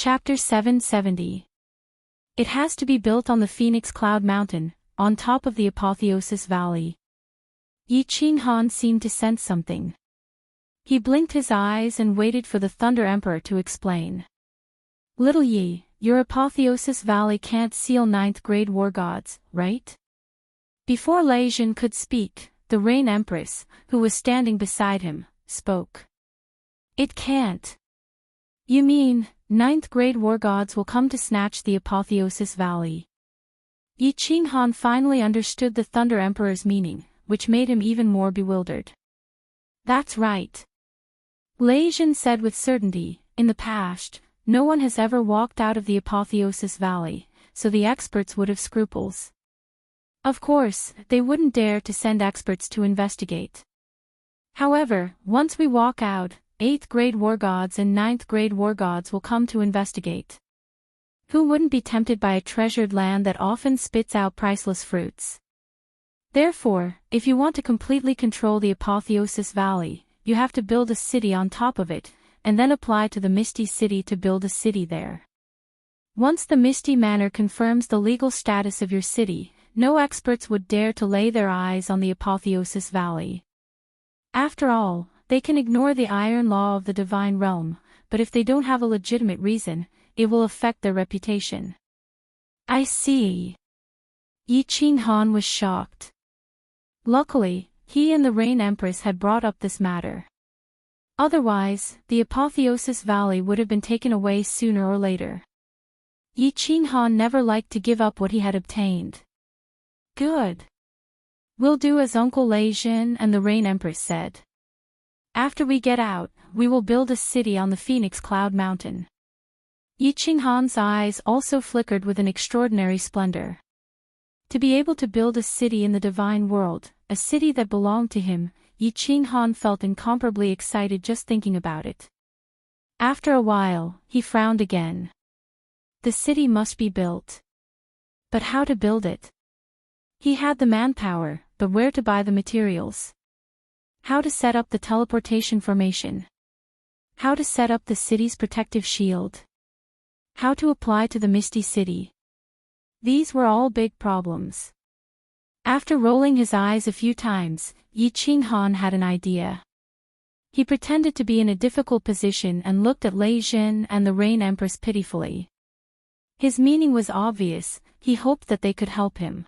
Chapter 770. It has to be built on the Phoenix Cloud Mountain, on top of the Apotheosis Valley. Yi Qinghan seemed to sense something. He blinked his eyes and waited for the Thunder Emperor to explain. Little Yi, your Apotheosis Valley can't seal 9th grade war gods, right? Before Lei Jin could speak, the Rain Empress, who was standing beside him, spoke. It can't. You mean, 9th grade war gods will come to snatch the Apotheosis Valley? Yi Qinghan finally understood the Thunder Emperor's meaning, which made him even more bewildered. That's right. Lei Jin said with certainty, in the past, no one has ever walked out of the Apotheosis Valley, so the experts would have scruples. Of course, they wouldn't dare to send experts to investigate. However, once we walk out, 8th grade war gods and 9th grade war gods will come to investigate. Who wouldn't be tempted by a treasured land that often spits out priceless fruits? Therefore, if you want to completely control the Apotheosis Valley, you have to build a city on top of it, and then apply to the Misty City to build a city there. Once the Misty Manor confirms the legal status of your city, no experts would dare to lay their eyes on the Apotheosis Valley. After all, they can ignore the iron law of the divine realm, but if they don't have a legitimate reason, it will affect their reputation. I see. Yi Qinghan was shocked. Luckily, he and the Rain Empress had brought up this matter. Otherwise, the Apotheosis Valley would have been taken away sooner or later. Yi Qinghan never liked to give up what he had obtained. Good. We'll do as Uncle Lei Jin and the Rain Empress said. After we get out, we will build a city on the Phoenix Cloud Mountain. Yi Qinghan's eyes also flickered with an extraordinary splendor. To be able to build a city in the divine world, a city that belonged to him, Yi Qinghan felt incomparably excited just thinking about it. After a while, he frowned again. The city must be built. But how to build it? He had the manpower, but where to buy the materials? How to set up the teleportation formation? How to set up the city's protective shield? How to apply to the Misty City? These were all big problems. After rolling his eyes a few times, Yi Qinghan had an idea. He pretended to be in a difficult position and looked at Lei Jin and the Rain Empress pitifully. His meaning was obvious, he hoped that they could help him.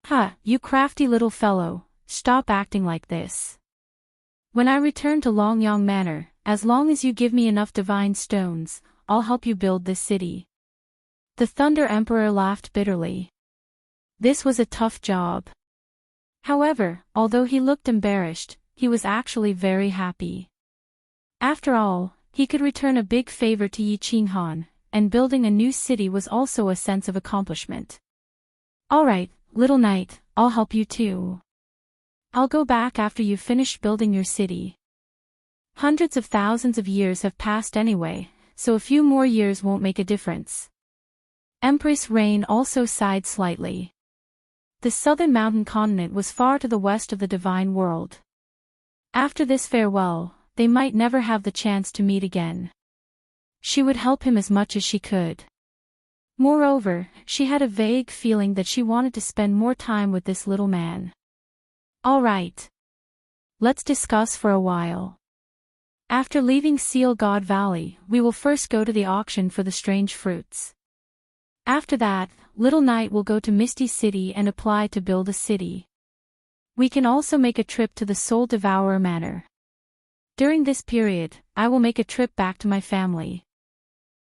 Ha, you crafty little fellow, stop acting like this. When I return to Longyang Manor, as long as you give me enough divine stones, I'll help you build this city. The Thunder Emperor laughed bitterly. This was a tough job. However, although he looked embarrassed, he was actually very happy. After all, he could return a big favor to Yi Qinghan, and building a new city was also a sense of accomplishment. All right, little knight, I'll help you too. I'll go back after you've finished building your city. Hundreds of thousands of years have passed anyway, so a few more years won't make a difference. Empress Rain also sighed slightly. The southern mountain continent was far to the west of the divine world. After this farewell, they might never have the chance to meet again. She would help him as much as she could. Moreover, she had a vague feeling that she wanted to spend more time with this little man. All right. Let's discuss for a while. After leaving Seal God Valley, we will first go to the auction for the strange fruits. After that, Little Knight will go to Misty City and apply to build a city. We can also make a trip to the Soul Devourer Manor. During this period, I will make a trip back to my family.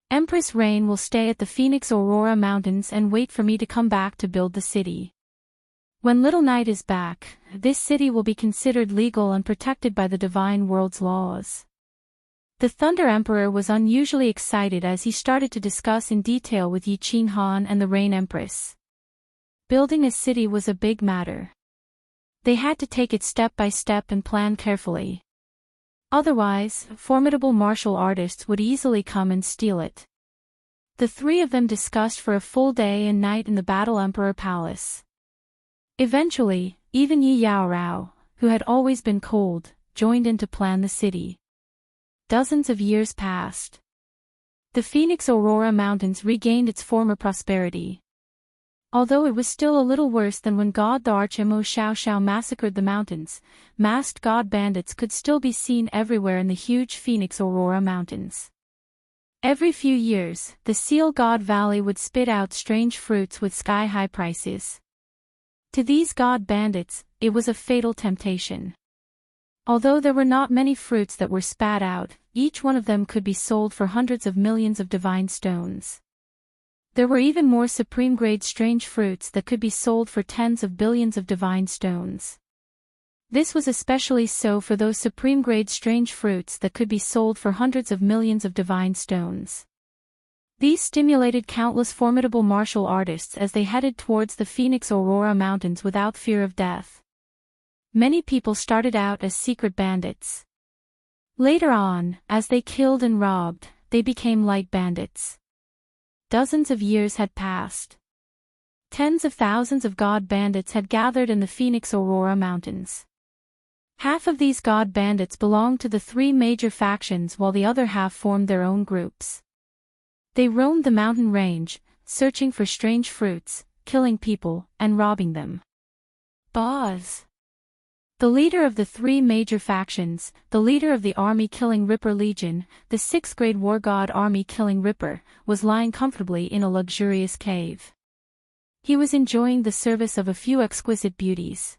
Empress Rain will stay at the Phoenix Aurora Mountains and wait for me to come back to build the city. When Little Knight is back, this city will be considered legal and protected by the divine world's laws. The Thunder Emperor was unusually excited as he started to discuss in detail with Yi Qinghan and the Rain Empress. Building a city was a big matter. They had to take it step by step and plan carefully. Otherwise, formidable martial artists would easily come and steal it. The three of them discussed for a full day and night in the Battle Emperor Palace. Eventually, even Yi Yaorao, who had always been cold, joined in to plan the city. Dozens of years passed. The Phoenix Aurora Mountains regained its former prosperity. Although it was still a little worse than when God the Arch-Mo Xiao Xiao massacred the mountains, masked god bandits could still be seen everywhere in the huge Phoenix Aurora Mountains. Every few years, the Seal God Valley would spit out strange fruits with sky-high prices. To these god bandits, it was a fatal temptation. Although there were not many fruits that were spat out, each one of them could be sold for hundreds of millions of divine stones. There were even more supreme-grade strange fruits that could be sold for tens of billions of divine stones. This was especially so for those supreme-grade strange fruits that could be sold for hundreds of millions of divine stones. These stimulated countless formidable martial artists as they headed towards the Phoenix Aurora Mountains without fear of death. Many people started out as secret bandits. Later on, as they killed and robbed, they became light bandits. Dozens of years had passed. Tens of thousands of god bandits had gathered in the Phoenix Aurora Mountains. Half of these god bandits belonged to the three major factions while the other half formed their own groups. They roamed the mountain range, searching for strange fruits, killing people, and robbing them. Boz. The leader of the three major factions, the leader of the army-killing Ripper Legion, the sixth-grade war god army-killing Ripper, was lying comfortably in a luxurious cave. He was enjoying the service of a few exquisite beauties.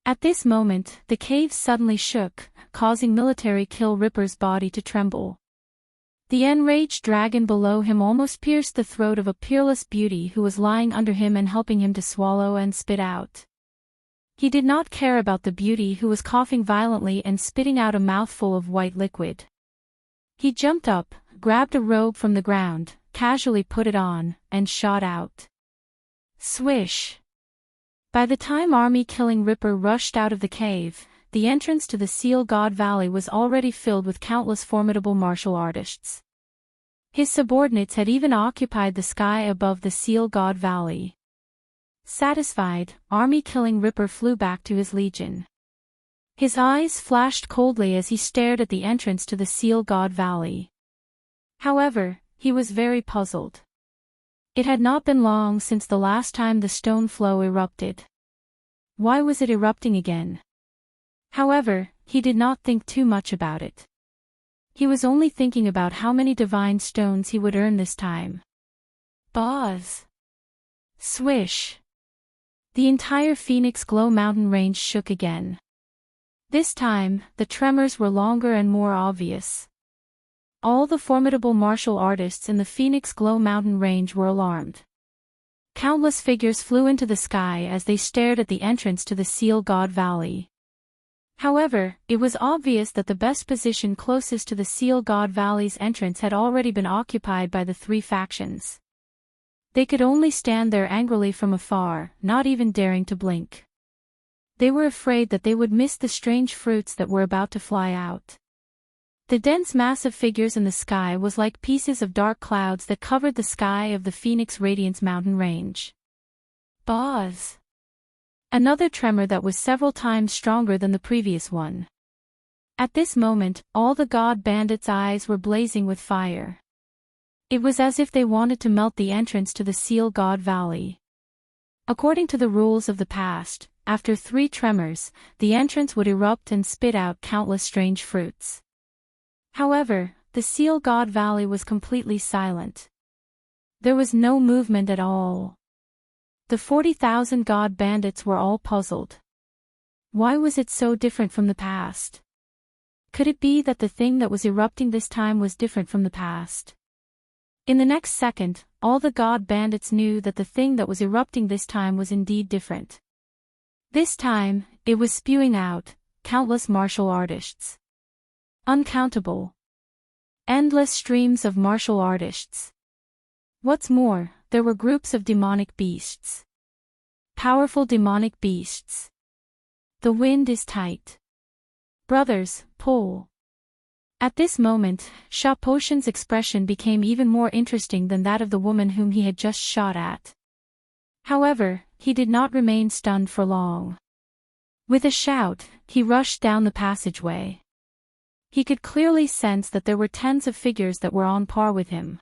At this moment, the cave suddenly shook, causing military kill Ripper's body to tremble. The enraged dragon below him almost pierced the throat of a peerless beauty who was lying under him and helping him to swallow and spit out. He did not care about the beauty who was coughing violently and spitting out a mouthful of white liquid. He jumped up, grabbed a robe from the ground, casually put it on, and shot out. Swish! By the time army-killing Ripper rushed out of the cave, the entrance to the Seal God Valley was already filled with countless formidable martial artists. His subordinates had even occupied the sky above the Seal God Valley. Satisfied, army-killing Ripper flew back to his legion. His eyes flashed coldly as he stared at the entrance to the Seal God Valley. However, he was very puzzled. It had not been long since the last time the stone flow erupted. Why was it erupting again? However, he did not think too much about it. He was only thinking about how many divine stones he would earn this time. Buzz! Swish! The entire Phoenix Glow mountain range shook again. This time, the tremors were longer and more obvious. All the formidable martial artists in the Phoenix Glow mountain range were alarmed. Countless figures flew into the sky as they stared at the entrance to the Seal God Valley. However, it was obvious that the best position closest to the Seal God Valley's entrance had already been occupied by the three factions. They could only stand there angrily from afar, not even daring to blink. They were afraid that they would miss the strange fruits that were about to fly out. The dense mass of figures in the sky was like pieces of dark clouds that covered the sky of the Phoenix Radiance mountain range. Buzz! Another tremor that was several times stronger than the previous one. At this moment, all the god bandits' eyes were blazing with fire. It was as if they wanted to melt the entrance to the Seal God Valley. According to the rules of the past, after 3 tremors, the entrance would erupt and spit out countless strange fruits. However, the Seal God Valley was completely silent. There was no movement at all. The 40,000 god bandits were all puzzled. Why was it so different from the past? Could it be that the thing that was erupting this time was different from the past? In the next second, all the god bandits knew that the thing that was erupting this time was indeed different. This time, it was spewing out countless martial artists. Uncountable. Endless streams of martial artists. What's more, there were groups of demonic beasts. Powerful demonic beasts. The wind is tight. Brothers, pull. At this moment, Sha Potion's expression became even more interesting than that of the woman whom he had just shot at. However, he did not remain stunned for long. With a shout, he rushed down the passageway. He could clearly sense that there were tens of figures that were on par with him.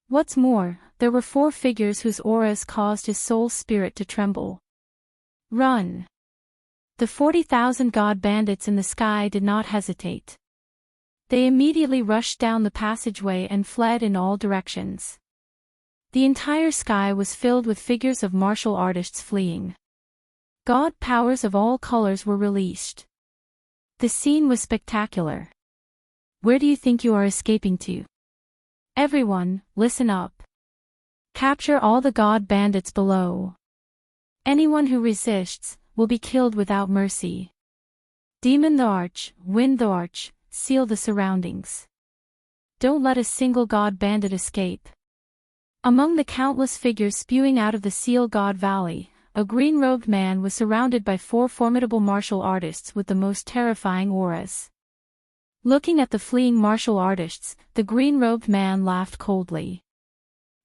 What's more, there were 4 figures whose auras caused his soul spirit to tremble. Run! The 40,000 god bandits in the sky did not hesitate. They immediately rushed down the passageway and fled in all directions. The entire sky was filled with figures of martial artists fleeing. God powers of all colors were released. The scene was spectacular. Where do you think you are escaping to? Everyone, listen up. Capture all the god bandits below. Anyone who resists will be killed without mercy. Demon the arch, wind the arch, seal the surroundings. Don't let a single god bandit escape. Among the countless figures spewing out of the Seal God Valley, a green-robed man was surrounded by 4 formidable martial artists with the most terrifying auras. Looking at the fleeing martial artists, the green-robed man laughed coldly.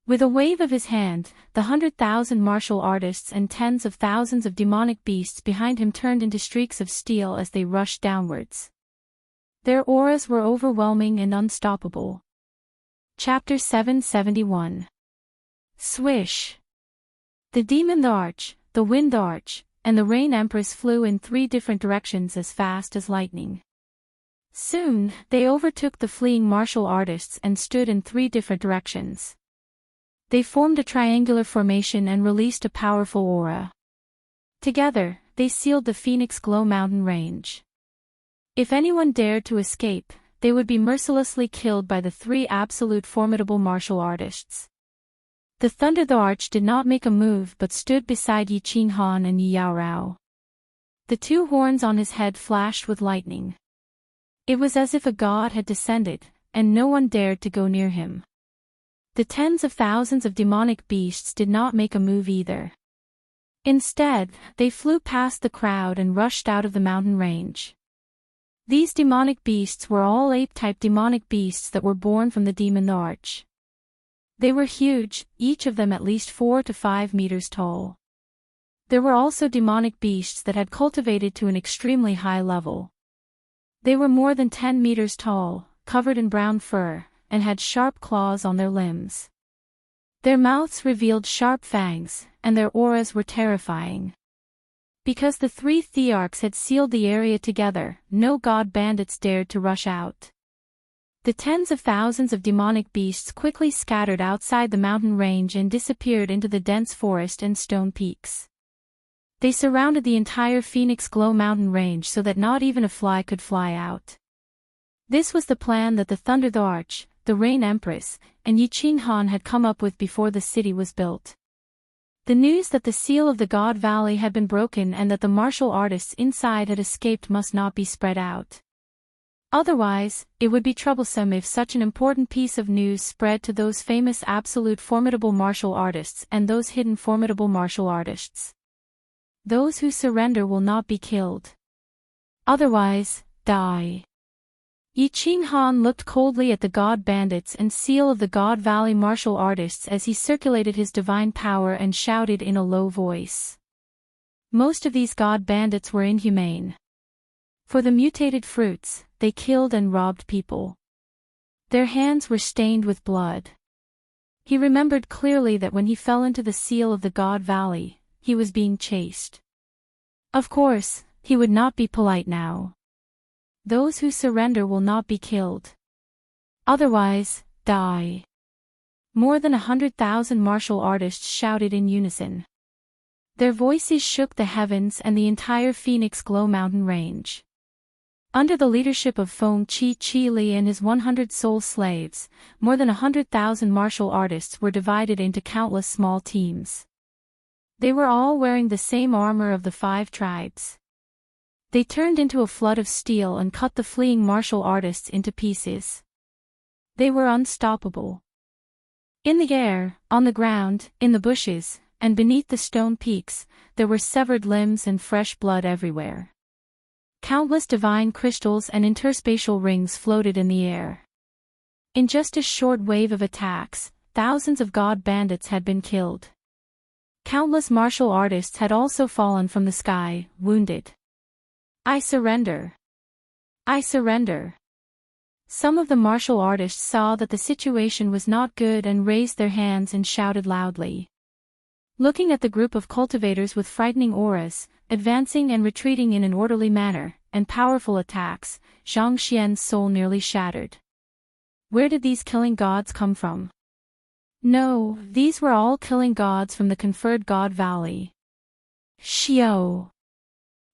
With a wave of his hand, the 100,000 martial artists and tens of thousands of demonic beasts behind him turned into streaks of steel as they rushed downwards. Their auras were overwhelming and unstoppable. Chapter 771. Swish! The demon the arch, the wind the arch, and the rain empress flew in 3 different directions as fast as lightning. Soon, they overtook the fleeing martial artists and stood in 3 different directions. They formed a triangular formation and released a powerful aura. Together, they sealed the Phoenix Glow mountain range. If anyone dared to escape, they would be mercilessly killed by the 3 absolute formidable martial artists. The Thunder the Arch did not make a move but stood beside Yi Qinghan and Yi Yaorao. The 2 horns on his head flashed with lightning. It was as if a god had descended, and no one dared to go near him. The tens of thousands of demonic beasts did not make a move either. Instead, they flew past the crowd and rushed out of the mountain range. These demonic beasts were all ape-type demonic beasts that were born from the demon the Arch. They were huge, each of them at least 4 to 5 meters tall. There were also demonic beasts that had cultivated to an extremely high level. They were more than 10 meters tall, covered in brown fur, and had sharp claws on their limbs. Their mouths revealed sharp fangs, and their auras were terrifying. Because the 3 Thearchs had sealed the area together, no god bandits dared to rush out. The tens of thousands of demonic beasts quickly scattered outside the mountain range and disappeared into the dense forest and stone peaks. They surrounded the entire Phoenix Glow mountain range so that not even a fly could fly out. This was the plan that the Thunder the Arch, the Rain Empress, and Yi Qinghan had come up with before the city was built. The news that the seal of the God Valley had been broken and that the martial artists inside had escaped must not be spread out. Otherwise, it would be troublesome if such an important piece of news spread to those famous absolute formidable martial artists and those hidden formidable martial artists. Those who surrender will not be killed. Otherwise, die. Yi Qinghan looked coldly at the god bandits and seal of the God Valley martial artists as he circulated his divine power and shouted in a low voice. Most of these god bandits were inhumane. For the mutated fruits, they killed and robbed people. Their hands were stained with blood. He remembered clearly that when he fell into the seal of the God Valley, he was being chased. Of course, he would not be polite now. Those who surrender will not be killed. Otherwise, die. More than 100,000 martial artists shouted in unison. Their voices shook the heavens and the entire Phoenix Glow mountain range. Under the leadership of Feng Chi Li and his 100 soul slaves, more than 100,000 martial artists were divided into countless small teams. They were all wearing the same armor of the 5 tribes. They turned into a flood of steel and cut the fleeing martial artists into pieces. They were unstoppable. In the air, on the ground, in the bushes, and beneath the stone peaks, there were severed limbs and fresh blood everywhere. Countless divine crystals and interspatial rings floated in the air. In just a short wave of attacks, thousands of god bandits had been killed. Countless martial artists had also fallen from the sky, wounded. I surrender. I surrender. Some of the martial artists saw that the situation was not good and raised their hands and shouted loudly. Looking at the group of cultivators with frightening auras, advancing and retreating in an orderly manner, and powerful attacks, Zhang Xian's soul nearly shattered. Where did these killing gods come from? No, these were all killing gods from the conferred god valley. Xiao!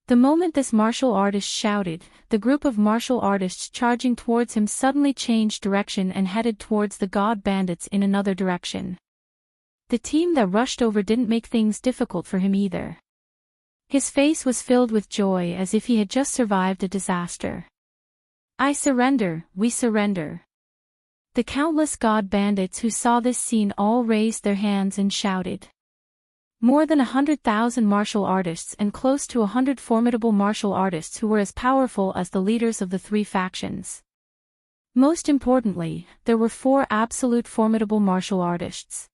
The moment this martial artist shouted, the group of martial artists charging towards him suddenly changed direction and headed towards the god bandits in another direction. The team that rushed over didn't make things difficult for him either. His face was filled with joy as if he had just survived a disaster. I surrender, we surrender. The countless god bandits who saw this scene all raised their hands and shouted. More than 100,000 martial artists and close to 100 formidable martial artists who were as powerful as the leaders of the three factions. Most importantly, there were 4 absolute formidable martial artists.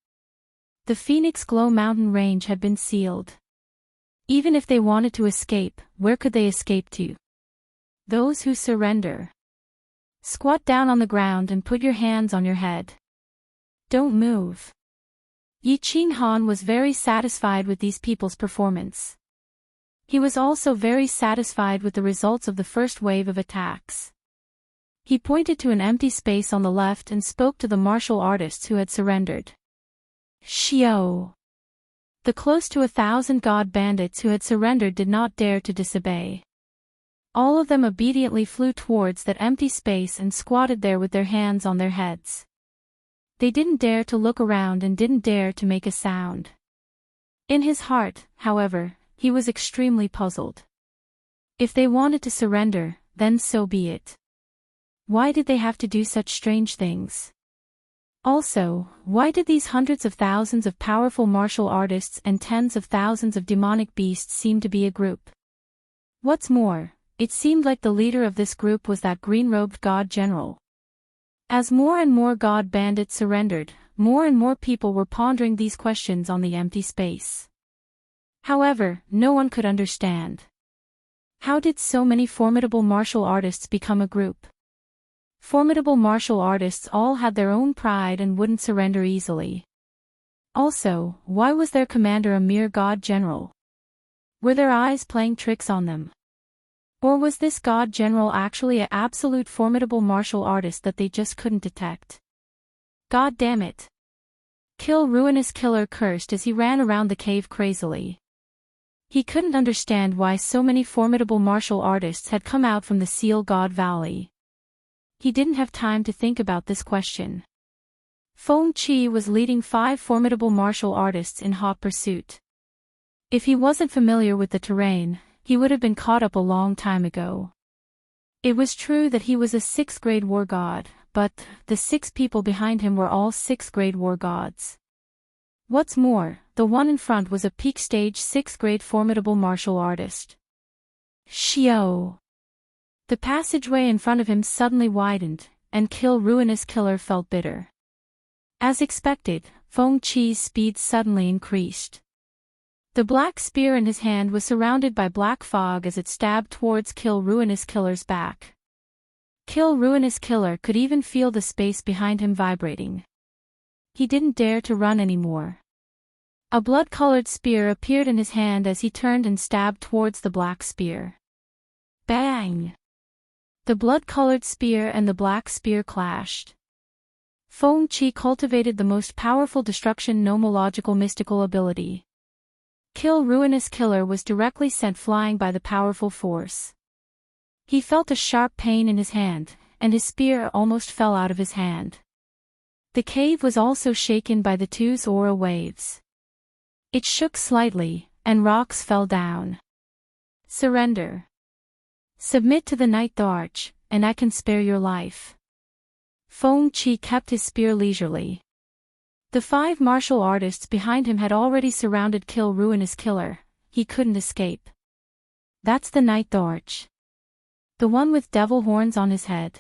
The Phoenix Glow mountain range had been sealed. Even if they wanted to escape, where could they escape to? Those who surrender. Squat down on the ground and put your hands on your head. Don't move. Yi Qinghan was very satisfied with these people's performance. He was also very satisfied with the results of the first wave of attacks. He pointed to an empty space on the left and spoke to the martial artists who had surrendered. Xiao! The close to 1,000 god bandits who had surrendered did not dare to disobey. All of them obediently flew towards that empty space and squatted there with their hands on their heads. They didn't dare to look around and didn't dare to make a sound. In his heart, however, he was extremely puzzled. If they wanted to surrender, then so be it. Why did they have to do such strange things? Also, why did these hundreds of thousands of powerful martial artists and tens of thousands of demonic beasts seem to be a group? What's more, it seemed like the leader of this group was that green-robed god general. As more and more god bandits surrendered, more and more people were pondering these questions on the empty space. However, no one could understand. How did so many formidable martial artists become a group? Formidable martial artists all had their own pride and wouldn't surrender easily. Also, why was their commander a mere god general? Were their eyes playing tricks on them? Or was this god general actually an absolute formidable martial artist that they just couldn't detect? God damn it! Kill Ruinous Killer cursed as he ran around the cave crazily. He couldn't understand why so many formidable martial artists had come out from the Seal God Valley. He didn't have time to think about this question. Feng Qi was leading 5 formidable martial artists in hot pursuit. If he wasn't familiar with the terrain, he would have been caught up a long time ago. It was true that he was a 6th grade war god, but the 6 people behind him were all 6th grade war gods. What's more, the one in front was a peak stage 6th grade formidable martial artist. Xiao! The passageway in front of him suddenly widened, and Kill Ruinous Killer felt bitter. As expected, Feng Qi's speed suddenly increased. The black spear in his hand was surrounded by black fog as it stabbed towards Kill Ruinous Killer's back. Kill Ruinous Killer could even feel the space behind him vibrating. He didn't dare to run anymore. A blood-colored spear appeared in his hand as he turned and stabbed towards the black spear. Bang! The blood-colored spear and the black spear clashed. Feng Qi cultivated the most powerful destruction nomological mystical ability. Kill Ruinous Killer was directly sent flying by the powerful force. He felt a sharp pain in his hand, and his spear almost fell out of his hand. The cave was also shaken by the 2 aura waves. It shook slightly, and rocks fell down. Surrender. Submit to the Ninth Arch, and I can spare your life. Feng Qi kept his spear leisurely. The 5 martial artists behind him had already surrounded Kill Ruinous Killer. He couldn't escape. That's the Ninth Arch. The one with devil horns on his head.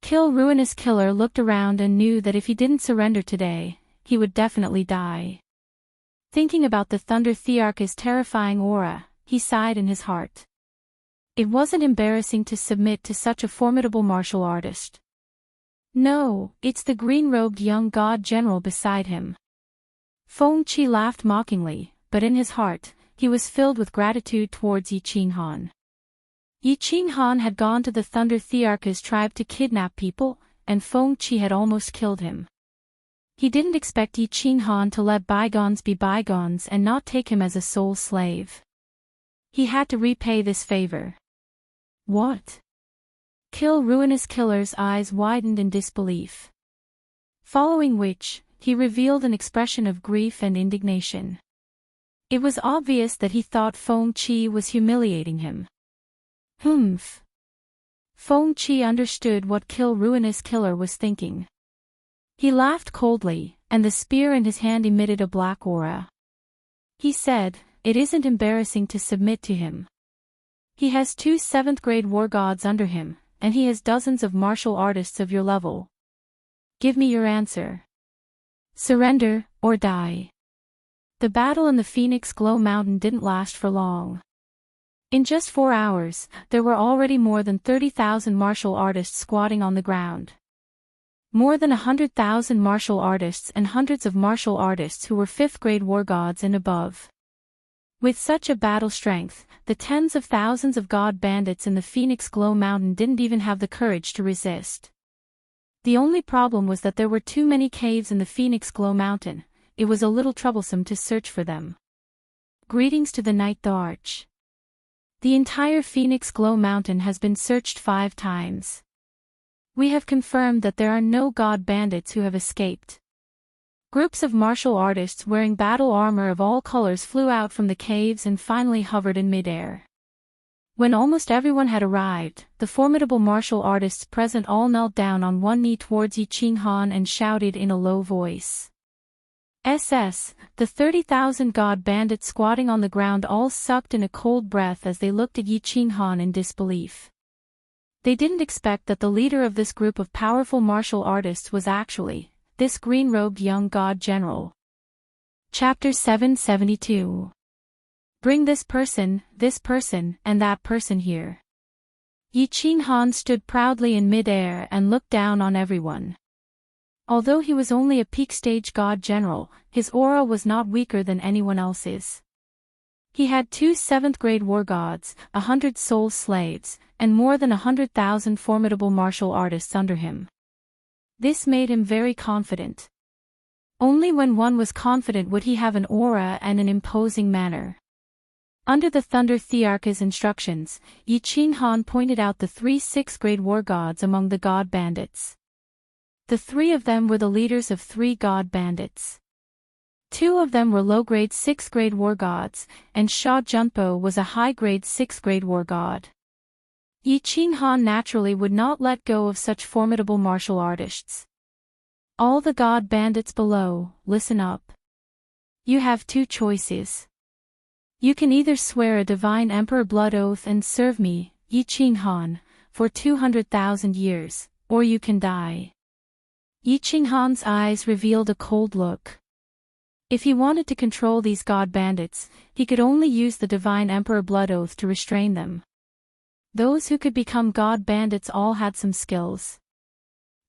Kill Ruinous Killer looked around and knew that if he didn't surrender today, he would definitely die. Thinking about the Thunder Thearch's terrifying aura, he sighed in his heart. It wasn't embarrassing to submit to such a formidable martial artist. No, it's the green-robed young god general beside him. Feng Qi laughed mockingly, but in his heart, he was filled with gratitude towards Yi Qinghan. Yi Qinghan had gone to the Thunder Thearka's tribe to kidnap people, and Feng Qi had almost killed him. He didn't expect Yi Qinghan to let bygones be bygones and not take him as a soul slave. He had to repay this favor. What? Kill Ruinous Killer's eyes widened in disbelief. Following which, he revealed an expression of grief and indignation. It was obvious that he thought Feng Qi was humiliating him. Humph. Feng Qi understood what Kill Ruinous Killer was thinking. He laughed coldly, and the spear in his hand emitted a black aura. He said, "It isn't embarrassing to submit to him. He has 2 7th-grade war gods under him, and he has dozens of martial artists of your level. Give me your answer. Surrender, or die." The battle in the Phoenix Glow Mountain didn't last for long. In just 4 hours, there were already more than 30,000 martial artists squatting on the ground. More than 100,000 martial artists and hundreds of martial artists who were 5th-grade war gods and above. With such a battle strength, the tens of thousands of god bandits in the Phoenix Glow Mountain didn't even have the courage to resist. The only problem was that there were too many caves in the Phoenix Glow Mountain. It was a little troublesome to search for them. Greetings to the Ninth Arch. The entire Phoenix Glow Mountain has been searched 5 times. We have confirmed that there are no god bandits who have escaped. Groups of martial artists wearing battle armor of all colors flew out from the caves and finally hovered in midair. When almost everyone had arrived, the formidable martial artists present all knelt down on one knee towards Yi Qinghan and shouted in a low voice. The 30,000 god bandits squatting on the ground all sucked in a cold breath as they looked at Yi Qinghan in disbelief. They didn't expect that the leader of this group of powerful martial artists was actually this green-robed young god general. Chapter 772. Bring this person, and that person here. Yi Qinghan stood proudly in mid-air and looked down on everyone. Although he was only a peak-stage god general, his aura was not weaker than anyone else's. He had 2 7th-grade war gods, 100 soul slaves, and more than 100,000 formidable martial artists under him. This made him very confident. Only when one was confident would he have an aura and an imposing manner. Under the Thunder Thearka's instructions, Yi Qinghan pointed out the 3 6th-grade war gods among the god bandits. The 3 of them were the leaders of 3 god bandits. 2 of them were low-grade 6th-grade war gods, and Sha Junpo was a high-grade 6th-grade war god. Yi Qinghan naturally would not let go of such formidable martial artists. All the god bandits below, listen up. You have 2 choices. You can either swear a divine emperor blood oath and serve me, Yi Qinghan, for 200,000 years, or you can die. Yi Qinghan's eyes revealed a cold look. If he wanted to control these god bandits, he could only use the divine emperor blood oath to restrain them. Those who could become god bandits all had some skills.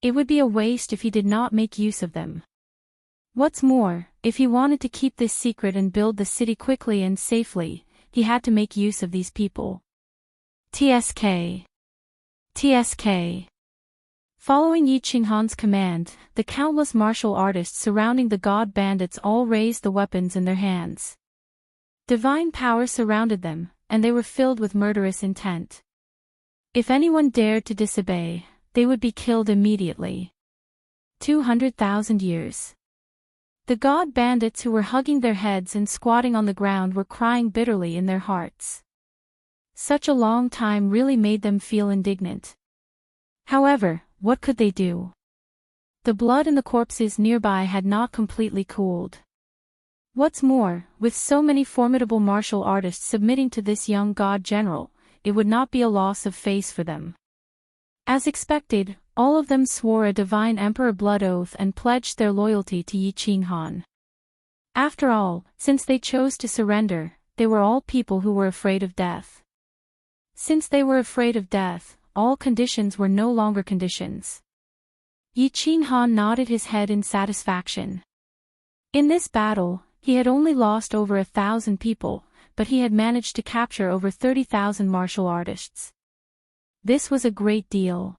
It would be a waste if he did not make use of them. What's more, if he wanted to keep this secret and build the city quickly and safely, he had to make use of these people. TSK. TSK. Following Yi Qinghan's command, the countless martial artists surrounding the god bandits all raised the weapons in their hands. Divine power surrounded them, and they were filled with murderous intent. If anyone dared to disobey, they would be killed immediately. 200,000 years. The god bandits who were hugging their heads and squatting on the ground were crying bitterly in their hearts. Such a long time really made them feel indignant. However, what could they do? The blood in the corpses nearby had not completely cooled. What's more, with so many formidable martial artists submitting to this young god general, it would not be a loss of face for them. As expected, all of them swore a divine emperor blood oath and pledged their loyalty to Yi Qinghan. After all, since they chose to surrender, they were all people who were afraid of death. Since they were afraid of death, all conditions were no longer conditions. Yi Qinghan nodded his head in satisfaction. In this battle, he had only lost over 1,000 people, but he had managed to capture over 30,000 martial artists. This was a great deal.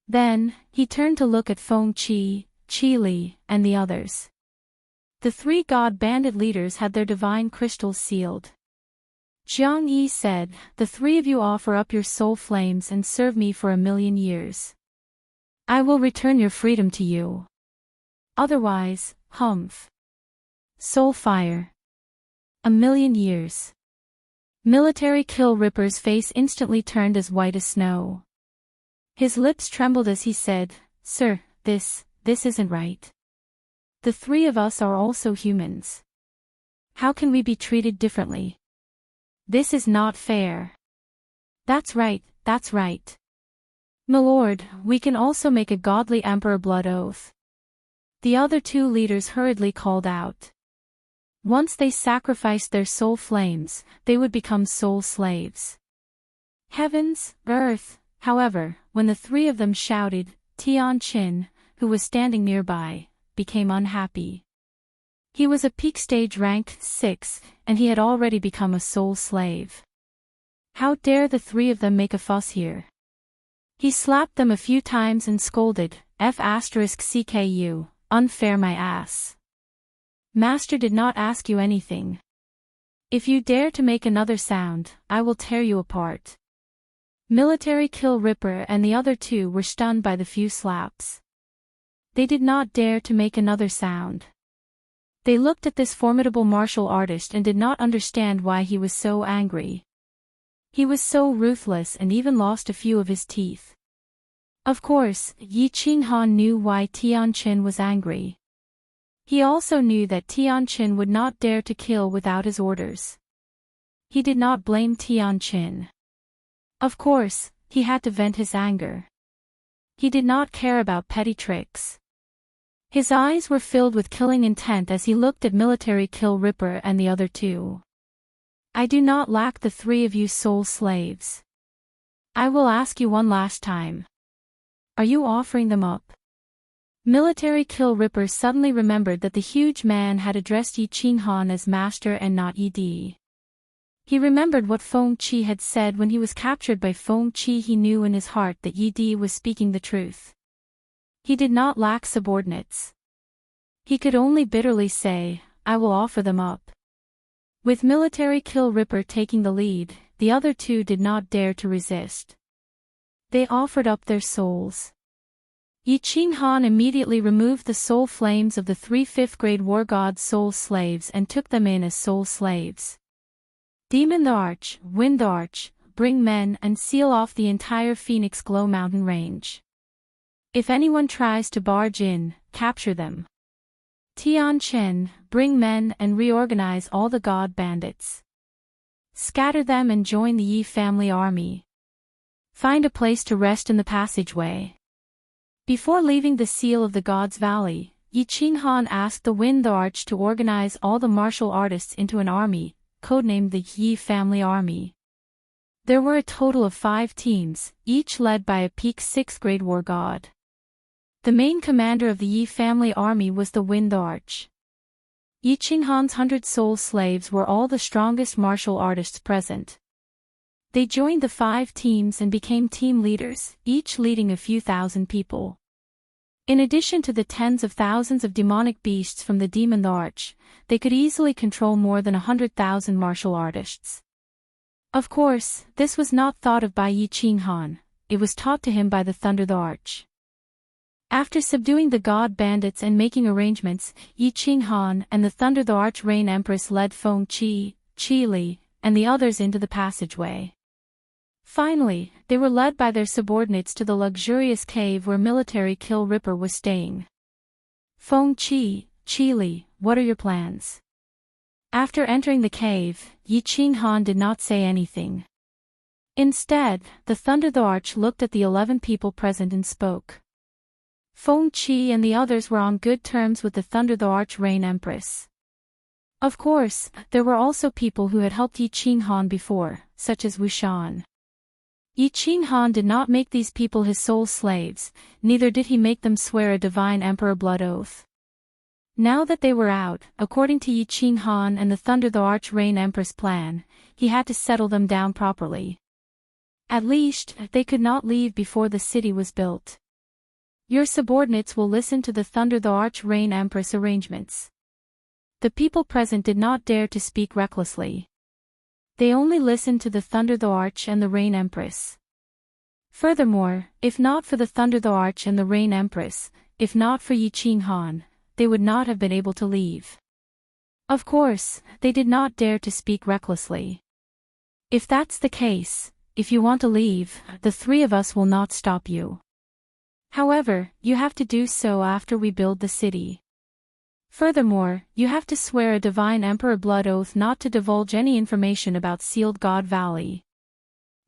Then, he turned to look at Feng Qi, Qi Li, and the others. The three god bandit leaders had their divine crystals sealed. Jiang Yi said, "The three of you offer up your soul flames and serve me for 1,000,000 years. I will return your freedom to you. Otherwise, humph. Soul fire. 1,000,000 years." Military Kill Ripper's face instantly turned as white as snow. His lips trembled as he said, "Sir, this isn't right. The three of us are also humans. How can we be treated differently? This is not fair." That's right. "Milord, we can also make a godly emperor blood oath." The other two leaders hurriedly called out. Once they sacrificed their soul flames, they would become soul slaves. Heavens, earth, however, when the three of them shouted, Tian Qin, who was standing nearby, became unhappy. He was a peak stage ranked 6, and he had already become a soul slave. How dare the three of them make a fuss here? He slapped them a few times and scolded, F***CKU, unfair my ass. Master did not ask you anything. If you dare to make another sound, I will tear you apart. Military Kill Ripper and the other two were stunned by the few slaps. They did not dare to make another sound. They looked at this formidable martial artist and did not understand why he was so angry. He was so ruthless and even lost a few of his teeth. Of course, Yi Qinghan knew why Tian Qin was angry. He also knew that Tian Qin would not dare to kill without his orders. He did not blame Tian Qin. Of course, he had to vent his anger. He did not care about petty tricks. His eyes were filled with killing intent as he looked at Military Kill Ripper and the other two. I do not lack the three of you soul slaves. I will ask you one last time. Are you offering them up? Military Kill Ripper suddenly remembered that the huge man had addressed Yi Qinghan as master and not Yi. He remembered what Feng Qi had said when he was captured by Feng Qi. He knew in his heart that Yi was speaking the truth. He did not lack subordinates. He could only bitterly say, I will offer them up. With Military Kill Ripper taking the lead, the other two did not dare to resist. They offered up their souls. Yi Qinghan immediately removed the soul flames of the 3 5th-grade war god soul slaves and took them in as soul slaves. Demon the Arch, Wind the Arch, bring men and seal off the entire Phoenix Glow mountain range. If anyone tries to barge in, capture them. Tian Qin, bring men and reorganize all the god bandits. Scatter them and join the Yi family army. Find a place to rest in the passageway. Before leaving the Seal of the Gods Valley, Yi Qinghan asked the Wind the Arch to organize all the martial artists into an army, codenamed the Yi Family Army. There were a total of 5 teams, each led by a peak 6th-grade war god. The main commander of the Yi Family Army was the Wind the Arch. Yi Qinghan's 100 soul slaves were all the strongest martial artists present. They joined the 5 teams and became team leaders, each leading a few thousand people. In addition to the tens of thousands of demonic beasts from the Demon the Arch, they could easily control more than 100,000 martial artists. Of course, this was not thought of by Yi Qinghan, it was taught to him by the Thunder the Arch. After subduing the god bandits and making arrangements, Yi Qinghan and the Thunder the Arch Rain Empress led Feng Qi, Qi Li, and the others into the passageway. Finally, they were led by their subordinates to the luxurious cave where Military Kill Ripper was staying. Feng Qi, Qi Li, what are your plans? After entering the cave, Yi Qinghan did not say anything. Instead, the Thunder the Arch looked at the 11 people present and spoke. Feng Qi and the others were on good terms with the Thunder the Arch Rain Empress. Of course, there were also people who had helped Yi Qinghan before, such as Wuxia. Yi Qinghan did not make these people his sole slaves, neither did he make them swear a divine emperor blood oath. Now that they were out, according to Yi Qinghan and the Thunder the Arch-Rain Empress plan, he had to settle them down properly. At least, they could not leave before the city was built. Your subordinates will listen to the Thunder the Arch-Rain Empress arrangements. The people present did not dare to speak recklessly. They only listened to the Thunder the Arch and the Rain Empress. Furthermore, if not for the Thunder the Arch and the Rain Empress, if not for Yi Qinghan, they would not have been able to leave. Of course, they did not dare to speak recklessly. If that's the case, if you want to leave, the three of us will not stop you. However, you have to do so after we build the city. Furthermore, you have to swear a divine emperor blood oath not to divulge any information about Sealed God Valley.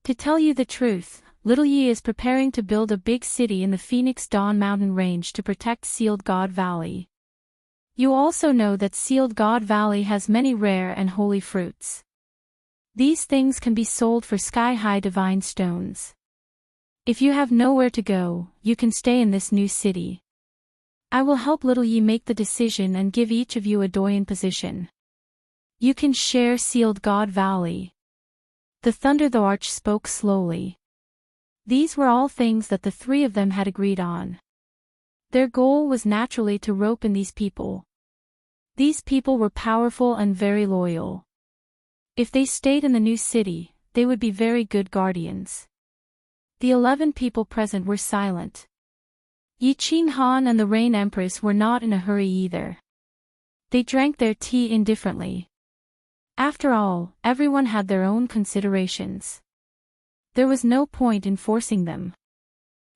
To tell you the truth, Little Yi is preparing to build a big city in the Phoenix Dawn Mountain Range to protect Sealed God Valley. You also know that Sealed God Valley has many rare and holy fruits. These things can be sold for sky-high divine stones. If you have nowhere to go, you can stay in this new city. I will help Little Yi make the decision and give each of you a doyen position. You can share Sealed God Valley. The Thunder the Arch spoke slowly. These were all things that the three of them had agreed on. Their goal was naturally to rope in these people. These people were powerful and very loyal. If they stayed in the new city, they would be very good guardians. The 11 people present were silent. Yi Qinghan and the Rain Empress were not in a hurry either. They drank their tea indifferently. After all, everyone had their own considerations. There was no point in forcing them.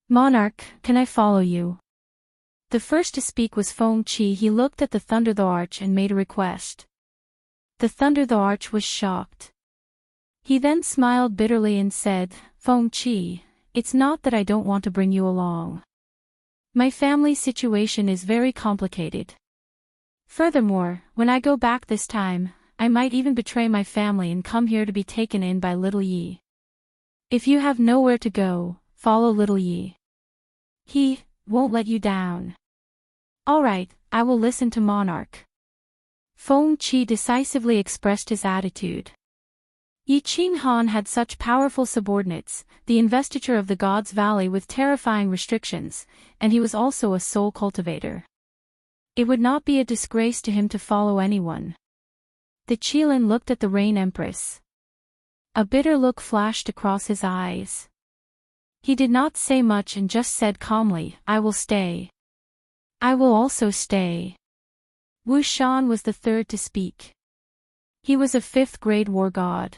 Monarch, can I follow you? The first to speak was Feng Qi. He looked at the Thunder the Arch and made a request. The Thunder the Arch was shocked. He then smiled bitterly and said, Feng Qi, it's not that I don't want to bring you along. My family situation is very complicated. Furthermore, when I go back this time, I might even betray my family and come here to be taken in by Little Yi. If you have nowhere to go, follow Little Yi. He won't let you down. All right, I will listen to Monarch. Feng Qi decisively expressed his attitude. Yi Qinghan had such powerful subordinates, the investiture of the Gods Valley with terrifying restrictions, and he was also a soul cultivator. It would not be a disgrace to him to follow anyone. The Qilin looked at the Rain Empress. A bitter look flashed across his eyes. He did not say much and just said calmly, I will stay. I will also stay. Wu Shan was the third to speak. He was a 5th-grade war god.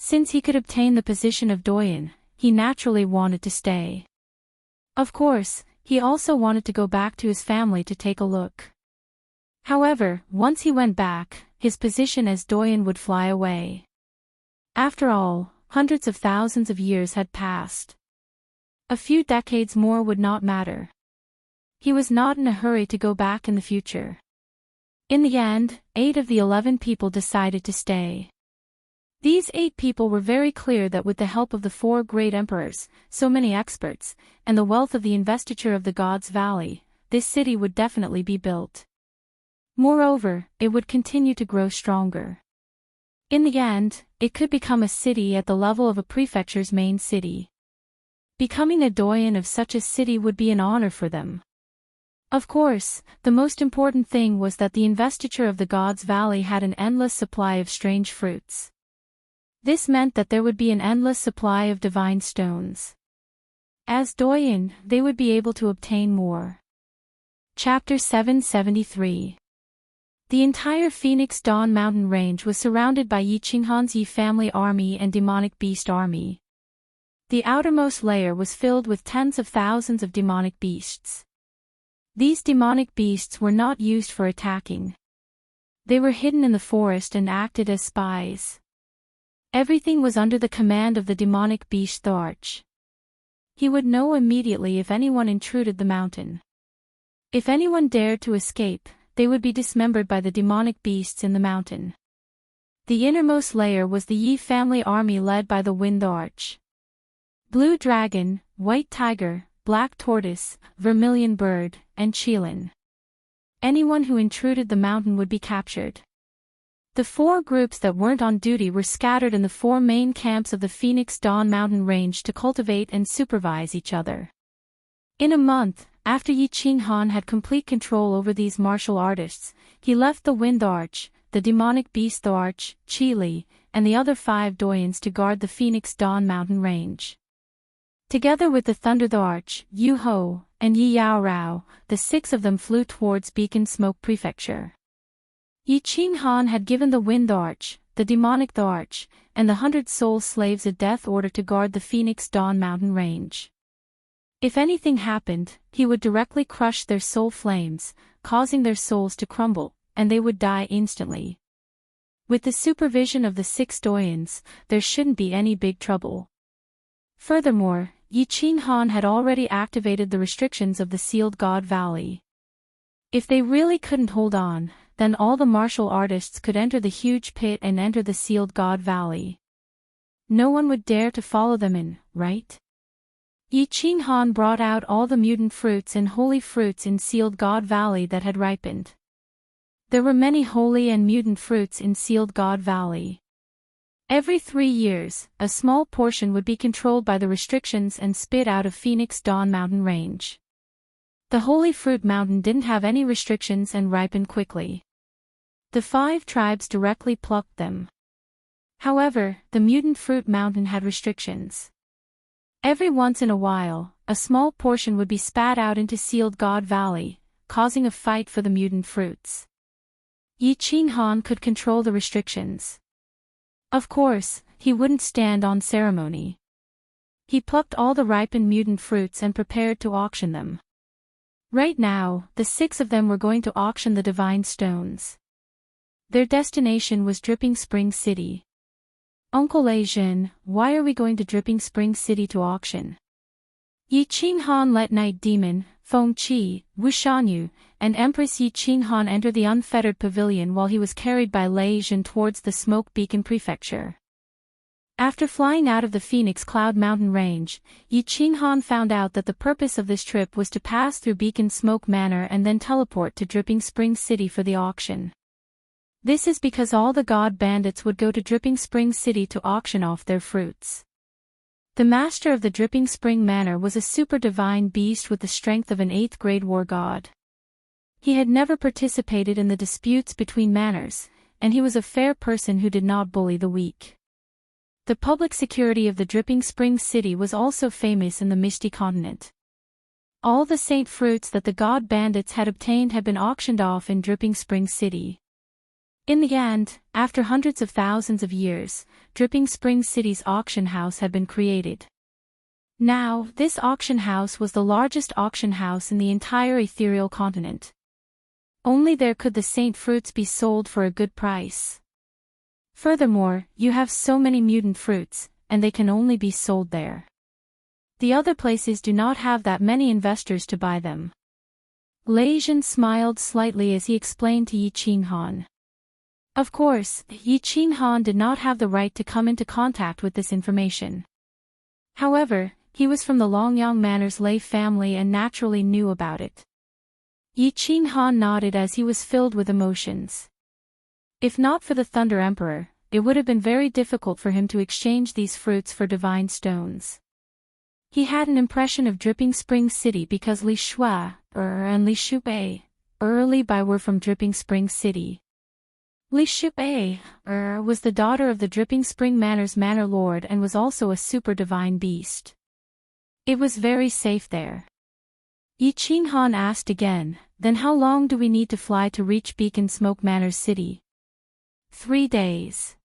Since he could obtain the position of doyen, he naturally wanted to stay. Of course, he also wanted to go back to his family to take a look. However, once he went back, his position as doyen would fly away. After all, hundreds of thousands of years had passed. A few decades more would not matter. He was not in a hurry to go back in the future. In the end, 8 of the 11 people decided to stay. These 8 people were very clear that with the help of the 4 great emperors, so many experts, and the wealth of the investiture of the Gods Valley, this city would definitely be built. Moreover, it would continue to grow stronger. In the end, it could become a city at the level of a prefecture's main city. Becoming a doyen of such a city would be an honor for them. Of course, the most important thing was that the investiture of the Gods Valley had an endless supply of strange fruits. This meant that there would be an endless supply of divine stones. As doyen, they would be able to obtain more. Chapter 773. The entire Phoenix Dawn Mountain Range was surrounded by Yi Qinghan's Yi family army and demonic beast army. The outermost layer was filled with tens of thousands of demonic beasts. These demonic beasts were not used for attacking. They were hidden in the forest and acted as spies. Everything was under the command of the demonic beast the Arch. He would know immediately if anyone intruded the mountain. If anyone dared to escape, they would be dismembered by the demonic beasts in the mountain. The innermost layer was the Yi family army led by the Wind the Arch. blue dragon, white tiger, black tortoise, vermilion bird, and Qilin. Anyone who intruded the mountain would be captured. The 4 groups that weren't on duty were scattered in the 4 main camps of the Phoenix Dawn mountain range to cultivate and supervise each other. In a month, after Yi Qinghan had complete control over these martial artists, he left the Wind Arch, the demonic beast the Arch, Qili, and the other 5 doyens to guard the Phoenix Dawn mountain range. Together with the Thunder the Arch, Yu Ho, and Yi Yao Rao, the 6 of them flew towards Beacon Smoke Prefecture. Yi Qinghan had given the Wind Arch, the demonic the Arch, and the 100 soul slaves a death order to guard the Phoenix Dawn mountain range. If anything happened, he would directly crush their soul flames, causing their souls to crumble, and they would die instantly. With the supervision of the 6 doyens, there shouldn't be any big trouble. Furthermore, Yi Qinghan had already activated the restrictions of the Sealed God Valley. If they really couldn't hold on, then all the martial artists could enter the huge pit and enter the Sealed God Valley. No one would dare to follow them in, right? Yi Qinghan brought out all the mutant fruits and holy fruits in Sealed God Valley that had ripened. There were many holy and mutant fruits in Sealed God Valley. Every 3 years, a small portion would be controlled by the restrictions and spit out of Phoenix Dawn mountain range. The Holy Fruit Mountain didn't have any restrictions and ripened quickly. The 5 tribes directly plucked them. However, the Mutant Fruit Mountain had restrictions. Every once in a while, a small portion would be spat out into Sealed God Valley, causing a fight for the mutant fruits. Yi Qinghan could control the restrictions. Of course, he wouldn't stand on ceremony. He plucked all the ripened mutant fruits and prepared to auction them. Right now, the 6 of them were going to auction the divine stones. Their destination was Dripping Spring City. Uncle Leijin, why are we going to Dripping Spring City to auction? Yi Qinghan let Night Demon, Feng Qi, Wu Shanyu, and Empress Yi Qinghan enter the unfettered pavilion while he was carried by Lei Jin towards the Smoke Beacon Prefecture. After flying out of the Phoenix Cloud Mountain Range, Yi Qinghan found out that the purpose of this trip was to pass through Beacon Smoke Manor and then teleport to Dripping Spring City for the auction. This is because all the god bandits would go to Dripping Spring City to auction off their fruits. The master of the Dripping Spring Manor was a super divine beast with the strength of an 8th grade war god. He had never participated in the disputes between manors, and he was a fair person who did not bully the weak. The public security of the Dripping Spring City was also famous in the Misty Continent. All the saint fruits that the god bandits had obtained had been auctioned off in Dripping Spring City. In the end, after hundreds of thousands of years, Dripping Spring City's auction house had been created. Now, this auction house was the largest auction house in the entire ethereal continent. Only there could the saint fruits be sold for a good price. Furthermore, you have so many mutant fruits, and they can only be sold there. The other places do not have that many investors to buy them. Lei Jin smiled slightly as he explained to Yi Qinghan. Of course, Yi Qinghan did not have the right to come into contact with this information. However, he was from the Longyang Manor's Lei family and naturally knew about it. Yi Qinghan nodded as he was filled with emotions. If not for the Thunder Emperor, it would have been very difficult for him to exchange these fruits for divine stones. He had an impression of Dripping Spring City because Li Shui and Li Shubai were from Dripping Spring City. Li Shubai was the daughter of the Dripping Spring Manor's manor lord and was also a super divine beast. It was very safe there. Yi Qinghan asked again, then how long do we need to fly to reach Beacon Smoke Manor's city? 3 days.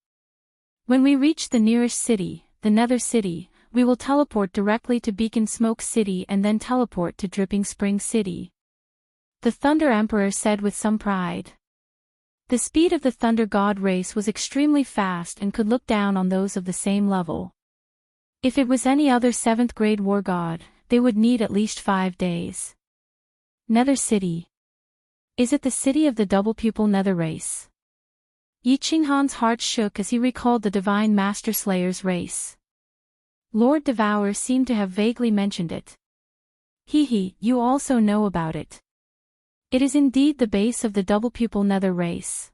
When we reach the nearest city, the Nether City, we will teleport directly to Beacon Smoke City and then teleport to Dripping Spring City. The Thunder Emperor said with some pride. The speed of the Thunder God race was extremely fast and could look down on those of the same level. If it was any other 7th grade war god, they would need at least 5 days. Nether City. Is it the city of the double pupil Nether race? Yi Qinghan's heart shook as he recalled the divine Master Slayer's race. Lord Devour seemed to have vaguely mentioned it. You also know about it. It is indeed the base of the double pupil nether race.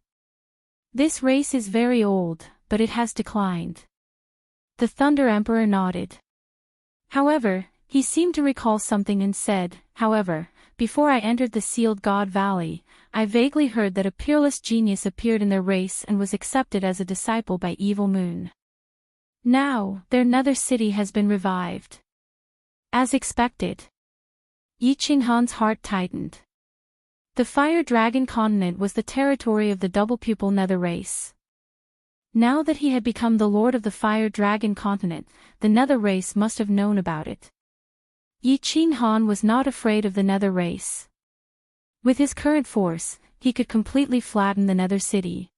This race is very old, but it has declined. The Thunder Emperor nodded. However, he seemed to recall something and said, however, before I entered the Sealed God Valley, I vaguely heard that a peerless genius appeared in their race and was accepted as a disciple by Evil Moon. Now, their nether city has been revived. As expected. Yi Qinghan's heart tightened. The Fire Dragon continent was the territory of the double pupil nether race. Now that he had become the lord of the Fire Dragon continent, the nether race must have known about it. Yi Qinghan was not afraid of the nether race. With his current force, he could completely flatten the nether city.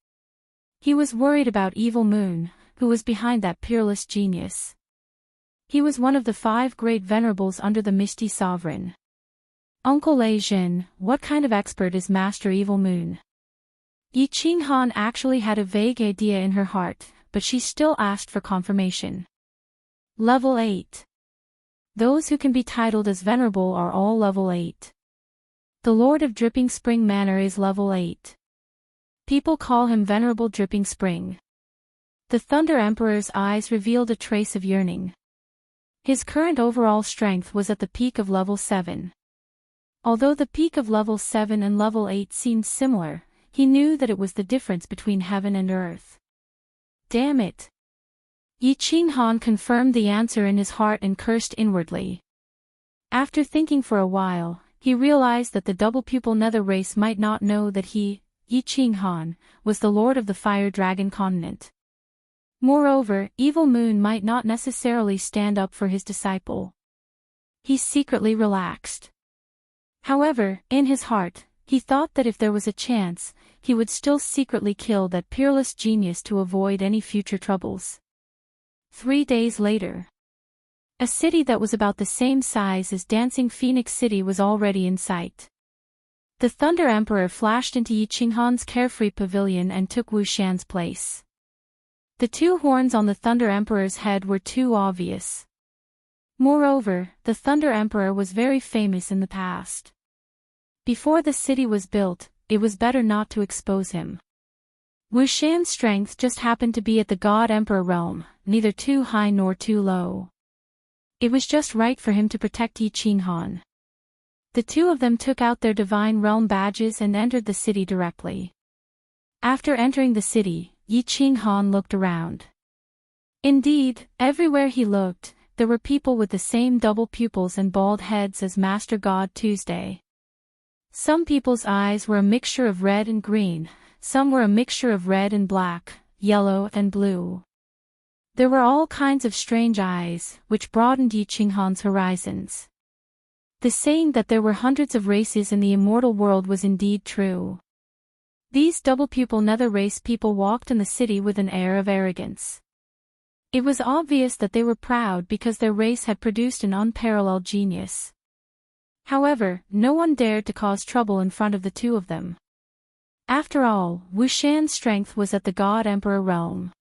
He was worried about Evil Moon, who was behind that peerless genius. He was one of the 5 great venerables under the Misty Sovereign. Uncle Lei Jin, what kind of expert is Master Evil Moon? Yi Qinghan actually had a vague idea in her heart, but she still asked for confirmation. Level 8. Those who can be titled as venerable are all level 8. The Lord of Dripping Spring Manor is level 8. People call him Venerable Dripping Spring. The Thunder Emperor's eyes revealed a trace of yearning. His current overall strength was at the peak of level 7. Although the peak of level 7 and level 8 seemed similar, he knew that it was the difference between heaven and earth. Damn it! Yi Qinghan confirmed the answer in his heart and cursed inwardly. After thinking for a while, he realized that the double pupil nether race might not know that he, Yi Qinghan, was the lord of the Fire Dragon continent. Moreover, Evil Moon might not necessarily stand up for his disciple. He secretly relaxed. However, in his heart, he thought that if there was a chance, he would still secretly kill that peerless genius to avoid any future troubles. 3 days later. A city that was about the same size as Dancing Phoenix City was already in sight. The Thunder Emperor flashed into Yi Qinghan's carefree pavilion and took Wuxian's place. The 2 horns on the Thunder Emperor's head were too obvious. Moreover, the Thunder Emperor was very famous in the past. Before the city was built, it was better not to expose him. Wuxian's strength just happened to be at the God Emperor realm, neither too high nor too low. It was just right for him to protect Yi Qinghan. The 2 of them took out their divine realm badges and entered the city directly. After entering the city, Yi Qinghan looked around. Indeed, everywhere he looked, there were people with the same double pupils and bald heads as Master God Tuesday. Some people's eyes were a mixture of red and green, some were a mixture of red and black, yellow and blue. There were all kinds of strange eyes, which broadened Yi Qinghan's horizons. The saying that there were hundreds of races in the immortal world was indeed true. These double pupil nether race people walked in the city with an air of arrogance. It was obvious that they were proud because their race had produced an unparalleled genius. However, no one dared to cause trouble in front of the 2 of them. After all, Wuxian's strength was at the God Emperor realm.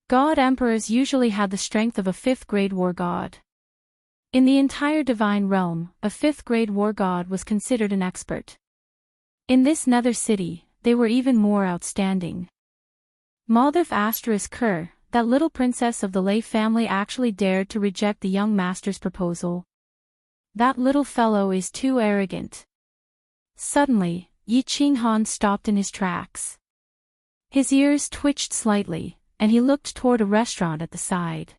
God Emperors usually had the strength of a 5th grade war god. In the entire divine realm, a 5th grade war god was considered an expert. In this nether city, they were even more outstanding. Mothif *Ker, that little princess of the Lei family, actually dared to reject the young master's proposal. That little fellow is too arrogant. Suddenly, Yi Qinghan stopped in his tracks. His ears twitched slightly, and he looked toward a restaurant at the side.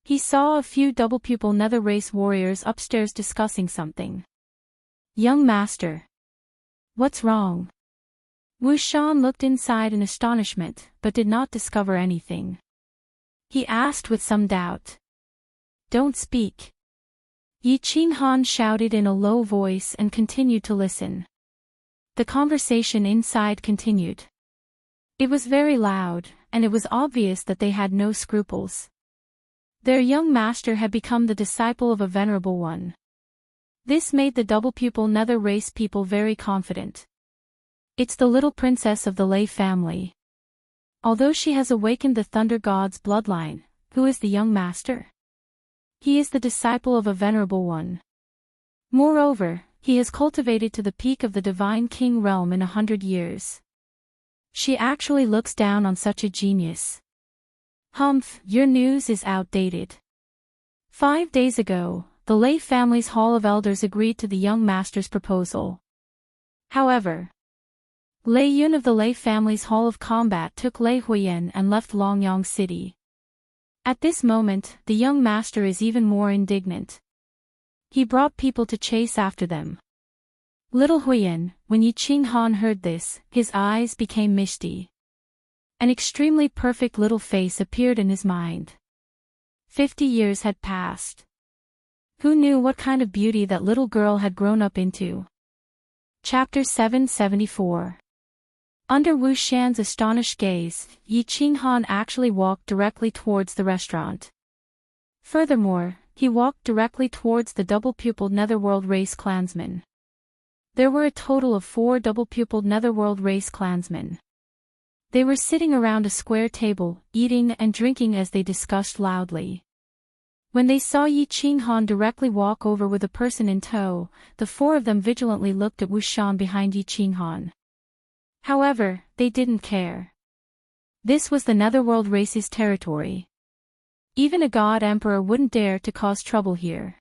He saw a few double pupil nether race warriors upstairs discussing something. Young master. What's wrong? Wuxian looked inside in astonishment, but did not discover anything. He asked with some doubt. Don't speak. Yi Qinghan shouted in a low voice and continued to listen. The conversation inside continued. It was very loud, and it was obvious that they had no scruples. Their young master had become the disciple of a venerable one. This made the double pupil nether race people very confident. It's the little princess of the Lei family. Although she has awakened the thunder god's bloodline, who is the young master? He is the disciple of a venerable one. Moreover, he has cultivated to the peak of the divine king realm in 100 years. She actually looks down on such a genius. Humph, your news is outdated. 5 days ago, the Lei family's Hall of Elders agreed to the young master's proposal. However, Lei Yun of the Lei family's Hall of Combat took Lei Huiyan and left Longyang City. At this moment, the young master is even more indignant. He brought people to chase after them. Little Huiyan, when Yi Qinghan heard this, his eyes became misty. An extremely perfect little face appeared in his mind. 50 years had passed. Who knew what kind of beauty that little girl had grown up into? Chapter 774. Under Wu Shan's astonished gaze, Yi Qinghan actually walked directly towards the restaurant. Furthermore, he walked directly towards the double-pupiled netherworld race clansmen. There were a total of 4 double-pupiled netherworld race clansmen. They were sitting around a square table, eating and drinking as they discussed loudly. When they saw Yi Qinghan directly walk over with a person in tow, the 4 of them vigilantly looked at Wu Shan behind Yi Qinghan. However, they didn't care. This was the netherworld race's territory. Even a god emperor wouldn't dare to cause trouble here.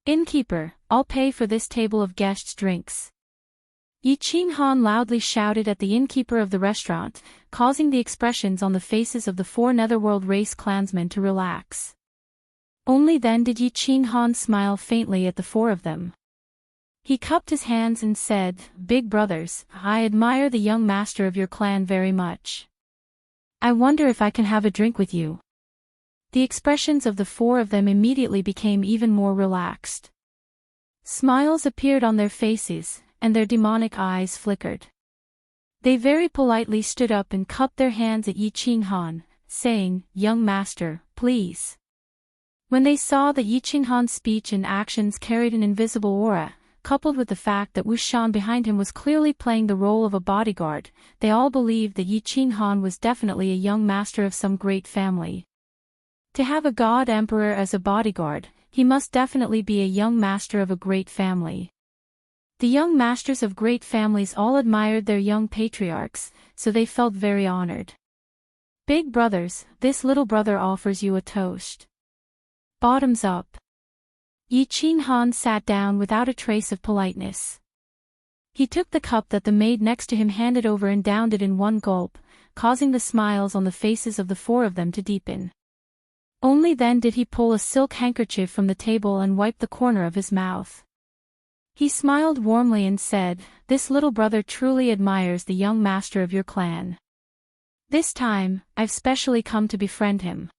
Innkeeper, I'll pay for this table of guests' drinks. Yi Qinghan loudly shouted at the innkeeper of the restaurant, causing the expressions on the faces of the 4 netherworld race clansmen to relax. Only then did Yi Qinghan smile faintly at the 4 of them. He cupped his hands and said, "Big brothers, I admire the young master of your clan very much. I wonder if I can have a drink with you." The expressions of the 4 of them immediately became even more relaxed. Smiles appeared on their faces, and their demonic eyes flickered. They very politely stood up and cupped their hands at Yi Qinghan, saying, "Young master, please." When they saw that Yi Qinghan's speech and actions carried an invisible aura, coupled with the fact that Wu Shan behind him was clearly playing the role of a bodyguard, they all believed that Yi Qinghan was definitely a young master of some great family. To have a god emperor as a bodyguard, he must definitely be a young master of a great family. The young masters of great families all admired their young patriarchs, so they felt very honored. "Big brothers, this little brother offers you a toast. Bottoms up." Yi Qinghan sat down without a trace of politeness. He took the cup that the maid next to him handed over and downed it in one gulp, causing the smiles on the faces of the 4 of them to deepen. Only then did he pull a silk handkerchief from the table and wipe the corner of his mouth. He smiled warmly and said, "This little brother truly admires the young master of your clan. This time, I've specially come to befriend him.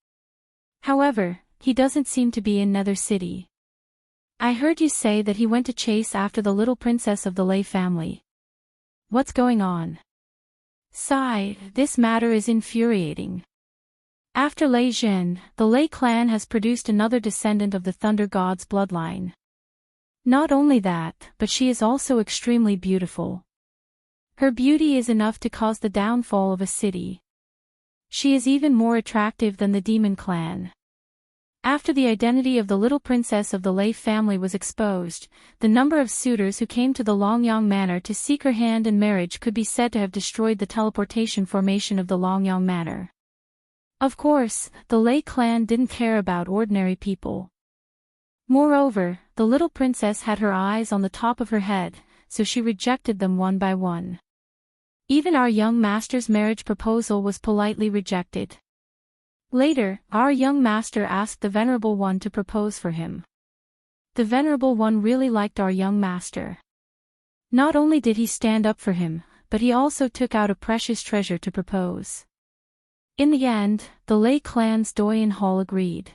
However, he doesn't seem to be in Nether City. I heard you say that he went to chase after the little princess of the Lei family. What's going on?" Sigh, this matter is infuriating. After Lei Zhen, the Lei clan has produced another descendant of the Thunder God's bloodline. Not only that, but she is also extremely beautiful. Her beauty is enough to cause the downfall of a city. She is even more attractive than the demon clan. After the identity of the little princess of the Lei family was exposed, the number of suitors who came to the Longyang Manor to seek her hand in marriage could be said to have destroyed the teleportation formation of the Longyang Manor. Of course, the Lei clan didn't care about ordinary people. Moreover, the little princess had her eyes on the top of her head, so she rejected them one by one. Even our young master's marriage proposal was politely rejected. Later, our young master asked the Venerable One to propose for him. The Venerable One really liked our young master. Not only did he stand up for him, but he also took out a precious treasure to propose. In the end, the Lei clan's Doyen Hall agreed.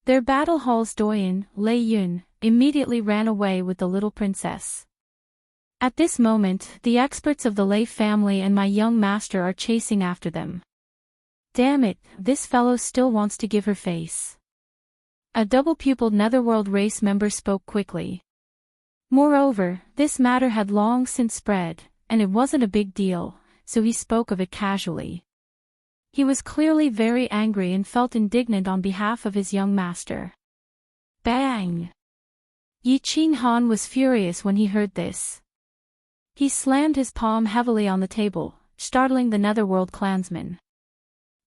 Their battle hall's Doyen, Lei Yun, immediately ran away with the little princess. At this moment, the experts of the Lei family and my young master are chasing after them. Damn it, this fellow still wants to give her face. A double-pupiled netherworld race member spoke quickly. Moreover, this matter had long since spread, and it wasn't a big deal, so he spoke of it casually. He was clearly very angry and felt indignant on behalf of his young master. Bang! Yi Qinghan was furious when he heard this. He slammed his palm heavily on the table, startling the Netherworld clansman.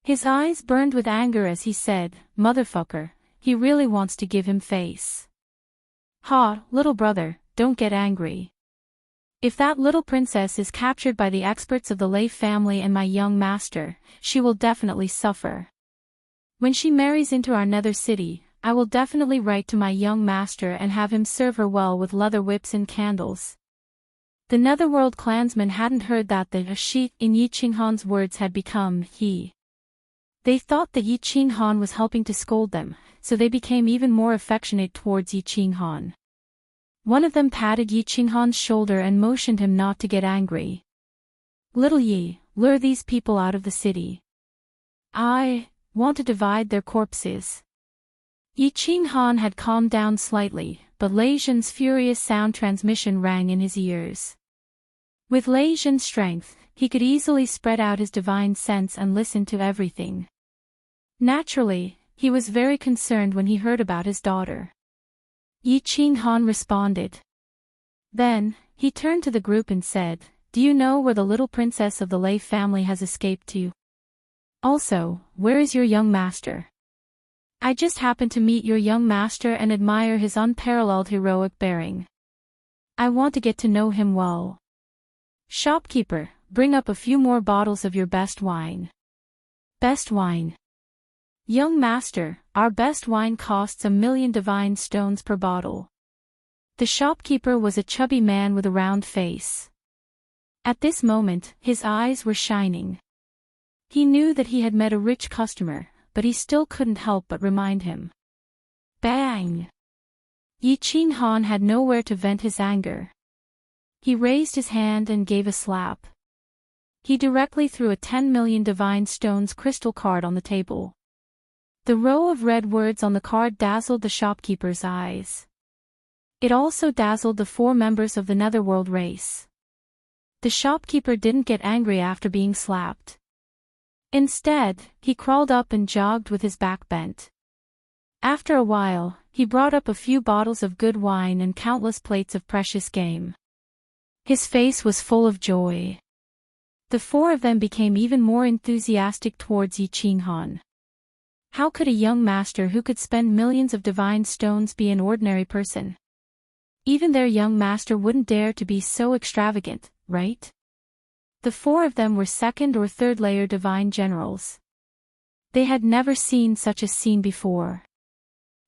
His eyes burned with anger as he said, "Motherfucker, he really wants to give him face. Ha, little brother, don't get angry. If that little princess is captured by the experts of the Lei family and my young master, she will definitely suffer. When she marries into our nether city, I will definitely write to my young master and have him serve her well with leather whips and candles." The Netherworld clansmen hadn't heard that the she in Yi Qinghan's words had become he. They thought that Yi Qinghan was helping to scold them, so they became even more affectionate towards Yi Qinghan. One of them patted Yi Qinghan's shoulder and motioned him not to get angry. "Little Yi, lure these people out of the city. I want to divide their corpses." Yi Qinghan had calmed down slightly, but Lei Zhen's furious sound transmission rang in his ears. With Lei Zhen's strength, he could easily spread out his divine sense and listen to everything. Naturally, he was very concerned when he heard about his daughter. Yi Qinghan responded. Then, he turned to the group and said, "Do you know where the little princess of the Lei family has escaped to? Also, where is your young master? I just happened to meet your young master and admire his unparalleled heroic bearing. I want to get to know him well. Shopkeeper, bring up a few more bottles of your best wine." "Best wine? Young master, our best wine costs 1,000,000 divine stones per bottle." The shopkeeper was a chubby man with a round face. At this moment, his eyes were shining. He knew that he had met a rich customer, but he still couldn't help but remind him. Bang! Yi Qinghan had nowhere to vent his anger. He raised his hand and gave a slap. He directly threw a 10,000,000 divine stones crystal card on the table. The row of red words on the card dazzled the shopkeeper's eyes. It also dazzled the 4 members of the Netherworld race. The shopkeeper didn't get angry after being slapped. Instead, he crawled up and jogged with his back bent. After a while, he brought up a few bottles of good wine and countless plates of precious game. His face was full of joy. The 4 of them became even more enthusiastic towards Yi Qinghan. How could a young master who could spend millions of divine stones be an ordinary person? Even their young master wouldn't dare to be so extravagant, right? The 4 of them were 2nd or 3rd layer divine generals. They had never seen such a scene before.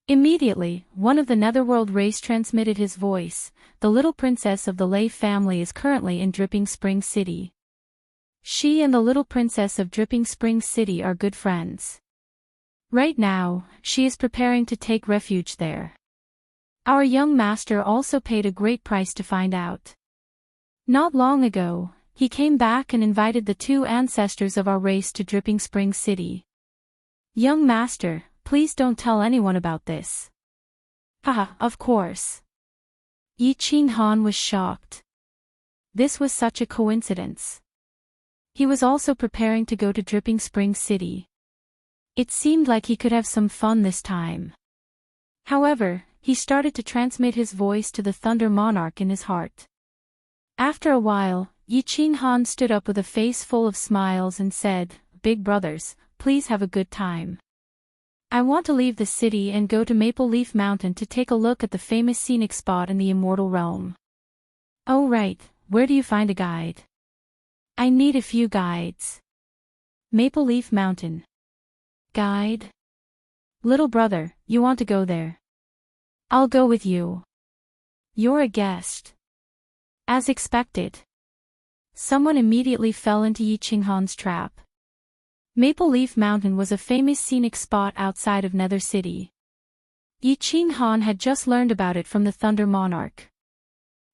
Immediately, one of the Netherworld race transmitted his voice. "The little princess of the Lei family is currently in Dripping Spring City. She and the little princess of Dripping Spring City are good friends. Right now, she is preparing to take refuge there. Our young master also paid a great price to find out. Not long ago, he came back and invited the 2 ancestors of our race to Dripping Spring City. Young master, please don't tell anyone about this." "Haha, of course." Yi Qinghan was shocked. This was such a coincidence. He was also preparing to go to Dripping Spring City. It seemed like he could have some fun this time. However, he started to transmit his voice to the Thunder Monarch in his heart. After a while, Yi Qinghan stood up with a face full of smiles and said, "Big brothers, please have a good time. I want to leave the city and go to Maple Leaf Mountain to take a look at the famous scenic spot in the Immortal realm." "Oh right, where do you find a guide?" "I need a few guides." "Maple Leaf Mountain. Guide? Little brother, you want to go there? I'll go with you. You're a guest." As expected, someone immediately fell into Yi Qinghan's trap. Maple Leaf Mountain was a famous scenic spot outside of Nether City. Yi Qinghan had just learned about it from the Thunder Monarch.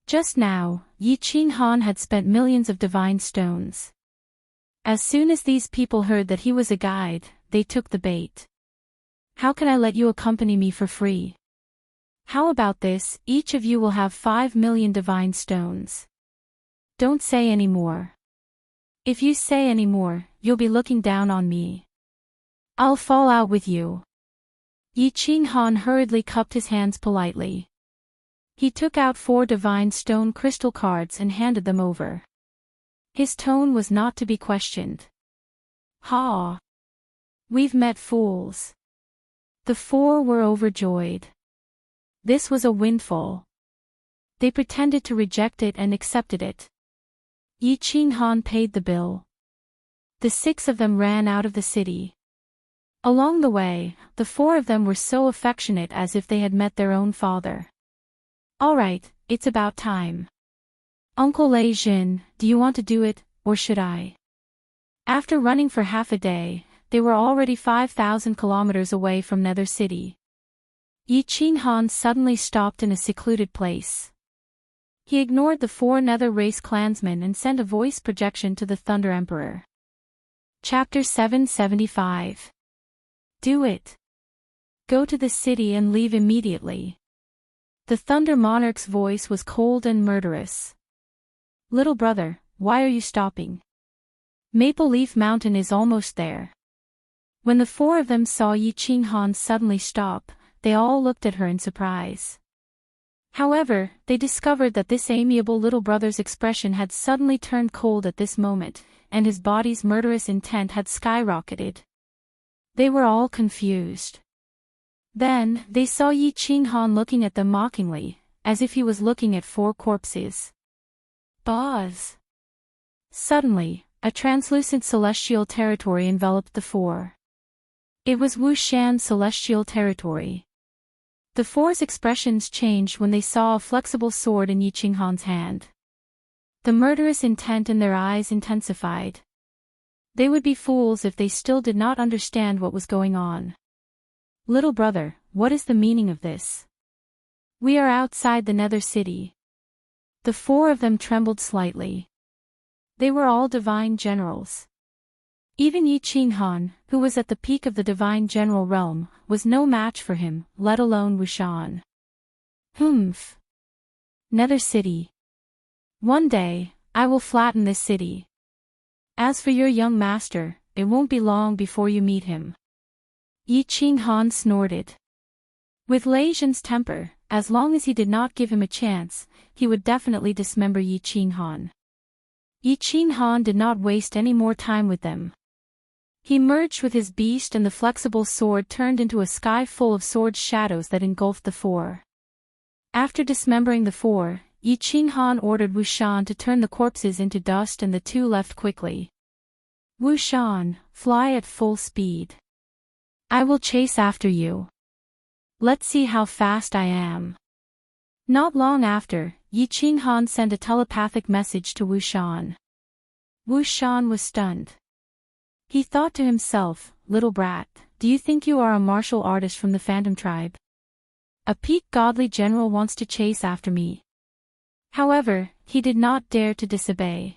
Just now, Yi Qinghan had spent millions of divine stones. As soon as these people heard that he was a guide, they took the bait. "How can I let you accompany me for free? How about this, each of you will have 5,000,000 divine stones. Don't say any more. If you say any more, you'll be looking down on me. I'll fall out with you." Yi Qinghan hurriedly cupped his hands politely. He took out 4 divine stone crystal cards and handed them over. His tone was not to be questioned. Ha! We've met fools. The 4 were overjoyed. This was a windfall. They pretended to reject it and accepted it. Yi Qinghan paid the bill. The 6 of them ran out of the city. Along the way, the 4 of them were so affectionate as if they had met their own father. All right, it's about time. Uncle Lei Jin, do you want to do it, or should I? After running for half a day, they were already 5,000 kilometers away from Nether City. Yi Qinghan suddenly stopped in a secluded place. He ignored the 4 Nether race clansmen and sent a voice projection to the Thunder Emperor. Chapter 775. Do it. Go to the city and leave immediately. The Thunder Monarch's voice was cold and murderous. Little brother, why are you stopping? Maple Leaf Mountain is almost there. When the 4 of them saw Yi Qinghan suddenly stop, they all looked at her in surprise. However, they discovered that this amiable little brother's expression had suddenly turned cold at this moment, and his body's murderous intent had skyrocketed. They were all confused. Then, they saw Yi Qinghan looking at them mockingly, as if he was looking at 4 corpses. Buzz! Suddenly, a translucent celestial territory enveloped the 4. It was Wuxia's celestial territory. The 4's expressions changed when they saw a flexible sword in Yi Qinghan's hand. The murderous intent in their eyes intensified. They would be fools if they still did not understand what was going on. Little brother, what is the meaning of this? We are outside the Nether City. The 4 of them trembled slightly. They were all divine generals. Even Yi Qinghan, who was at the peak of the divine general realm, was no match for him, let alone Wuxian. Humph. Nether City. One day, I will flatten this city. As for your young master, it won't be long before you meet him. Yi Qinghan snorted. With Lei Jin's temper, as long as he did not give him a chance, he would definitely dismember Yi Qinghan. Yi Qinghan did not waste any more time with them. He merged with his beast and the flexible sword turned into a sky full of sword shadows that engulfed the 4. After dismembering the 4, Yi Qinghan ordered Wuxian to turn the corpses into dust and the 2 left quickly. Wuxian, fly at full speed. I will chase after you. Let's see how fast I am. Not long after, Yi Qinghan sent a telepathic message to Wuxian. Wuxian was stunned. He thought to himself, little brat, do you think you are a martial artist from the Phantom Tribe? A peak godly general wants to chase after me. However, he did not dare to disobey.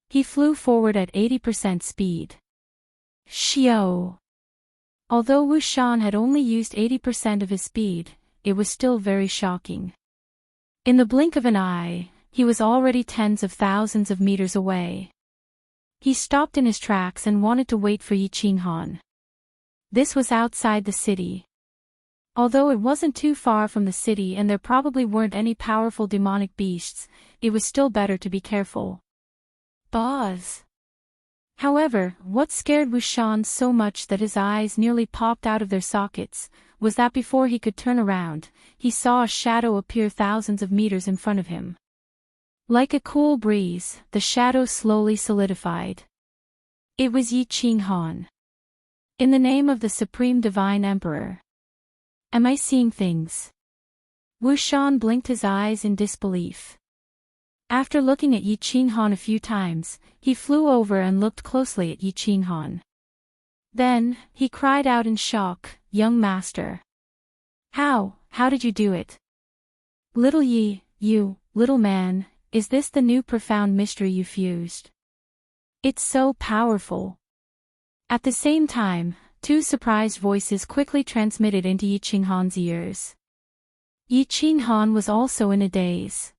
He flew forward at 80% speed. Xiao! Although Wuxian had only used 80% of his speed, it was still very shocking. In the blink of an eye, he was already tens of thousands of meters away. He stopped in his tracks and wanted to wait for Yi Qinghan. This was outside the city. Although it wasn't too far from the city and there probably weren't any powerful demonic beasts, it was still better to be careful. Buzz! However, what scared Wuxian so much that his eyes nearly popped out of their sockets, was that before he could turn around, he saw a shadow appear thousands of meters in front of him. Like a cool breeze, the shadow slowly solidified. It was Yi Qinghan. In the name of the Supreme Divine Emperor. Am I seeing things? Wuxian blinked his eyes in disbelief. After looking at Yi Qinghan a few times, he flew over and looked closely at Yi Qinghan. Then, he cried out in shock, young master. How did you do it? Little Yi, you, little man, is this the new profound mystery you fused? It's so powerful. At the same time, 2 surprised voices quickly transmitted into Yi Qinghan's ears. Yi Qinghan was also in a daze.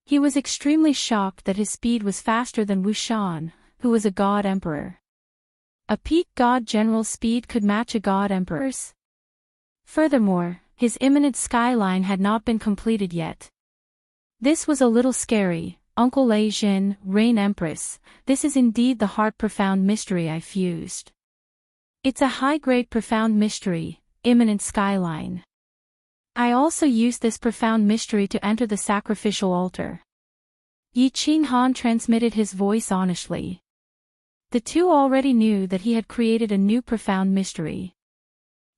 He was extremely shocked that his speed was faster than Wuxian, who was a god emperor. A peak god general's speed could match a god emperor's. Furthermore, his imminent skyline had not been completed yet. This was a little scary. Uncle Lei Jin, Reign Empress, this is indeed the heart-profound mystery I fused. It's a high-grade profound mystery, imminent skyline. I also used this profound mystery to enter the sacrificial altar. Yi Qinghan transmitted his voice honestly. The two already knew that he had created a new profound mystery.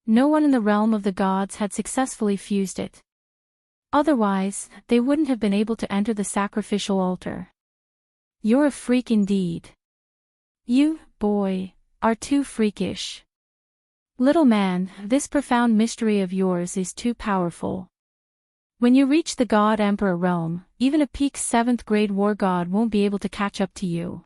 No one in the realm of the gods had successfully fused it. Otherwise, they wouldn't have been able to enter the sacrificial altar. You're a freak indeed. You, boy, are too freakish. Little man, this profound mystery of yours is too powerful. When you reach the God Emperor realm, even a peak 7th grade war god won't be able to catch up to you.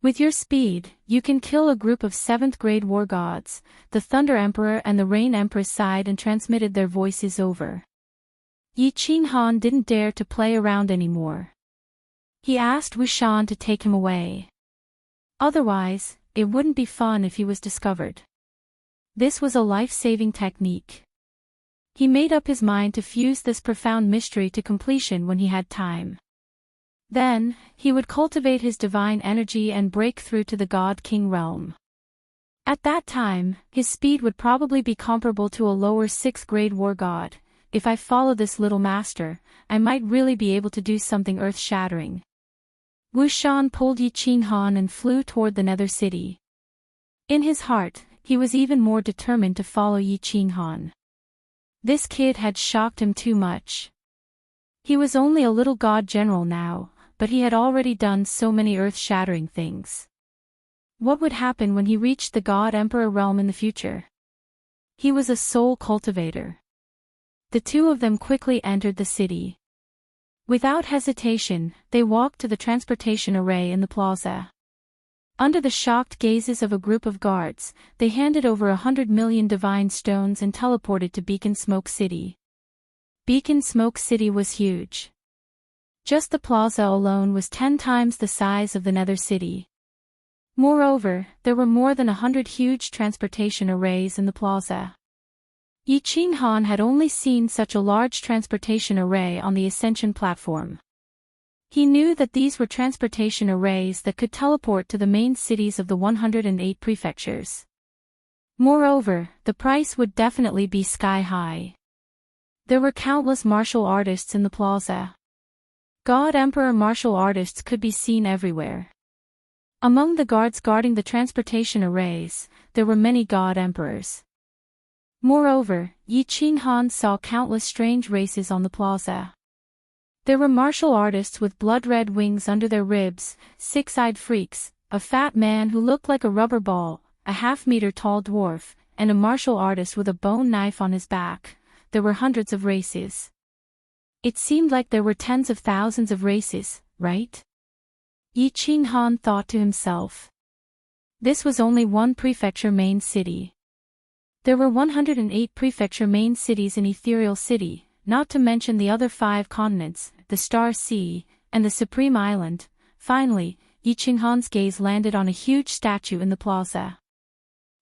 With your speed, you can kill a group of 7th grade war gods. The Thunder Emperor and the Rain Empress sighed and transmitted their voices over. Yi Qinghan didn't dare to play around anymore. He asked Wuxian to take him away. Otherwise, it wouldn't be fun if he was discovered. This was a life-saving technique. He made up his mind to fuse this profound mystery to completion when he had time. Then, he would cultivate his divine energy and break through to the God-King realm. At that time, his speed would probably be comparable to a lower 6th grade war god. If I follow this little master, I might really be able to do something earth-shattering. Wuxian pulled Yi Qinghan and flew toward the Nether City. In his heart, he was even more determined to follow Yi Qinghan. This kid had shocked him too much. He was only a little god general now, but he had already done so many earth-shattering things. What would happen when he reached the God Emperor realm in the future? He was a soul cultivator. The two of them quickly entered the city. Without hesitation, they walked to the transportation array in the plaza. Under the shocked gazes of a group of guards, they handed over 100 million divine stones and teleported to Beacon Smoke City. Beacon Smoke City was huge. Just the plaza alone was 10 times the size of the Nether City. Moreover, there were more than 100 huge transportation arrays in the plaza. Yi Qinghan had only seen such a large transportation array on the Ascension platform. He knew that these were transportation arrays that could teleport to the main cities of the 108 prefectures. Moreover, the price would definitely be sky-high. There were countless martial artists in the plaza. God Emperor martial artists could be seen everywhere. Among the guards guarding the transportation arrays, there were many God Emperors. Moreover, Yi Qinghan saw countless strange races on the plaza. There were martial artists with blood-red wings under their ribs, 6-eyed freaks, a fat man who looked like a rubber ball, a half-meter-tall dwarf, and a martial artist with a bone knife on his back. There were hundreds of races. It seemed like there were tens of thousands of races, right? Yi Qinghan thought to himself. This was only one prefecture main city. There were 108 prefecture main cities in Ethereal City, not to mention the other 5 continents, the Star Sea, and the Supreme Island. Finally, Yi Qinghan's gaze landed on a huge statue in the plaza.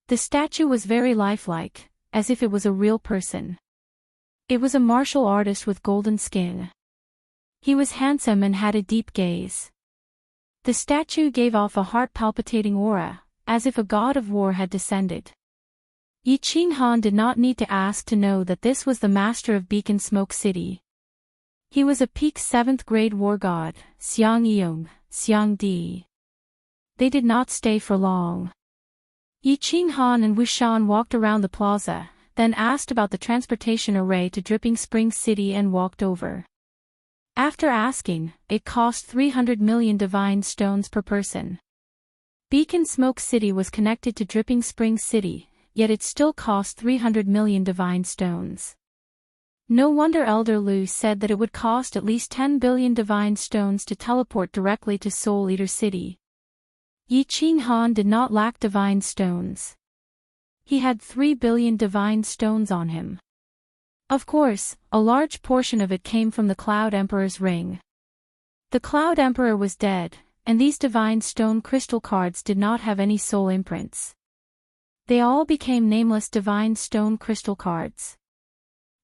The statue was very lifelike, as if it was a real person. It was a martial artist with golden skin. He was handsome and had a deep gaze. The statue gave off a heart-palpitating aura, as if a god of war had descended. Yi Qinghan did not need to ask to know that this was the master of Beacon Smoke City. He was a peak 7th grade war god, Xiang Yong, Xiang Di. They did not stay for long. Yi Qinghan and Wuxian walked around the plaza, then asked about the transportation array to Dripping Springs City and walked over. After asking, it cost 300 million divine stones per person. Beacon Smoke City was connected to Dripping Springs City, yet it still cost 300 million divine stones. No wonder Elder Lu said that it would cost at least 10 billion divine stones to teleport directly to Soul Eater City. Yi Qinghan did not lack divine stones. He had 3 billion divine stones on him. Of course, a large portion of it came from the Cloud Emperor's ring. The Cloud Emperor was dead, and these divine stone crystal cards did not have any soul imprints. They all became nameless divine stone crystal cards.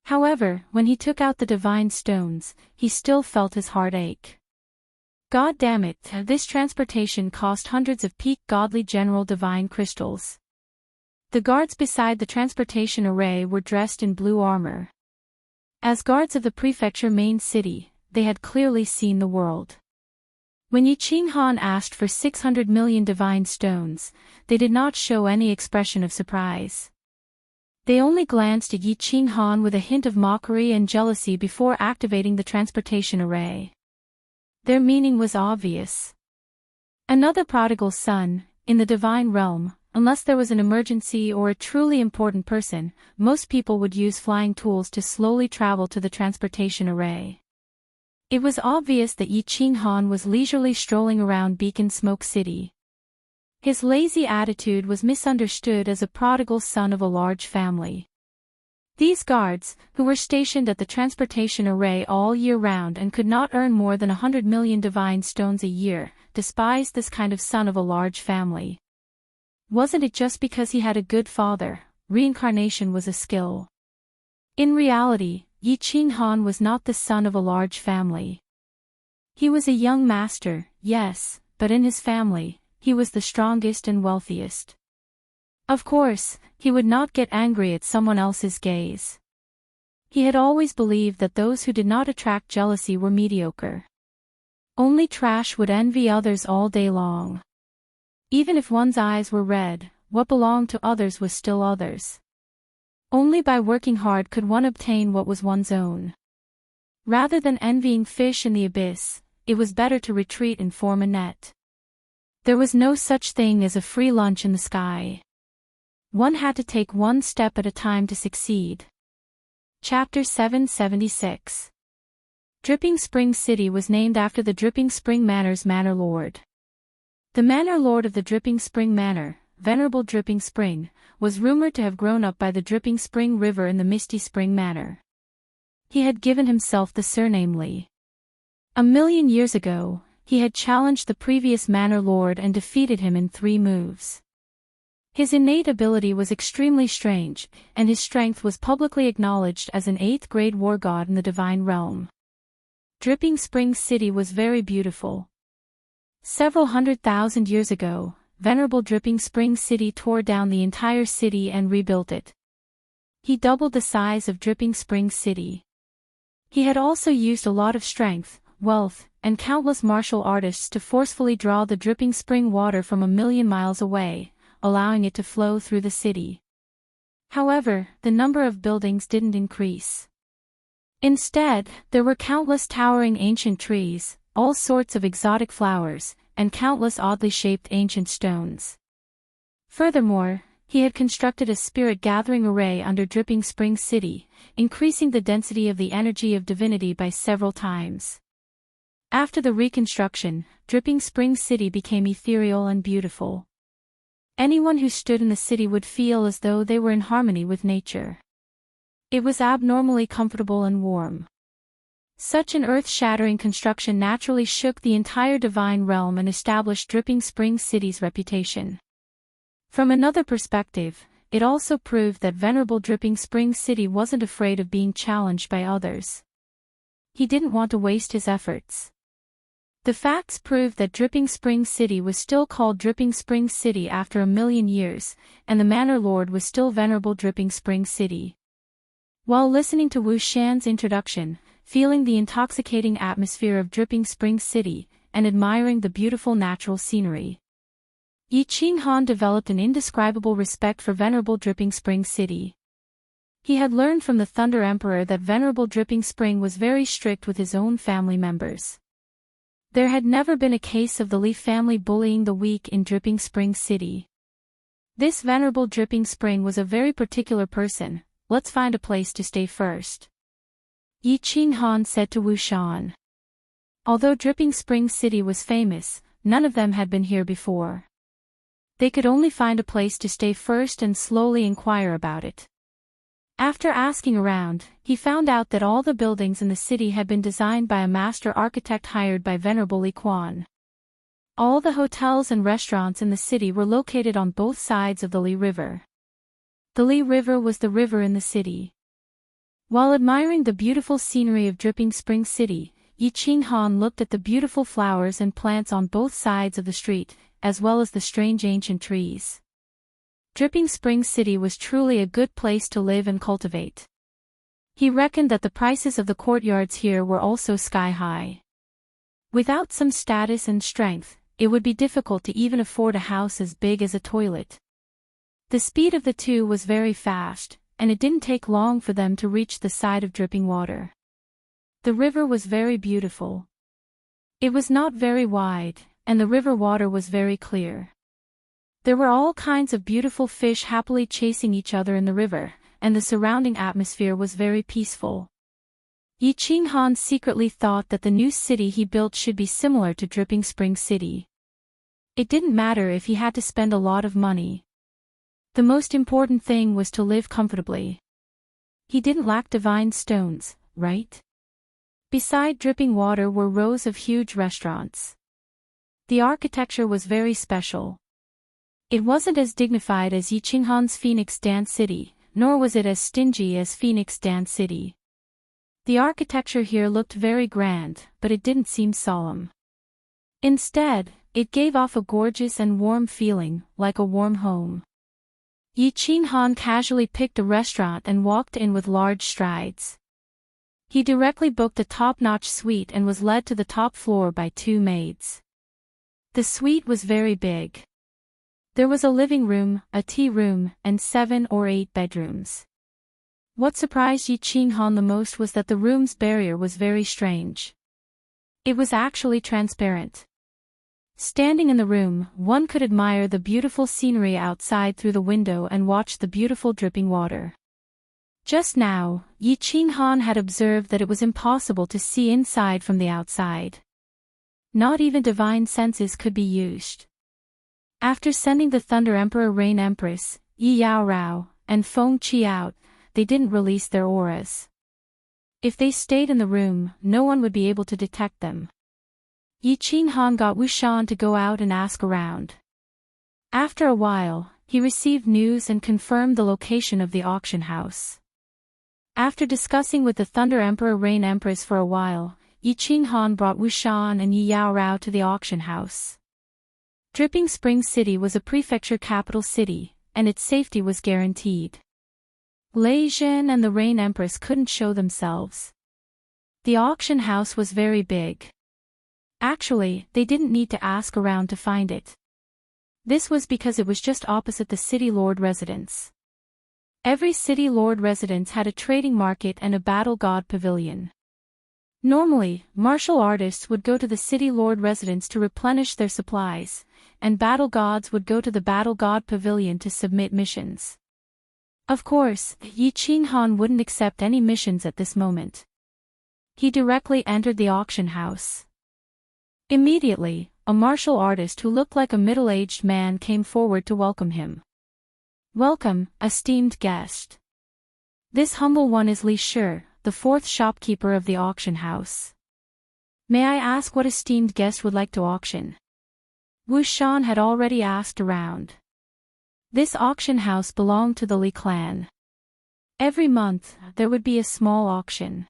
However, when he took out the divine stones, he still felt his heart ache. God damn it, this transportation cost hundreds of peak godly general divine crystals. The guards beside the transportation array were dressed in blue armor. As guards of the prefecture main city, they had clearly seen the world. When Yi Qinghan asked for 600 million divine stones, they did not show any expression of surprise. They only glanced at Yi Qinghan with a hint of mockery and jealousy before activating the transportation array. Their meaning was obvious. Another prodigal son, in the divine realm, unless there was an emergency or a truly important person, most people would use flying tools to slowly travel to the transportation array. It was obvious that Yi Qinghan was leisurely strolling around Beacon Smoke City. His lazy attitude was misunderstood as a prodigal son of a large family. These guards, who were stationed at the transportation array all year round and could not earn more than 100 million divine stones a year, despised this kind of son of a large family. Wasn't it just because he had a good father? Reincarnation was a skill. In reality, Yi Qinghan was not the son of a large family. He was a young master, yes, but in his family, he was the strongest and wealthiest. Of course, he would not get angry at someone else's gaze. He had always believed that those who did not attract jealousy were mediocre. Only trash would envy others all day long. Even if one's eyes were red, what belonged to others was still others. Only by working hard could one obtain what was one's own. Rather than envying fish in the abyss, it was better to retreat and form a net. There was no such thing as a free lunch in the sky. One had to take one step at a time to succeed. Chapter 776. Dripping Spring City was named after the Dripping Spring Manor's Manor Lord. The Manor Lord of the Dripping Spring Manor, Venerable Dripping Spring, was rumored to have grown up by the Dripping Spring River in the Misty Spring Manor. He had given himself the surname Li. 1,000,000 years ago, he had challenged the previous Manor Lord and defeated him in 3 moves. His innate ability was extremely strange, and his strength was publicly acknowledged as an 8th-grade war god in the divine realm. Dripping Spring City was very beautiful. Several 100,000 years ago, Venerable Dripping Spring City tore down the entire city and rebuilt it. He doubled the size of Dripping Spring City. He had also used a lot of strength, wealth, and countless martial artists to forcefully draw the dripping spring water from 1,000,000 miles away, allowing it to flow through the city. However, the number of buildings didn't increase. Instead, there were countless towering ancient trees, all sorts of exotic flowers, and countless oddly shaped ancient stones. Furthermore, he had constructed a spirit gathering array under Dripping Spring City, increasing the density of the energy of divinity by several times. After the reconstruction, Dripping Spring City became ethereal and beautiful. Anyone who stood in the city would feel as though they were in harmony with nature. It was abnormally comfortable and warm. Such an earth-shattering construction naturally shook the entire divine realm and established Dripping Spring City's reputation. From another perspective, it also proved that Venerable Dripping Spring City wasn't afraid of being challenged by others. He didn't want to waste his efforts. The facts proved that Dripping Spring City was still called Dripping Spring City after 1,000,000 years, and the Manor Lord was still Venerable Dripping Spring City. While listening to Wu Shan's introduction, feeling the intoxicating atmosphere of Dripping Spring City, and admiring the beautiful natural scenery, Yi Qinghan developed an indescribable respect for Venerable Dripping Spring City. He had learned from the Thunder Emperor that Venerable Dripping Spring was very strict with his own family members. There had never been a case of the Li family bullying the weak in Dripping Spring City. This Venerable Dripping Spring was a very particular person. Let's find a place to stay first, Yi Qinghan said to Wu Shan. Although Dripping Spring City was famous, none of them had been here before. They could only find a place to stay first and slowly inquire about it. After asking around, he found out that all the buildings in the city had been designed by a master architect hired by Venerable Li Quan. All the hotels and restaurants in the city were located on both sides of the Li River. The Li River was the river in the city. While admiring the beautiful scenery of Dripping Spring City, Yi Qinghan looked at the beautiful flowers and plants on both sides of the street, as well as the strange ancient trees. Dripping Spring City was truly a good place to live and cultivate. He reckoned that the prices of the courtyards here were also sky-high. Without some status and strength, it would be difficult to even afford a house as big as a toilet. The speed of the two was very fast, and it didn't take long for them to reach the side of dripping water. The river was very beautiful. It was not very wide, and the river water was very clear. There were all kinds of beautiful fish happily chasing each other in the river, and the surrounding atmosphere was very peaceful. Yi Qinghan secretly thought that the new city he built should be similar to Dripping Spring City. It didn't matter if he had to spend a lot of money. The most important thing was to live comfortably. He didn't lack divine stones, right? Beside dripping water were rows of huge restaurants. The architecture was very special. It wasn't as dignified as Yi Qinghan's Phoenix Dance City, nor was it as stingy as Phoenix Dance City. The architecture here looked very grand, but it didn't seem solemn. Instead, it gave off a gorgeous and warm feeling, like a warm home. Yi Qinghan casually picked a restaurant and walked in with large strides. He directly booked a top-notch suite and was led to the top floor by two maids. The suite was very big. There was a living room, a tea room, and 7 or 8 bedrooms. What surprised Yi Qinghan the most was that the room's barrier was very strange. It was actually transparent. Standing in the room, one could admire the beautiful scenery outside through the window and watch the beautiful dripping water. Just now, Yi Qinghan had observed that it was impossible to see inside from the outside. Not even divine senses could be used. After sending the Thunder Emperor Rain Empress, Yi Yaorao, and Feng Qi out, they didn't release their auras. If they stayed in the room, no one would be able to detect them. Yi Qinghan got Wuxian to go out and ask around. After a while, he received news and confirmed the location of the auction house. After discussing with the Thunder Emperor Rain Empress for a while, Yi Qinghan brought Wuxian and Yi Yaorao to the auction house. Dripping Spring City was a prefecture capital city, and its safety was guaranteed. Lei Zhen and the Rain Empress couldn't show themselves. The auction house was very big. Actually, they didn't need to ask around to find it. This was because it was just opposite the City Lord residence. Every City Lord residence had a trading market and a battle god pavilion. Normally, martial artists would go to the City Lord residence to replenish their supplies, and battle gods would go to the battle god pavilion to submit missions. Of course, Yi Qinghan wouldn't accept any missions at this moment. He directly entered the auction house. Immediately, a martial artist who looked like a middle-aged man came forward to welcome him. "Welcome, esteemed guest. This humble one is Li Shi, the 4th shopkeeper of the auction house. May I ask what esteemed guest would like to auction?" Wu Shan had already asked around. This auction house belonged to the Li clan. Every month, there would be a small auction.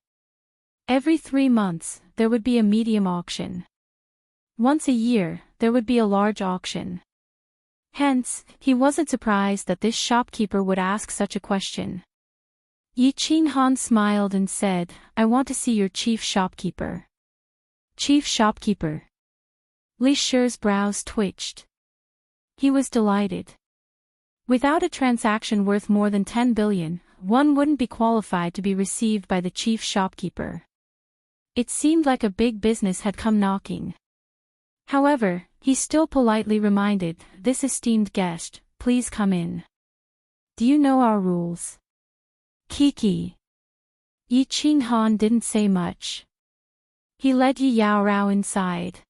Every 3 months, there would be a medium auction. Once a year, there would be a large auction. Hence, he wasn't surprised that this shopkeeper would ask such a question. Yi Qinghan smiled and said, "I want to see your chief shopkeeper." Chief shopkeeper. Li Shi's brows twitched. He was delighted. Without a transaction worth more than 10 billion, one wouldn't be qualified to be received by the chief shopkeeper. It seemed like a big business had come knocking. However, he still politely reminded, "This esteemed guest, please come in. Do you know our rules?" Kiki. Yi Qinghan didn't say much. He led Yi Yaorao inside.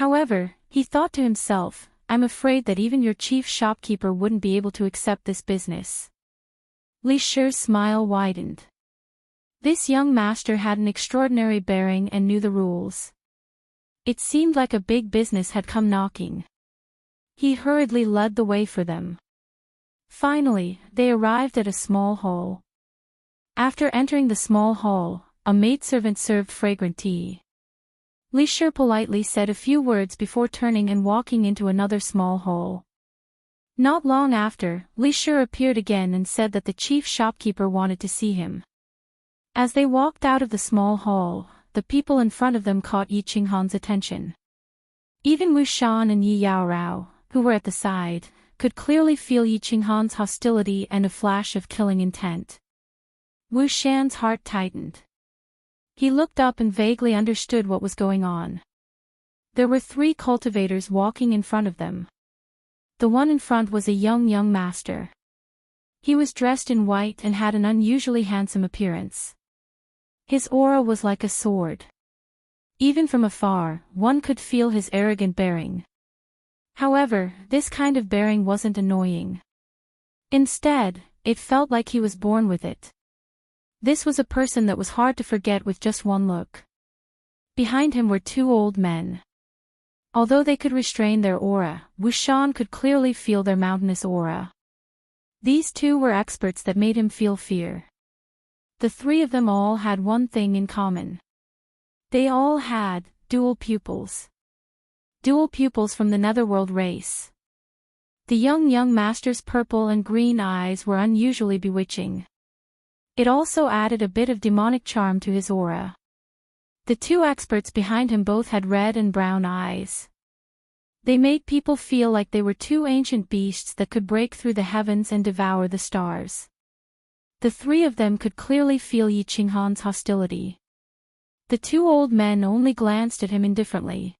However, he thought to himself, "I'm afraid that even your chief shopkeeper wouldn't be able to accept this business." Li Shi's smile widened. This young master had an extraordinary bearing and knew the rules. It seemed like a big business had come knocking. He hurriedly led the way for them. Finally, they arrived at a small hall. After entering the small hall, a maidservant served fragrant tea. Li Shi politely said a few words before turning and walking into another small hall. Not long after, Li Shi appeared again and said that the chief shopkeeper wanted to see him. As they walked out of the small hall, the people in front of them caught Yi Qinghan's attention. Even Wu Shan and Yi Yaorao, who were at the side, could clearly feel Yi Qinghan's hostility and a flash of killing intent. Wu Shan's heart tightened. He looked up and vaguely understood what was going on. There were 3 cultivators walking in front of them. The one in front was a young master. He was dressed in white and had an unusually handsome appearance. His aura was like a sword. Even from afar, one could feel his arrogant bearing. However, this kind of bearing wasn't annoying. Instead, it felt like he was born with it. This was a person that was hard to forget with just one look. Behind him were 2 old men. Although they could restrain their aura, Wu Shan could clearly feel their mountainous aura. These 2 were experts that made him feel fear. The 3 of them all had one thing in common. They all had dual pupils. Dual pupils from the Netherworld race. The young master's purple and green eyes were unusually bewitching. It also added a bit of demonic charm to his aura. The 2 experts behind him both had red and brown eyes. They made people feel like they were 2 ancient beasts that could break through the heavens and devour the stars. The 3 of them could clearly feel Yi Qinghan's hostility. The 2 old men only glanced at him indifferently.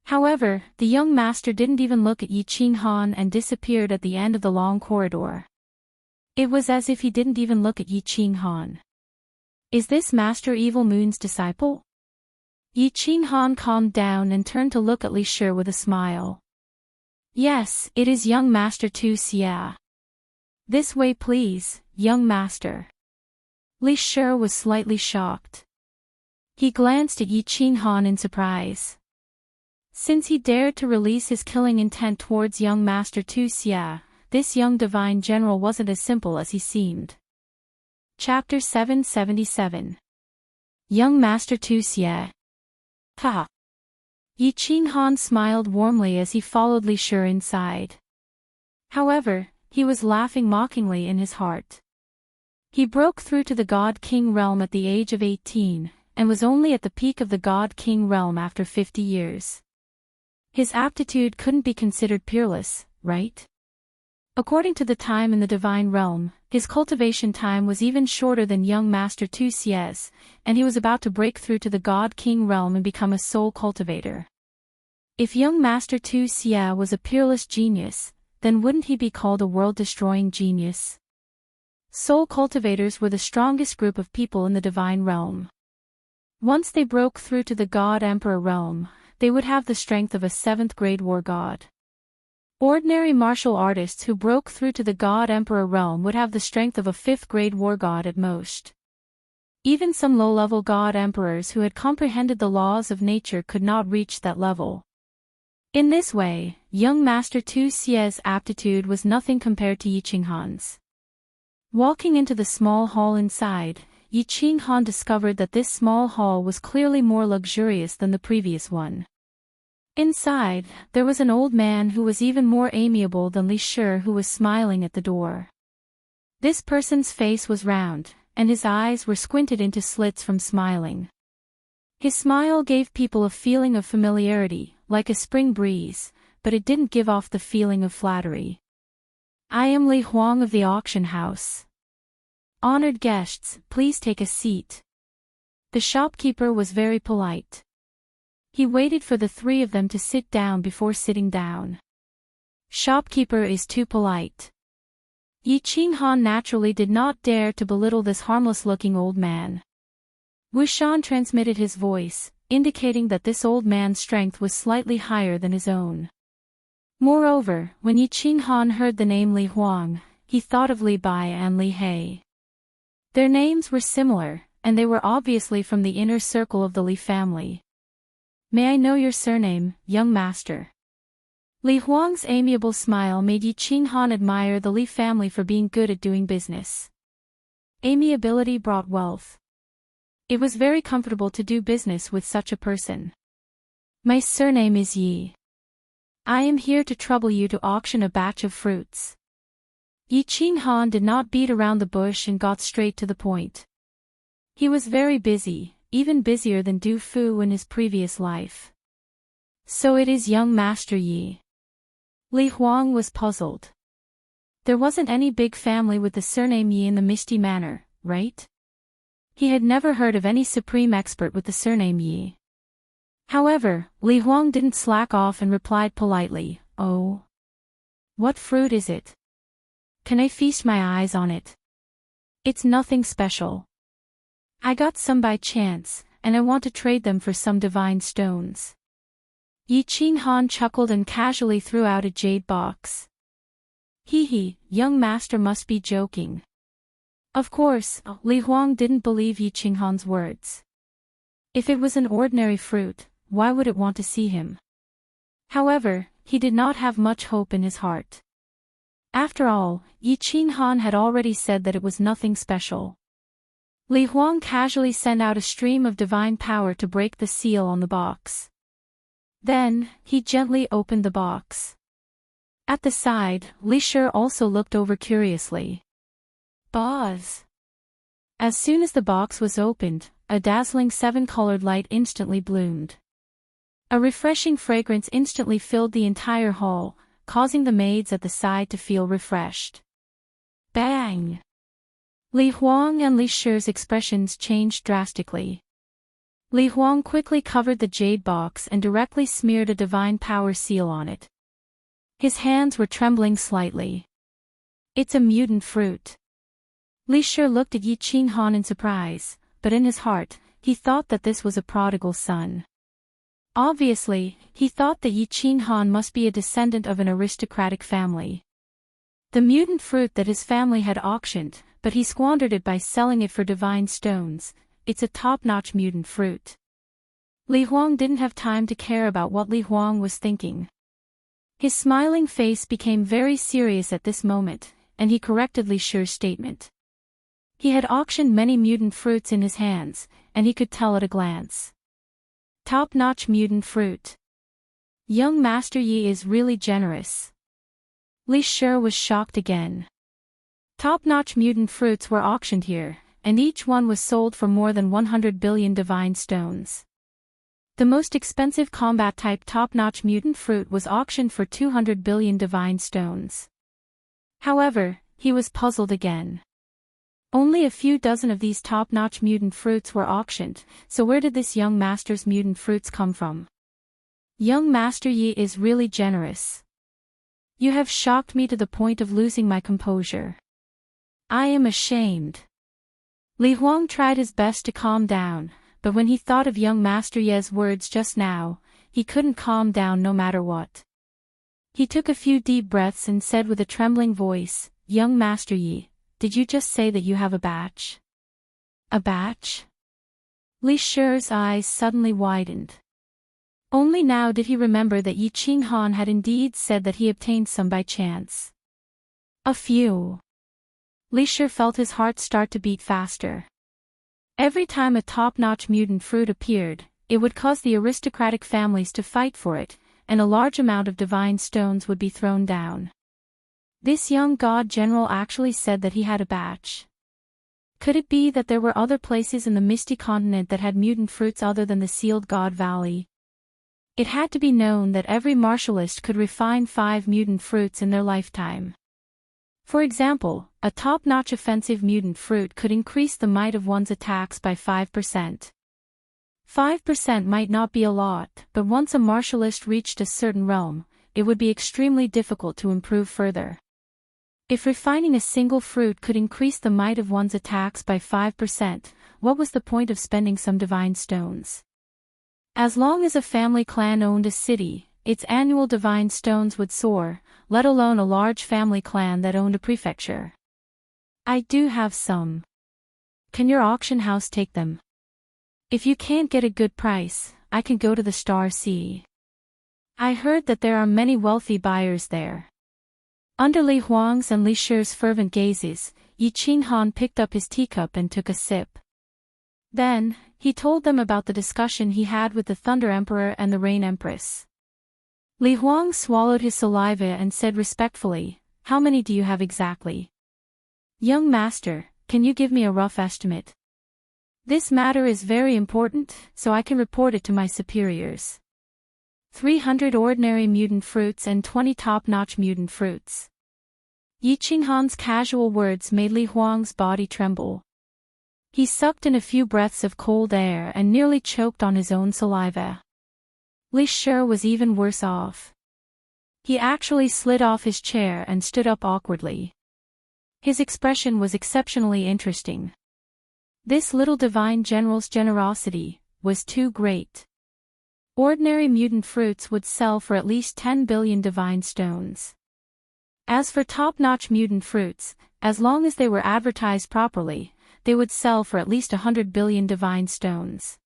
However, the young master didn't even look at Yi Qinghan and disappeared at the end of the long corridor. It was as if he didn't even look at Yi Qinghan. Is this Master Evil Moon's disciple? Yi Qinghan calmed down and turned to look at Li Shi with a smile. Yes, it is young Master Tu Xia. This way please, young master. Li Shi was slightly shocked. He glanced at Yi Qinghan in surprise. Since he dared to release his killing intent towards young Master Tu Xia, this young divine general wasn't as simple as he seemed. Chapter 777. Young Master Tu Xia. Ha! Yi Qinghan smiled warmly as he followed Li Shi inside. However, he was laughing mockingly in his heart. He broke through to the God King realm at the age of 18, and was only at the peak of the God King realm after 50 years. His aptitude couldn't be considered peerless, right? According to the time in the divine realm, his cultivation time was even shorter than young Master Tu Xia's, and he was about to break through to the God King realm and become a soul cultivator. If young Master Tu Xia was a peerless genius, then wouldn't he be called a world-destroying genius? Soul cultivators were the strongest group of people in the divine realm. Once they broke through to the God Emperor realm, they would have the strength of a 7th-grade war god. Ordinary martial artists who broke through to the God Emperor realm would have the strength of a 5th-grade war god at most. Even some low-level God Emperors who had comprehended the laws of nature could not reach that level. In this way, young Master Tu Xia's aptitude was nothing compared to Yi Qinghan's. Walking into the small hall inside, Yi Qinghan discovered that this small hall was clearly more luxurious than the previous one. Inside, there was an old man who was even more amiable than Li Shi, who was smiling at the door. This person's face was round, and his eyes were squinted into slits from smiling. His smile gave people a feeling of familiarity, like a spring breeze, but it didn't give off the feeling of flattery. I am Li Huang of the auction house. Honored guests, please take a seat. The shopkeeper was very polite. He waited for the 3 of them to sit down before sitting down. Shopkeeper is too polite. Yi Qinghan naturally did not dare to belittle this harmless-looking old man. Wu Shan transmitted his voice, indicating that this old man's strength was slightly higher than his own. Moreover, when Yi Qinghan heard the name Li Huang, he thought of Li Bai and Li He. Their names were similar, and they were obviously from the inner circle of the Li family. May I know your surname, young master? Li Huang's amiable smile made Yi Qinghan admire the Li family for being good at doing business. Amiability brought wealth. It was very comfortable to do business with such a person. My surname is Yi. I am here to trouble you to auction a batch of fruits. Yi Qinghan did not beat around the bush and got straight to the point. He was very busy, even busier than Du Fu in his previous life. So it is young Master Yi. Li Huang was puzzled. There wasn't any big family with the surname Yi in the Misty Manor, right? He had never heard of any supreme expert with the surname Yi. However, Li Huang didn't slack off and replied politely, "Oh. What fruit is it? Can I feast my eyes on it? It's nothing special. I got some by chance, and I want to trade them for some divine stones." Yi Qinghan chuckled and casually threw out a jade box. Hee, young master must be joking. Of course, Li Huang didn't believe Yi Qinghan's words. If it was an ordinary fruit, why would it want to see him? However, he did not have much hope in his heart. After all, Yi Qinghan had already said that it was nothing special. Li Huang casually sent out a stream of divine power to break the seal on the box. Then, he gently opened the box. At the side, Li Shi also looked over curiously. Buzz! As soon as the box was opened, a dazzling seven-colored light instantly bloomed. A refreshing fragrance instantly filled the entire hall, causing the maids at the side to feel refreshed. Bang! Li Huang and Li Shi's expressions changed drastically. Li Huang quickly covered the jade box and directly smeared a divine power seal on it. His hands were trembling slightly. It's a mutant fruit. Li Shi looked at Yi Qinghan in surprise, but in his heart, he thought that this was a prodigal son. Obviously, he thought that Yi Qinghan must be a descendant of an aristocratic family. The mutant fruit that his family had auctioned, but he squandered it by selling it for divine stones. It's a top-notch mutant fruit. Li Huang didn't have time to care about what Li Huang was thinking. His smiling face became very serious at this moment, and he corrected Li Shi's statement. He had auctioned many mutant fruits in his hands, and he could tell at a glance. Top-notch mutant fruit. Young Master Yi is really generous. Li Shi was shocked again. Top-notch mutant fruits were auctioned here, and each one was sold for more than 100 billion divine stones. The most expensive combat-type top-notch mutant fruit was auctioned for 200 billion divine stones. However, he was puzzled again. Only a few dozen of these top-notch mutant fruits were auctioned, so where did this young master's mutant fruits come from? Young Master Yi is really generous. You have shocked me to the point of losing my composure. I am ashamed. Li Huang tried his best to calm down, but when he thought of young Master Ye's words just now, he couldn't calm down no matter what. He took a few deep breaths and said with a trembling voice, "Young Master Yi, did you just say that you have a batch?" A batch? Li Shi's eyes suddenly widened. Only now did he remember that Yi Qinghan had indeed said that he obtained some by chance. A few. Li Shi felt his heart start to beat faster. Every time a top-notch mutant fruit appeared, it would cause the aristocratic families to fight for it, and a large amount of divine stones would be thrown down. This young god general actually said that he had a batch. Could it be that there were other places in the Misty Continent that had mutant fruits other than the Sealed God Valley? It had to be known that every martialist could refine 5 mutant fruits in their lifetime. For example, a top-notch offensive mutant fruit could increase the might of one's attacks by 5%. 5% might not be a lot, but once a martialist reached a certain realm, it would be extremely difficult to improve further. If refining a single fruit could increase the might of one's attacks by 5%, what was the point of spending some divine stones? As long as a family clan owned a city, its annual divine stones would soar, let alone a large family clan that owned a prefecture. I do have some. Can your auction house take them? If you can't get a good price, I can go to the Star Sea. I heard that there are many wealthy buyers there. Under Li Huang's and Li Shi's fervent gazes, Yi Qinghan picked up his teacup and took a sip. Then, he told them about the discussion he had with the Thunder Emperor and the Rain Empress. Li Huang swallowed his saliva and said respectfully, "How many do you have exactly?" "Young master, can you give me a rough estimate? This matter is very important, so I can report it to my superiors." 300 ordinary mutant fruits and 20 top-notch mutant fruits. Yi Qinghan's casual words made Li Huang's body tremble. He sucked in a few breaths of cold air and nearly choked on his own saliva. Li Shi was even worse off. He actually slid off his chair and stood up awkwardly. His expression was exceptionally interesting. This little divine general's generosity was too great. Ordinary mutant fruits would sell for at least 10 billion divine stones. As for top-notch mutant fruits, as long as they were advertised properly, they would sell for at least 100 billion divine stones.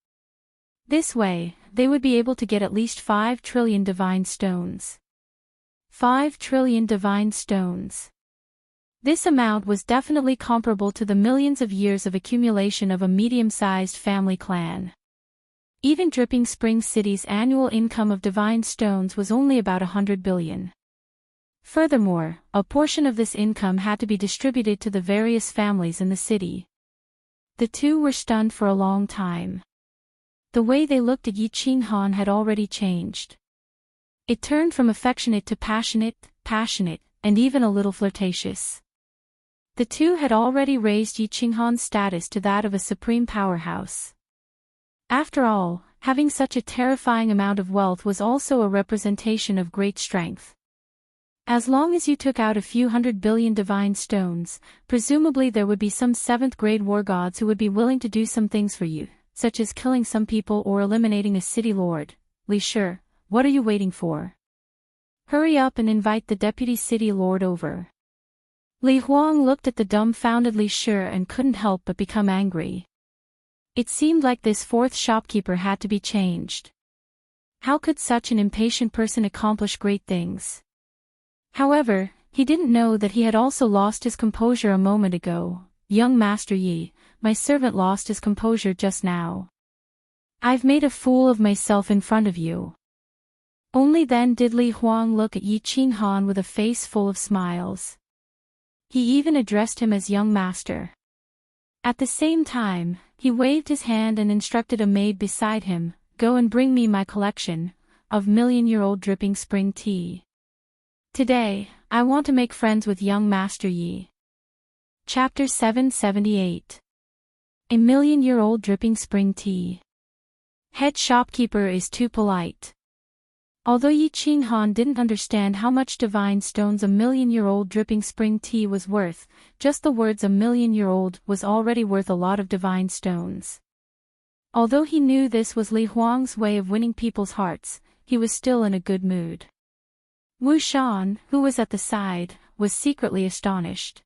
This way, they would be able to get at least 5 trillion divine stones. 5 trillion divine stones. This amount was definitely comparable to the millions of years of accumulation of a medium-sized family clan. Even Dripping Spring City's annual income of divine stones was only about 100 billion. Furthermore, a portion of this income had to be distributed to the various families in the city. The two were stunned for a long time. The way they looked at Yi Qinghan had already changed. It turned from affectionate to passionate, and even a little flirtatious. The two had already raised Yi Qinghan's status to that of a supreme powerhouse. After all, having such a terrifying amount of wealth was also a representation of great strength. As long as you took out a few 100 billion divine stones, presumably there would be some 7th-grade war gods who would be willing to do some things for you, such as killing some people or eliminating a city lord. Li Shi, what are you waiting for? Hurry up and invite the deputy city lord over. Li Huang looked at the dumbfounded Li Shi and couldn't help but become angry. It seemed like this 4th shopkeeper had to be changed. How could such an impatient person accomplish great things? However, he didn't know that he had also lost his composure a moment ago. "Young Master Yi, my servant lost his composure just now. I've made a fool of myself in front of you." Only then did Li Huang look at Yi Qinghan with a face full of smiles. He even addressed him as young master. At the same time, he waved his hand and instructed a maid beside him, "Go and bring me my collection of million-year-old dripping spring tea. Today, I want to make friends with young Master Yi." Chapter 778. A million-year-old dripping spring tea. Head shopkeeper is too polite. Although Yi Qinghan didn't understand how much divine stones a million-year-old dripping spring tea was worth, just the words "a million-year-old" was already worth a lot of divine stones. Although he knew this was Li Huang's way of winning people's hearts, he was still in a good mood. Wuxia, who was at the side, was secretly astonished.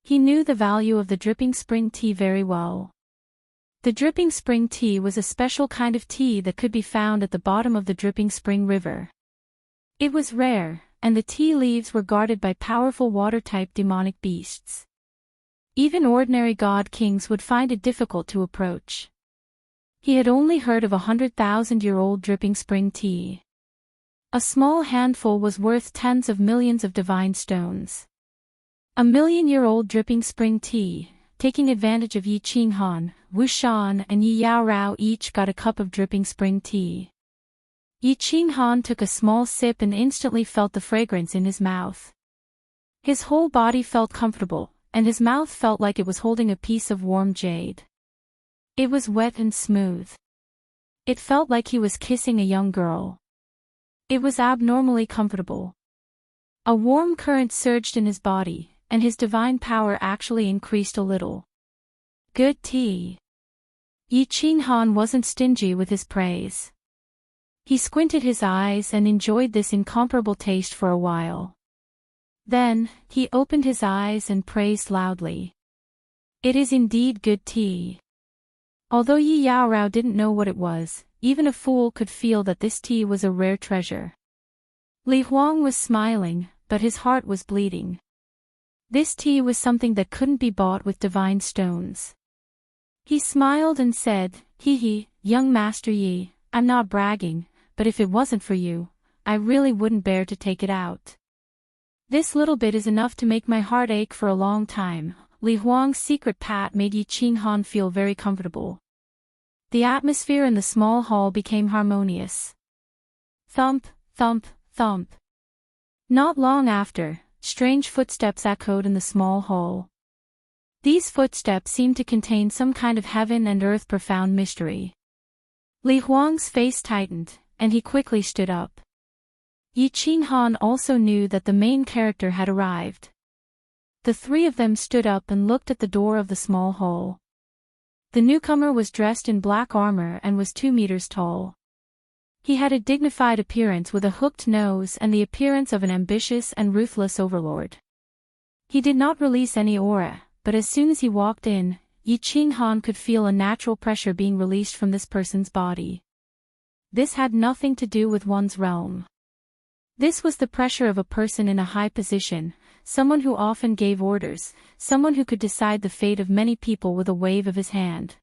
He knew the value of the dripping spring tea very well. The dripping spring tea was a special kind of tea that could be found at the bottom of the dripping spring river. It was rare, and the tea leaves were guarded by powerful water-type demonic beasts. Even ordinary god kings would find it difficult to approach. He had only heard of 100,000-year-old dripping spring tea. A small handful was worth tens of millions of divine stones. A million-year-old dripping spring tea. Taking advantage of Yi Qinghan, Wuxia and Yi Yaorao each got a cup of dripping spring tea. Yi Qinghan took a small sip and instantly felt the fragrance in his mouth. His whole body felt comfortable, and his mouth felt like it was holding a piece of warm jade. It was wet and smooth. It felt like he was kissing a young girl. It was abnormally comfortable. A warm current surged in his body, and his divine power actually increased a little. Good tea. Yi Qinghan wasn't stingy with his praise. He squinted his eyes and enjoyed this incomparable taste for a while. Then, he opened his eyes and praised loudly. It is indeed good tea. Although Yi Yaorao didn't know what it was, even a fool could feel that this tea was a rare treasure. Li Huang was smiling, but his heart was bleeding. This tea was something that couldn't be bought with divine stones. He smiled and said, "Hee, young Master Yi, I'm not bragging, but if it wasn't for you, I really wouldn't bear to take it out. This little bit is enough to make my heart ache for a long time." Li Huang's secret pat made Yi Qinghan feel very comfortable. The atmosphere in the small hall became harmonious. Thump, thump, thump. Not long after, strange footsteps echoed in the small hall. These footsteps seemed to contain some kind of heaven and earth profound mystery. Li Huang's face tightened, and he quickly stood up. Yi Qinghan also knew that the main character had arrived. The three of them stood up and looked at the door of the small hall. The newcomer was dressed in black armor and was 2 meters tall. He had a dignified appearance with a hooked nose and the appearance of an ambitious and ruthless overlord. He did not release any aura, but as soon as he walked in, Yi Qinghan could feel a natural pressure being released from this person's body. This had nothing to do with one's realm. This was the pressure of a person in a high position, someone who often gave orders, someone who could decide the fate of many people with a wave of his hand.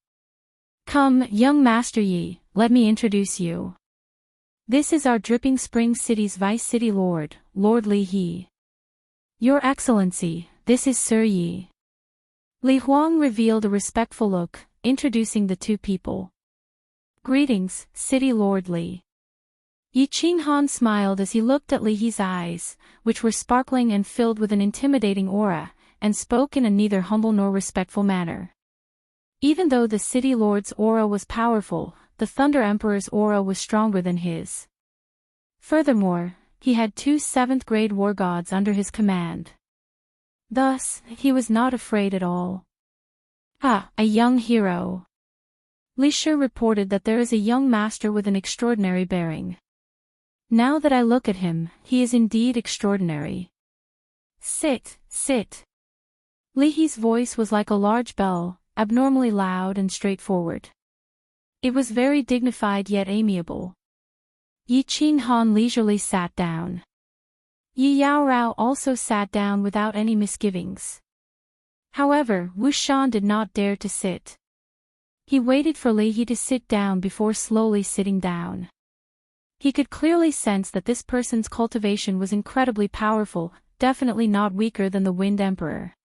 "Come, young Master Yi, let me introduce you. This is our Dripping Spring City's Vice City Lord, Lord Li He. Your Excellency, this is Sir Yi." Li Huang revealed a respectful look, introducing the two people. "Greetings, City Lord Li." Yi Qinghan smiled as he looked at Li He's eyes, which were sparkling and filled with an intimidating aura, and spoke in a neither humble nor respectful manner. Even though the City Lord's aura was powerful, the Thunder Emperor's aura was stronger than his. Furthermore, he had 2 7th-grade war gods under his command. Thus, he was not afraid at all. "Ah, a young hero." Li Shi reported that there is a young master with an extraordinary bearing. Now that I look at him, he is indeed extraordinary. "Sit, sit." Li He's voice was like a large bell, abnormally loud and straightforward. It was very dignified yet amiable. Yi Qinghan leisurely sat down. Yi Yaorao also sat down without any misgivings. However, Wu Shan did not dare to sit. He waited for Li He to sit down before slowly sitting down. He could clearly sense that this person's cultivation was incredibly powerful, definitely not weaker than the Wind Emperor.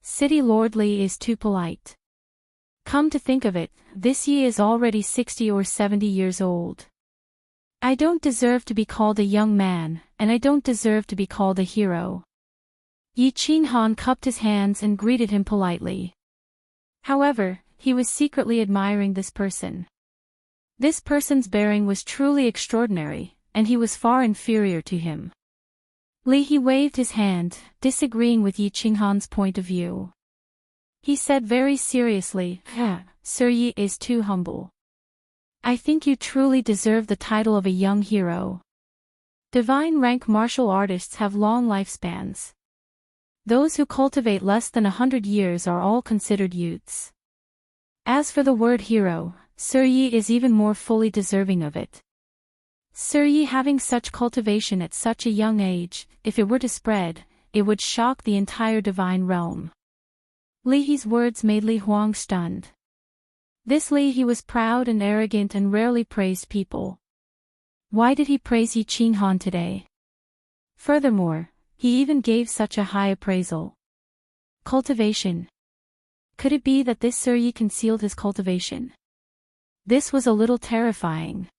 City Lord Li is too polite. Come to think of it, this Yi is already 60 or 70 years old. I don't deserve to be called a young man, and I don't deserve to be called a hero. Yi Qinghan cupped his hands and greeted him politely. However, he was secretly admiring this person. This person's bearing was truly extraordinary, and he was far inferior to him. Li He waved his hand, disagreeing with Yi Qinghan's point of view. He said very seriously, "Sir Yi is too humble. I think you truly deserve the title of a young hero. Divine rank martial artists have long lifespans. Those who cultivate less than 100 years are all considered youths. As for the word hero, Sir Yi is even more fully deserving of it. Sir Yi having such cultivation at such a young age, if it were to spread, it would shock the entire divine realm." Li He's words made Li Huang stunned. This Li He was proud and arrogant and rarely praised people. Why did he praise Yi Qinghan today? Furthermore, he even gave such a high appraisal. Cultivation. Could it be that this Sir Yi concealed his cultivation? This was a little terrifying.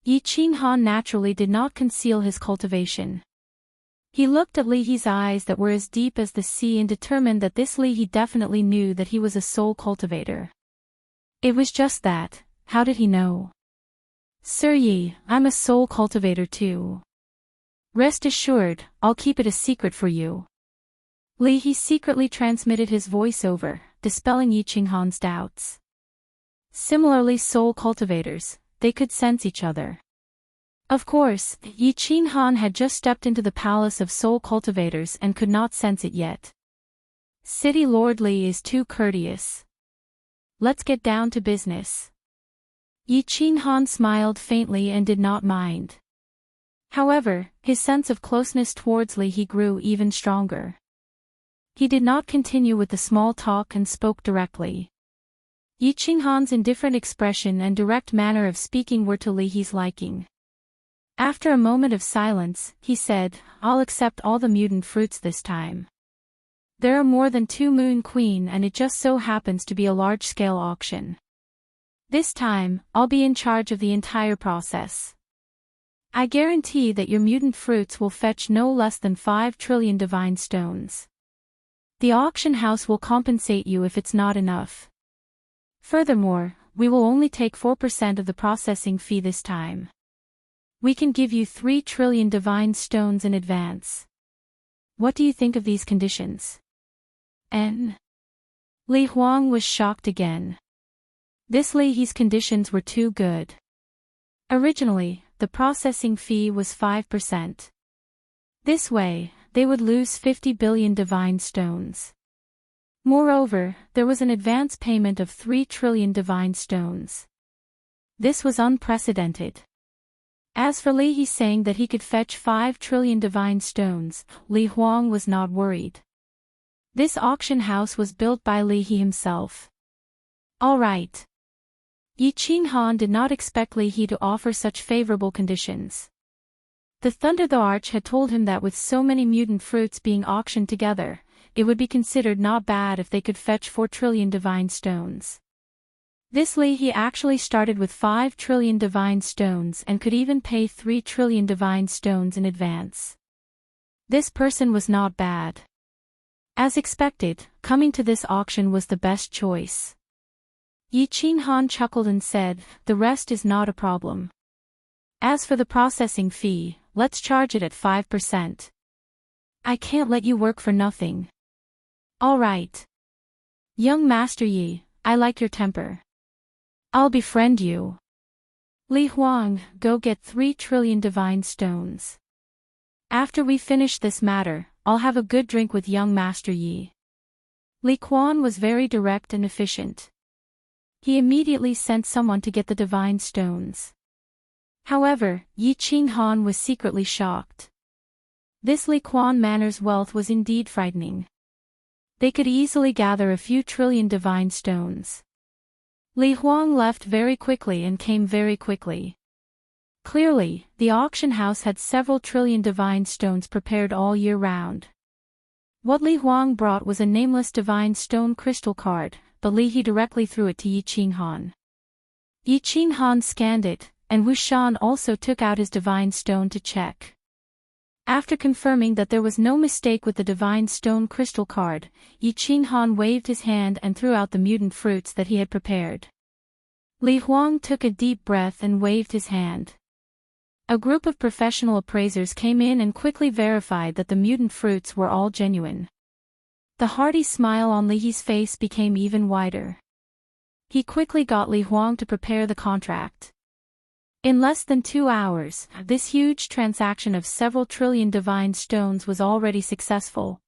Yi Qinghan naturally did not conceal his cultivation. He looked at Li He's eyes that were as deep as the sea and determined that this Li He definitely knew that he was a soul cultivator. It was just that, how did he know? "Sir Yi, I'm a soul cultivator too. Rest assured, I'll keep it a secret for you." Li He secretly transmitted his voiceover, dispelling Yi Qinghan's doubts. Similarly, soul cultivators, they could sense each other. Of course, Yi Qinghan had just stepped into the palace of soul cultivators and could not sense it yet. City Lord Li is too courteous. Let's get down to business. Yi Qinghan smiled faintly and did not mind. However, his sense of closeness towards Li He grew even stronger. He did not continue with the small talk and spoke directly. Yi Qinghan's indifferent expression and direct manner of speaking were to Li He's liking. After a moment of silence, he said, "I'll accept all the mutant fruits this time. There are more than 2 Moon Queen and it just so happens to be a large-scale auction. This time, I'll be in charge of the entire process. I guarantee that your mutant fruits will fetch no less than 5 trillion divine stones. The auction house will compensate you if it's not enough. Furthermore, we will only take 4% of the processing fee this time. We can give you 3 trillion divine stones in advance. What do you think of these conditions?" Li Huang was shocked again. This Li He's conditions were too good. Originally, the processing fee was 5%. This way, they would lose 50 billion divine stones. Moreover, there was an advance payment of 3 trillion divine stones. This was unprecedented. As for Li He saying that he could fetch 5 trillion divine stones, Li Huang was not worried. This auction house was built by Li He himself. All right. Yi Qinghan did not expect Li He to offer such favorable conditions. The Thunder the Arch had told him that with so many mutant fruits being auctioned together, it would be considered not bad if they could fetch 4 trillion divine stones. This Li He actually started with 5 trillion divine stones and could even pay 3 trillion divine stones in advance. This person was not bad. As expected, coming to this auction was the best choice. Yi Qinghan chuckled and said, "The rest is not a problem. As for the processing fee, let's charge it at 5%. I can't let you work for nothing." "All right. Young Master Yi, I like your temper. I'll befriend you. Li Huang, go get 3 trillion divine stones. After we finish this matter, I'll have a good drink with young Master Yi." Li Quan was very direct and efficient. He immediately sent someone to get the divine stones. However, Yi Qinghan was secretly shocked. This Li Quan manner's wealth was indeed frightening. They could easily gather a few trillion divine stones. Li Huang left very quickly and came very quickly. Clearly, the auction house had several trillion divine stones prepared all year round. What Li Huang brought was a nameless divine stone crystal card, but Li He directly threw it to Yi Qinghan. Yi Qinghan scanned it, and Wuxia also took out his divine stone to check. After confirming that there was no mistake with the divine stone crystal card, Yi Qinghan waved his hand and threw out the mutant fruits that he had prepared. Li Huang took a deep breath and waved his hand. A group of professional appraisers came in and quickly verified that the mutant fruits were all genuine. The hearty smile on Li He's face became even wider. He quickly got Li Huang to prepare the contract. In less than 2 hours, this huge transaction of several trillion divine stones was already successful.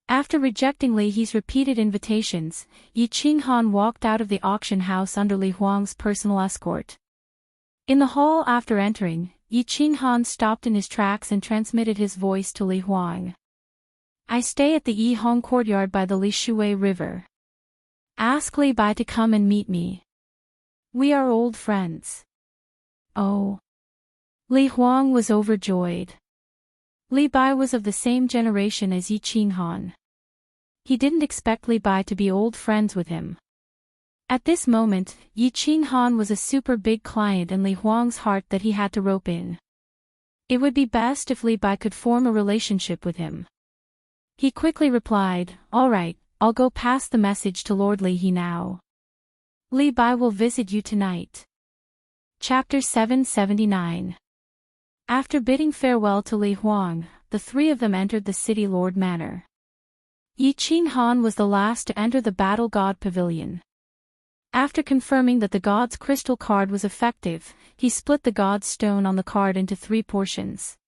After rejecting Li He's repeated invitations, Yi Qinghan walked out of the auction house under Li Huang's personal escort. In the hall after entering, Yi Qinghan stopped in his tracks and transmitted his voice to Li Huang. "I stay at the Yihong courtyard by the Li Shui River. Ask Li Bai to come and meet me. We are old friends." Oh. Li Huang was overjoyed. Li Bai was of the same generation as Yi Qinghan. He didn't expect Li Bai to be old friends with him. At this moment, Yi Qinghan was a super big client in Li Huang's heart that he had to rope in. It would be best if Li Bai could form a relationship with him. He quickly replied, "All right, I'll go pass the message to Lord Li He now. Li Bai will visit you tonight." Chapter 779. After bidding farewell to Li Huang, the three of them entered the city lord manor. Yi Qinghan was the last to enter the battle god pavilion. After confirming that the god's crystal card was effective, he split the god's stone on the card into 3 portions.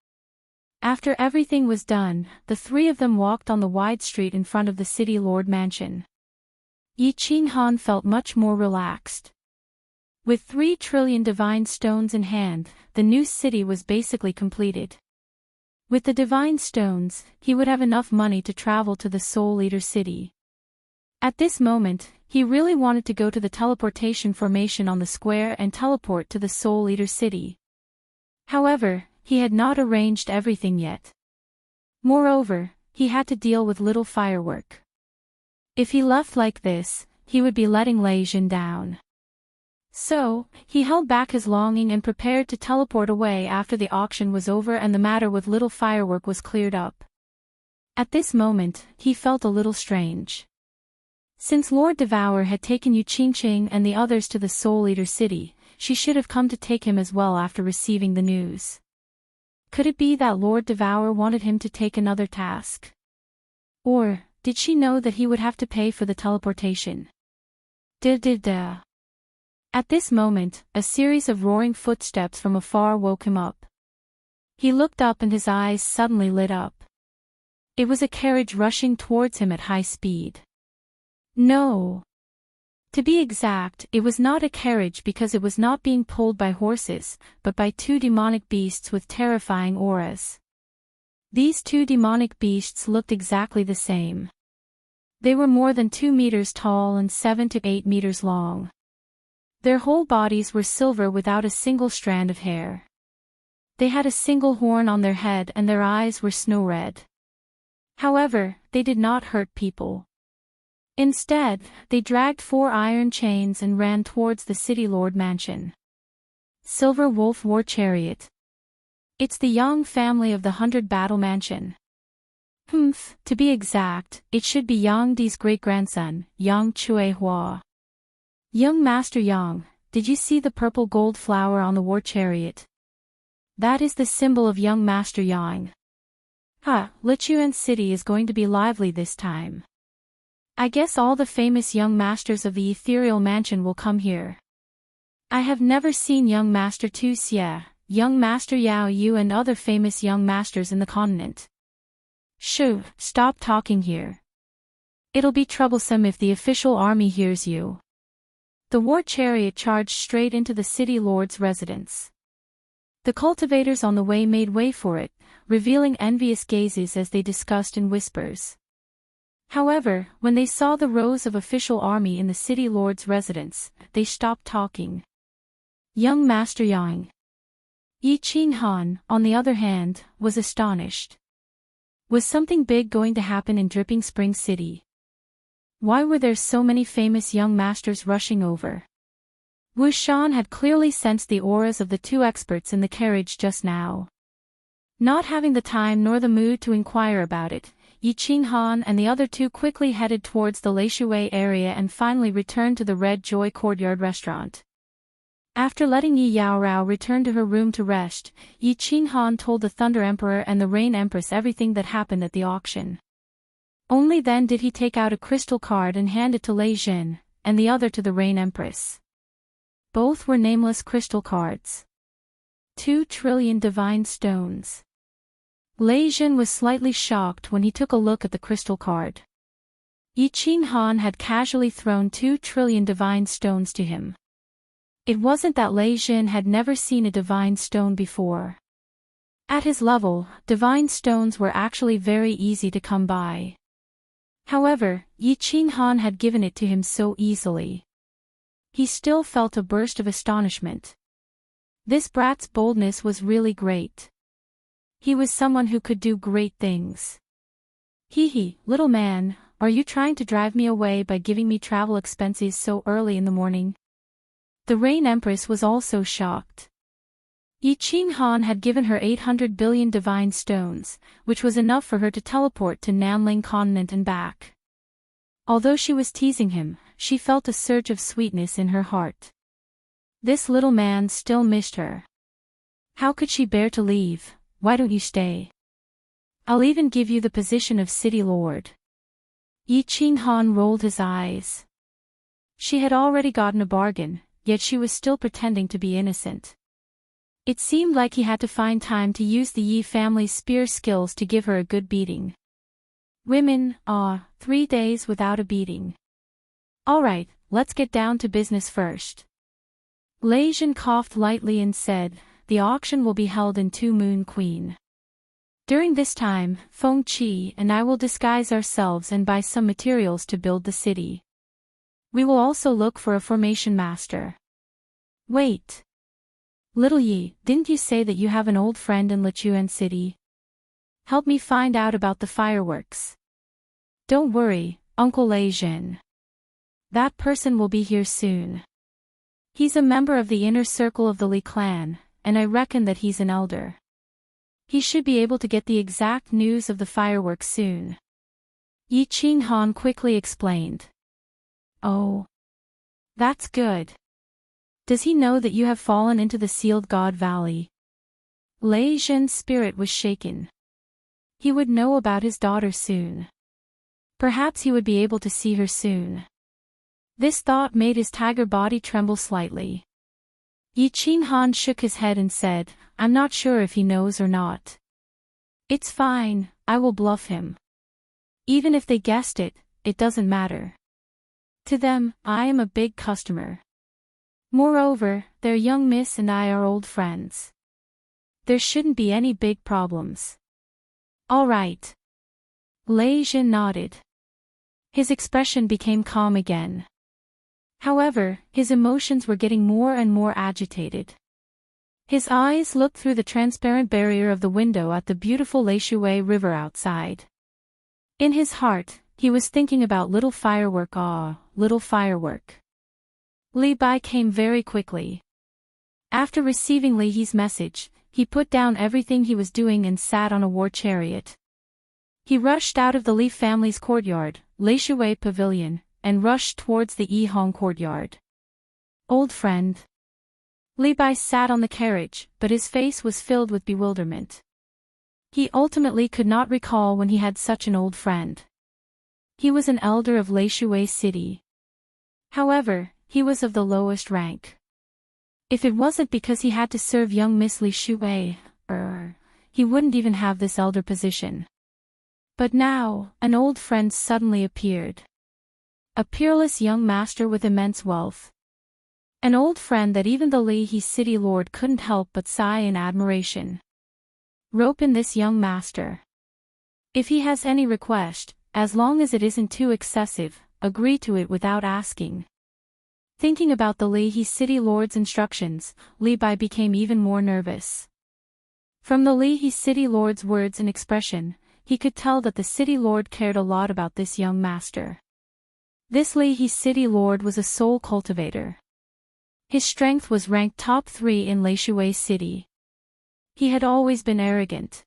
After everything was done, the three of them walked on the wide street in front of the city lord mansion. Yi Qinghan felt much more relaxed. With 3 trillion divine stones in hand, the new city was basically completed. With the divine stones, he would have enough money to travel to the Soul Eater city. At this moment, he really wanted to go to the teleportation formation on the square and teleport to the Soul Eater city. However, he had not arranged everything yet. Moreover, he had to deal with little firework. If he left like this, he would be letting Lei Jin down. So, he held back his longing and prepared to teleport away after the auction was over and the matter with little firework was cleared up. At this moment, he felt a little strange. Since Lord Devour had taken Yu Qingqing and the others to the Soul Eater city, she should have come to take him as well after receiving the news. Could it be that Lord Devour wanted him to take another task? Or, did she know that he would have to pay for the teleportation? Da. At this moment, a series of roaring footsteps from afar woke him up. He looked up and his eyes suddenly lit up. It was a carriage rushing towards him at high speed. No. To be exact, it was not a carriage because it was not being pulled by horses, but by 2 demonic beasts with terrifying auras. These 2 demonic beasts looked exactly the same. They were more than 2 meters tall and 7 to 8 meters long. Their whole bodies were silver without a single strand of hair. They had a single horn on their head and their eyes were snow red. However, they did not hurt people. Instead, they dragged 4 iron chains and ran towards the City Lord mansion. Silver Wolf War Chariot. It's the Yang family of the 100 Battle Mansion. To be exact, it should be Yang Di's great-grandson, Yang Chui Hua. Young Master Yang, did you see the purple gold flower on the war chariot? That is the symbol of young Master Yang. Lichuan City is going to be lively this time. I guess all the famous young masters of the ethereal mansion will come here. I have never seen young Master Tu Xie, young Master Yao Yu and other famous young masters in the continent. Shoo, stop talking here. It'll be troublesome if the official army hears you. The war chariot charged straight into the city lord's residence. The cultivators on the way made way for it, revealing envious gazes as they discussed in whispers. However, when they saw the rows of official army in the city lord's residence, they stopped talking. Young Master Yang. Yi Qinghan, on the other hand, was astonished. Was something big going to happen in Dripping Spring City? Why were there so many famous young masters rushing over? Wu Shan had clearly sensed the auras of the 2 experts in the carriage just now. Not having the time nor the mood to inquire about it, Yi Qinghan and the other 2 quickly headed towards the Leishui area and finally returned to the Red Joy Courtyard restaurant. After letting Yi Yaorao return to her room to rest, Yi Qinghan told the Thunder Emperor and the Rain Empress everything that happened at the auction. Only then did he take out a crystal card and hand it to Lei Jin, and the other to the Rain Empress. Both were nameless crystal cards. 2 trillion divine stones. Lei Jin was slightly shocked when he took a look at the crystal card. Yi Qinghan had casually thrown 2 trillion divine stones to him. It wasn't that Lei Jin had never seen a divine stone before. At his level, divine stones were actually very easy to come by. However, Yi Qinghan had given it to him so easily. He still felt a burst of astonishment. This brat's boldness was really great. He was someone who could do great things. Little man, are you trying to drive me away by giving me travel expenses so early in the morning? The Rain Empress was also shocked. Yi Qinghan had given her 800 billion divine stones, which was enough for her to teleport to Nanling Continent and back. Although she was teasing him, she felt a surge of sweetness in her heart. This little man still missed her. How could she bear to leave? Why don't you stay? I'll even give you the position of City Lord. Yi Qinghan rolled his eyes. She had already gotten a bargain, yet she was still pretending to be innocent. It seemed like he had to find time to use the Yi family's spear skills to give her a good beating. Women, 3 days without a beating. Alright, let's get down to business first. Lei Jin coughed lightly and said, "The auction will be held in Two Moon Queen. During this time, Feng Qi and I will disguise ourselves and buy some materials to build the city. We will also look for a formation master." "Wait. Little Yi, didn't you say that you have an old friend in Lichuan City? Help me find out about the fireworks." "Don't worry, Uncle Lei Jin. That person will be here soon. He's a member of the inner circle of the Li clan, and I reckon that he's an elder. He should be able to get the exact news of the fireworks soon." Yi Qinghan quickly explained. "Oh. That's good. Does he know that you have fallen into the Sealed God Valley?" Lei Jin's spirit was shaken. He would know about his daughter soon. Perhaps he would be able to see her soon. This thought made his tiger body tremble slightly. Yi Qinghan shook his head and said, "I'm not sure if he knows or not. It's fine, I will bluff him. Even if they guessed it, it doesn't matter. To them, I am a big customer. Moreover, their young miss and I are old friends. There shouldn't be any big problems." "All right." Lei Jin nodded. His expression became calm again. However, his emotions were getting more and more agitated. His eyes looked through the transparent barrier of the window at the beautiful Leishui River outside. In his heart, he was thinking about little firework. Little firework. Li Bai came very quickly. After receiving Li He's message, he put down everything he was doing and sat on a war chariot. He rushed out of the Li family's courtyard, Leishui Pavilion, and rushed towards the Yihong courtyard. "Old friend." Li Bai sat on the carriage, but his face was filled with bewilderment. He ultimately could not recall when he had such an old friend. He was an elder of Leishui City. However, he was of the lowest rank. If it wasn't because he had to serve young Miss Li Shui, he wouldn't even have this elder position. But now, an old friend suddenly appeared. A peerless young master with immense wealth. An old friend that even the Li He city lord couldn't help but sigh in admiration. Rope in this young master. If he has any request, as long as it isn't too excessive, agree to it without asking. Thinking about the Li He city lord's instructions, Li Bai became even more nervous. From the Li He city lord's words and expression, he could tell that the city lord cared a lot about this young master. This Li He city lord was a soul cultivator. His strength was ranked top 3 in Leishui City. He had always been arrogant.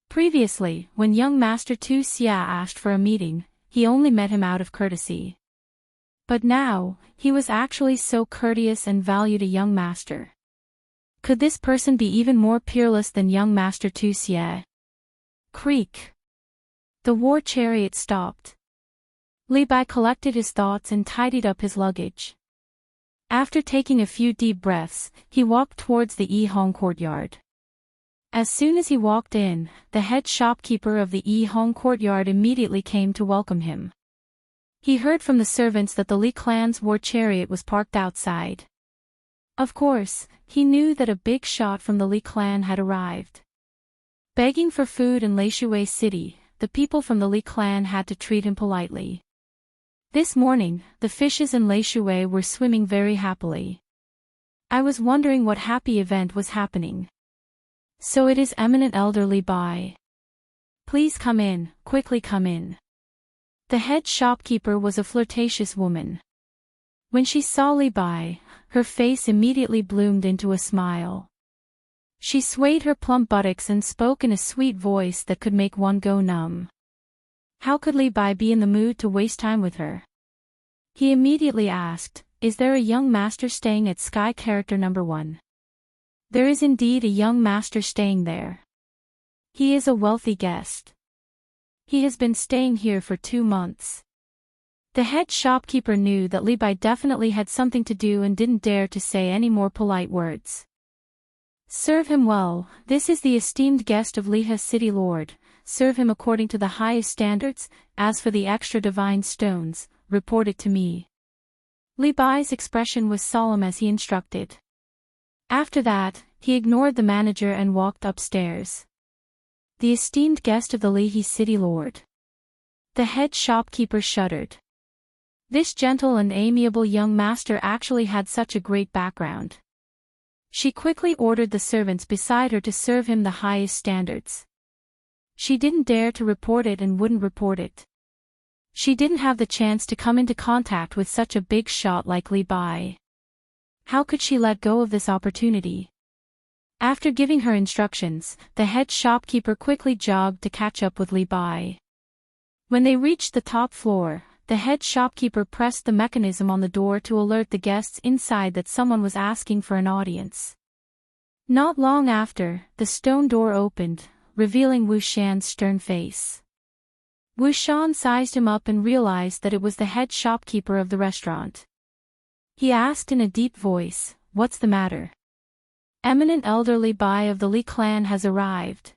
Previously, when young Master Tu Xia asked for a meeting, he only met him out of courtesy. But now, he was actually so courteous and valued a young master. Could this person be even more peerless than young Master Tu Xia? Creak. The war chariot stopped. Li Bai collected his thoughts and tidied up his luggage. After taking a few deep breaths, he walked towards the Yihong courtyard. As soon as he walked in, the head shopkeeper of the Yihong courtyard immediately came to welcome him. He heard from the servants that the Li clan's war chariot was parked outside. Of course, he knew that a big shot from the Li clan had arrived. Begging for food in Leishui City, the people from the Li clan had to treat him politely. This morning, the fishes in Leishui were swimming very happily. I was wondering what happy event was happening. So it is eminent elder Li Bai. Please come in, quickly come in. The head shopkeeper was a flirtatious woman. When she saw Li Bai, her face immediately bloomed into a smile. She swayed her plump buttocks and spoke in a sweet voice that could make one go numb. How could Li Bai be in the mood to waste time with her? He immediately asked, "Is there a young master staying at Sky Character number 1? There is indeed a young master staying there. He is a wealthy guest. He has been staying here for 2 months. The head shopkeeper knew that Li Bai definitely had something to do and didn't dare to say any more polite words. Serve him well, this is the esteemed guest of Liha City Lord, serve him according to the highest standards, as for the extra divine stones, report it to me. Li Bai's expression was solemn as he instructed. After that, he ignored the manager and walked upstairs. The esteemed guest of the Lihe city lord. The head shopkeeper shuddered. This gentle and amiable young master actually had such a great background. She quickly ordered the servants beside her to serve him the highest standards. She didn't dare to report it and wouldn't report it. She didn't have the chance to come into contact with such a big shot like Li Bai. How could she let go of this opportunity? After giving her instructions, the head shopkeeper quickly jogged to catch up with Li Bai. When they reached the top floor, the head shopkeeper pressed the mechanism on the door to alert the guests inside that someone was asking for an audience. Not long after, the stone door opened, revealing Wuxian's stern face. Wuxian sized him up and realized that it was the head shopkeeper of the restaurant. He asked in a deep voice, "What's the matter?" "Eminent elder Li Bai of the Li clan has arrived."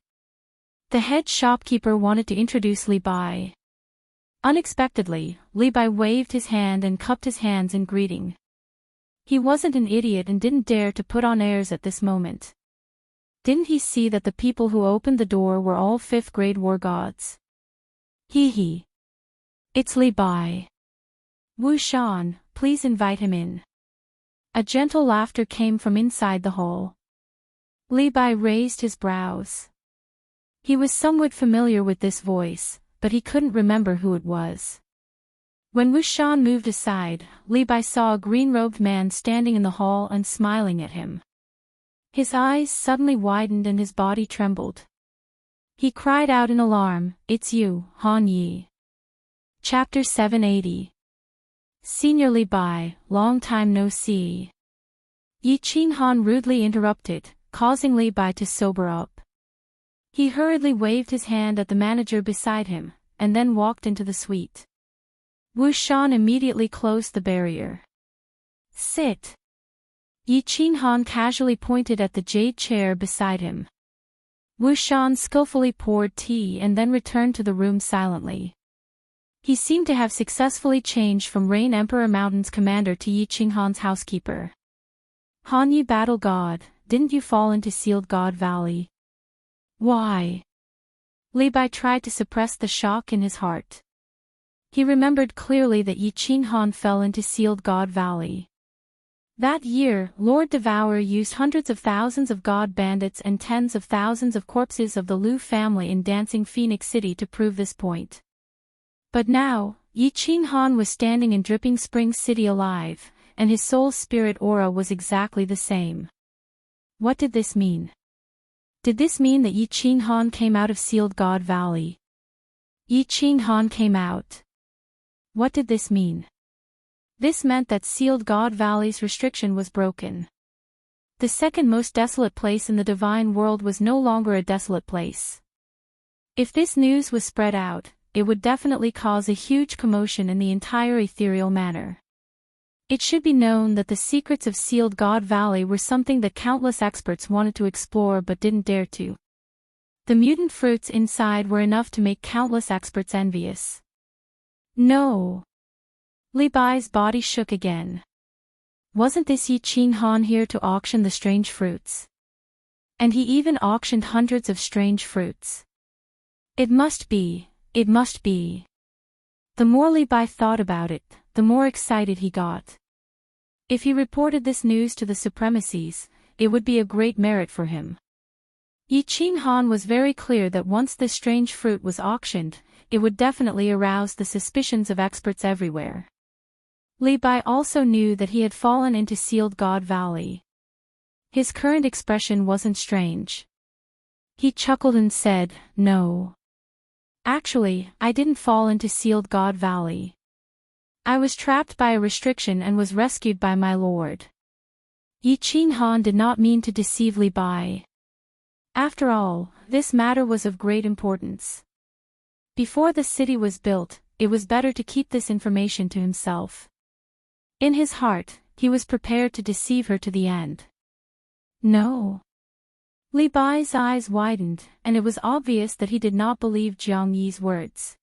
The head shopkeeper wanted to introduce Li Bai. Unexpectedly, Li Bai waved his hand and cupped his hands in greeting. He wasn't an idiot and didn't dare to put on airs at this moment. Didn't he see that the people who opened the door were all 5th grade war gods? Hee. It's Li Bai. Wuxian, please invite him in. A gentle laughter came from inside the hall. Li Bai raised his brows. He was somewhat familiar with this voice, but he couldn't remember who it was. When Wuxian moved aside, Li Bai saw a green-robed man standing in the hall and smiling at him. His eyes suddenly widened and his body trembled. He cried out in alarm, "It's you, Han Yi." Chapter 780. Senior Li Bai, long time no see. Yi Qinghan rudely interrupted, causing Li Bai to sober up. He hurriedly waved his hand at the manager beside him, and then walked into the suite. Wuxian immediately closed the barrier. "Sit." Yi Qinghan casually pointed at the jade chair beside him. Wuxian skillfully poured tea and then returned to the room silently. He seemed to have successfully changed from Rain Emperor Mountain's commander to Yi Qinghan's housekeeper. "Han Yi Battle God, didn't you fall into Sealed God Valley?" "Why?" Li Bai tried to suppress the shock in his heart. He remembered clearly that Yi Qinghan fell into Sealed God Valley. That year, Lord Devourer used hundreds of thousands of god bandits and tens of thousands of corpses of the Liu family in Dancing Phoenix City to prove this point. But now, Yi Qinghan was standing in Dripping Spring City alive, and his soul spirit aura was exactly the same. What did this mean? Did this mean that Yi Qinghan came out of Sealed God Valley? Yi Qinghan came out. What did this mean? This meant that Sealed God Valley's restriction was broken. The second most desolate place in the divine world was no longer a desolate place. If this news was spread out, it would definitely cause a huge commotion in the entire ethereal manor. It should be known that the secrets of Sealed God Valley were something that countless experts wanted to explore but didn't dare to. The mutant fruits inside were enough to make countless experts envious. No. Li Bai's body shook again. Wasn't this Yi Qinghan here to auction the strange fruits? And he even auctioned hundreds of strange fruits. It must be, it must be. The more Li Bai thought about it, the more excited he got. If he reported this news to the supremacies, it would be a great merit for him. Yi Qinghan was very clear that once this strange fruit was auctioned, it would definitely arouse the suspicions of experts everywhere. Li Bai also knew that he had fallen into Sealed God Valley. His current expression wasn't strange. He chuckled and said, "No. Actually, I didn't fall into Sealed God Valley. I was trapped by a restriction and was rescued by my lord." Yi Qinghan did not mean to deceive Li Bai. After all, this matter was of great importance. Before the city was built, it was better to keep this information to himself. In his heart, he was prepared to deceive her to the end. No. Li Bai's eyes widened, and it was obvious that he did not believe Jiang Yi's words.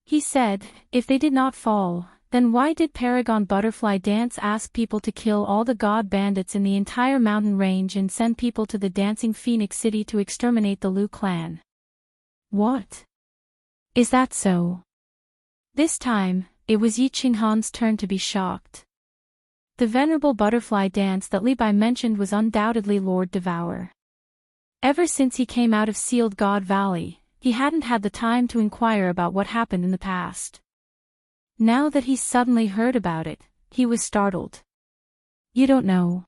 He said, "If they did not fall, Then why did Paragon Butterfly Dance ask people to kill all the god bandits in the entire mountain range and send people to the Dancing Phoenix City to exterminate the Lu clan? What? Is that so? This time, it was Yi Qinghan's turn to be shocked. The venerable butterfly dance that Li Bai mentioned was undoubtedly Lord Devour. Ever since he came out of Sealed God Valley, he hadn't had the time to inquire about what happened in the past. Now that he suddenly heard about it, he was startled. You don't know.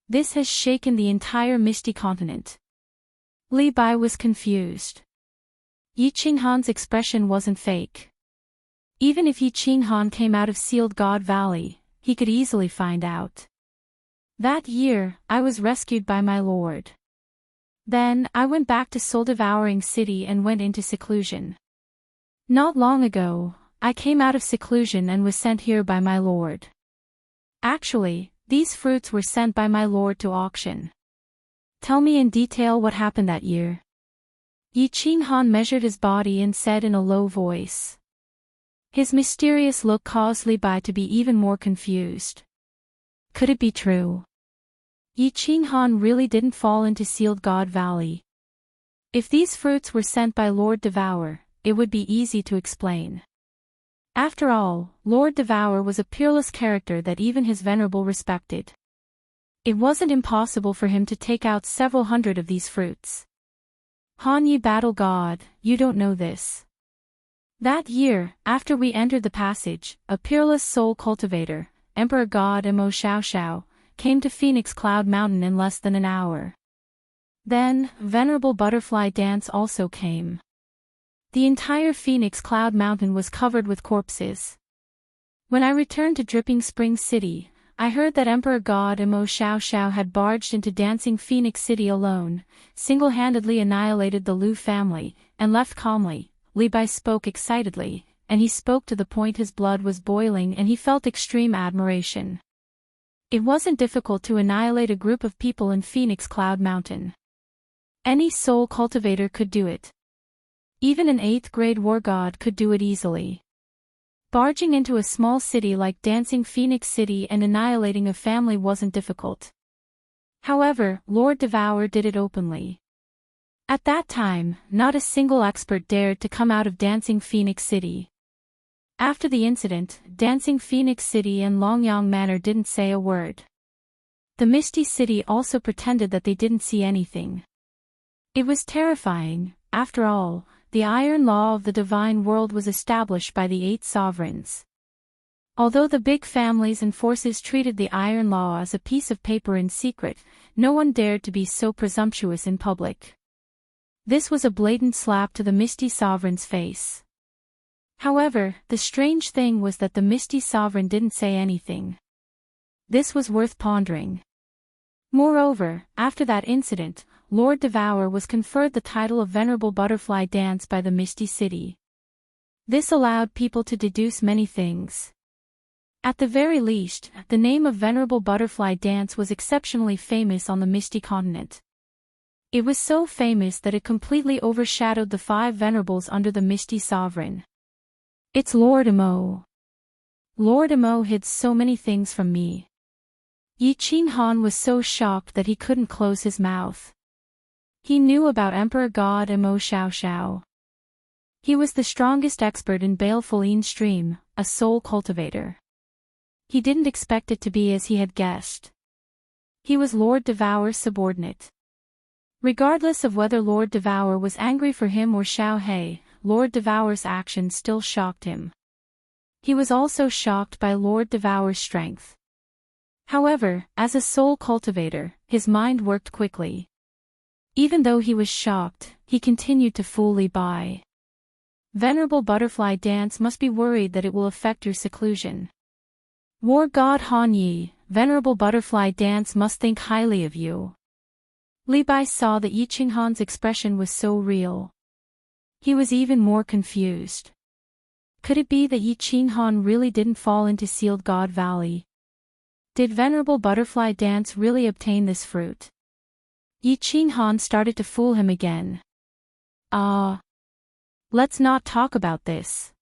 This has shaken the entire Misty Continent. Li Bai was confused. Yi Qinghan's expression wasn't fake. Even if Yi Qinghan came out of Sealed God Valley, he could easily find out. That year, I was rescued by my lord. Then, I went back to Soul Devouring City and went into seclusion. Not long ago, I came out of seclusion and was sent here by my lord. Actually, these fruits were sent by my lord to auction. Tell me in detail what happened that year. Yi Qinghan measured his body and said in a low voice. His mysterious look caused Li Bai to be even more confused. Could it be true? Yi Qinghan really didn't fall into Sealed God Valley. If these fruits were sent by Lord Devour, it would be easy to explain. After all, Lord Devour was a peerless character that even his venerable respected. It wasn't impossible for him to take out several hundred of these fruits. Han Yi Battle God, you don't know this. That year, after we entered the passage, a peerless soul cultivator, Emperor God Mo Xiao Xiao, came to Phoenix Cloud Mountain in less than an hour. Then, Venerable Butterfly Dance also came. The entire Phoenix Cloud Mountain was covered with corpses. When I returned to Dripping Spring City, I heard that Emperor God Mo Xiao Xiao had barged into Dancing Phoenix City alone, single-handedly annihilated the Lu family, and left calmly. Li Bai spoke excitedly, and he spoke to the point his blood was boiling and he felt extreme admiration. It wasn't difficult to annihilate a group of people in Phoenix Cloud Mountain. Any soul cultivator could do it. Even an 8th grade war god could do it easily. Barging into a small city like Dancing Phoenix City and annihilating a family wasn't difficult. However, Lord Devour did it openly. At that time, not a single expert dared to come out of Dancing Phoenix City. After the incident, Dancing Phoenix City and Longyang Manor didn't say a word. The Misty City also pretended that they didn't see anything. It was terrifying. After all, the iron law of the divine world was established by the 8 sovereigns. Although the big families and forces treated the iron law as a piece of paper in secret, no one dared to be so presumptuous in public. This was a blatant slap to the Misty Sovereign's face. However, the strange thing was that the Misty Sovereign didn't say anything. This was worth pondering. Moreover, after that incident, Lord Devour was conferred the title of Venerable Butterfly Dance by the Misty City. This allowed people to deduce many things. At the very least, the name of Venerable Butterfly Dance was exceptionally famous on the Misty Continent. It was so famous that it completely overshadowed the 5 venerables under the Misty Sovereign. It's Lord Mo. Lord Mo hid so many things from me. Yi Qinghan was so shocked that he couldn't close his mouth. He knew about Emperor God Mo Xiao Xiao. He was the strongest expert in Baleful Yin Stream, a soul cultivator. He didn't expect it to be as he had guessed. He was Lord Devour's subordinate. Regardless of whether Lord Devour was angry for him or Xiao He, Lord Devour's actions still shocked him. He was also shocked by Lord Devour's strength. However, as a soul cultivator, his mind worked quickly. Even though he was shocked, he continued to fool Li Bai. Venerable Butterfly Dance must be worried that it will affect your seclusion. War God Han Yi, Venerable Butterfly Dance must think highly of you. Li Bai saw that Yi Qinghan's expression was so real. He was even more confused. Could it be that Yi Qinghan really didn't fall into Sealed God Valley? Did Venerable Butterfly Dance really obtain this fruit? Yi Qinghan started to fool him again. Let's not talk about this.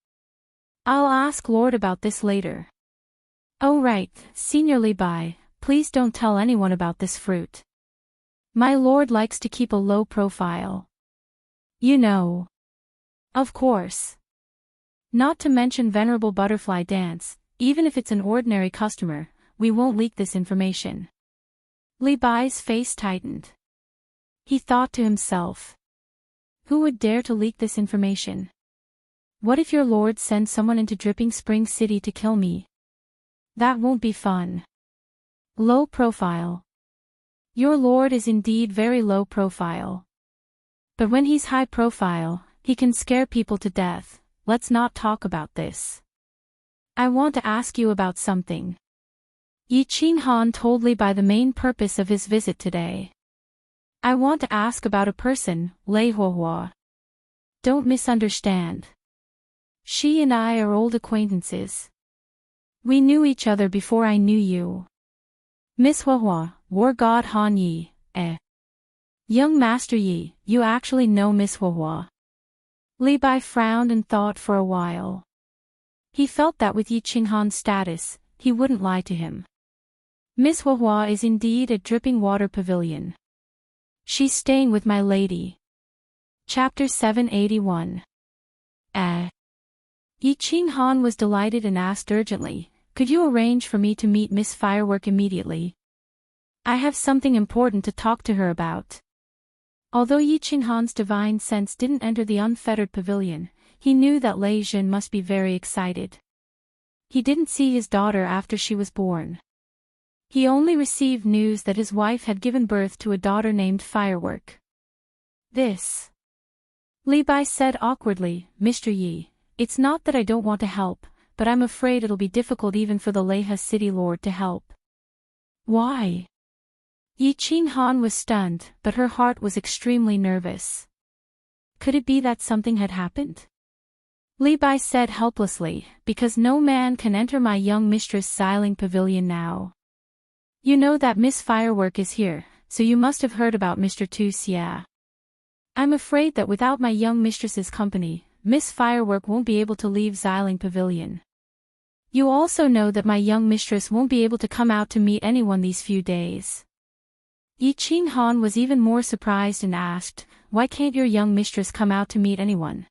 I'll ask Lord about this later. Oh right, Senior Li Bai, please don't tell anyone about this fruit. My lord likes to keep a low profile. You know. Of course. Not to mention Venerable Butterfly Dance, even if it's an ordinary customer, we won't leak this information. Li Bai's face tightened. He thought to himself. Who would dare to leak this information? What if your lord sends someone into Dripping Spring City to kill me? That won't be fun. Low profile. Your lord is indeed very low profile. But when he's high profile, he can scare people to death. Let's not talk about this. I want to ask you about something. Yi Qinghan told Li Bai the main purpose of his visit today. I want to ask about a person, Lei Huohua. Don't misunderstand. She and I are old acquaintances. We knew each other before I knew you. Miss Huohua, War God Han Yi, Young Master Yi, you actually know Miss Huohua. Li Bai frowned and thought for a while. He felt that with Yi Qinghan's status, he wouldn't lie to him. Miss Huohua is indeed at Dripping Water Pavilion. She's staying with my lady. Chapter 781. Yi Qinghan was delighted and asked urgently, could you arrange for me to meet Miss Firework immediately? I have something important to talk to her about. Although Yi Qinghan's divine sense didn't enter the unfettered pavilion, he knew that Lei Jin must be very excited. He didn't see his daughter after she was born. He only received news that his wife had given birth to a daughter named Firework. This. Li Bai said awkwardly, Mr. Yi, it's not that I don't want to help, but I'm afraid it'll be difficult even for the Leiha city lord to help. Why? Yi Qinghan was stunned, but her heart was extremely nervous. Could it be that something had happened? Li Bai said helplessly, because no man can enter my young mistress' Xiling pavilion now. You know that Miss Firework is here, so you must have heard about Mr. Tu Xia. I'm afraid that without my young mistress's company, Miss Firework won't be able to leave Xiling pavilion. You also know that my young mistress won't be able to come out to meet anyone these few days. Yi Qinghan was even more surprised and asked, why can't your young mistress come out to meet anyone?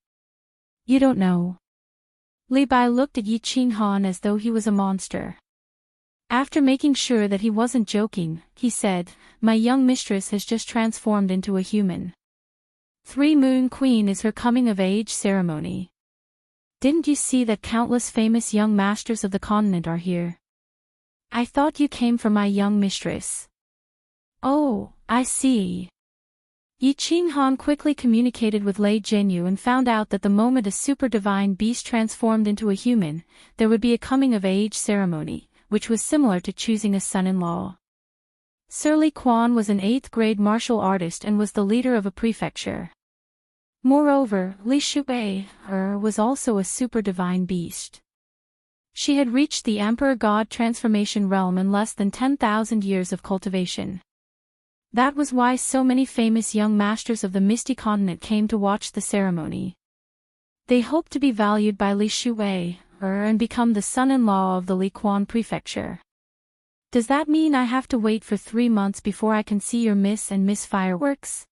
You don't know. Li Bai looked at Yi Qinghan as though he was a monster. After making sure that he wasn't joking, he said, my young mistress has just transformed into a human. 3 Moon Queen is her coming-of-age ceremony. Didn't you see that countless famous young masters of the continent are here? I thought you came for my young mistress. Oh, I see. Yi Qinghan quickly communicated with Lei Jinyu and found out that the moment a super divine beast transformed into a human, there would be a coming-of-age ceremony, which was similar to choosing a son-in-law. Sir Li Quan was an 8th-grade martial artist and was the leader of a prefecture. Moreover, Li Shuwei was also a super divine beast. She had reached the Emperor God transformation realm in less than 10,000 years of cultivation. That was why so many famous young masters of the Misty Continent came to watch the ceremony. They hoped to be valued by Li Shuwei and become the son-in-law of the Li Quan prefecture. Does that mean I have to wait for 3 months before I can see your Miss and Miss Fireworks?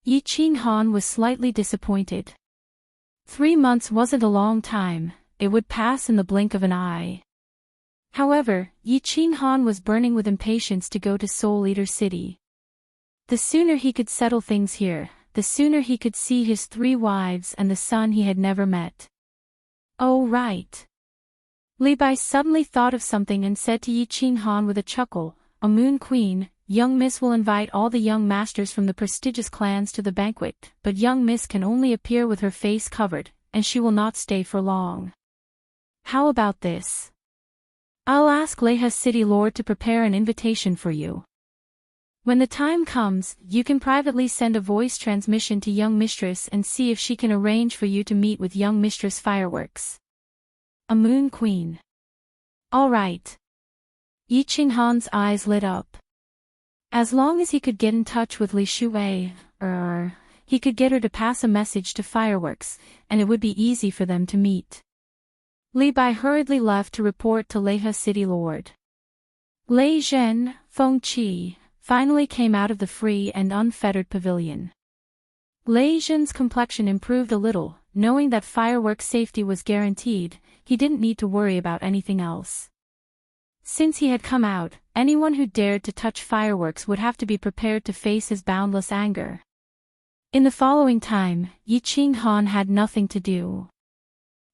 Yi Qinghan was slightly disappointed. 3 months wasn't a long time, it would pass in the blink of an eye. However, Yi Qinghan was burning with impatience to go to Soul Eater City. The sooner he could settle things here, the sooner he could see his 3 wives and the son he had never met. Oh right. Li Bai suddenly thought of something and said to Yi Qinghan with a chuckle, a Moon Queen, young Miss will invite all the young masters from the prestigious clans to the banquet, but young Miss can only appear with her face covered, and she will not stay for long. How about this? I'll ask Leiha City Lord to prepare an invitation for you. When the time comes, you can privately send a voice transmission to young mistress and see if she can arrange for you to meet with young mistress Fireworks. A Moon Queen. All right. Yi Qinghan's eyes lit up. As long as he could get in touch with Li Shuwei, he could get her to pass a message to Fireworks, and it would be easy for them to meet. Li Bai hurriedly left to report to Leiha city lord. Lei Zhen, Feng Qi, finally came out of the free and unfettered pavilion. Lei Zhen's complexion improved a little, knowing that fireworks safety was guaranteed, he didn't need to worry about anything else. Since he had come out, anyone who dared to touch fireworks would have to be prepared to face his boundless anger. In the following time, Yi Qinghan had nothing to do.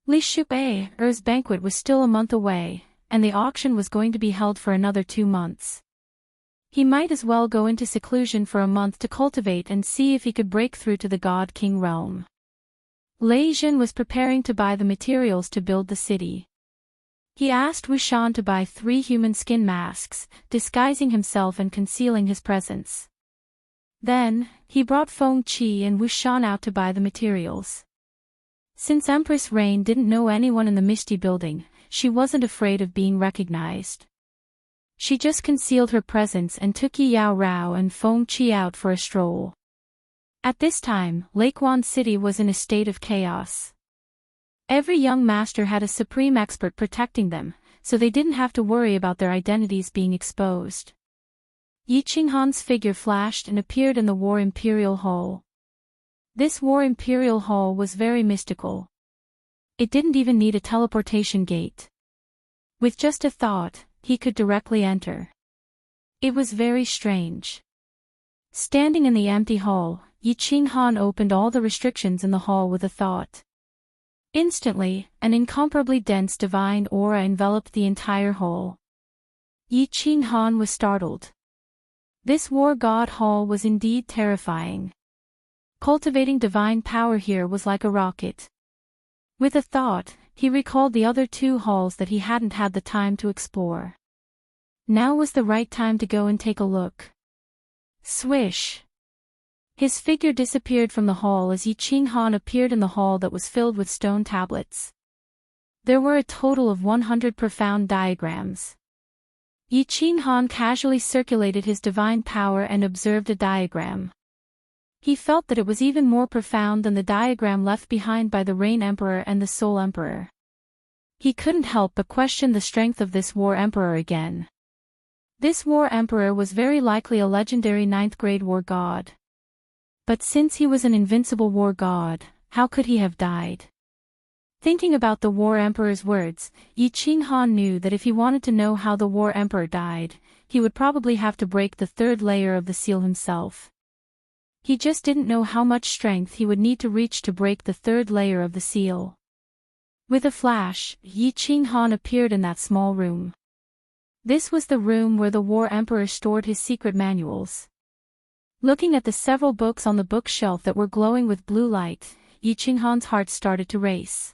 Li Shui's banquet was still a month away, and the auction was going to be held for another 2 months. He might as well go into seclusion for a month to cultivate and see if he could break through to the God King realm. Lei Zhen was preparing to buy the materials to build the city. He asked Wuxian to buy 3 human skin masks, disguising himself and concealing his presence. Then, he brought Feng Qi and Wuxian out to buy the materials. Since Empress Rain didn't know anyone in the Misty building, she wasn't afraid of being recognized. She just concealed her presence and took Yi Yao Rao and Feng Qi out for a stroll. At this time, Lakewan City was in a state of chaos. Every young master had a supreme expert protecting them, so they didn't have to worry about their identities being exposed. Yi Qinghan's figure flashed and appeared in the War Imperial Hall. This War Imperial Hall was very mystical. It didn't even need a teleportation gate. With just a thought, he could directly enter. It was very strange. Standing in the empty hall, Yi Qinghan opened all the restrictions in the hall with a thought. Instantly, an incomparably dense divine aura enveloped the entire hall. Yi Qinghan was startled. This war god hall was indeed terrifying. Cultivating divine power here was like a rocket. With a thought, he recalled the other 2 halls that he hadn't had the time to explore. Now was the right time to go and take a look. Swish! His figure disappeared from the hall as Yi Qinghan appeared in the hall that was filled with stone tablets. There were a total of 100 profound diagrams. Yi Qinghan casually circulated his divine power and observed a diagram. He felt that it was even more profound than the diagram left behind by the Rain Emperor and the Soul Emperor. He couldn't help but question the strength of this War Emperor again. This War Emperor was very likely a legendary 9th-grade war god. But since he was an invincible war god, how could he have died? Thinking about the War Emperor's words, Yi Qinghan knew that if he wanted to know how the War Emperor died, he would probably have to break the 3rd layer of the seal himself. He just didn't know how much strength he would need to reach to break the 3rd layer of the seal. With a flash, Yi Qinghan appeared in that small room. This was the room where the War Emperor stored his secret manuals. Looking at the several books on the bookshelf that were glowing with blue light, Yi Qinghan's heart started to race.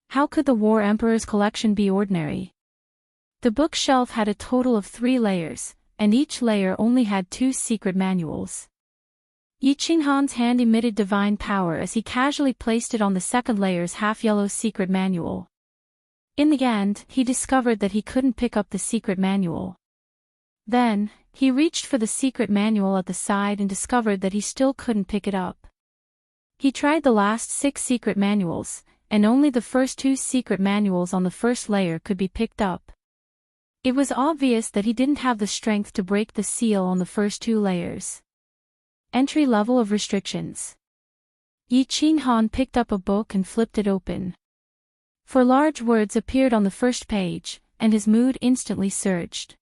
How could the War Emperor's collection be ordinary? The bookshelf had a total of 3 layers, and each layer only had 2 secret manuals. Yi Qinghan's hand emitted divine power as he casually placed it on the 2nd layer's half-yellow secret manual. In the end, he discovered that he couldn't pick up the secret manual. Then, he reached for the secret manual at the side and discovered that he still couldn't pick it up. He tried the last 6 secret manuals, and only the first 2 secret manuals on the 1st layer could be picked up. It was obvious that he didn't have the strength to break the seal on the first 2 layers. Entry level of restrictions. Yi Qinghan picked up a book and flipped it open. 4 large words appeared on the first page, and his mood instantly surged.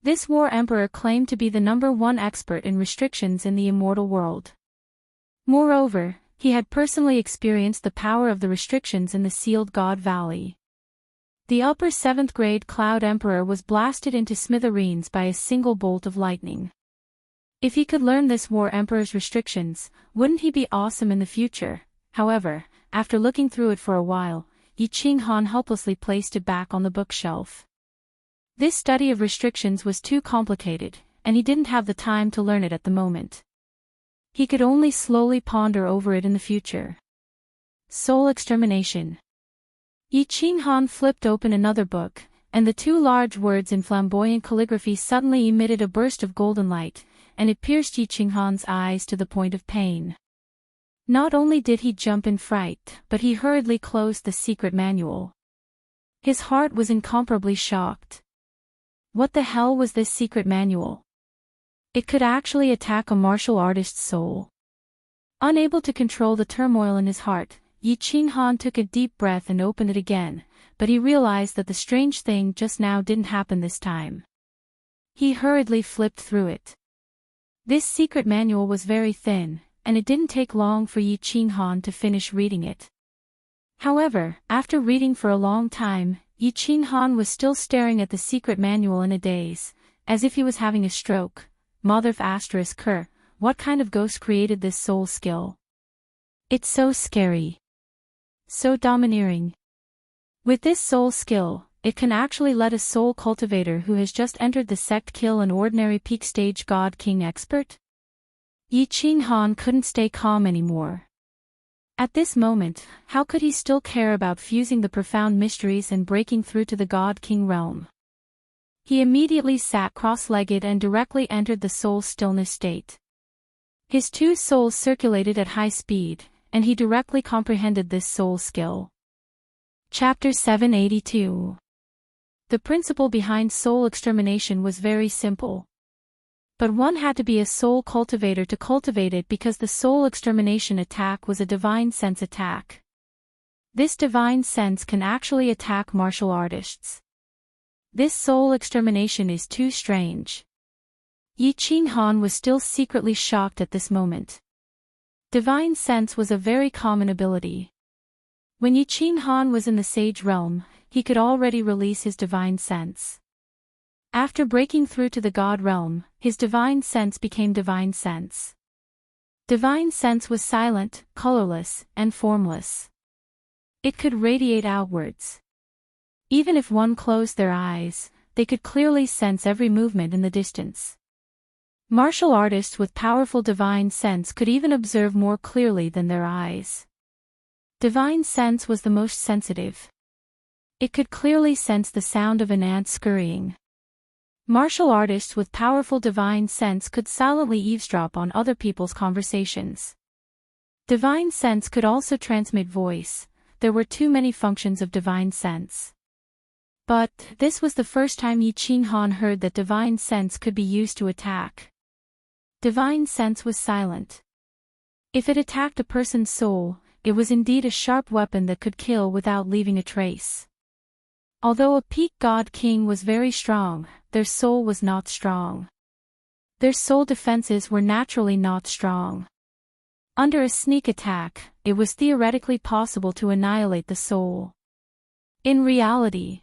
This War Emperor claimed to be the #1 expert in restrictions in the immortal world. Moreover, he had personally experienced the power of the restrictions in the Sealed God Valley. The upper 7th grade Cloud Emperor was blasted into smithereens by a single bolt of lightning. If he could learn this War Emperor's restrictions, wouldn't he be awesome in the future? However, after looking through it for a while, Yi Qinghan helplessly placed it back on the bookshelf. This study of restrictions was too complicated, and he didn't have the time to learn it at the moment. He could only slowly ponder over it in the future. Soul Extermination. Yi Qinghan flipped open another book, and the 2 large words in flamboyant calligraphy suddenly emitted a burst of golden light, and it pierced Yi Qinghan's eyes to the point of pain. Not only did he jump in fright, but he hurriedly closed the secret manual. His heart was incomparably shocked. What the hell was this secret manual? It could actually attack a martial artist's soul. Unable to control the turmoil in his heart, Yi Qinghan took a deep breath and opened it again, but he realized that the strange thing just now didn't happen this time. He hurriedly flipped through it. This secret manual was very thin, and it didn't take long for Yi Qinghan to finish reading it. However, after reading for a long time, Yi Qinghan was still staring at the secret manual in a daze, as if he was having a stroke. Mother****, what kind of ghost created this soul skill? It's so scary. So domineering. With this soul skill, it can actually let a soul cultivator who has just entered the sect kill an ordinary peak stage god king expert? Yi Qinghan couldn't stay calm anymore. At this moment, how could he still care about fusing the profound mysteries and breaking through to the god king realm? He immediately sat cross-legged and directly entered the soul stillness state. His two souls circulated at high speed, and he directly comprehended this soul skill. Chapter 782. The principle behind soul extermination was very simple. But one had to be a soul cultivator to cultivate it because the soul extermination attack was a divine sense attack. This divine sense can actually attack martial artists. This soul extermination is too strange. Yi Qinghan was still secretly shocked at this moment. Divine sense was a very common ability. When Yi Qinghan was in the sage realm, he could already release his divine sense. After breaking through to the god realm, his divine sense became divine sense. Divine sense was silent, colorless, and formless. It could radiate outwards. Even if one closed their eyes, they could clearly sense every movement in the distance. Martial artists with powerful divine sense could even observe more clearly than their eyes. Divine sense was the most sensitive. It could clearly sense the sound of an ant scurrying. Martial artists with powerful divine sense could silently eavesdrop on other people's conversations. Divine sense could also transmit voice. There were too many functions of divine sense. But this was the first time Yi Qinghan heard that divine sense could be used to attack. Divine sense was silent. If it attacked a person's soul, it was indeed a sharp weapon that could kill without leaving a trace. Although a peak god king was very strong, their soul was not strong. Their soul defenses were naturally not strong. Under a sneak attack, it was theoretically possible to annihilate the soul. In reality,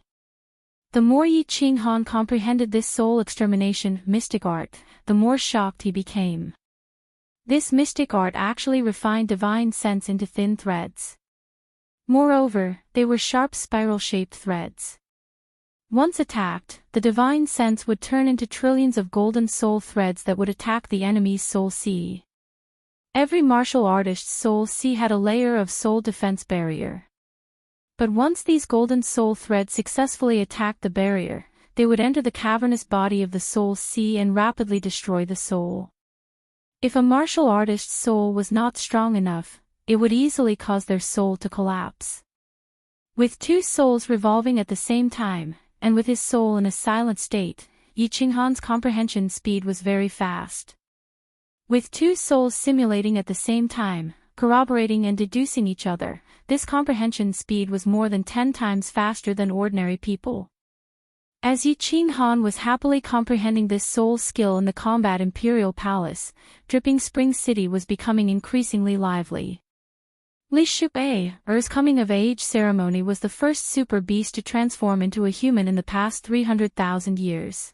the more Yi Qinghan comprehended this soul extermination mystic art, the more shocked he became. This mystic art actually refined divine sense into thin threads. Moreover, they were sharp spiral-shaped threads. Once attacked, the divine sense would turn into trillions of golden soul threads that would attack the enemy's soul sea. Every martial artist's soul sea had a layer of soul defense barrier. But once these golden soul threads successfully attacked the barrier, they would enter the cavernous body of the soul sea and rapidly destroy the soul. If a martial artist's soul was not strong enough, it would easily cause their soul to collapse. With two souls revolving at the same time, and with his soul in a silent state, Yi Qinghan's comprehension speed was very fast. With two souls simulating at the same time, corroborating and deducing each other, this comprehension speed was more than 10 times faster than ordinary people. As Yi Qinghan was happily comprehending this soul skill in the combat Imperial Palace, Dripping Spring City was becoming increasingly lively. Li Shu'ei's coming-of-age ceremony was the first super beast to transform into a human in the past 300,000 years.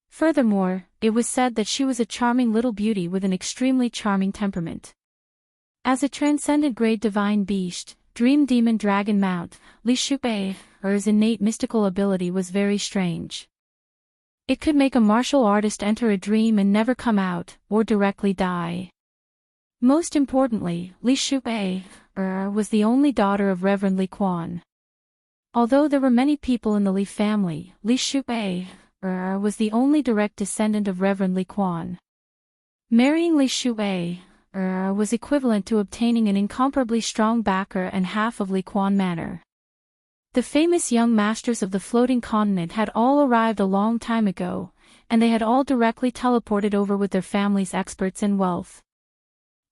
Furthermore, it was said that she was a charming little beauty with an extremely charming temperament. As a transcendent grade divine beast, Dream Demon Dragon Mount, Li Shu'ei's innate mystical ability was very strange. It could make a martial artist enter a dream and never come out, or directly die. Most importantly, Li Shu'ei was the only daughter of Reverend Li Quan. Although there were many people in the Li family, Li Shu'ei was the only direct descendant of Reverend Li Quan. Marrying Li Shu'ei was equivalent to obtaining an incomparably strong backer and half of Li Quan Manor. The famous young masters of the floating continent had all arrived a long time ago, and they had all directly teleported over with their families, experts and wealth.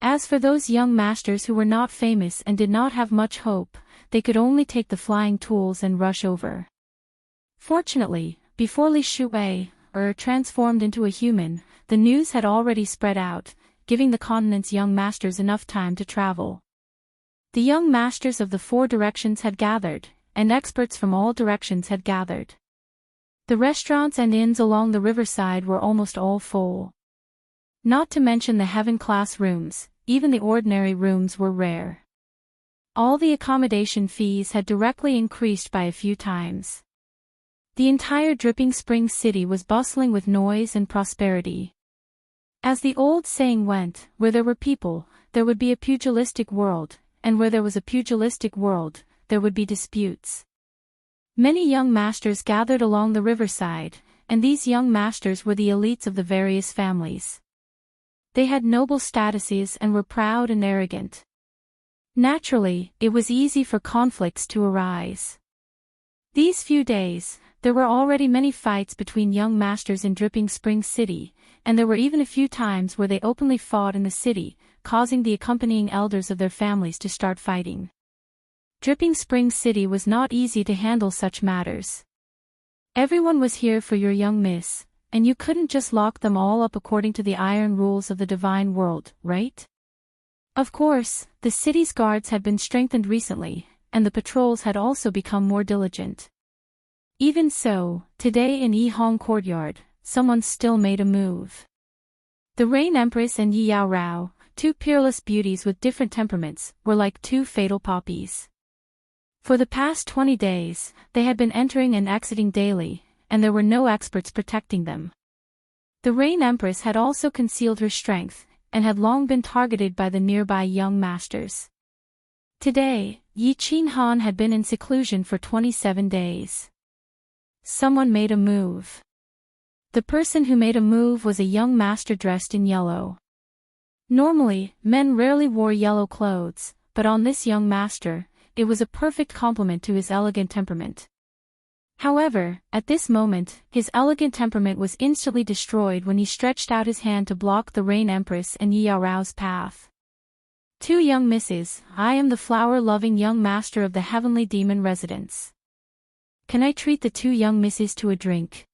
As for those young masters who were not famous and did not have much hope, they could only take the flying tools and rush over. Fortunately, before Li Shui, transformed into a human, the news had already spread out, giving the continent's young masters enough time to travel. The young masters of the 4 directions had gathered, and experts from all directions had gathered. The restaurants and inns along the riverside were almost all full. Not to mention the heaven-class rooms, even the ordinary rooms were rare. All the accommodation fees had directly increased by a few times. The entire Dripping Springs city was bustling with noise and prosperity. As the old saying went, where there were people, there would be a pugilistic world, and where there was a pugilistic world, there would be disputes. Many young masters gathered along the riverside, and these young masters were the elites of the various families. They had noble statuses and were proud and arrogant. Naturally, it was easy for conflicts to arise. These few days, there were already many fights between young masters in Dripping Springs City, and there were even a few times where they openly fought in the city, causing the accompanying elders of their families to start fighting. Dripping Springs City was not easy to handle such matters. Everyone was here for your young miss, and you couldn't just lock them all up according to the iron rules of the divine world, right? Of course, the city's guards had been strengthened recently, and the patrols had also become more diligent. Even so, today in Yihong Courtyard, someone still made a move. The Rain Empress and Yi Yao Rao, 2 peerless beauties with different temperaments, were like 2 fatal poppies. For the past 20 days, they had been entering and exiting daily, and there were no experts protecting them. The Rain Empress had also concealed her strength, and had long been targeted by the nearby young masters. Today, Yi Qinhan had been in seclusion for 27 days. Someone made a move. The person who made a move was a young master dressed in yellow. Normally, men rarely wore yellow clothes, but on this young master, it was a perfect complement to his elegant temperament. However, at this moment, his elegant temperament was instantly destroyed when he stretched out his hand to block the Rain Empress and Yi Yao Rao's path. 2 young misses, I am the flower-loving young master of the heavenly demon residence. Can I treat the 2 young misses to a drink?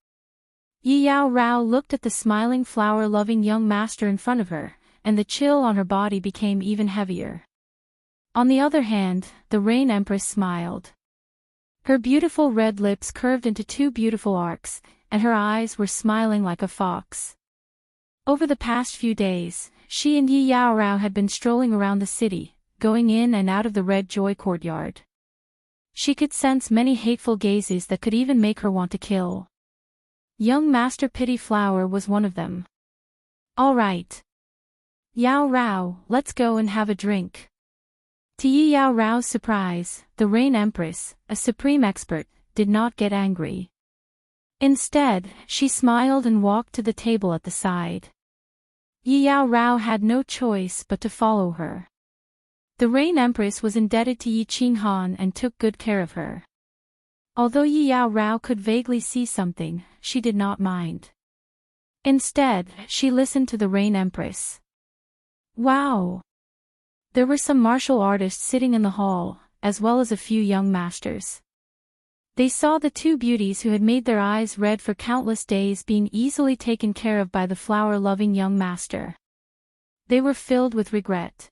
Yi Yao Rao looked at the smiling flower-loving young master in front of her, and the chill on her body became even heavier. On the other hand, the Rain Empress smiled. Her beautiful red lips curved into 2 beautiful arcs, and her eyes were smiling like a fox. Over the past few days, she and Yi Yao Rao had been strolling around the city, going in and out of the Red Joy Courtyard. She could sense many hateful gazes that could even make her want to kill. Young Master Pity Flower was one of them. All right. Yao Rao, let's go and have a drink. To Yi Yao Rao's surprise, the Rain Empress, a supreme expert, did not get angry. Instead, she smiled and walked to the table at the side. Yi Yao Rao had no choice but to follow her. The Rain Empress was indebted to Yi Qinghan and took good care of her. Although Yi Yao Rao could vaguely see something, she did not mind. Instead, she listened to the Rain Empress. Wow! There were some martial artists sitting in the hall, as well as a few young masters. They saw the 2 beauties who had made their eyes red for countless days being easily taken care of by the flower-loving young master. They were filled with regret.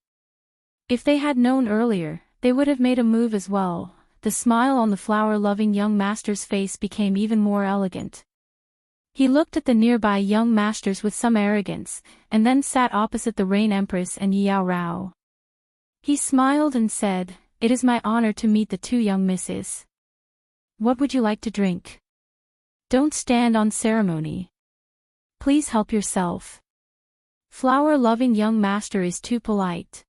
If they had known earlier, they would have made a move as well. The smile on the flower-loving young master's face became even more elegant. He looked at the nearby young masters with some arrogance, and then sat opposite the Rain Empress and Yi Yao Rao. He smiled and said, "It is my honor to meet the 2 young misses. What would you like to drink? Don't stand on ceremony. Please help yourself. Flower-loving young master is too polite."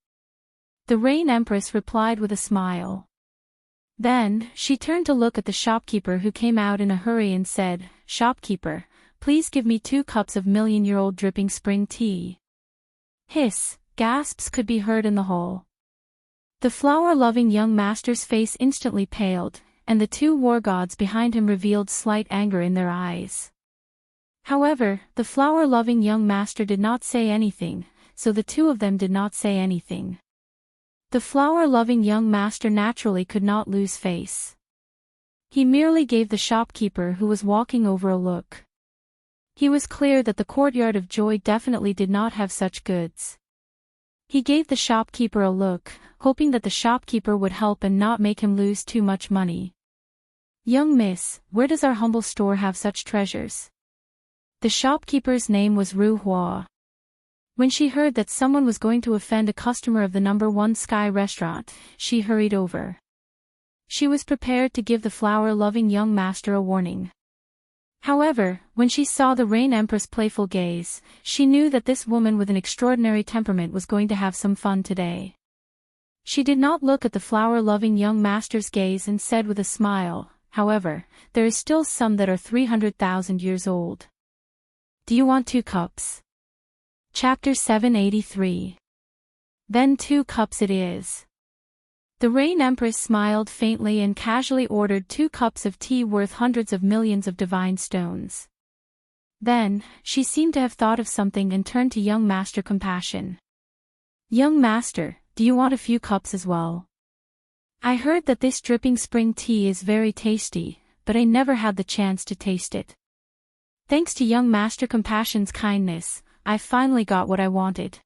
The Rain Empress replied with a smile. Then, she turned to look at the shopkeeper who came out in a hurry and said, "Shopkeeper, please give me 2 cups of million-year-old dripping spring tea." Hiss, gasps could be heard in the hall. The flower-loving young master's face instantly paled, and the two war gods behind him revealed slight anger in their eyes. However, the flower-loving young master did not say anything, so the two of them did not say anything. The flower-loving young master naturally could not lose face. He merely gave the shopkeeper who was walking over a look. He was clear that the courtyard of joy definitely did not have such goods. He gave the shopkeeper a look, hoping that the shopkeeper would help and not make him lose too much money. "Young miss, where does our humble store have such treasures?" The shopkeeper's name was Ru Hua. When she heard that someone was going to offend a customer of the No. 1 Sky restaurant, she hurried over. She was prepared to give the flower-loving young master a warning. However, when she saw the Rain Empress' playful gaze, she knew that this woman with an extraordinary temperament was going to have some fun today. She did not look at the flower-loving young master's gaze and said with a smile, "However, there is still some that are 300,000 years old. Do you want 2 cups? Chapter 783. Then 2 cups it is. The Rain Empress smiled faintly and casually ordered 2 cups of tea worth hundreds of millions of divine stones. Then, she seemed to have thought of something and turned to young Master Compassion. "Young Master, do you want a few cups as well? I heard that this dripping spring tea is very tasty, but I never had the chance to taste it. Thanks to young Master Compassion's kindness, I finally got what I wanted.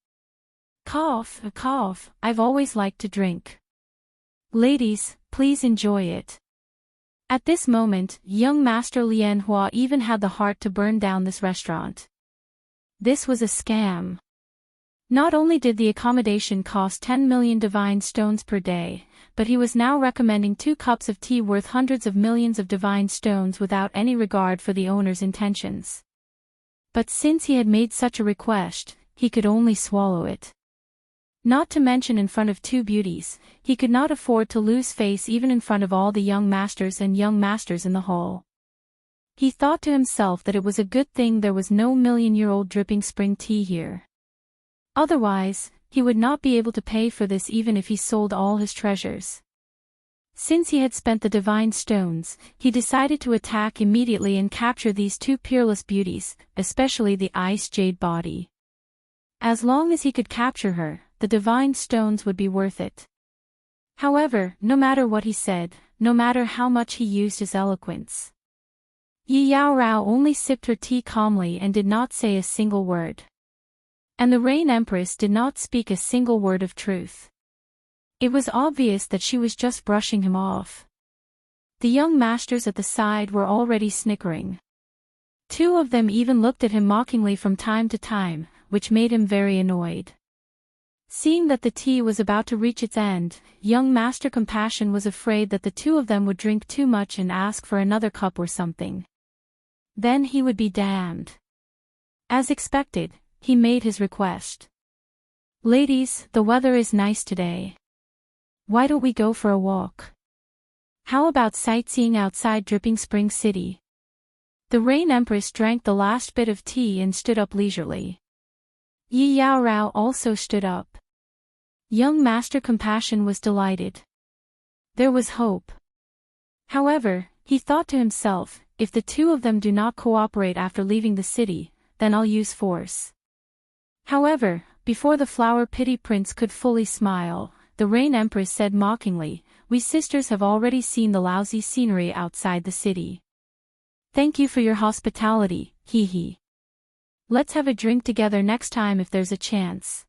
Cough, cough, I've always liked to drink. Ladies, please enjoy it." At this moment, young Master Lian Hua even had the heart to burn down this restaurant. This was a scam. Not only did the accommodation cost 10 million divine stones per day, but he was now recommending 2 cups of tea worth hundreds of millions of divine stones without any regard for the owner's intentions. But since he had made such a request, he could only swallow it. Not to mention in front of 2 beauties, he could not afford to lose face even in front of all the young masters and young masters in the hall. He thought to himself that it was a good thing there was no million-year-old dripping spring tea here. Otherwise, he would not be able to pay for this even if he sold all his treasures. Since he had spent the divine stones, he decided to attack immediately and capture these 2 peerless beauties, especially the ice jade body. As long as he could capture her, the divine stones would be worth it. However, no matter what he said, no matter how much he used his eloquence, Yi Yaorao only sipped her tea calmly and did not say a single word. And the Rain Empress did not speak a single word of truth. It was obvious that she was just brushing him off. The young masters at the side were already snickering. 2 of them even looked at him mockingly from time to time, which made him very annoyed. Seeing that the tea was about to reach its end, young Master Compassion was afraid that the 2 of them would drink too much and ask for another cup or something. Then he would be damned. As expected, he made his request. "Ladies, the weather is nice today. Why don't we go for a walk? How about sightseeing outside Dripping Spring City?" The Rain Empress drank the last bit of tea and stood up leisurely. Yi Yaorao also stood up. Young Master Compassion was delighted. There was hope. However, he thought to himself, if the 2 of them do not cooperate after leaving the city, then I'll use force. However, before the Flower Pity Prince could fully smile, the Rain Empress said mockingly, "We sisters have already seen the lousy scenery outside the city. Thank you for your hospitality, hee. Let's have a drink together next time if there's a chance."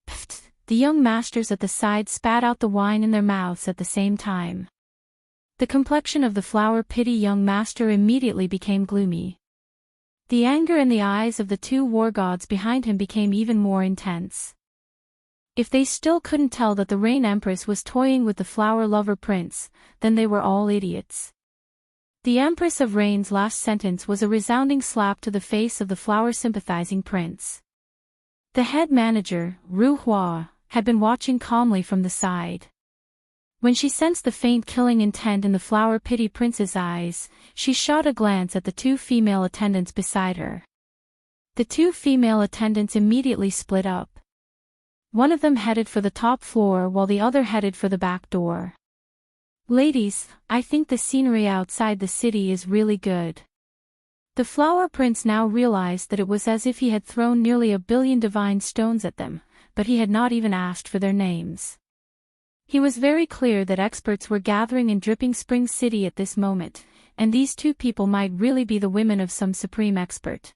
Pfft, the young masters at the side spat out the wine in their mouths at the same time. The complexion of the Flower Pity young master immediately became gloomy. The anger in the eyes of the 2 war gods behind him became even more intense. If they still couldn't tell that the Rain Empress was toying with the Flower Lover Prince, then they were all idiots. The Empress of Rain's last sentence was a resounding slap to the face of the flower-sympathizing prince. The head manager, Ru Hua, had been watching calmly from the side. When she sensed the faint killing intent in the Flower Pity Prince's eyes, she shot a glance at the 2 female attendants beside her. The 2 female attendants immediately split up. One of them headed for the top floor while the other headed for the back door. Ladies, I think the scenery outside the city is really good. The Flower Prince now realized that it was as if he had thrown nearly 1 billion divine stones at them, but he had not even asked for their names. He was very clear that experts were gathering in Dripping Spring City at this moment, and these two people might really be the women of some supreme expert.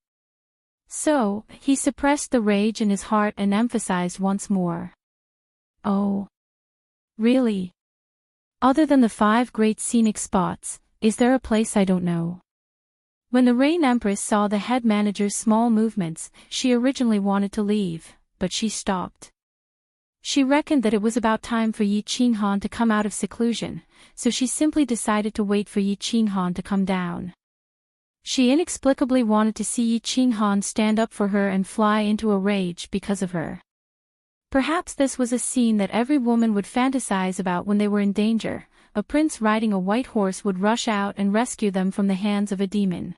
So, he suppressed the rage in his heart and emphasized once more. Oh. Really? Other than the 5 great scenic spots, is there a place I don't know? When the Rain Empress saw the head manager's small movements, she originally wanted to leave, but she stopped. She reckoned that it was about time for Yi Qinghan to come out of seclusion, so she simply decided to wait for Yi Qinghan to come down. She inexplicably wanted to see Yi Qinghan stand up for her and fly into a rage because of her. Perhaps this was a scene that every woman would fantasize about when they were in danger. A prince riding a white horse would rush out and rescue them from the hands of a demon.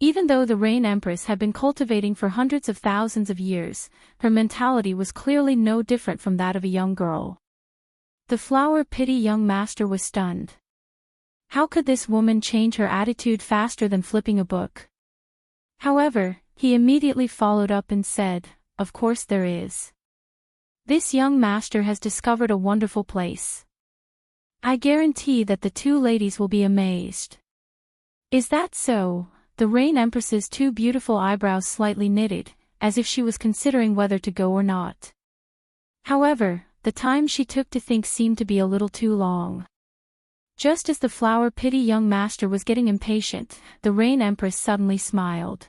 Even though the Rain Empress had been cultivating for hundreds of thousands of years, her mentality was clearly no different from that of a young girl. The Flower Pity young master was stunned. How could this woman change her attitude faster than flipping a book? However, he immediately followed up and said, "Of course there is. This young master has discovered a wonderful place. I guarantee that the two ladies will be amazed." "Is that so?" The Rain Empress's 2 beautiful eyebrows slightly knitted, as if she was considering whether to go or not. However, the time she took to think seemed to be a little too long. Just as the Flower Pity young master was getting impatient, the Rain Empress suddenly smiled.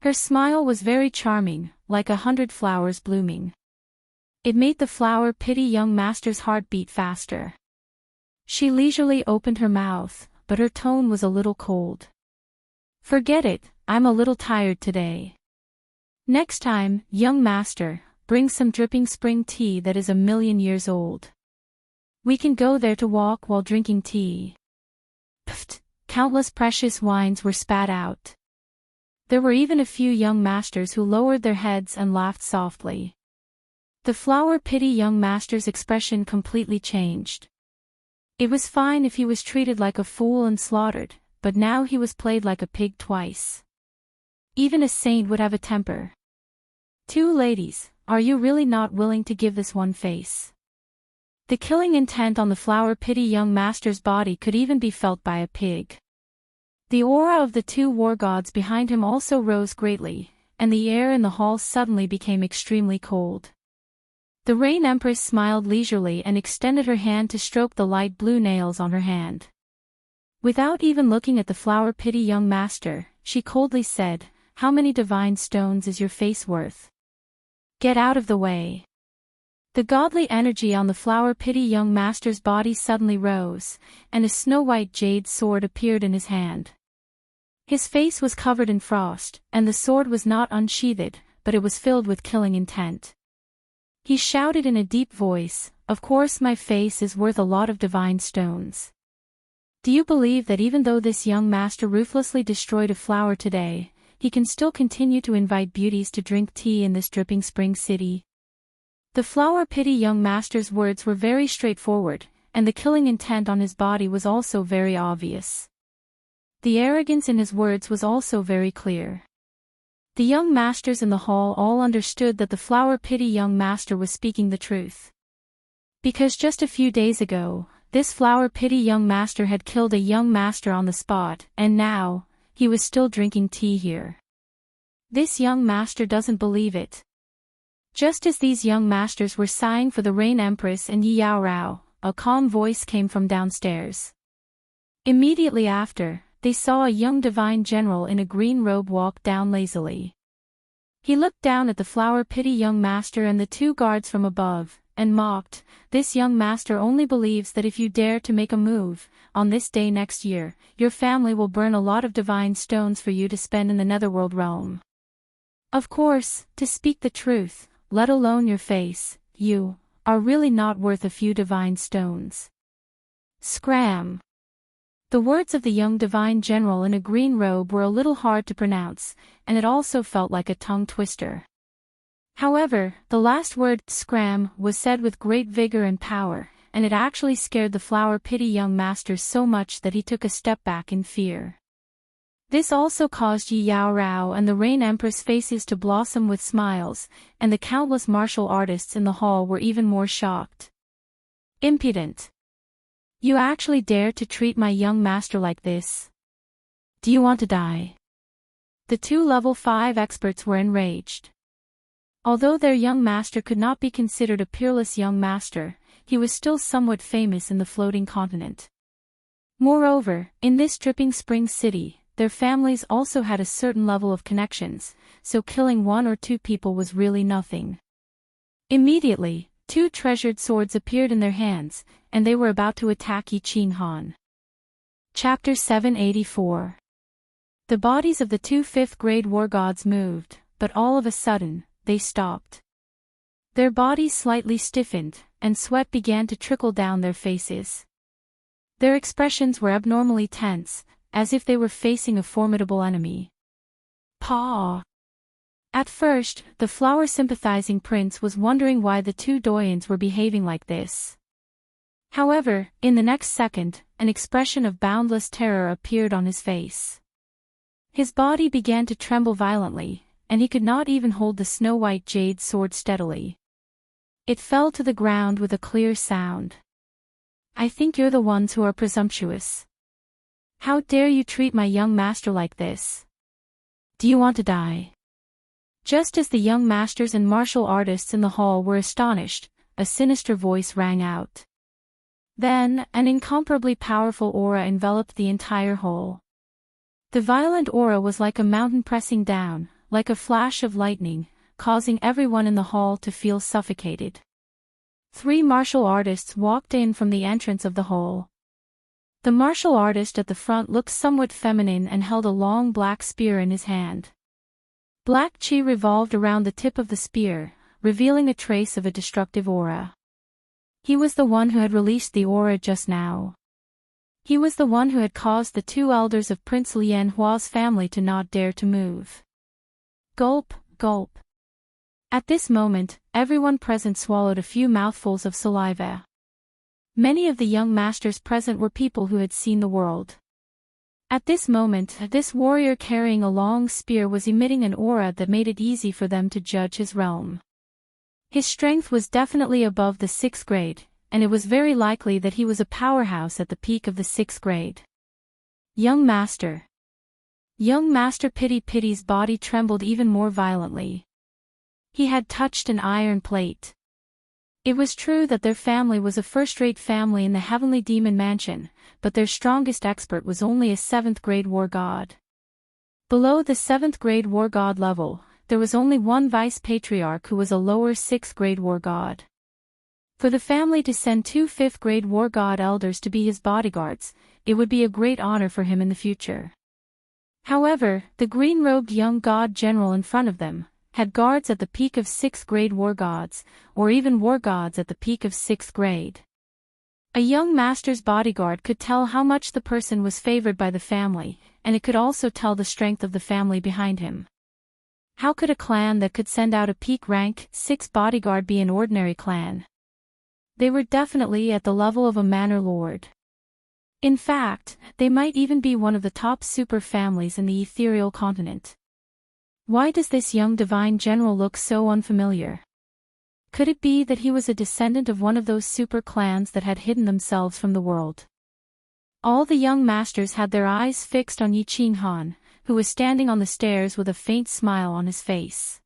Her smile was very charming, like 100 flowers blooming. It made the Flower Pity young master's heart beat faster. She leisurely opened her mouth, but her tone was a little cold. "Forget it, I'm a little tired today. Next time, young master, bring some dripping spring tea that is 1 million years old. We can go there to walk while drinking tea." Pfft! Countless precious wines were spat out. There were even a few young masters who lowered their heads and laughed softly. The Flower Pity young master's expression completely changed. It was fine if he was treated like a fool and slaughtered, but now he was played like a pig twice. Even a saint would have a temper. "Two ladies, are you really not willing to give this one face?" The killing intent on the Flower Pity young master's body could even be felt by a pig. The aura of the 2 war gods behind him also rose greatly, and the air in the hall suddenly became extremely cold. The Rain Empress smiled leisurely and extended her hand to stroke the light blue nails on her hand. Without even looking at the Flower Pity young master, she coldly said, "How many divine stones is your face worth? Get out of the way." The godly energy on the Flower Pity young master's body suddenly rose, and a snow-white jade sword appeared in his hand. His face was covered in frost, and the sword was not unsheathed, but it was filled with killing intent. He shouted in a deep voice, "Of course my face is worth a lot of divine stones. Do you believe that even though this young master ruthlessly destroyed a flower today, he can still continue to invite beauties to drink tea in this dripping spring city?" The Flower Pity young master's words were very straightforward, and the killing intent on his body was also very obvious. The arrogance in his words was also very clear. The young masters in the hall all understood that the Flower Pity young master was speaking the truth. Because just a few days ago, this Flower Pity young master had killed a young master on the spot, and now, he was still drinking tea here. This young master doesn't believe it. Just as these young masters were sighing for the Rain Empress and Yi Yaorao, a calm voice came from downstairs. Immediately after, they saw a young divine general in a green robe walk down lazily. He looked down at the Flower Pity young master and the 2 guards from above, and mocked, "This young master only believes that if you dare to make a move, on this day next year, your family will burn a lot of divine stones for you to spend in the netherworld realm. Of course, to speak the truth, let alone your face, you are really not worth a few divine stones." Scram! The words of the young divine general in a green robe were a little hard to pronounce, and it also felt like a tongue twister. However, the last word, scram, was said with great vigor and power, and it actually scared the flower pity young master so much that he took a step back in fear. This also caused Yi Yao Rao and the Rain Empress faces to blossom with smiles, and the countless martial artists in the hall were even more shocked. Impudent! You actually dare to treat my young master like this? Do you want to die? The two level 5 experts were enraged. Although their young master could not be considered a peerless young master, he was still somewhat famous in the floating continent. Moreover, in this dripping spring city, their families also had a certain level of connections, so killing 1 or 2 people was really nothing. Immediately, 2 treasured swords appeared in their hands, and they were about to attack Yi Qing Han. Chapter 784. The bodies of the 2 5th-grade war gods moved, but all of a sudden, they stopped. Their bodies slightly stiffened, and sweat began to trickle down their faces. Their expressions were abnormally tense, as if they were facing a formidable enemy. Paw! At first, the flower-sympathizing prince was wondering why the 2 doyens were behaving like this. However, in the next second, an expression of boundless terror appeared on his face. His body began to tremble violently, and he could not even hold the snow-white jade sword steadily. It fell to the ground with a clear sound. I think you're the ones who are presumptuous. How dare you treat my young master like this? Do you want to die? Just as the young masters and martial artists in the hall were astonished, a sinister voice rang out. Then, an incomparably powerful aura enveloped the entire hall. The violent aura was like a mountain pressing down, like a flash of lightning, causing everyone in the hall to feel suffocated. 3 martial artists walked in from the entrance of the hall. The martial artist at the front looked somewhat feminine and held a long black spear in his hand. Black chi revolved around the tip of the spear, revealing a trace of a destructive aura. He was the one who had released the aura just now. He was the one who had caused the 2 elders of Prince Lian Hua's family to not dare to move. Gulp, gulp. At this moment, everyone present swallowed a few mouthfuls of saliva. Many of the young masters present were people who had seen the world. At this moment, this warrior carrying a long spear was emitting an aura that made it easy for them to judge his realm. His strength was definitely above the 6th grade, and it was very likely that he was a powerhouse at the peak of the 6th grade. Young Master. Young Master Pity's body trembled even more violently. He had touched an iron plate. It was true that their family was a first-rate family in the Heavenly Demon Mansion, but their strongest expert was only a 7th-grade war god. Below the 7th-grade war god level, there was only one vice-patriarch who was a lower 6th-grade war god. For the family to send 2 5th-grade war god elders to be his bodyguards, it would be a great honor for him in the future. However, the green-robed young god general in front of them had guards at the peak of 6th-grade war gods, or even war gods at the peak of 6th grade. A young master's bodyguard could tell how much the person was favored by the family, and it could also tell the strength of the family behind him. How could a clan that could send out a peak rank 6 bodyguard be an ordinary clan? They were definitely at the level of a manor lord. In fact, they might even be one of the top super families in the ethereal continent. Why does this young divine general look so unfamiliar? Could it be that he was a descendant of one of those super clans that had hidden themselves from the world? All the young masters had their eyes fixed on Yi Qing Han, who was standing on the stairs with a faint smile on his face.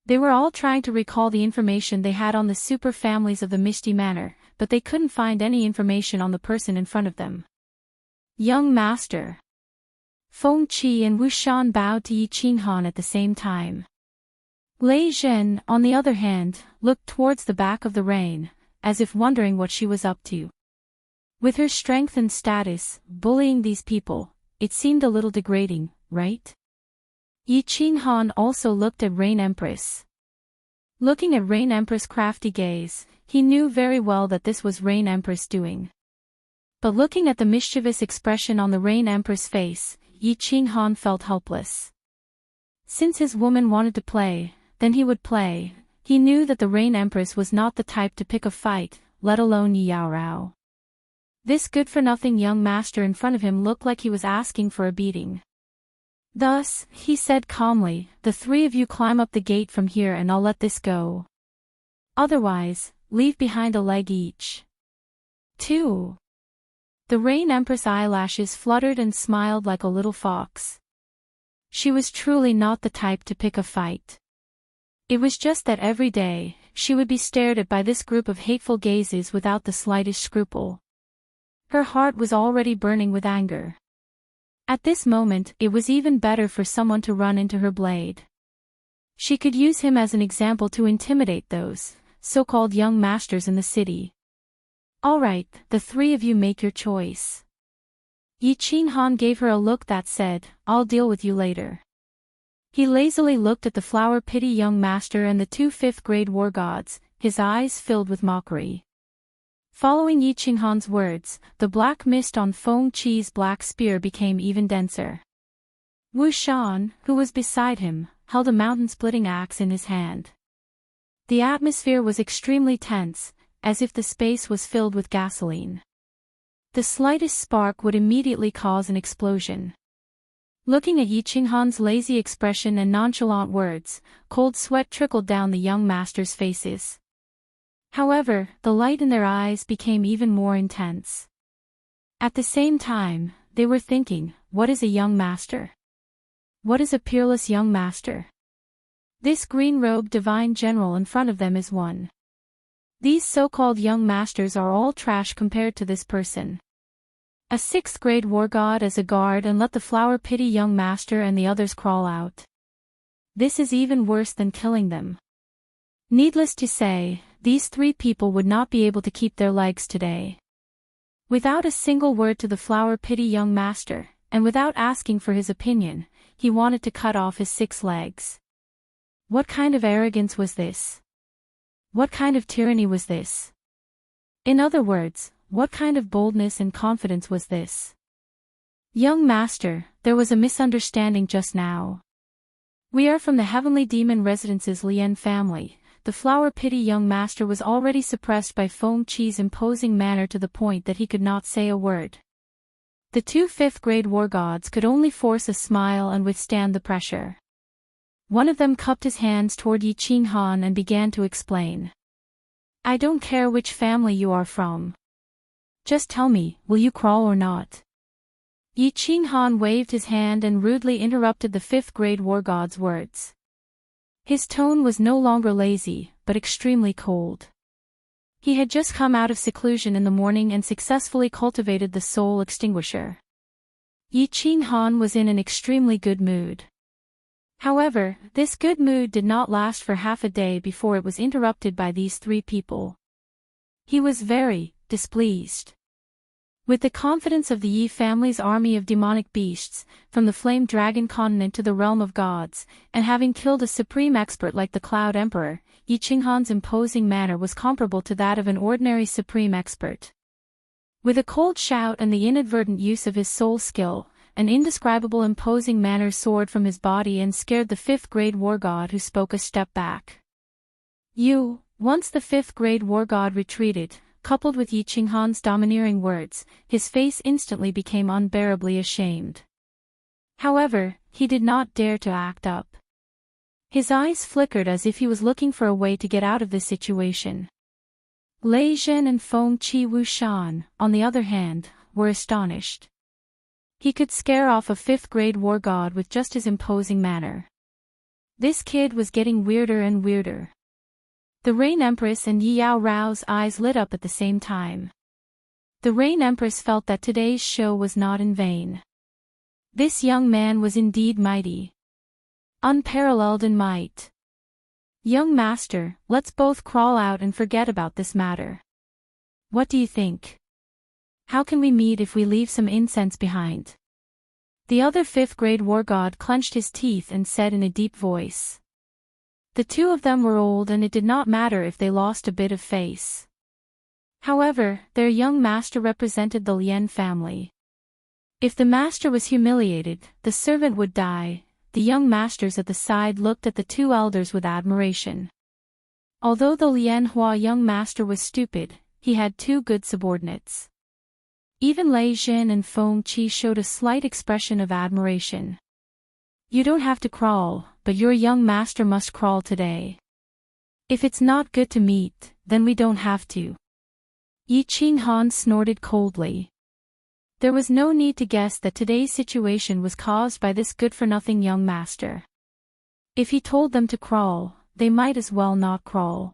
They were all trying to recall the information they had on the super families of the Misty Manor, but they couldn't find any information on the person in front of them. Young Master. Feng Qi and Wu Shan bowed to Yi Qing Han at the same time. Lei Zhen, on the other hand, looked towards the back of the rain, as if wondering what she was up to. With her strength and status, bullying these people, it seemed a little degrading, right? Yi Qing Han also looked at Rain Empress. Looking at Rain Empress' crafty gaze, he knew very well that this was Rain Empress doing. But looking at the mischievous expression on the Rain Empress' face, Yi Qing Han felt helpless. Since his woman wanted to play, then he would play. He knew that the Rain Empress was not the type to pick a fight, let alone Yao Rao. This good-for-nothing young master in front of him looked like he was asking for a beating. Thus, he said calmly, "The three of you climb up the gate from here and I'll let this go. Otherwise, leave behind a leg each." 2. The Rain Empress' eyelashes fluttered and smiled like a little fox. She was truly not the type to pick a fight. It was just that every day, she would be stared at by this group of hateful gazes without the slightest scruple. Her heart was already burning with anger. At this moment, it was even better for someone to run into her blade. She could use him as an example to intimidate those so-called young masters in the city. "All right, the three of you make your choice." Yi Qinghan gave her a look that said, "I'll deal with you later." He lazily looked at the flower-pity young master and the two fifth-grade war gods, his eyes filled with mockery. Following Yi Qinghan's words, the black mist on Feng Qi's black spear became even denser. Wu Shan, who was beside him, held a mountain-splitting axe in his hand. The atmosphere was extremely tense, as if the space was filled with gasoline. The slightest spark would immediately cause an explosion. Looking at Yi Qinghan's lazy expression and nonchalant words, cold sweat trickled down the young masters' faces. However, the light in their eyes became even more intense. At the same time, they were thinking, what is a young master? What is a peerless young master? This green-robed divine general in front of them is one. These so-called young masters are all trash compared to this person. A sixth-grade war god as a guard and let the flower-pity young master and the others crawl out. This is even worse than killing them. Needless to say, these three people would not be able to keep their legs today. Without a single word to the flower-pity young master, and without asking for his opinion, he wanted to cut off his 6 legs. What kind of arrogance was this? What kind of tyranny was this? In other words, what kind of boldness and confidence was this? Young master, there was a misunderstanding just now. We are from the Heavenly Demon Residence's Lian family. The flower-pity young master was already suppressed by Feng Qi's imposing manner to the point that he could not say a word. The two fifth-grade war gods could only force a smile and withstand the pressure. One of them cupped his hands toward Yi Qinghan and began to explain. "I don't care which family you are from. Just tell me, will you crawl or not?" Yi Qinghan waved his hand and rudely interrupted the fifth-grade war god's words. His tone was no longer lazy, but extremely cold. He had just come out of seclusion in the morning and successfully cultivated the soul extinguisher. Yi Qinghan was in an extremely good mood. However, this good mood did not last for half a day before it was interrupted by these three people. He was very displeased. With the confidence of the Yi family's army of demonic beasts, from the flame dragon continent to the realm of gods, and having killed a supreme expert like the Cloud Emperor, Yi Qinghan's imposing manner was comparable to that of an ordinary supreme expert. With a cold shout and the inadvertent use of his soul skill, an indescribable imposing manner soared from his body and scared the fifth-grade war god who spoke a step back. Once the fifth-grade war god retreated, coupled with Yi Qinghan's domineering words, his face instantly became unbearably ashamed. However, he did not dare to act up. His eyes flickered as if he was looking for a way to get out of this situation. Lei Zhen and Feng Qi Wu Shan, on the other hand, were astonished. He could scare off a fifth-grade war god with just his imposing manner. This kid was getting weirder and weirder. The Rain Empress and Yi Yao Rao's eyes lit up at the same time. The Rain Empress felt that today's show was not in vain. This young man was indeed mighty. Unparalleled in might. "Young master, let's both crawl out and forget about this matter. What do you think? How can we meet if we leave some incense behind?" The other fifth-grade war god clenched his teeth and said in a deep voice. The two of them were old and it did not matter if they lost a bit of face. However, their young master represented the Lian family. If the master was humiliated, the servant would die. The young masters at the side looked at the two elders with admiration. Although the Lian Hua young master was stupid, he had two good subordinates. Even Lei Jin and Feng Qi showed a slight expression of admiration. You don't have to crawl, but your young master must crawl today. If it's not good to meet, then we don't have to. Yi Qinghan snorted coldly. There was no need to guess that today's situation was caused by this good-for-nothing young master. If he told them to crawl, they might as well not crawl.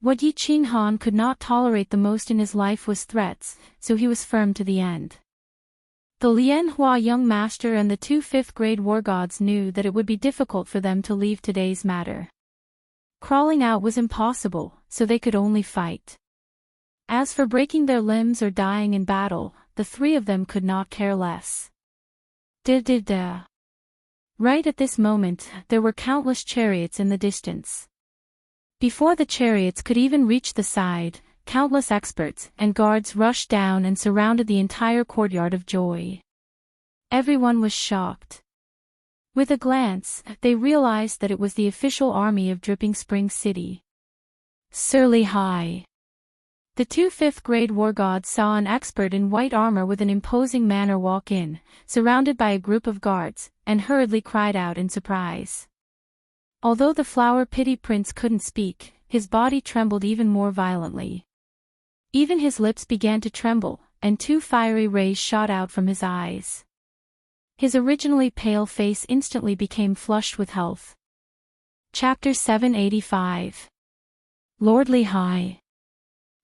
What Yi Qinghan could not tolerate the most in his life was threats, so he was firm to the end. The Lianhua young master and the two fifth-grade war gods knew that it would be difficult for them to leave today's matter. Crawling out was impossible, so they could only fight. As for breaking their limbs or dying in battle, the three of them could not care less. Da-da-da. Right at this moment, there were countless chariots in the distance. Before the chariots could even reach the side, countless experts and guards rushed down and surrounded the entire courtyard of joy. Everyone was shocked. With a glance, they realized that it was the official army of Dripping Spring City. Sir Lihai. The two fifth-grade war gods saw an expert in white armor with an imposing manner walk in, surrounded by a group of guards, and hurriedly cried out in surprise. Although the Flower Pity Prince couldn't speak, his body trembled even more violently. Even his lips began to tremble, and two fiery rays shot out from his eyes. His originally pale face instantly became flushed with health. Chapter 785. Lord Lihai.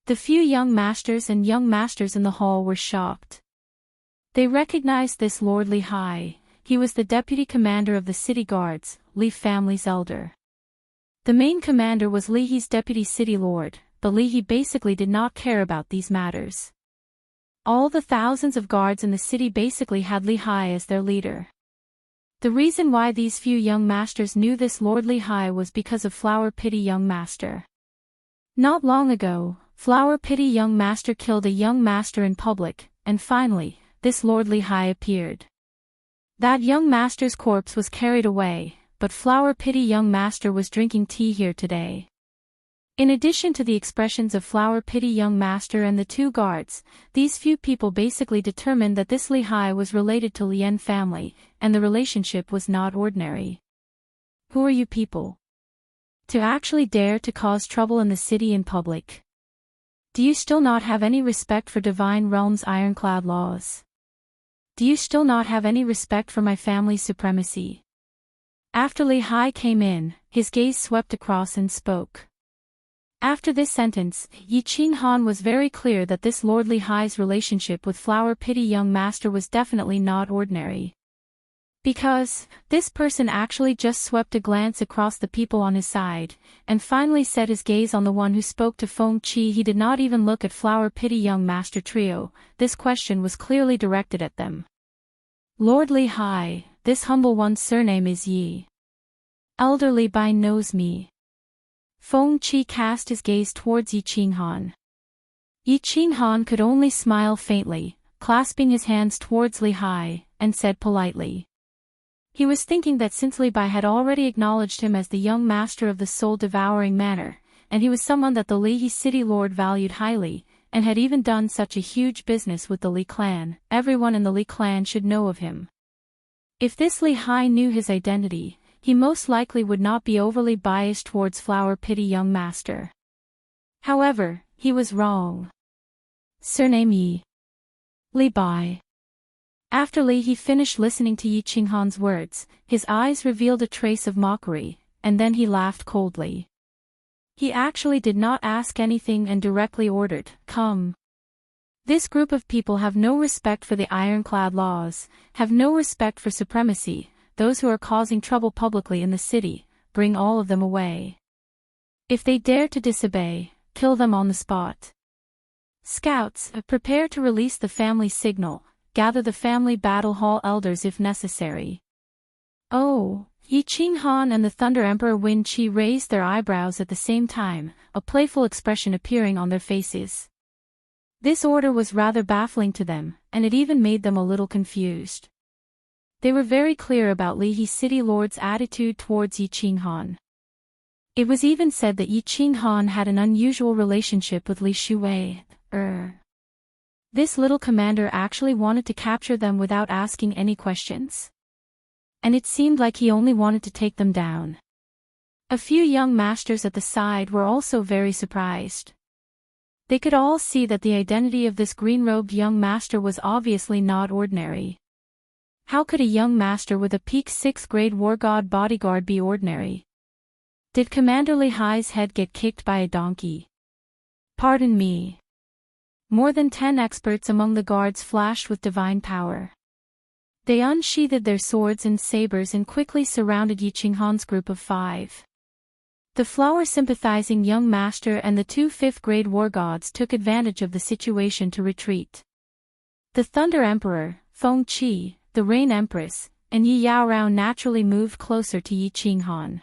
The few young masters and young masters in the hall were shocked. They recognized this Lord Lihai. He was the deputy commander of the city guards, Li family's elder. The main commander was Li He's deputy city lord, but Li He basically did not care about these matters. All the thousands of guards in the city basically had Lihai as their leader. The reason why these few young masters knew this Lord Lihai was because of Flower Pity young master. Not long ago, Flower Pity young master killed a young master in public, and finally, this Lord Lihai appeared. That young master's corpse was carried away, but Flower Pity young master was drinking tea here today. In addition to the expressions of Flower Pity young master and the two guards, these few people basically determined that this Lihai was related to Lien family, and the relationship was not ordinary. Who are you people? To actually dare to cause trouble in the city in public? Do you still not have any respect for Divine Realm's ironclad laws? Do you still not have any respect for my family's supremacy? After Lihai came in, his gaze swept across and spoke. After this sentence, Yi Qinghan was very clear that this Lord Lihai's relationship with Flower Pity young master was definitely not ordinary. Because, this person actually just swept a glance across the people on his side, and finally set his gaze on the one who spoke to Feng Qi. He did not even look at Flower Pity young master trio. This question was clearly directed at them. Lord Lihai, this humble one's surname is Yi. Elder Li Bai knows me. Feng Qi cast his gaze towards Yi Qinghan. Yi Qinghan could only smile faintly, clasping his hands towards Lihai, and said politely. He was thinking that since Li Bai had already acknowledged him as the young master of the soul-devouring manner, and he was someone that the Li He city lord valued highly, and had even done such a huge business with the Li clan, everyone in the Li clan should know of him. If this Lihai knew his identity, he most likely would not be overly biased towards Flower Pity young master. However, he was wrong. Surname Yi. Li Bai. After Li He finished listening to Yi Qinghan's words, his eyes revealed a trace of mockery, and then he laughed coldly. He actually did not ask anything and directly ordered, "Come." This group of people have no respect for the ironclad laws, have no respect for supremacy. Those who are causing trouble publicly in the city, bring all of them away. If they dare to disobey, kill them on the spot. Scouts, prepare to release the family signal. Gather the family battle hall elders if necessary. Oh, Yi Qinghan and the Thunder Emperor Wen Qi raised their eyebrows at the same time, a playful expression appearing on their faces. This order was rather baffling to them, and it even made them a little confused. They were very clear about Li He city lord's attitude towards Yi Qinghan. It was even said that Yi Qinghan had an unusual relationship with Li Shuwei. This little commander actually wanted to capture them without asking any questions. And it seemed like he only wanted to take them down. A few young masters at the side were also very surprised. They could all see that the identity of this green-robed young master was obviously not ordinary. How could a young master with a peak 6th grade war god bodyguard be ordinary? Did Commander Li Hai's head get kicked by a donkey? Pardon me. More than 10 experts among the guards flashed with divine power. They unsheathed their swords and sabers and quickly surrounded Yi Qinghan's group of 5. The flower-sympathizing young master and the 2 5th-grade war gods took advantage of the situation to retreat. The Thunder Emperor, Feng Qi, the Rain Empress, and Yi Yaorao naturally moved closer to Yi Qinghan.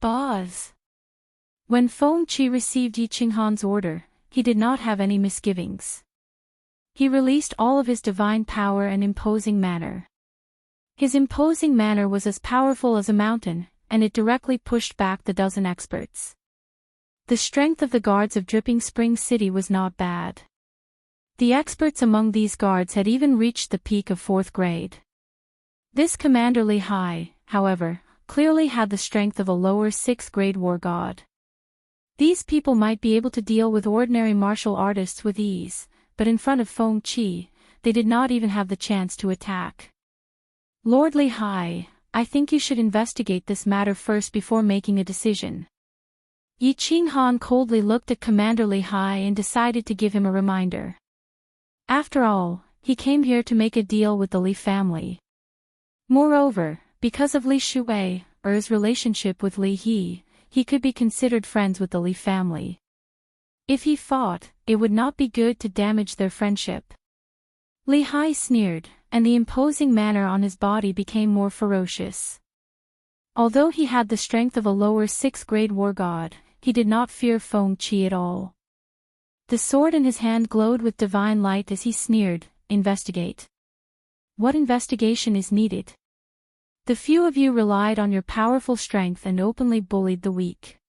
Boz. When Feng Qi received Yi Qinghan's order, he did not have any misgivings. He released all of his divine power and imposing manner. His imposing manner was as powerful as a mountain, and it directly pushed back the dozen experts. The strength of the guards of Dripping Spring City was not bad. The experts among these guards had even reached the peak of 4th grade. This Commander Li Hai, however, clearly had the strength of a lower 6th grade war god. These people might be able to deal with ordinary martial artists with ease, but in front of Feng Qi, they did not even have the chance to attack. Lord Li Hai, I think you should investigate this matter first before making a decision. Yi Qinghan coldly looked at Commander Li Hai and decided to give him a reminder. After all, he came here to make a deal with the Li family. Moreover, because of Li Shuwei's relationship with Li He, he could be considered friends with the Li family. If he fought, it would not be good to damage their friendship. Li Hai sneered, and the imposing manner on his body became more ferocious. Although he had the strength of a lower 6th grade war god, he did not fear Feng Qi at all. The sword in his hand glowed with divine light as he sneered, "Investigate. What investigation is needed? The few of you relied on your powerful strength and openly bullied the weak.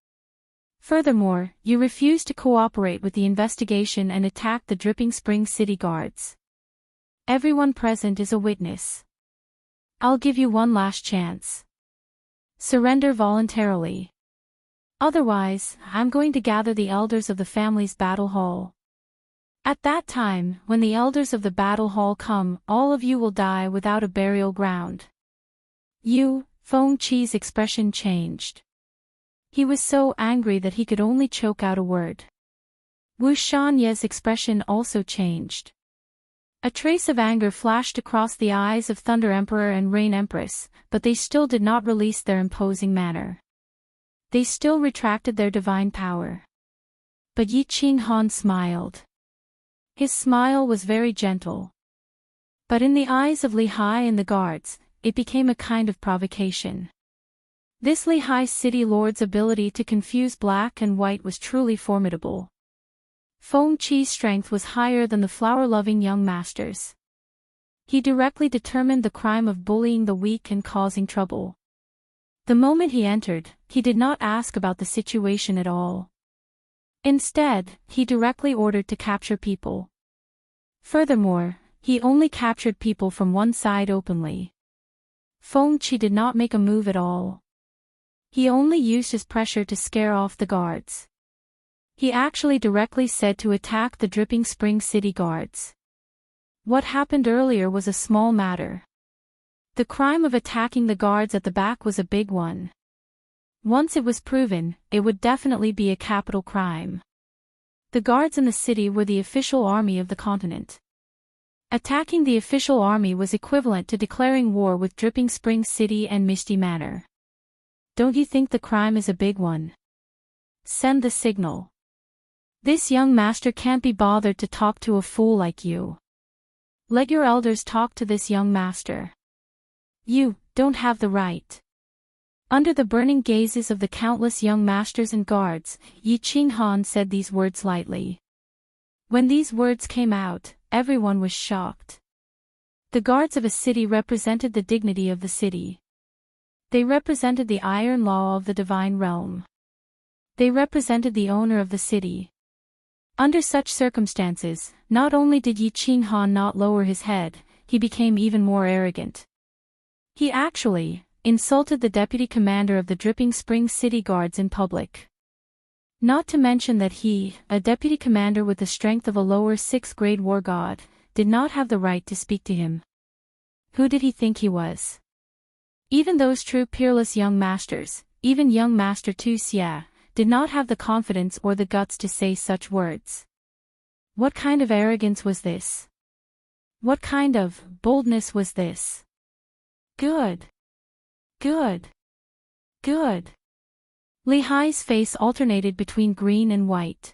Furthermore, you refused to cooperate with the investigation and attacked the Dripping Spring City guards. Everyone present is a witness. I'll give you one last chance. Surrender voluntarily. Otherwise, I'm going to gather the elders of the family's battle hall. At that time, when the elders of the battle hall come, all of you will die without a burial ground." Feng Qi's expression changed. He was so angry that he could only choke out a word. Wu Shanye's expression also changed. A trace of anger flashed across the eyes of Thunder Emperor and Rain Empress, but they still did not release their imposing manner. They still retracted their divine power. But Yi Qinghan smiled. His smile was very gentle. But in the eyes of Li Hai and the guards, it became a kind of provocation. This Li Hai city lord's ability to confuse black and white was truly formidable. Feng Qi's strength was higher than the flower-loving young master's. He directly determined the crime of bullying the weak and causing trouble. The moment he entered, he did not ask about the situation at all. Instead, he directly ordered to capture people. Furthermore, he only captured people from one side openly. Feng Qi did not make a move at all. He only used his pressure to scare off the guards. He actually directly said to attack the Dripping Spring City guards. What happened earlier was a small matter. The crime of attacking the guards at the back was a big one. Once it was proven, it would definitely be a capital crime. The guards in the city were the official army of the continent. Attacking the official army was equivalent to declaring war with Dripping Spring City and Misty Manor. Don't you think the crime is a big one? Send the signal. This young master can't be bothered to talk to a fool like you. Let your elders talk to this young master. You don't have the right. Under the burning gazes of the countless young masters and guards, Yi Qinghan said these words lightly. When these words came out, everyone was shocked. The guards of a city represented the dignity of the city. They represented the iron law of the divine realm. They represented the owner of the city. Under such circumstances, not only did Yi Qinghan not lower his head, he became even more arrogant. He actually insulted the deputy commander of the Dripping Spring City Guards in public. Not to mention that he, a deputy commander with the strength of a lower 6th grade war god, did not have the right to speak to him. Who did he think he was? Even those true peerless young masters, even young Master Tu Xia, did not have the confidence or the guts to say such words. What kind of arrogance was this? What kind of boldness was this? Good. Good. Good. Li Hai's face alternated between green and white.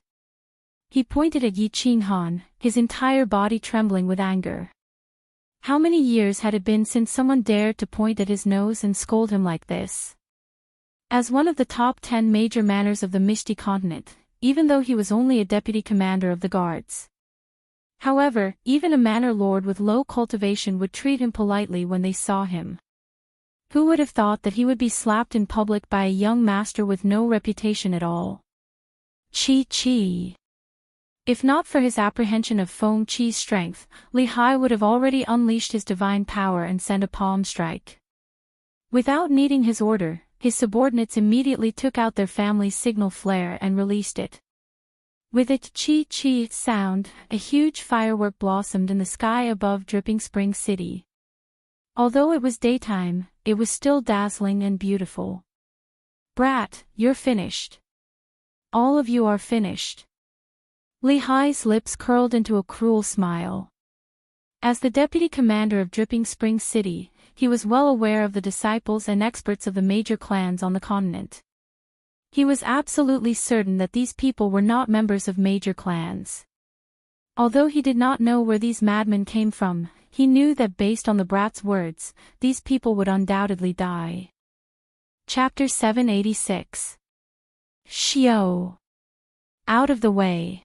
He pointed at Yi Qinghan, his entire body trembling with anger. How many years had it been since someone dared to point at his nose and scold him like this? As one of the top 10 major manners of the Mishti continent, even though he was only a deputy commander of the guards. However, even a manor lord with low cultivation would treat him politely when they saw him. Who would have thought that he would be slapped in public by a young master with no reputation at all? Chi. If not for his apprehension of Feng Chi's strength, Li Hai would have already unleashed his divine power and sent a palm strike. Without needing his order, his subordinates immediately took out their family's signal flare and released it. With its chi sound, a huge firework blossomed in the sky above Dripping Spring City. Although it was daytime, it was still dazzling and beautiful. Brat, you're finished. All of you are finished. Li Hai's lips curled into a cruel smile. As the deputy commander of Dripping Spring City, he was well aware of the disciples and experts of the major clans on the continent. He was absolutely certain that these people were not members of major clans. Although he did not know where these madmen came from, he knew that based on the brat's words, these people would undoubtedly die. Chapter 786. Xiao. Out of the way.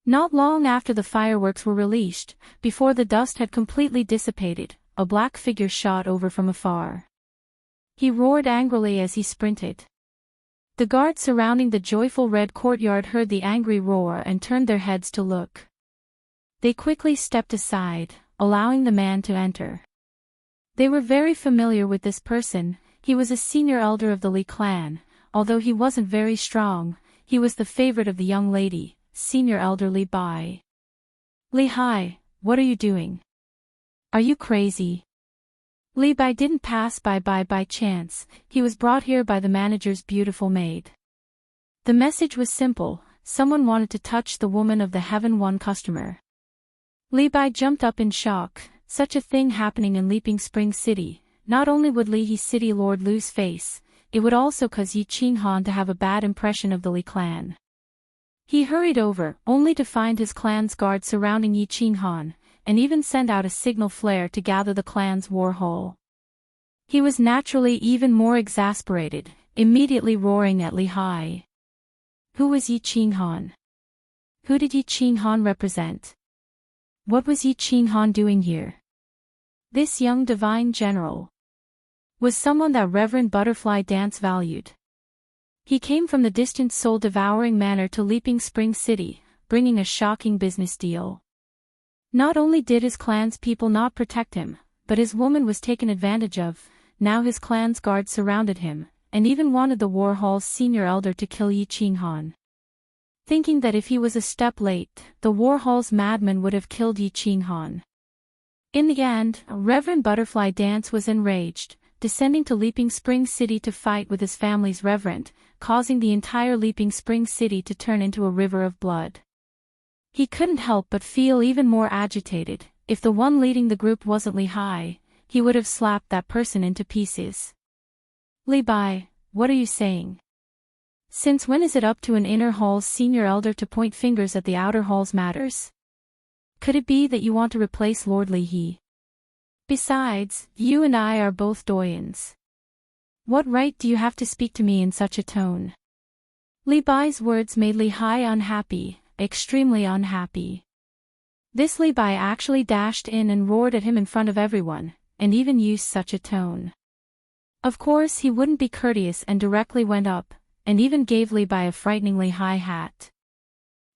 Not long after the fireworks were released, before the dust had completely dissipated, a black figure shot over from afar. He roared angrily as he sprinted. The guards surrounding the joyful red courtyard heard the angry roar and turned their heads to look. They quickly stepped aside, allowing the man to enter. They were very familiar with this person. He was a senior elder of the Li clan. Although he wasn't very strong, he was the favorite of the young lady, senior elder Li Bai. Li Hai, what are you doing? Are you crazy? Li Bai didn't pass by chance, he was brought here by the manager's beautiful maid. The message was simple, someone wanted to touch the woman of the Heaven One customer. Li Bai jumped up in shock, such a thing happening in Leaping Spring City. Not only would Li He City Lord lose face, it would also cause Yi Qinghan to have a bad impression of the Li clan. He hurried over, only to find his clan's guards surrounding Yi Qinghan, and even send out a signal flare to gather the clan's war hall. He was naturally even more exasperated, immediately roaring at Li Hai. Who was Yi Qinghan? Who did Yi Qinghan represent? What was Yi Qinghan doing here? This young divine general was someone that Reverend Butterfly Dance valued. He came from the distant soul-devouring manor to Leaping Spring City, bringing a shocking business deal. Not only did his clan's people not protect him, but his woman was taken advantage of. Now his clan's guards surrounded him, and even wanted the war hall's senior elder to kill Yi Qinghan. Thinking that if he was a step late, the war hall's madman would have killed Yi Qinghan. In the end, Reverend Butterfly Dance was enraged, descending to Leaping Spring City to fight with his family's reverend, causing the entire Leaping Spring City to turn into a river of blood. He couldn't help but feel even more agitated. If the one leading the group wasn't Li Hai, he would have slapped that person into pieces. Li Bai, what are you saying? Since when is it up to an inner hall's senior elder to point fingers at the outer hall's matters? Could it be that you want to replace Lord Li He? Besides, you and I are both doyens. What right do you have to speak to me in such a tone? Li Bai's words made Li Hai unhappy, extremely unhappy. This Li Bai actually dashed in and roared at him in front of everyone, and even used such a tone. Of course he wouldn't be courteous and directly went up, and even gave Li Bai a frighteningly high hat.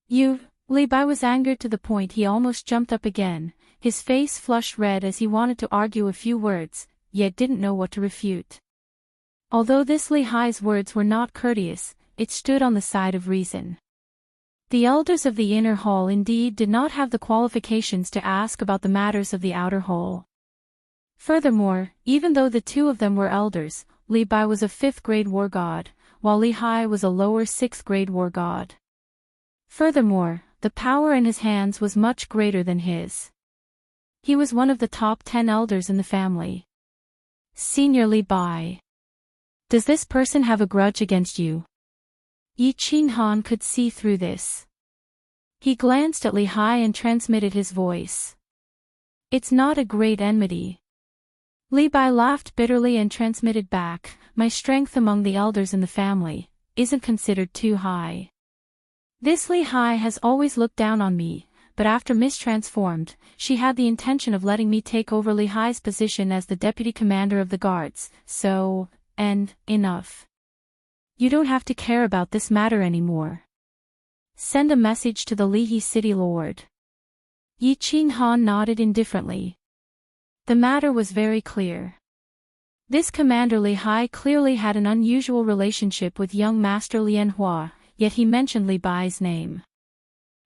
"You..." Li Bai was angered to the point he almost jumped up again, his face flushed red as he wanted to argue a few words, yet didn't know what to refute. Although this Li Hai's words were not courteous, it stood on the side of reason. The elders of the inner hall indeed did not have the qualifications to ask about the matters of the outer hall. Furthermore, even though the two of them were elders, Li Bai was a 5th-grade war god, while Li Hai was a lower 6th-grade war god. Furthermore, the power in his hands was much greater than his. He was one of the top 10 elders in the family. "Senior Li Bai. Does this person have a grudge against you?" Yi Qinghan could see through this. He glanced at Li Hai and transmitted his voice. "It's not a great enmity." Li Bai laughed bitterly and transmitted back, "My strength among the elders in the family isn't considered too high. This Li Hai has always looked down on me, but after mistransformed, she had the intention of letting me take over Li Hai's position as the deputy commander of the guards, so, enough. You don't have to care about this matter anymore. Send a message to the Lihe city lord." Yi Qinghan nodded indifferently. The matter was very clear. This Commander Li Hai clearly had an unusual relationship with young Master Lian Hua, yet he mentioned Li Bai's name.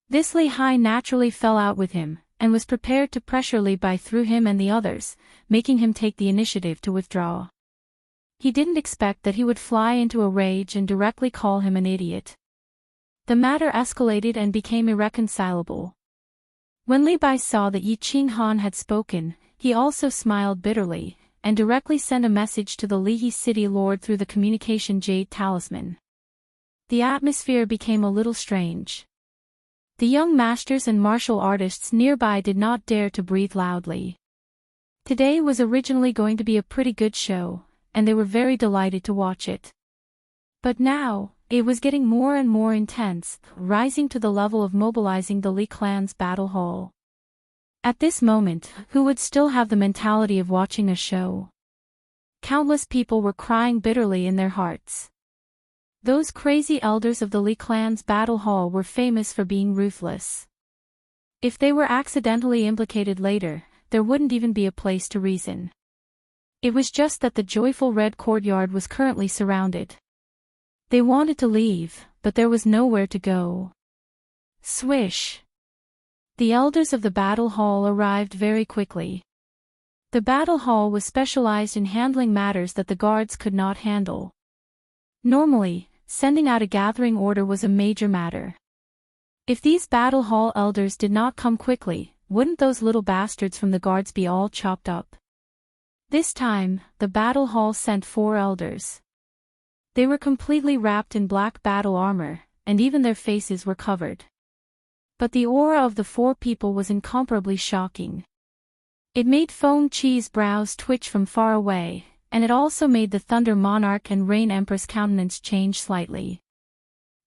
This Li Hai naturally fell out with him, and was prepared to pressure Li Bai through him and the others, making him take the initiative to withdraw. He didn't expect that he would fly into a rage and directly call him an idiot. The matter escalated and became irreconcilable. When Li Bai saw that Yi Qinghan had spoken, he also smiled bitterly, and directly sent a message to the Lihe city lord through the communication jade talisman. The atmosphere became a little strange. The young masters and martial artists nearby did not dare to breathe loudly. Today was originally going to be a pretty good show, and they were very delighted to watch it. But now, it was getting more and more intense, rising to the level of mobilizing the Li clan's battle hall. At this moment, who would still have the mentality of watching a show? Countless people were crying bitterly in their hearts. Those crazy elders of the Li clan's battle hall were famous for being ruthless. If they were accidentally implicated later, there wouldn't even be a place to reason. It was just that the joyful red courtyard was currently surrounded. They wanted to leave, but there was nowhere to go. Swish! The elders of the battle hall arrived very quickly. The battle hall was specialized in handling matters that the guards could not handle. Normally, sending out a gathering order was a major matter. If these battle hall elders did not come quickly, wouldn't those little bastards from the guards be all chopped up? This time, the battle hall sent 4 elders. They were completely wrapped in black battle armor, and even their faces were covered. But the aura of the 4 people was incomparably shocking. It made Feng Qi's brows twitch from far away, and it also made the Thunder Monarch and Rain Empress countenance change slightly.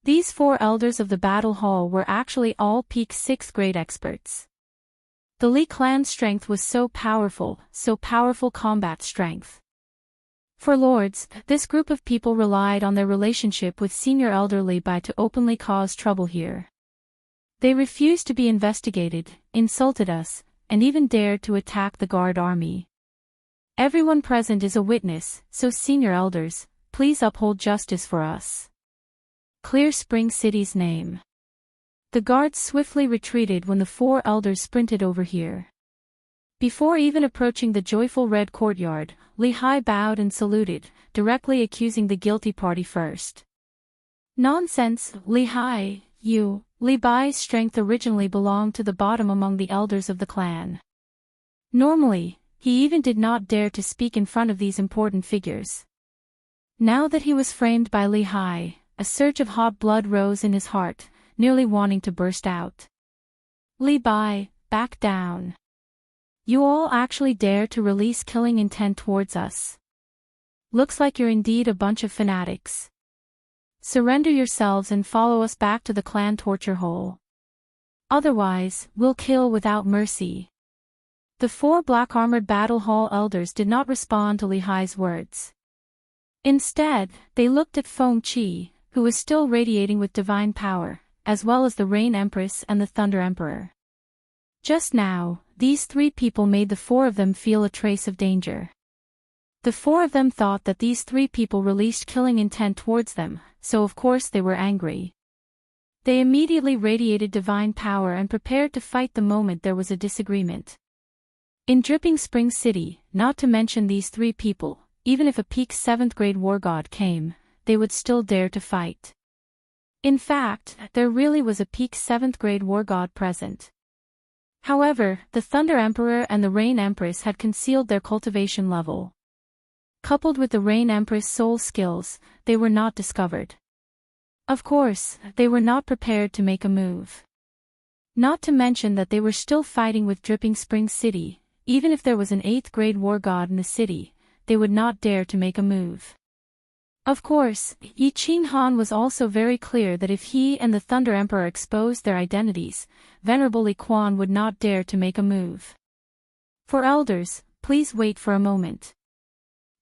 These 4 elders of the battle hall were actually all peak 6th grade experts. The Li clan's strength was so powerful combat strength. For lords, this group of people relied on their relationship with senior elder Li Bai to openly cause trouble here. They refused to be investigated, insulted us, and even dared to attack the guard army. Everyone present is a witness, so senior elders, please uphold justice for us. Clear Spring City's name. The guards swiftly retreated when the 4 elders sprinted over here. Before even approaching the joyful red courtyard, Li Hai bowed and saluted, directly accusing the guilty party first. Nonsense, Li Hai, you. Li Bai's strength originally belonged to the bottom among the elders of the clan. Normally, he even did not dare to speak in front of these important figures. Now that he was framed by Li Hai, a surge of hot blood rose in his heart, nearly wanting to burst out. Li Bai, back down. You all actually dare to release killing intent towards us. Looks like you're indeed a bunch of fanatics. Surrender yourselves and follow us back to the clan torture hole. Otherwise, we'll kill without mercy. The 4 black-armored battle hall elders did not respond to Li Hai's words. Instead, they looked at Feng Qi, who was still radiating with divine power, as well as the Rain Empress and the Thunder Emperor. Just now, these three people made the four of them feel a trace of danger. The four of them thought that these three people released killing intent towards them, so of course they were angry. They immediately radiated divine power and prepared to fight the moment there was a disagreement. In Dripping Spring City, not to mention these three people, even if a peak 7th grade war god came, they would still dare to fight. In fact, there really was a peak 7th grade war god present. However, the Thunder Emperor and the Rain Empress had concealed their cultivation level. Coupled with the Rain Empress' soul skills, they were not discovered. Of course, they were not prepared to make a move. Not to mention that they were still fighting with Dripping Spring City. Even if there was an 8th grade war god in the city, they would not dare to make a move. Of course, Yi Qinghan was also very clear that if he and the Thunder Emperor exposed their identities, Venerable Li Quan would not dare to make a move. For elders, please wait for a moment.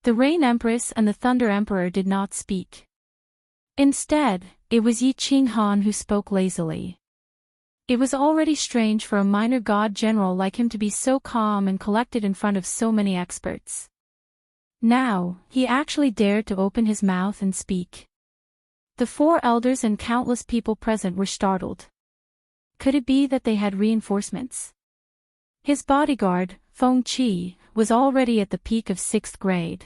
The Rain Empress and the Thunder Emperor did not speak. Instead, it was Yi Qinghan who spoke lazily. It was already strange for a minor god general like him to be so calm and collected in front of so many experts. Now, he actually dared to open his mouth and speak. The four elders and countless people present were startled. Could it be that they had reinforcements? His bodyguard, Feng Qi, was already at the peak of 6th grade.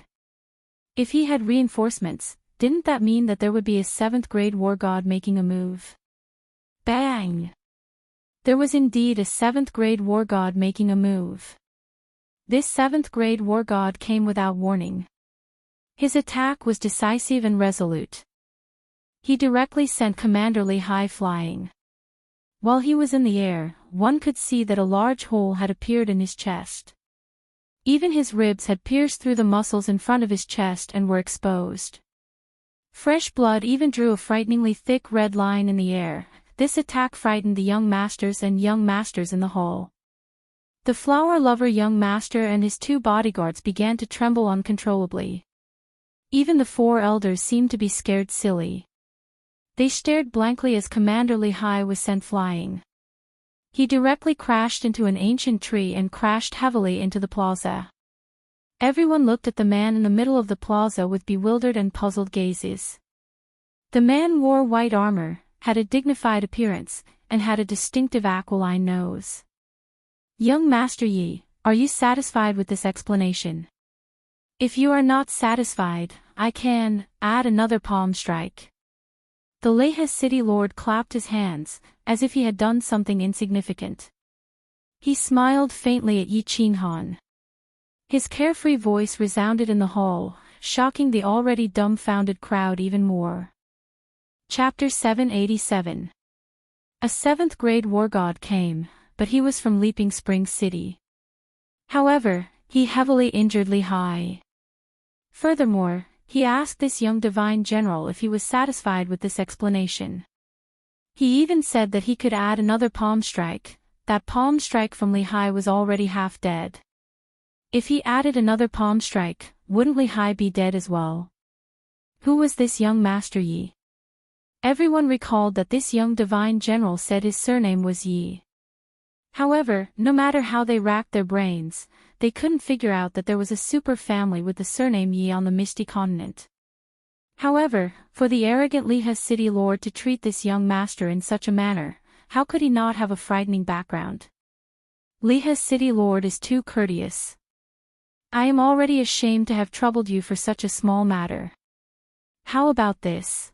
If he had reinforcements, didn't that mean that there would be a 7th grade war god making a move? Bang! There was indeed a 7th grade war god making a move. This 7th grade war god came without warning. His attack was decisive and resolute. He directly sent Commander Li high flying. While he was in the air, one could see that a large hole had appeared in his chest. Even his ribs had pierced through the muscles in front of his chest and were exposed. Fresh blood even drew a frighteningly thick red line in the air. This attack frightened the young masters and young masters in the hall. The flower lover young master and his two bodyguards began to tremble uncontrollably. Even the four elders seemed to be scared silly. They stared blankly as Commander Li Hai was sent flying. He directly crashed into an ancient tree and crashed heavily into the plaza. Everyone looked at the man in the middle of the plaza with bewildered and puzzled gazes. The man wore white armor, had a dignified appearance, and had a distinctive aquiline nose. Young Master Yi, are you satisfied with this explanation? If you are not satisfied, I can add another palm strike. The Leha city lord clapped his hands, as if he had done something insignificant. He smiled faintly at Yi Qinghan. His carefree voice resounded in the hall, shocking the already dumbfounded crowd even more. Chapter 787. A 7th grade war god came, but he was from Leaping Spring City. However, he heavily injured Li Hai. Furthermore, he asked this young divine general if he was satisfied with this explanation. He even said that he could add another palm strike. That palm strike from Li Hai was already half dead. If he added another palm strike, wouldn't Li Hai be dead as well? Who was this young Master Yi? Everyone recalled that this young divine general said his surname was Yi. However, no matter how they racked their brains, they couldn't figure out that there was a super family with the surname Yi on the Misty Continent. However, for the arrogant Leha city lord to treat this young master in such a manner, how could he not have a frightening background? Leha city lord is too courteous. I am already ashamed to have troubled you for such a small matter. How about this?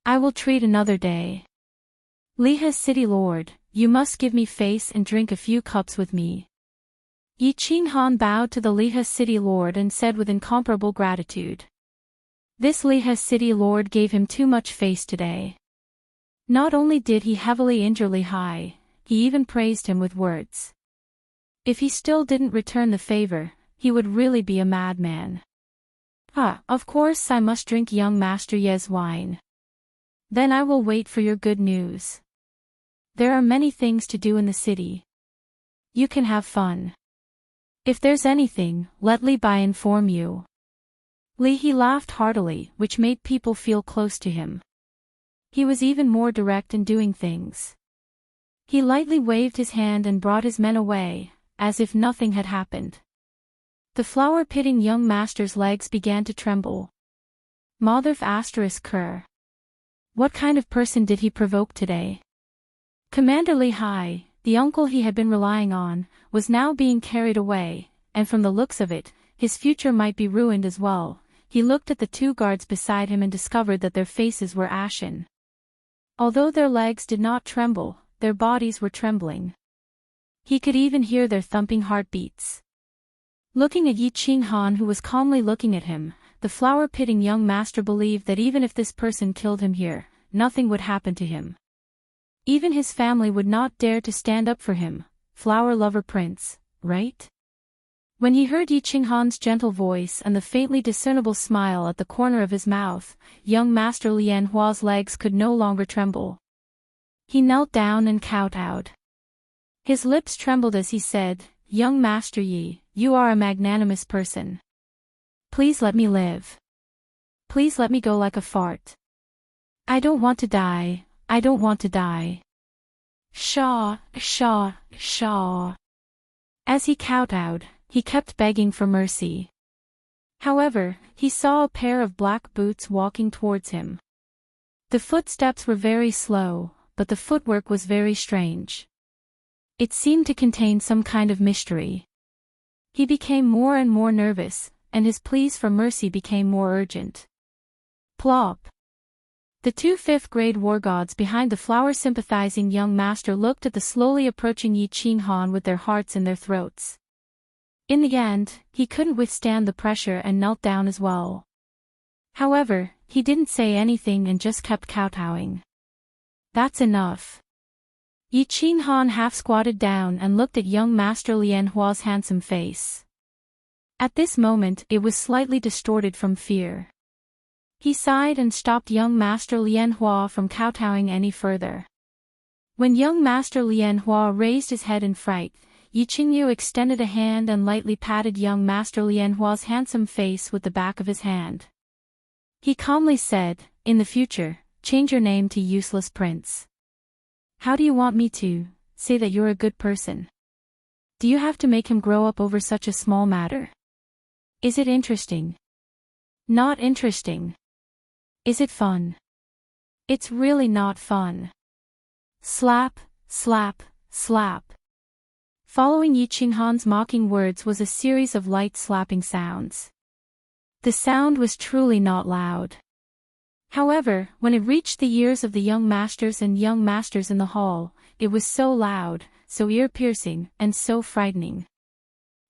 I will treat another day. Leha city lord, you must give me face and drink a few cups with me. Yi Qinghan bowed to the Leha city lord and said with incomparable gratitude. This Leha city lord gave him too much face today. Not only did he heavily injure Li Hai, he even praised him with words. If he still didn't return the favor, he would really be a madman. Of course I must drink young Master Ye's wine. Then I will wait for your good news. There are many things to do in the city. You can have fun. If there's anything, let Li Bai inform you. Li He laughed heartily, which made people feel close to him. He was even more direct in doing things. He lightly waved his hand and brought his men away, as if nothing had happened. The flower-pitting young master's legs began to tremble. Motherf ****. What kind of person did he provoke today? Commander Lehigh, the uncle he had been relying on, was now being carried away, and from the looks of it, his future might be ruined as well. He looked at the two guards beside him and discovered that their faces were ashen. Although their legs did not tremble, their bodies were trembling. He could even hear their thumping heartbeats. Looking at Yi Qinghan, who was calmly looking at him, the flower-pitting young master believed that even if this person killed him here, nothing would happen to him. Even his family would not dare to stand up for him. Flower lover prince, right? When he heard Yi Qinghan's gentle voice and the faintly discernible smile at the corner of his mouth, young Master Lian Hua's legs could no longer tremble. He knelt down and kowtowed. His lips trembled as he said, "Young Master Yi, you are a magnanimous person. Please let me live. Please let me go like a fart. I don't want to die, I don't want to die." Shaw, shaw, shaw. As he kowtowed, he kept begging for mercy. However, he saw a pair of black boots walking towards him. The footsteps were very slow, but the footwork was very strange. It seemed to contain some kind of mystery. He became more and more nervous, and his pleas for mercy became more urgent. Plop. The two fifth-grade war gods behind the flower-sympathizing young master looked at the slowly approaching Yi Qinghan with their hearts in their throats. In the end, he couldn't withstand the pressure and knelt down as well. However, he didn't say anything and just kept kowtowing. That's enough. Yi Qinghan half-squatted down and looked at young Master Lian Hua's handsome face. At this moment, it was slightly distorted from fear. He sighed and stopped young Master Lian Hua from kowtowing any further. When young Master Lian Hua raised his head in fright, Yi Qingyu extended a hand and lightly patted young Master Lian Hua's handsome face with the back of his hand. He calmly said, "In the future, change your name to Useless Prince. How do you want me to say that you're a good person? Do you have to make him grow up over such a small matter? Is it interesting? Not interesting. Is it fun? It's really not fun." Slap, slap, slap. Following Yi Qinghan's mocking words was a series of light slapping sounds. The sound was truly not loud. However, when it reached the ears of the young masters and young masters in the hall, it was so loud, so ear-piercing, and so frightening.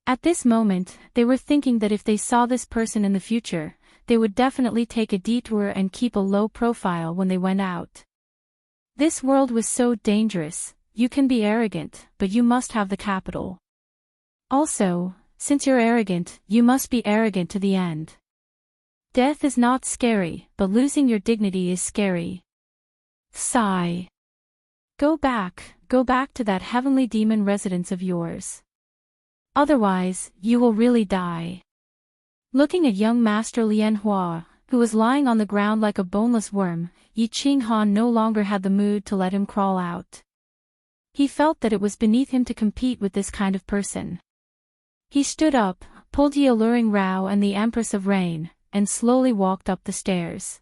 At this moment, they were thinking that if they saw this person in the future, they would definitely take a detour and keep a low profile when they went out. This world was so dangerous. You can be arrogant, but you must have the capital. Also, since you're arrogant, you must be arrogant to the end. Death is not scary, but losing your dignity is scary. Sigh. Go back to that heavenly demon residence of yours. Otherwise, you will really die. Looking at young Master Lian Hua, who was lying on the ground like a boneless worm, Yi Qinghan no longer had the mood to let him crawl out. He felt that it was beneath him to compete with this kind of person. He stood up, pulled Yi Alluring Rao and the Empress of Rain, and slowly walked up the stairs.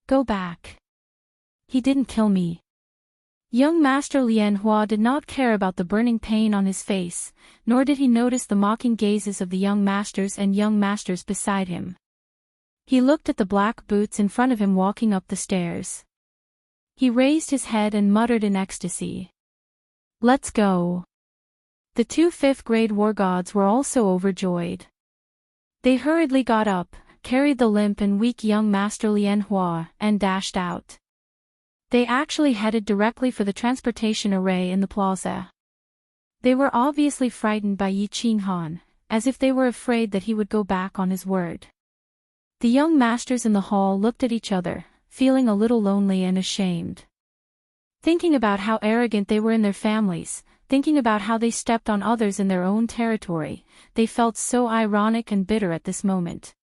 Go back. He didn't kill me. Young Master Lian Hua did not care about the burning pain on his face, nor did he notice the mocking gazes of the young masters and young masters beside him. He looked at the black boots in front of him walking up the stairs. He raised his head and muttered in ecstasy. Let's go. The two fifth-grade war gods were also overjoyed. They hurriedly got up, carried the limp and weak young Master Lian Hua, and dashed out. They actually headed directly for the transportation array in the plaza. They were obviously frightened by Yi Qinghan, as if they were afraid that he would go back on his word. The young masters in the hall looked at each other, feeling a little lonely and ashamed. Thinking about how arrogant they were in their families, thinking about how they stepped on others in their own territory, they felt so ironic and bitter at this moment.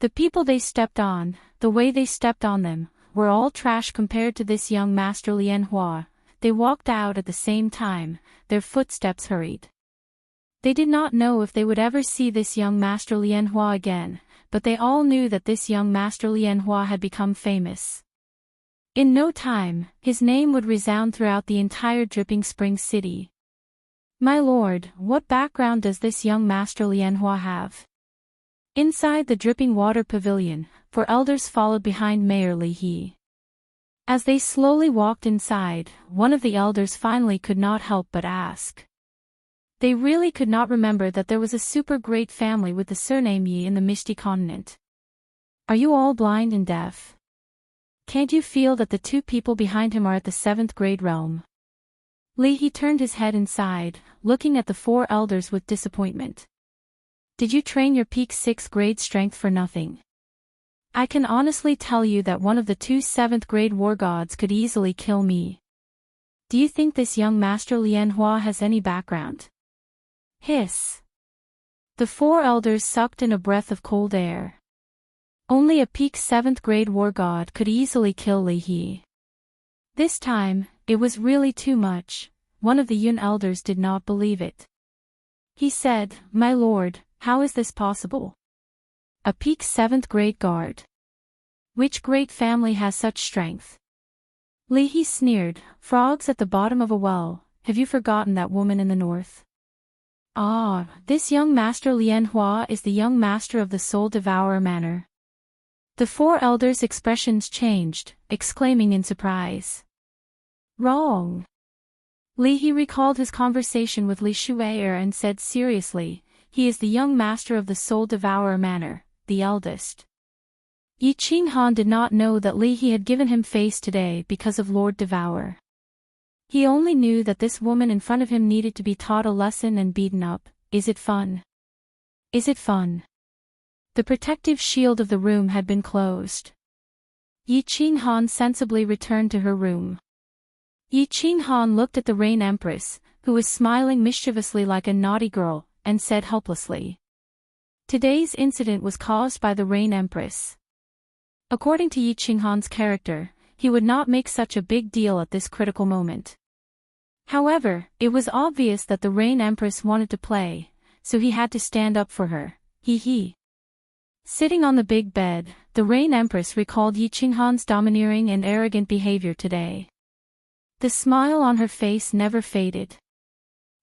The people they stepped on, the way they stepped on them, were all trash compared to this young Master Lianhua. They walked out at the same time, their footsteps hurried. They did not know if they would ever see this young Master Lianhua again, but they all knew that this young Master Lianhua had become famous. In no time, his name would resound throughout the entire Dripping Spring City. My lord, what background does this young Master Lianhua have? Inside the Dripping Water Pavilion, 4 elders followed behind Mayor Li He. As they slowly walked inside, one of the elders finally could not help but ask. They really could not remember that there was a super great family with the surname Yi in the Misty Continent. Are you all blind and deaf? Can't you feel that the 2 people behind him are at the 7th grade realm? Li He turned his head inside, looking at the 4 elders with disappointment. Did you train your peak 6th grade strength for nothing? I can honestly tell you that one of the 2 7th grade war gods could easily kill me. Do you think this young Master Lianhua has any background? Hiss. The 4 elders sucked in a breath of cold air. Only a peak 7th grade war god could easily kill Li He. This time, it was really too much. One of the Yun elders did not believe it. He said, My lord, how is this possible? A peak 7th grade guard. Which great family has such strength? Li He sneered, Frogs at the bottom of a well, have you forgotten that woman in the north? Ah, this young Master Lianhua is the young master of the Soul Devourer manner. The 4 elders' expressions changed, exclaiming in surprise. Wrong. Li He recalled his conversation with Li Shui'er and said seriously, he is the young master of the Soul Devourer manner, the eldest. Yi Qinghan did not know that Li He had given him face today because of Lord Devour. He only knew that this woman in front of him needed to be taught a lesson and beaten up. Is it fun? Is it fun? The protective shield of the room had been closed. Yi Qinghan sensibly returned to her room. Yi Qinghan looked at the Rain Empress, who was smiling mischievously like a naughty girl, and said helplessly. Today's incident was caused by the Rain Empress. According to Yi Qinghan's character, he would not make such a big deal at this critical moment. However, it was obvious that the Rain Empress wanted to play, so he had to stand up for her. He. Sitting on the big bed, the Rain Empress recalled Yi Qinghan's domineering and arrogant behavior today. The smile on her face never faded.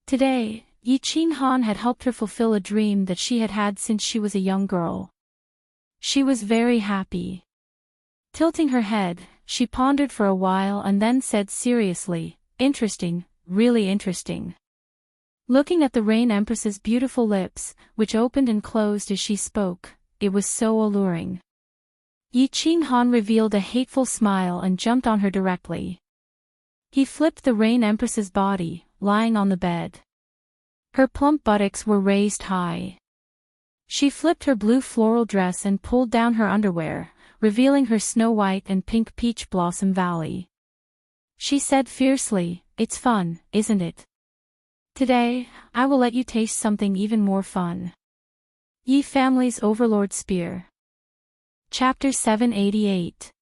Today, Yi Qinghan had helped her fulfill a dream that she had had since she was a young girl. She was very happy. Tilting her head, she pondered for a while and then said seriously, Interesting, really interesting. Looking at the Rain Empress's beautiful lips, which opened and closed as she spoke, it was so alluring. Yi Qinghan revealed a hateful smile and jumped on her directly. He flipped the Rain Empress's body, lying on the bed. Her plump buttocks were raised high. She flipped her blue floral dress and pulled down her underwear, revealing her Snow White and pink peach blossom valley. She said fiercely, It's fun, isn't it? Today, I will let you taste something even more fun. Yi Family's Overlord Spear. Chapter 788.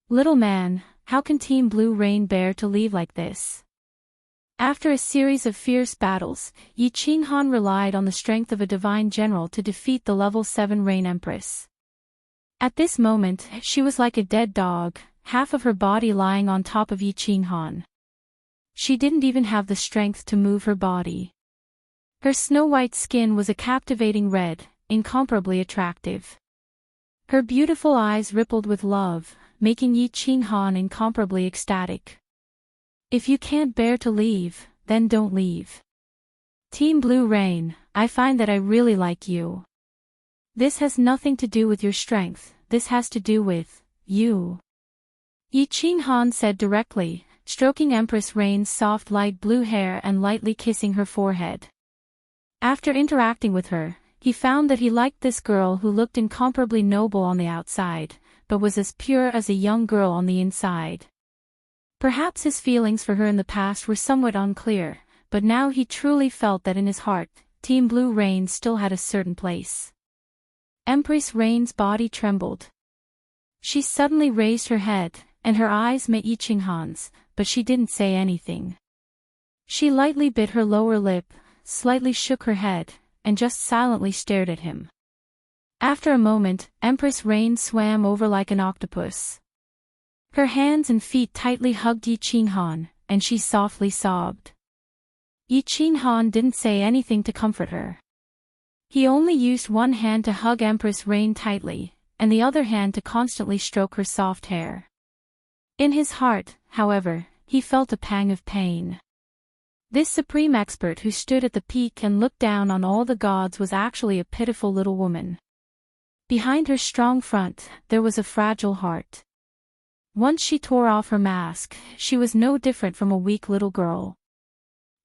Little man, how can Team Blue Rain bear to leave like this? After a series of fierce battles, Yi Qinghan relied on the strength of a divine general to defeat the level 7 Rain Empress. At this moment, she was like a dead dog, half of her body lying on top of Yi Qinghan. She didn't even have the strength to move her body. Her snow-white skin was a captivating red, incomparably attractive. Her beautiful eyes rippled with love, making Yi Qinghan incomparably ecstatic. If you can't bear to leave, then don't leave. Team Blue Rain, I find that I really like you. This has nothing to do with your strength, this has to do with you. Yi Qinghan said directly, stroking Empress Rain's soft light blue hair and lightly kissing her forehead. After interacting with her, he found that he liked this girl who looked incomparably noble on the outside, but was as pure as a young girl on the inside. Perhaps his feelings for her in the past were somewhat unclear, but now he truly felt that in his heart, Team Blue Rain still had a certain place. Empress Rain's body trembled. She suddenly raised her head, and her eyes met Yi Qinghan's, but she didn't say anything. She lightly bit her lower lip, slightly shook her head, and just silently stared at him. After a moment, Empress Rain swam over like an octopus. Her hands and feet tightly hugged Yi Qinghan, and she softly sobbed. Yi Qinghan didn't say anything to comfort her. He only used one hand to hug Empress Rain tightly, and the other hand to constantly stroke her soft hair. In his heart, however, he felt a pang of pain. This supreme expert who stood at the peak and looked down on all the gods was actually a pitiful little woman. Behind her strong front, there was a fragile heart. Once she tore off her mask, she was no different from a weak little girl.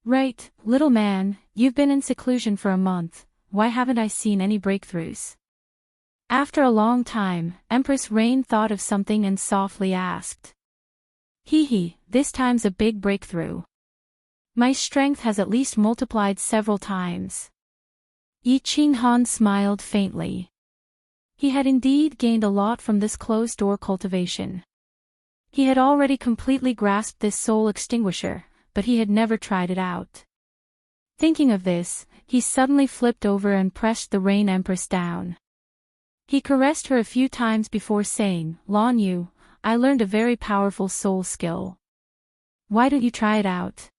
"Right, little man, you've been in seclusion for a month, why haven't I seen any breakthroughs?" After a long time, Empress Rain thought of something and softly asked. "Hee, this time's a big breakthrough. My strength has at least multiplied several times." Yi Qinghan smiled faintly. He had indeed gained a lot from this closed-door cultivation. He had already completely grasped this soul extinguisher, but he had never tried it out. Thinking of this, he suddenly flipped over and pressed the Rain Empress down. He caressed her a few times before saying, "Lan Yu, I learned a very powerful soul skill. Why don't you try it out?"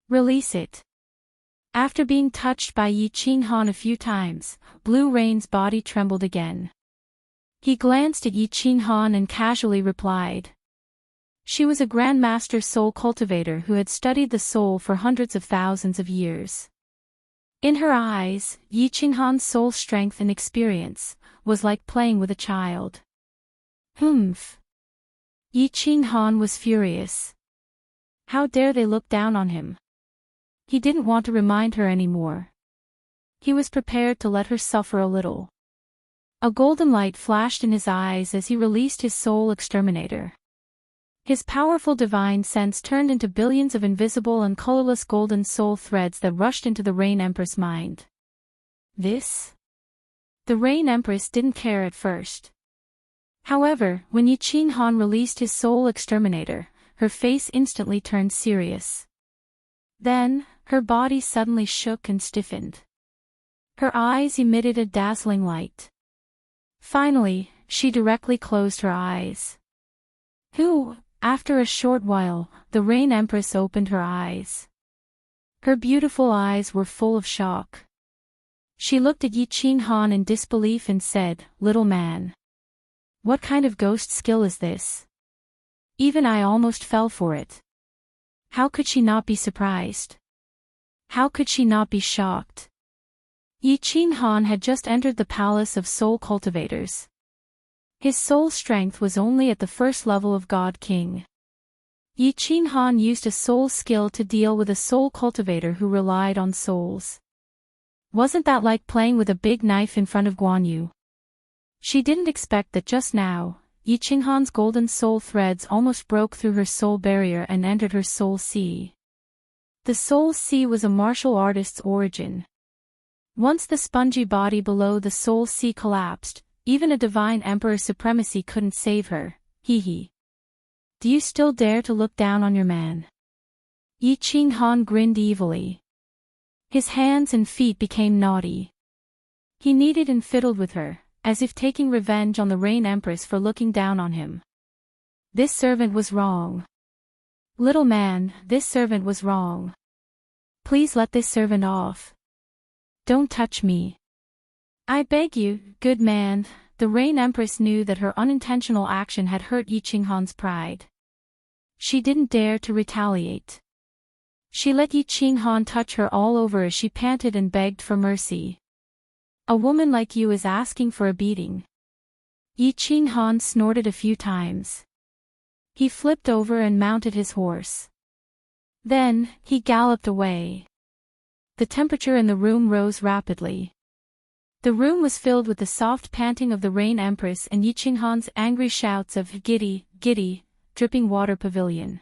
Release it." After being touched by Yi Qinghan a few times, Blue Rain's body trembled again. He glanced at Yi Qinghan and casually replied. She was a Grandmaster soul cultivator who had studied the soul for hundreds of thousands of years. In her eyes, Yi Qinghan's soul strength and experience was like playing with a child. Yi Qinghan was furious. How dare they look down on him? He didn't want to remind her anymore. He was prepared to let her suffer a little. A golden light flashed in his eyes as he released his soul exterminator. His powerful divine sense turned into billions of invisible and colorless golden soul threads that rushed into the Rain Empress' mind. This? The Rain Empress didn't care at first. However, when Yi Qinghan released his soul exterminator, her face instantly turned serious. Then, her body suddenly shook and stiffened. Her eyes emitted a dazzling light. Finally, she directly closed her eyes. After a short while, the Rain Empress opened her eyes. Her beautiful eyes were full of shock. She looked at Yi Qinghan in disbelief and said, "Little man. What kind of ghost skill is this? Even I almost fell for it." How could she not be surprised? How could she not be shocked? Yi Qinghan had just entered the palace of soul cultivators. His soul strength was only at the first level of God King. Yi Qinghan used a soul skill to deal with a soul cultivator who relied on souls. Wasn't that like playing with a big knife in front of Guan Yu? She didn't expect that just now, Yi Qinghan's golden soul threads almost broke through her soul barrier and entered her soul sea. The soul sea was a martial artist's origin. Once the spongy body below the soul sea collapsed, even a divine emperor's supremacy couldn't save her. Do you still dare to look down on your man? Yi Qinghan grinned evilly. His hands and feet became naughty. He kneaded and fiddled with her, as if taking revenge on the Rain Empress for looking down on him. This servant was wrong. Little man, this servant was wrong. Please let this servant off. Don't touch me. I beg you, good man. The Rain Empress knew that her unintentional action had hurt Yi Qinghan's pride. She didn't dare to retaliate. She let Yi Qinghan touch her all over as she panted and begged for mercy. A woman like you is asking for a beating. Yi Qinghan snorted a few times. He flipped over and mounted his horse. Then, he galloped away. The temperature in the room rose rapidly. The room was filled with the soft panting of the Rain Empress and Yi Qinghan's angry shouts of "Giddy, giddy," dripping water pavilion.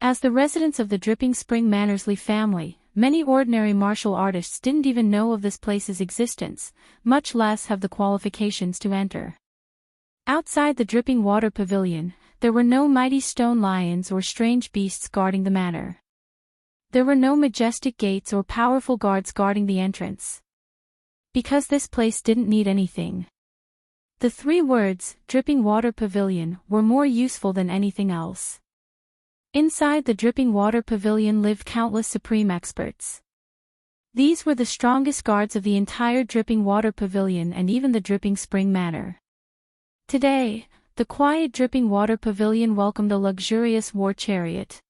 As the residents of the Dripping Spring Mannersley family, many ordinary martial artists didn't even know of this place's existence, much less have the qualifications to enter. Outside the dripping water pavilion, there were no mighty stone lions or strange beasts guarding the manor. There were no majestic gates or powerful guards guarding the entrance. Because this place didn't need anything. The 3 words, dripping water pavilion, were more useful than anything else. Inside the dripping water pavilion lived countless supreme experts. These were the strongest guards of the entire dripping water pavilion and even the dripping spring manor. Today, the quiet dripping water pavilion welcomed a luxurious war chariot.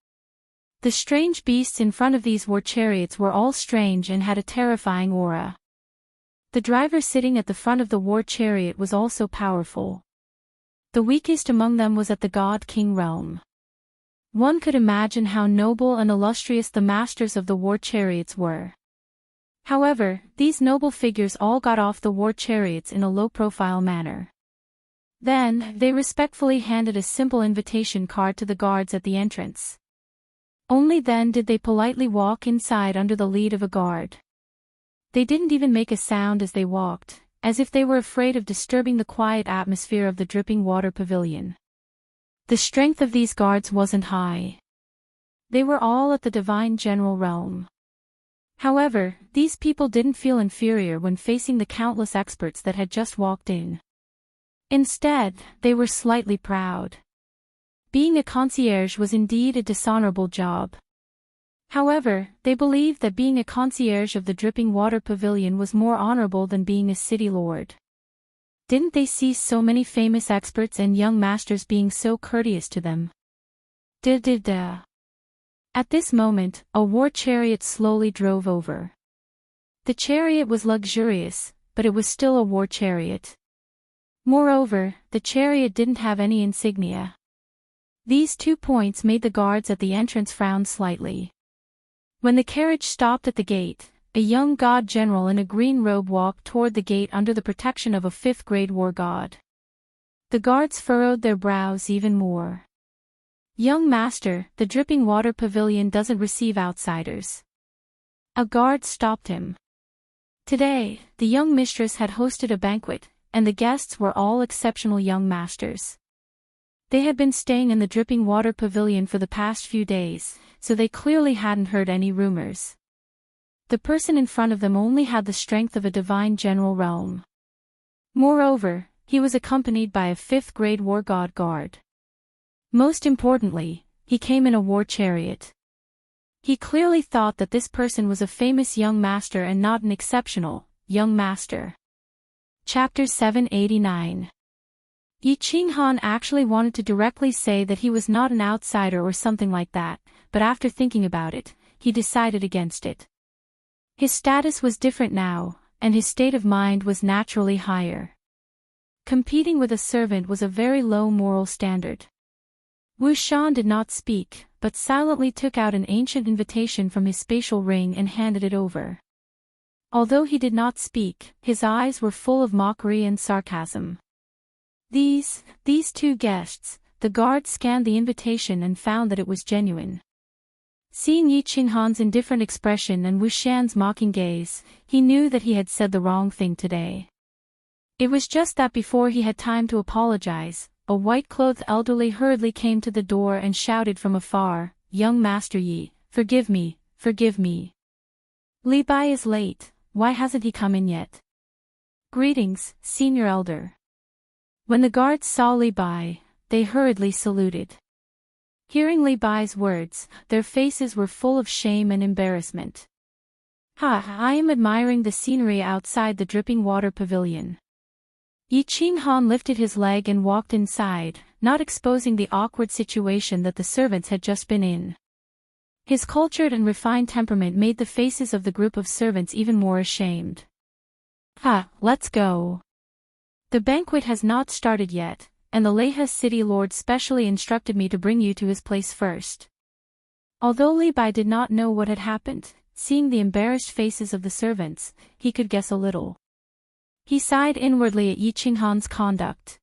The strange beasts in front of these war chariots were all strange and had a terrifying aura. The driver sitting at the front of the war chariot was also powerful. The weakest among them was at the God-King realm. One could imagine how noble and illustrious the masters of the war chariots were. However, these noble figures all got off the war chariots in a low-profile manner. Then, they respectfully handed a simple invitation card to the guards at the entrance. Only then did they politely walk inside under the lead of a guard. They didn't even make a sound as they walked, as if they were afraid of disturbing the quiet atmosphere of the dripping water pavilion. The strength of these guards wasn't high. They were all at the divine general realm. However, these people didn't feel inferior when facing the countless experts that had just walked in. Instead, they were slightly proud. Being a concierge was indeed a dishonorable job. However, they believed that being a concierge of the dripping water pavilion was more honorable than being a city lord. Didn't they see so many famous experts and young masters being so courteous to them? At this moment, a war chariot slowly drove over. The chariot was luxurious, but it was still a war chariot. Moreover, the chariot didn't have any insignia. These 2 points made the guards at the entrance frown slightly. When the carriage stopped at the gate, a young god general in a green robe walked toward the gate under the protection of a 5th-grade war god. The guards furrowed their brows even more. Young master, the dripping water pavilion doesn't receive outsiders. A guard stopped him. Today, the young mistress had hosted a banquet, and the guests were all exceptional young masters. They had been staying in the dripping water pavilion for the past few days, so they clearly hadn't heard any rumors. The person in front of them only had the strength of a divine general realm. Moreover, he was accompanied by a 5th-grade war god guard. Most importantly, he came in a war chariot. He clearly thought that this person was a famous young master and not an exceptional young master. Chapter 789. Yi Qinghan actually wanted to directly say that he was not an outsider or something like that, but after thinking about it, he decided against it. His status was different now, and his state of mind was naturally higher. Competing with a servant was a very low moral standard. Wuxia did not speak, but silently took out an ancient invitation from his spatial ring and handed it over. Although he did not speak, his eyes were full of mockery and sarcasm. These 2 guests, the guard scanned the invitation and found that it was genuine. Seeing Yi Qinghan's indifferent expression and Wuxian's mocking gaze, he knew that he had said the wrong thing today. It was just that before he had time to apologize, a white-clothed elderly hurriedly came to the door and shouted from afar, "Young Master Yi, forgive me, forgive me. Li Bai is late, why hasn't he come in yet? Greetings, senior elder." When the guards saw Li Bai, they hurriedly saluted. Hearing Li Bai's words, their faces were full of shame and embarrassment. I am admiring the scenery outside the dripping water pavilion." Yi Qinghan lifted his leg and walked inside, not exposing the awkward situation that the servants had just been in. His cultured and refined temperament made the faces of the group of servants even more ashamed. Let's go. The banquet has not started yet, and the Leha city lord specially instructed me to bring you to his place first. Although Li Bai did not know what had happened, seeing the embarrassed faces of the servants, he could guess a little. He sighed inwardly at Yi Qinghan's conduct.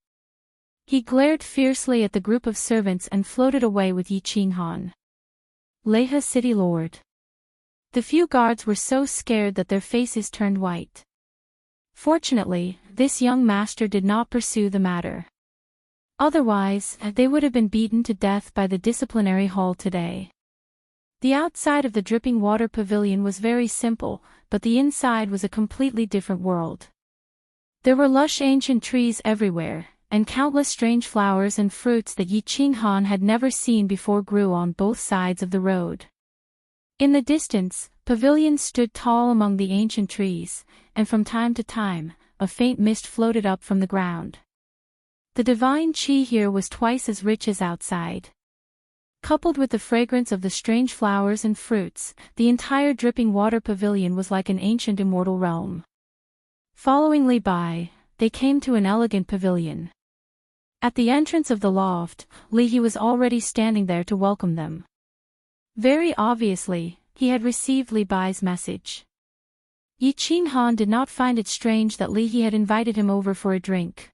He glared fiercely at the group of servants and floated away with Yi Qinghan. Leha city lord. The few guards were so scared that their faces turned white. Fortunately, this young master did not pursue the matter. Otherwise, they would have been beaten to death by the disciplinary hall today. The outside of the dripping water pavilion was very simple, but the inside was a completely different world. There were lush ancient trees everywhere, and countless strange flowers and fruits that Yi Qinghan had never seen before grew on both sides of the road. In the distance, pavilions stood tall among the ancient trees, and from time to time, a faint mist floated up from the ground. The divine qi here was twice as rich as outside. Coupled with the fragrance of the strange flowers and fruits, the entire dripping water pavilion was like an ancient immortal realm. Following Li Bai, they came to an elegant pavilion. At the entrance of the loft, Li He was already standing there to welcome them. Very obviously, he had received Li Bai's message. Yi Qinghan did not find it strange that Li He had invited him over for a drink.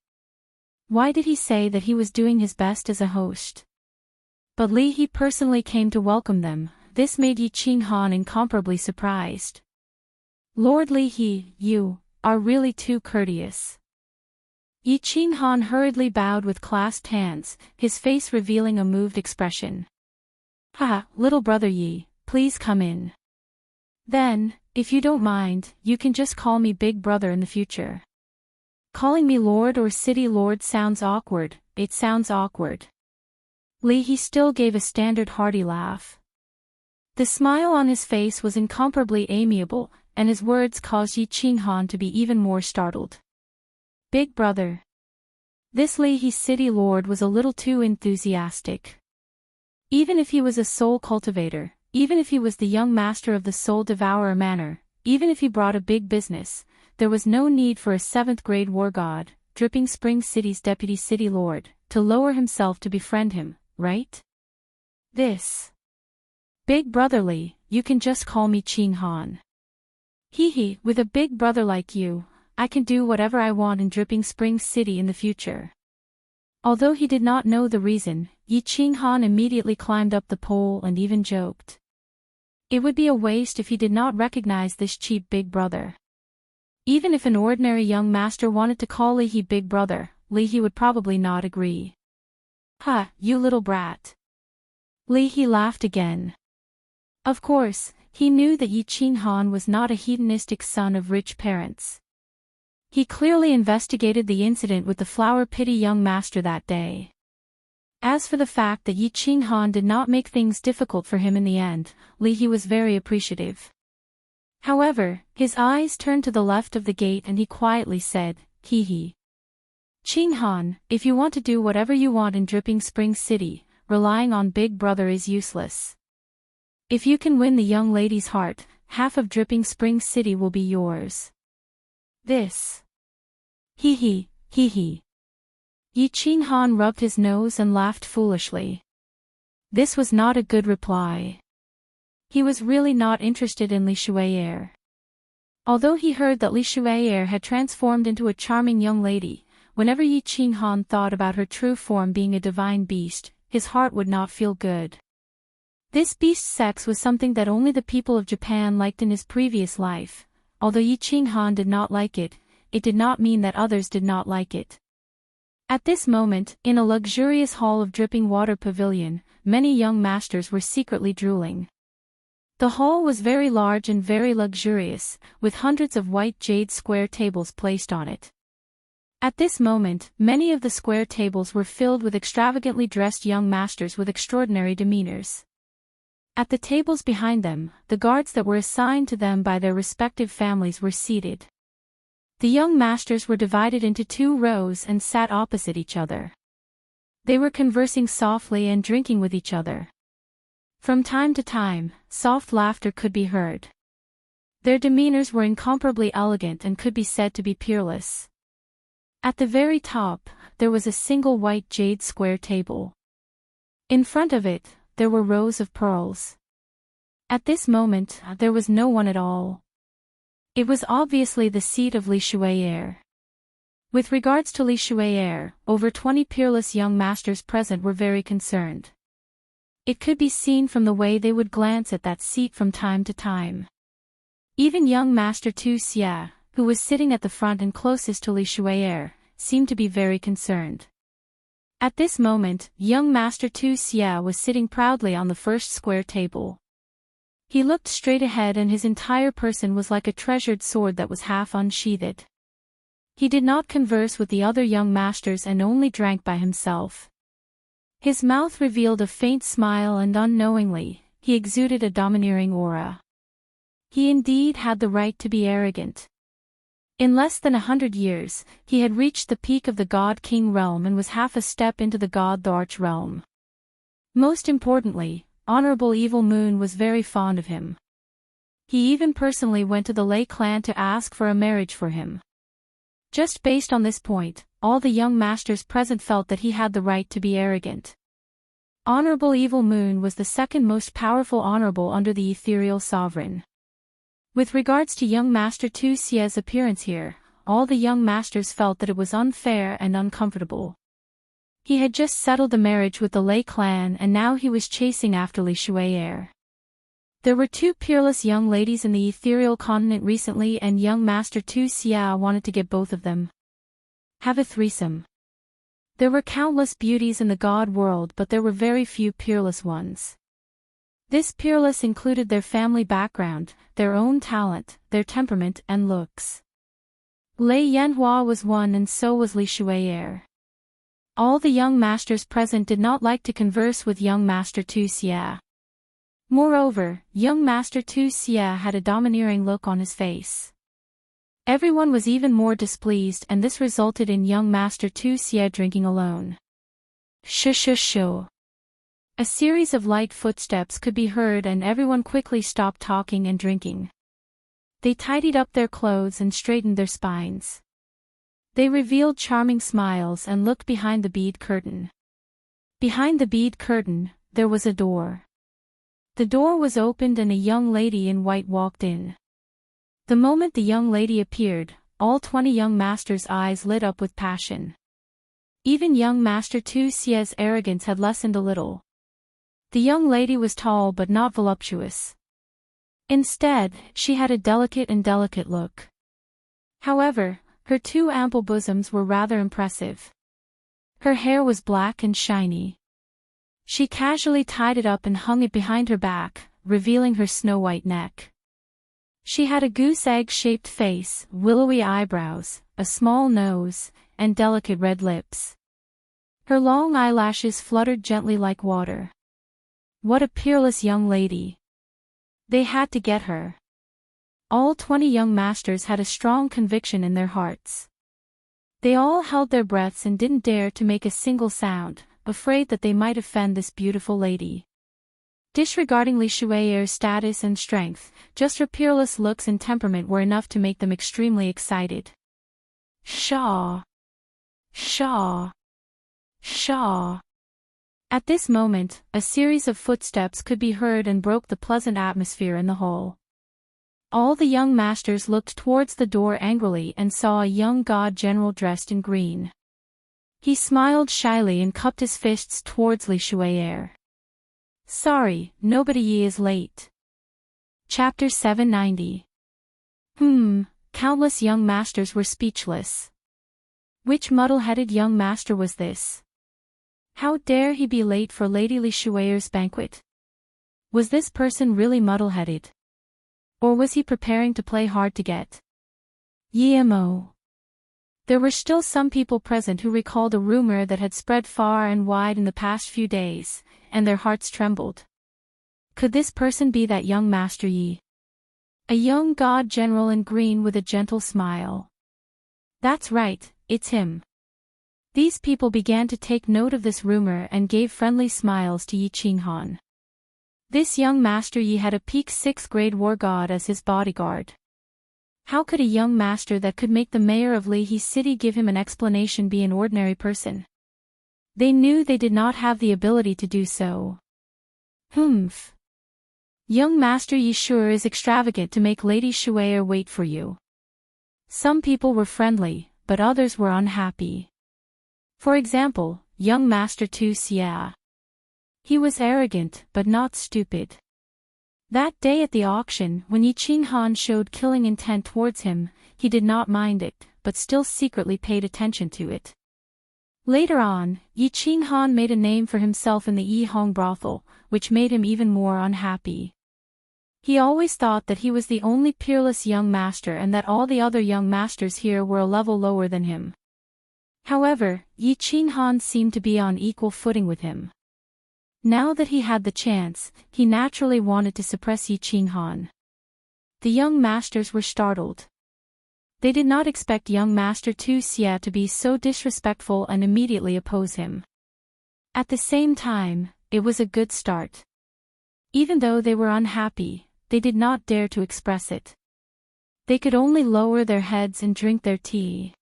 Why did he say that he was doing his best as a host? But Li He personally came to welcome them. This made Yi Qinghan incomparably surprised. Lord Li He, you are really too courteous. Yi Qinghan hurriedly bowed with clasped hands, his face revealing a moved expression. Ha, little brother Yi, please come in. Then, if you don't mind, you can just call me Big Brother in the future. Calling me Lord or City Lord sounds awkward, it sounds awkward. Li He still gave a standard hearty laugh. The smile on his face was incomparably amiable, and his words caused Yi Qinghan to be even more startled. Big Brother. This Li He City Lord was a little too enthusiastic. Even if he was a soul cultivator, even if he was the young master of the Soul Devourer Manor, even if he brought a big business, there was no need for a 7th-grade war god, Dripping Spring City's deputy city lord, to lower himself to befriend him, right? This. Big Brother Li, you can just call me Qinghan. Hee, with a big brother like you, I can do whatever I want in Dripping Spring City in the future. Although he did not know the reason, Yi Qinghan immediately climbed up the pole and even joked. It would be a waste if he did not recognize this cheap big brother. Even if an ordinary young master wanted to call Li He Big Brother, Li He would probably not agree. Ha, you little brat. Li He laughed again. Of course, he knew that Yi Qinghan was not a hedonistic son of rich parents. He clearly investigated the incident with the flower pity young master that day. As for the fact that Yi Qinghan did not make things difficult for him in the end, Li He was very appreciative. However, his eyes turned to the left of the gate and he quietly said, Hee. Qinghan, if you want to do whatever you want in Dripping Spring City, relying on Big Brother is useless. If you can win the young lady's heart, half of Dripping Spring City will be yours. This. Hee. Yi Qinghan rubbed his nose and laughed foolishly. This was not a good reply. He was really not interested in Li Shui'er. Although he heard that Li Shui'er had transformed into a charming young lady, whenever Yi Qinghan thought about her true form being a divine beast, his heart would not feel good. This beast's sex was something that only the people of Japan liked in his previous life. Although Yi Qinghan did not like it, it did not mean that others did not like it. At this moment, in a luxurious hall of dripping water pavilion, many young masters were secretly drooling. The hall was very large and very luxurious, with hundreds of white jade square tables placed on it. At this moment, many of the square tables were filled with extravagantly dressed young masters with extraordinary demeanors. At the tables behind them, the guards that were assigned to them by their respective families were seated. The young masters were divided into 2 rows and sat opposite each other. They were conversing softly and drinking with each other. From time to time, soft laughter could be heard. Their demeanors were incomparably elegant and could be said to be peerless. At the very top, there was a single white jade square table. In front of it, there were rows of pearls. At this moment, there was no one at all. It was obviously the seat of Li Shui'er. With regards to Li Shui'er, over 20 peerless young masters present were very concerned. It could be seen from the way they would glance at that seat from time to time. Even young Master Tu Xia, who was sitting at the front and closest to Li Shui'er, seemed to be very concerned. At this moment, young Master Tu Xia was sitting proudly on the first square table. He looked straight ahead and his entire person was like a treasured sword that was half unsheathed. He did not converse with the other young masters and only drank by himself. His mouth revealed a faint smile and unknowingly, he exuded a domineering aura. He indeed had the right to be arrogant. In less than 100 years, he had reached the peak of the God-King realm and was half a step into the God-Arch realm. Most importantly, Honorable Evil Moon was very fond of him. He even personally went to the Lei clan to ask for a marriage for him. Just based on this point, all the young masters present felt that he had the right to be arrogant. Honorable Evil Moon was the second most powerful honorable under the ethereal sovereign. With regards to young Master Tu Xia's appearance here, all the young masters felt that it was unfair and uncomfortable. He had just settled the marriage with the Lei clan and now he was chasing after Li Shui'er. There were two peerless young ladies in the ethereal continent recently and young Master Tu Xia wanted to get both of them. Have a threesome. There were countless beauties in the god world but there were very few peerless ones. This peerless included their family background, their own talent, their temperament and looks. Lei Yanhua was one and so was Li Shui'er. All the young masters present did not like to converse with young Master Tu Xia. Moreover, young Master Tu Xia had a domineering look on his face. Everyone was even more displeased and this resulted in young Master Tu Xia drinking alone. Shoo. A series of light footsteps could be heard and everyone quickly stopped talking and drinking. They tidied up their clothes and straightened their spines. They revealed charming smiles and looked behind the bead curtain. Behind the bead curtain, there was a door. The door was opened and a young lady in white walked in. The moment the young lady appeared, all 20 young masters' eyes lit up with passion. Even young Master Tu Xia's arrogance had lessened a little. The young lady was tall but not voluptuous. Instead, she had a delicate look. However, her two ample bosoms were rather impressive. Her hair was black and shiny. She casually tied it up and hung it behind her back, revealing her snow-white neck. She had a goose-egg-shaped face, willowy eyebrows, a small nose, and delicate red lips. Her long eyelashes fluttered gently like water. What a peerless young lady! They had to get her. All 20 young masters had a strong conviction in their hearts. They all held their breaths and didn't dare to make a single sound, afraid that they might offend this beautiful lady. Disregarding Li Shui'er's status and strength, just her peerless looks and temperament were enough to make them extremely excited. Shaw! Shaw! Shaw! At this moment, a series of footsteps could be heard and broke the pleasant atmosphere in the hall. All the young masters looked towards the door angrily and saw a young god general dressed in green. He smiled shyly and cupped his fists towards Li Shui'er. Sorry, nobody is late. Chapter 790. Countless young masters were speechless. Which muddle-headed young master was this? How dare he be late for Lady Li Shui'er's banquet? Was this person really muddle-headed? Or was he preparing to play hard to get? Yemo. There were still some people present who recalled a rumor that had spread far and wide in the past few days, and their hearts trembled. Could this person be that young Master Yi? A young god general in green with a gentle smile. That's right, it's him. These people began to take note of this rumor and gave friendly smiles to Yi Qinghan. This young Master Yi had a peak 6th grade war god as his bodyguard. How could a young master that could make the mayor of Li He City give him an explanation be an ordinary person? They knew they did not have the ability to do so. Young Master Yi sure is extravagant to make Lady Shui'er wait for you. Some people were friendly, but others were unhappy. For example, young Master Tu Xia. He was arrogant, but not stupid. That day at the auction, when Yi Qinghan showed killing intent towards him, he did not mind it, but still secretly paid attention to it. Later on, Yi Qinghan made a name for himself in the Yi Hong brothel, which made him even more unhappy. He always thought that he was the only peerless young master and that all the other young masters here were a level lower than him. However, Yi Qinghan seemed to be on equal footing with him. Now that he had the chance, he naturally wanted to suppress Yi Qinghan. The young masters were startled. They did not expect young Master Tu Xia to be so disrespectful and immediately oppose him. At the same time, it was a good start. Even though they were unhappy, they did not dare to express it. They could only lower their heads and drink their tea.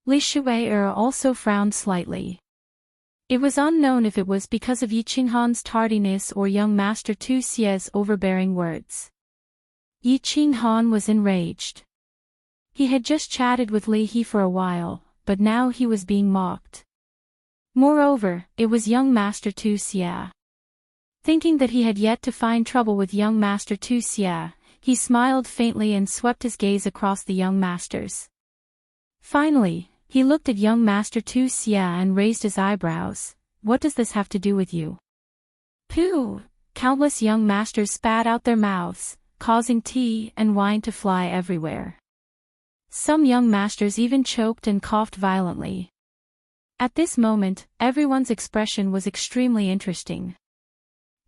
Li Shuai also frowned slightly. It was unknown if it was because of Yi Qinghan's tardiness or young Master Tu Xia's overbearing words. Yi Qinghan was enraged. He had just chatted with Li He for a while, but now he was being mocked. Moreover, it was young Master Tu Xia. Thinking that he had yet to find trouble with young Master Tu Xia, he smiled faintly and swept his gaze across the young masters. Finally, he looked at young Master Tu Xia and raised his eyebrows. "What does this have to do with you?" "Pooh!" Countless young masters spat out their mouths, causing tea and wine to fly everywhere. Some young masters even choked and coughed violently. At this moment, everyone's expression was extremely interesting.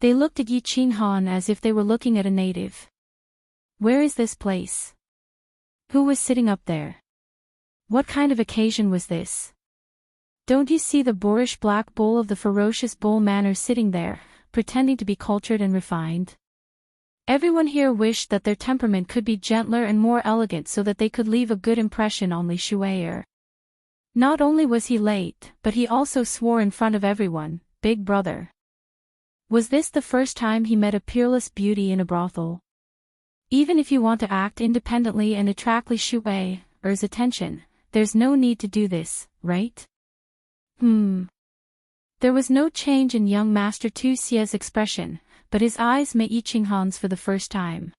They looked at Yi Qinghan as if they were looking at a native. Where is this place? Who was sitting up there? What kind of occasion was this? Don't you see the boorish black bull of the ferocious bull manor sitting there, pretending to be cultured and refined? Everyone here wished that their temperament could be gentler and more elegant so that they could leave a good impression on Li Shuai. Not only was he late, but he also swore in front of everyone, "Big brother." Was this the first time he met a peerless beauty in a brothel? Even if you want to act independently and attract Li Shuai's attention, there's no need to do this, right? There was no change in young Master Tu Xia's expression, but his eyes met Yi Qinghan's for the first time.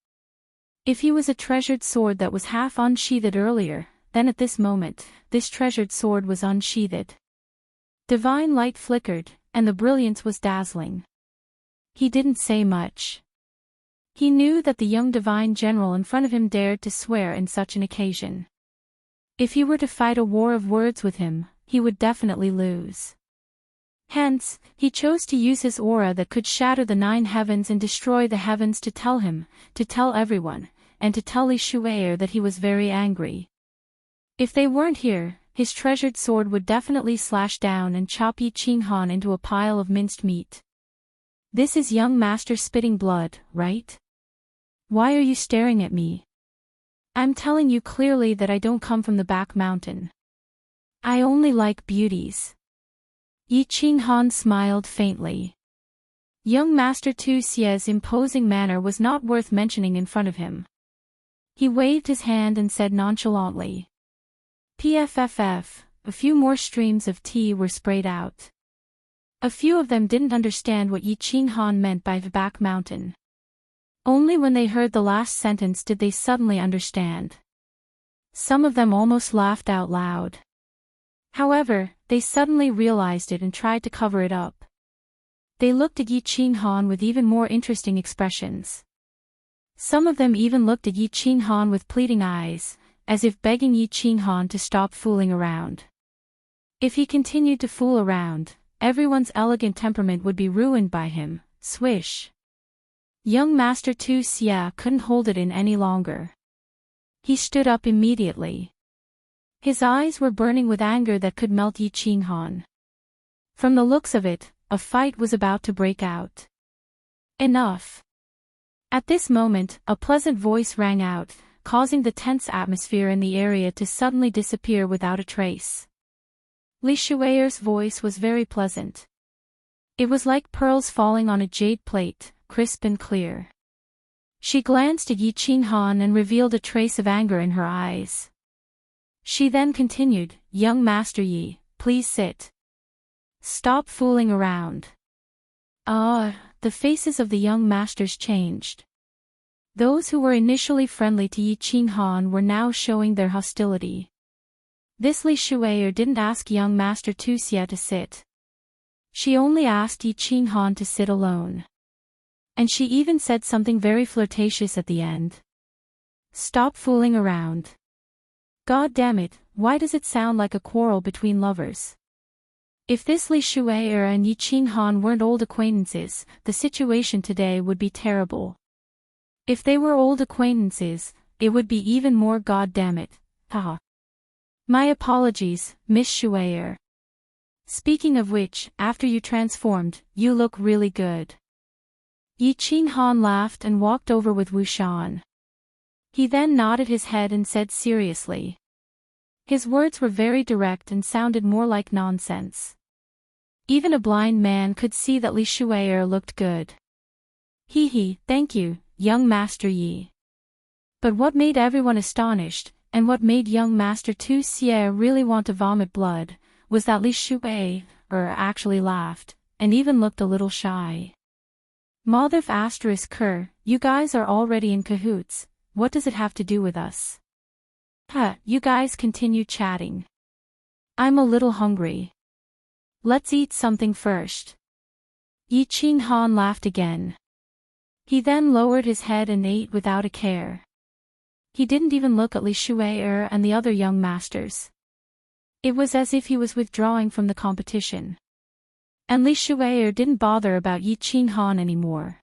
If he was a treasured sword that was half unsheathed earlier, then at this moment, this treasured sword was unsheathed. Divine light flickered, and the brilliance was dazzling. He didn't say much. He knew that the young divine general in front of him dared to swear in such an occasion. If he were to fight a war of words with him, he would definitely lose. Hence, he chose to use his aura that could shatter the 9 heavens and destroy the heavens to tell him, to tell everyone, and to tell Li Shuai that he was very angry. If they weren't here, his treasured sword would definitely slash down and chop Yi Qinghan into a pile of minced meat. This is young master spitting blood, right? Why are you staring at me? I'm telling you clearly that I don't come from the back mountain. I only like beauties. Yi Qinghan smiled faintly. Young Master Tu Xia's imposing manner was not worth mentioning in front of him. He waved his hand and said nonchalantly. "Pfff." A few more streams of tea were sprayed out. A few of them didn't understand what Yi Qinghan meant by the back mountain. Only when they heard the last sentence did they suddenly understand. Some of them almost laughed out loud. However, they suddenly realized it and tried to cover it up. They looked at Yi Qinghan with even more interesting expressions. Some of them even looked at Yi Qinghan with pleading eyes, as if begging Yi Qinghan to stop fooling around. If he continued to fool around, everyone's elegant temperament would be ruined by him. Swish. Young Master Tu Xia couldn't hold it in any longer. He stood up immediately. His eyes were burning with anger that could melt Yi Qinghan. From the looks of it, a fight was about to break out. Enough. At this moment, a pleasant voice rang out, causing the tense atmosphere in the area to suddenly disappear without a trace. Li Shuai's voice was very pleasant. It was like pearls falling on a jade plate, crisp and clear. She glanced at Yi Qinghan and revealed a trace of anger in her eyes. She then continued, "Young Master Yi, please sit. Stop fooling around." The faces of the young masters changed. Those who were initially friendly to Yi Qinghan were now showing their hostility. This Li Shuier didn't ask young Master Tu Xie to sit. She only asked Yi Qinghan to sit alone. And she even said something very flirtatious at the end. Stop fooling around. God damn it, why does it sound like a quarrel between lovers? If this Li Shuier and Yi Qinghan weren't old acquaintances, the situation today would be terrible. If they were old acquaintances, it would be even more god damn it. Haha. My apologies, Miss Shuier. Speaking of which, after you transformed, you look really good. Yi Qinghan laughed and walked over with Wuxian. He then nodded his head and said seriously. His words were very direct and sounded more like nonsense. Even a blind man could see that Li Shuier looked good. Thank you, young Master Yi. But what made everyone astonished, and what made young Master Tu Xie really want to vomit blood, was that Li Shuier actually laughed, and even looked a little shy. Motherf asterisk Ker, you guys are already in cahoots, what does it have to do with us? You guys continue chatting. I'm a little hungry. Let's eat something first. Yi Qinghan laughed again. He then lowered his head and ate without a care. He didn't even look at Li Shuier and the other young masters. It was as if he was withdrawing from the competition. And Li Shuier didn't bother about Yi Qinghan anymore.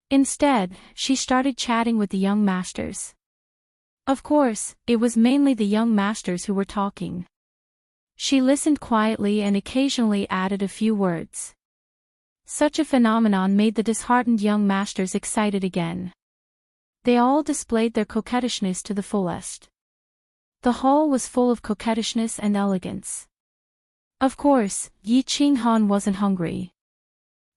Instead, she started chatting with the young masters. Of course, it was mainly the young masters who were talking. She listened quietly and occasionally added a few words. Such a phenomenon made the disheartened young masters excited again. They all displayed their coquettishness to the fullest. The hall was full of coquettishness and elegance. Of course, Yi Qinghan wasn't hungry.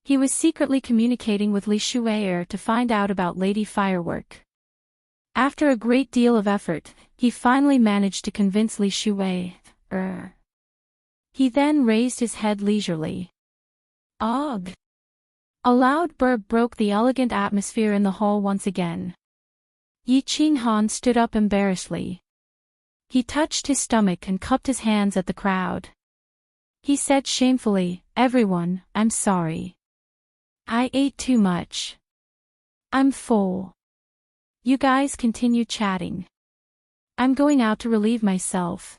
He was secretly communicating with Li Shuier to find out about Lady Firework. After a great deal of effort, he finally managed to convince Li Shuier. He then raised his head leisurely. Ugh! A loud burp broke the elegant atmosphere in the hall once again. Yi Qinghan stood up embarrassedly. He touched his stomach and cupped his hands at the crowd. He said shamefully, "Everyone, I'm sorry. I ate too much. I'm full. You guys continue chatting. I'm going out to relieve myself."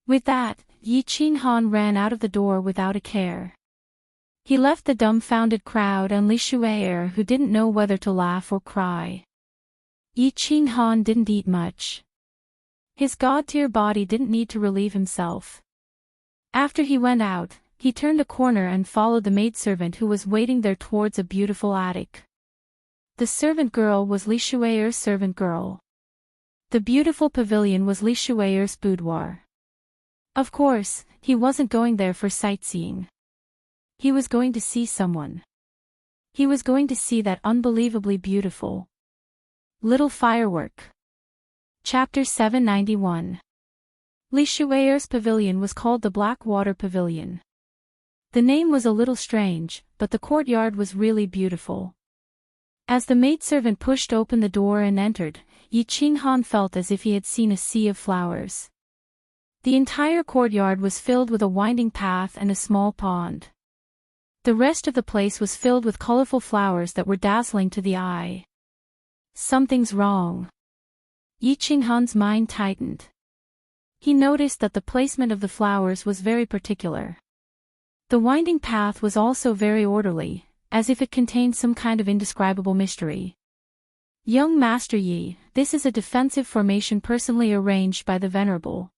With that, Yi Qinghan ran out of the door without a care. He left the dumbfounded crowd and Li Shuier who didn't know whether to laugh or cry. Yi Qinghan didn't eat much. His god-tier body didn't need to relieve himself. After he went out, he turned a corner and followed the maidservant who was waiting there towards a beautiful attic. The servant girl was Li Shuier's servant girl. The beautiful pavilion was Li Shuier's boudoir. Of course, he wasn't going there for sightseeing. He was going to see someone. He was going to see that unbelievably beautiful little firework. Chapter 791. Li Shuier's pavilion was called the Blackwater Pavilion. The name was a little strange, but the courtyard was really beautiful. As the maidservant pushed open the door and entered, Yi Qinghan felt as if he had seen a sea of flowers. The entire courtyard was filled with a winding path and a small pond. The rest of the place was filled with colorful flowers that were dazzling to the eye. Something's wrong. Yi Qinghan's mind tightened. He noticed that the placement of the flowers was very particular. The winding path was also very orderly, as if it contained some kind of indescribable mystery. Young Master Yi, this is a defensive formation personally arranged by the Venerable.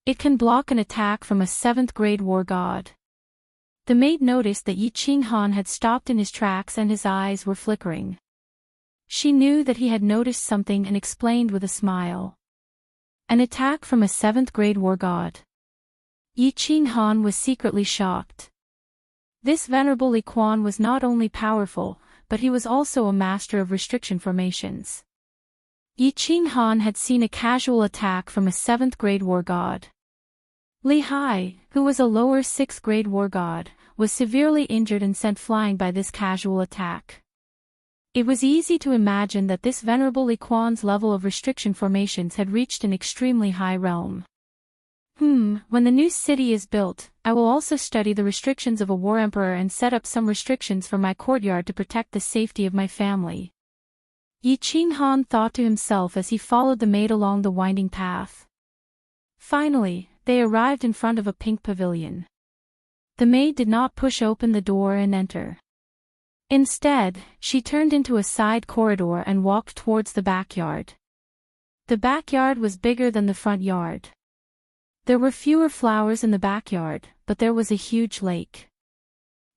It can block an attack from a 7th grade war god. The maid noticed that Yi Qinghan had stopped in his tracks and his eyes were flickering. She knew that he had noticed something and explained with a smile. An attack from a 7th grade war god. Yi Qinghan was secretly shocked. This Venerable Li Quan was not only powerful, but he was also a master of restriction formations. Yi Qinghan had seen a casual attack from a 7th grade war god. Li Hai, who was a lower 6th grade war god, was severely injured and sent flying by this casual attack. It was easy to imagine that this Venerable Li Quan's level of restriction formations had reached an extremely high realm. When the new city is built, I will also study the restrictions of a war emperor and set up some restrictions for my courtyard to protect the safety of my family. Yi Qinghan thought to himself as he followed the maid along the winding path. Finally, they arrived in front of a pink pavilion. The maid did not push open the door and enter. Instead, she turned into a side corridor and walked towards the backyard. The backyard was bigger than the front yard. There were fewer flowers in the backyard, but there was a huge lake.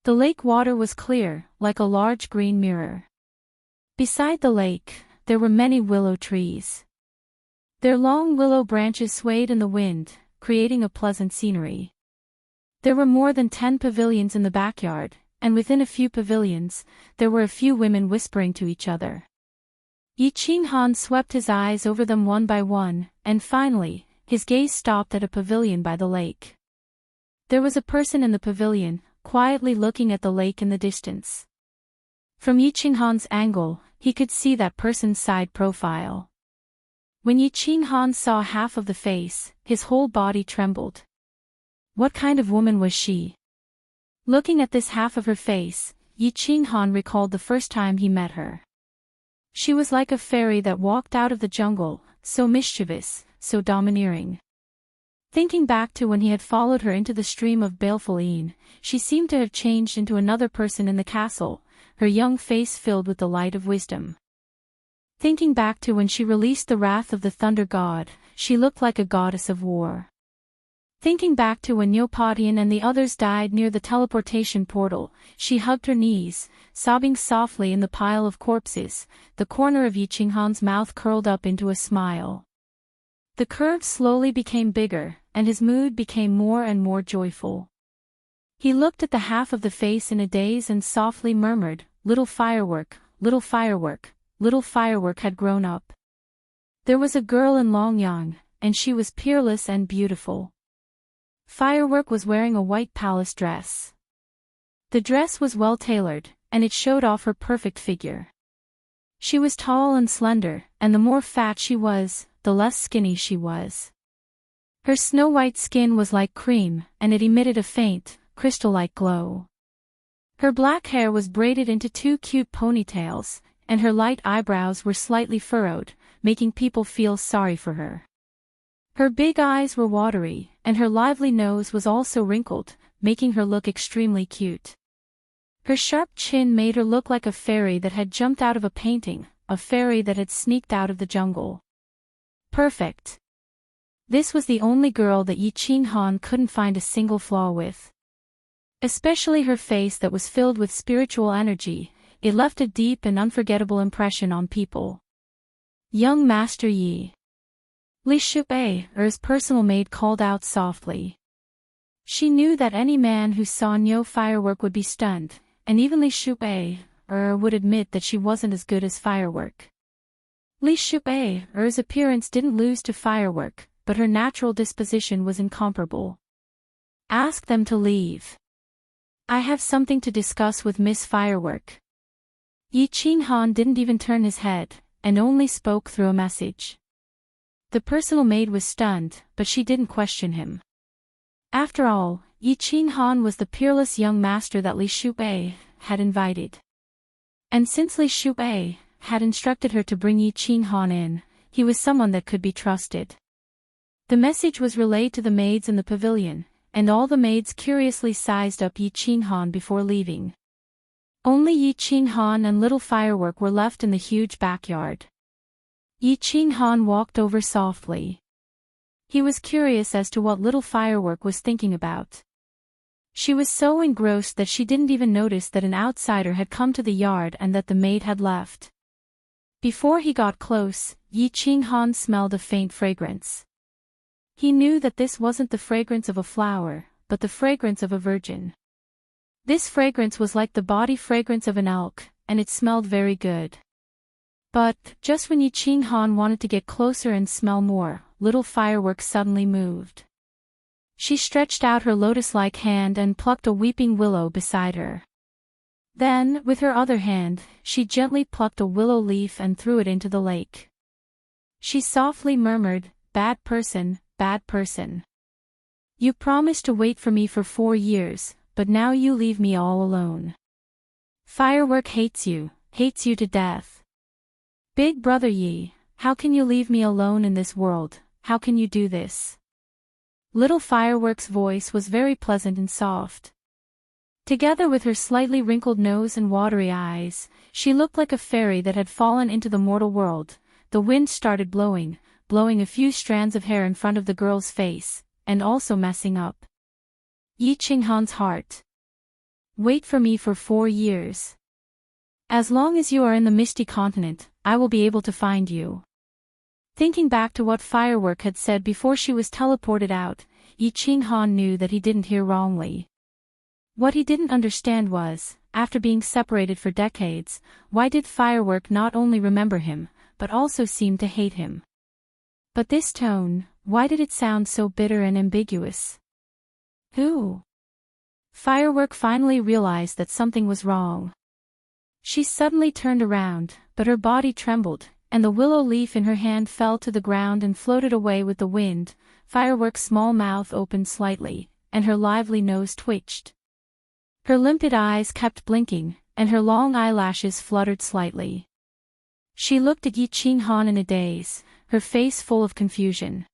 The lake water was clear, like a large green mirror. Beside the lake, there were many willow trees. Their long willow branches swayed in the wind, creating a pleasant scenery. There were more than 10 pavilions in the backyard, and within a few pavilions, there were a few women whispering to each other. Yi Qinghan swept his eyes over them one by one, and finally, his gaze stopped at a pavilion by the lake. There was a person in the pavilion, quietly looking at the lake in the distance. From Yi Qinghan's angle, he could see that person's side profile. When Yi Qinghan saw half of the face, his whole body trembled. What kind of woman was she? Looking at this half of her face, Yi Qinghan recalled the first time he met her. She was like a fairy that walked out of the jungle, so mischievous, so domineering. Thinking back to when he had followed her into the stream of baleful Yin, she seemed to have changed into another person in the castle, her young face filled with the light of wisdom. Thinking back to when she released the wrath of the thunder god, she looked like a goddess of war. Thinking back to when Neopodian and the others died near the teleportation portal, she hugged her knees, sobbing softly in the pile of corpses, the corner of Yi Qinghan's mouth curled up into a smile. The curve slowly became bigger, and his mood became more and more joyful. He looked at the half of the face in a daze and softly murmured, "Little firework, little firework." Little firework had grown up. There was a girl in Longyang, and she was peerless and beautiful. Firework was wearing a white palace dress. The dress was well tailored, and it showed off her perfect figure. She was tall and slender, and the more fat she was, the less skinny she was. Her snow-white skin was like cream, and it emitted a faint, crystal-like glow. Her black hair was braided into 2 cute ponytails, and her light eyebrows were slightly furrowed, making people feel sorry for her. Her big eyes were watery, and her lively nose was also wrinkled, making her look extremely cute. Her sharp chin made her look like a fairy that had jumped out of a painting, a fairy that had sneaked out of the jungle. Perfect. This was the only girl that Yi Qinghan couldn't find a single flaw with. Especially her face that was filled with spiritual energy, it left a deep and unforgettable impression on people. Young Master Yi. Li Shubai, Er's personal maid, called out softly. She knew that any man who saw no firework would be stunned, and even Li Shubai, would admit that she wasn't as good as firework. Li Shubai, Er's appearance didn't lose to firework, but her natural disposition was incomparable. Ask them to leave. I have something to discuss with Miss Firework. Yi Qinghan didn't even turn his head, and only spoke through a message. The personal maid was stunned, but she didn't question him. After all, Yi Qinghan was the peerless young master that Li Shubai had invited. And since Li Shubai had instructed her to bring Yi Qinghan in, he was someone that could be trusted. The message was relayed to the maids in the pavilion, and all the maids curiously sized up Yi Qinghan before leaving. Only Yi Qinghan and Little Firework were left in the huge backyard. Yi Qinghan walked over softly. He was curious as to what Little Firework was thinking about. She was so engrossed that she didn't even notice that an outsider had come to the yard and that the maid had left. Before he got close, Yi Qinghan smelled a faint fragrance. He knew that this wasn't the fragrance of a flower, but the fragrance of a virgin. This fragrance was like the body fragrance of an elk, and it smelled very good. But, just when Yi Qinghan wanted to get closer and smell more, Little Firework suddenly moved. She stretched out her lotus-like hand and plucked a weeping willow beside her. Then, with her other hand, she gently plucked a willow leaf and threw it into the lake. She softly murmured, "Bad person, bad person." You promised to wait for me for 4 years, but now you leave me all alone. Firework hates you to death. Big brother Yi, how can you leave me alone in this world, how can you do this? Little Firework's voice was very pleasant and soft. Together with her slightly wrinkled nose and watery eyes, she looked like a fairy that had fallen into the mortal world. The wind started blowing a few strands of hair in front of the girl's face, and also messing up Yi Qinghan's heart. Wait for me for 4 years. As long as you are in the Misty Continent, I will be able to find you. Thinking back to what Firework had said before she was teleported out, Yi Qinghan knew that he didn't hear wrongly. What he didn't understand was, after being separated for decades, why did Firework not only remember him, but also seem to hate him? But this tone, why did it sound so bitter and ambiguous? Who? Firework finally realized that something was wrong. She suddenly turned around, but her body trembled, and the willow leaf in her hand fell to the ground and floated away with the wind. Firework's small mouth opened slightly, and her lively nose twitched. Her limpid eyes kept blinking, and her long eyelashes fluttered slightly. She looked at Yi Qinghan in a daze, her face full of confusion.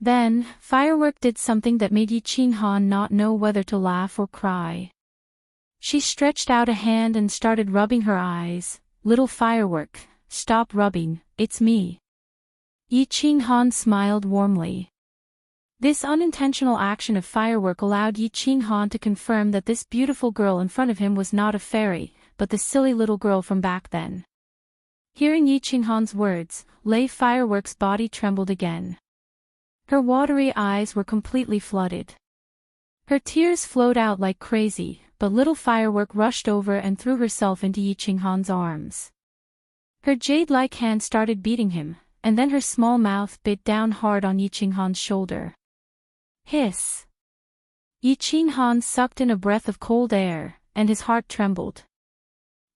Then, Firework did something that made Yi Qinghan not know whether to laugh or cry. She stretched out a hand and started rubbing her eyes. Little Firework, stop rubbing, it's me. Yi Qinghan smiled warmly. This unintentional action of Firework allowed Yi Qinghan to confirm that this beautiful girl in front of him was not a fairy, but the silly little girl from back then. Hearing Yi Qinghan's words, Firework's body trembled again. Her watery eyes were completely flooded. Her tears flowed out like crazy, but little Firework rushed over and threw herself into Yi Qinghan's arms. Her jade-like hand started beating him, and then her small mouth bit down hard on Yi Qinghan's shoulder. Hiss! Yi Qinghan sucked in a breath of cold air, and his heart trembled.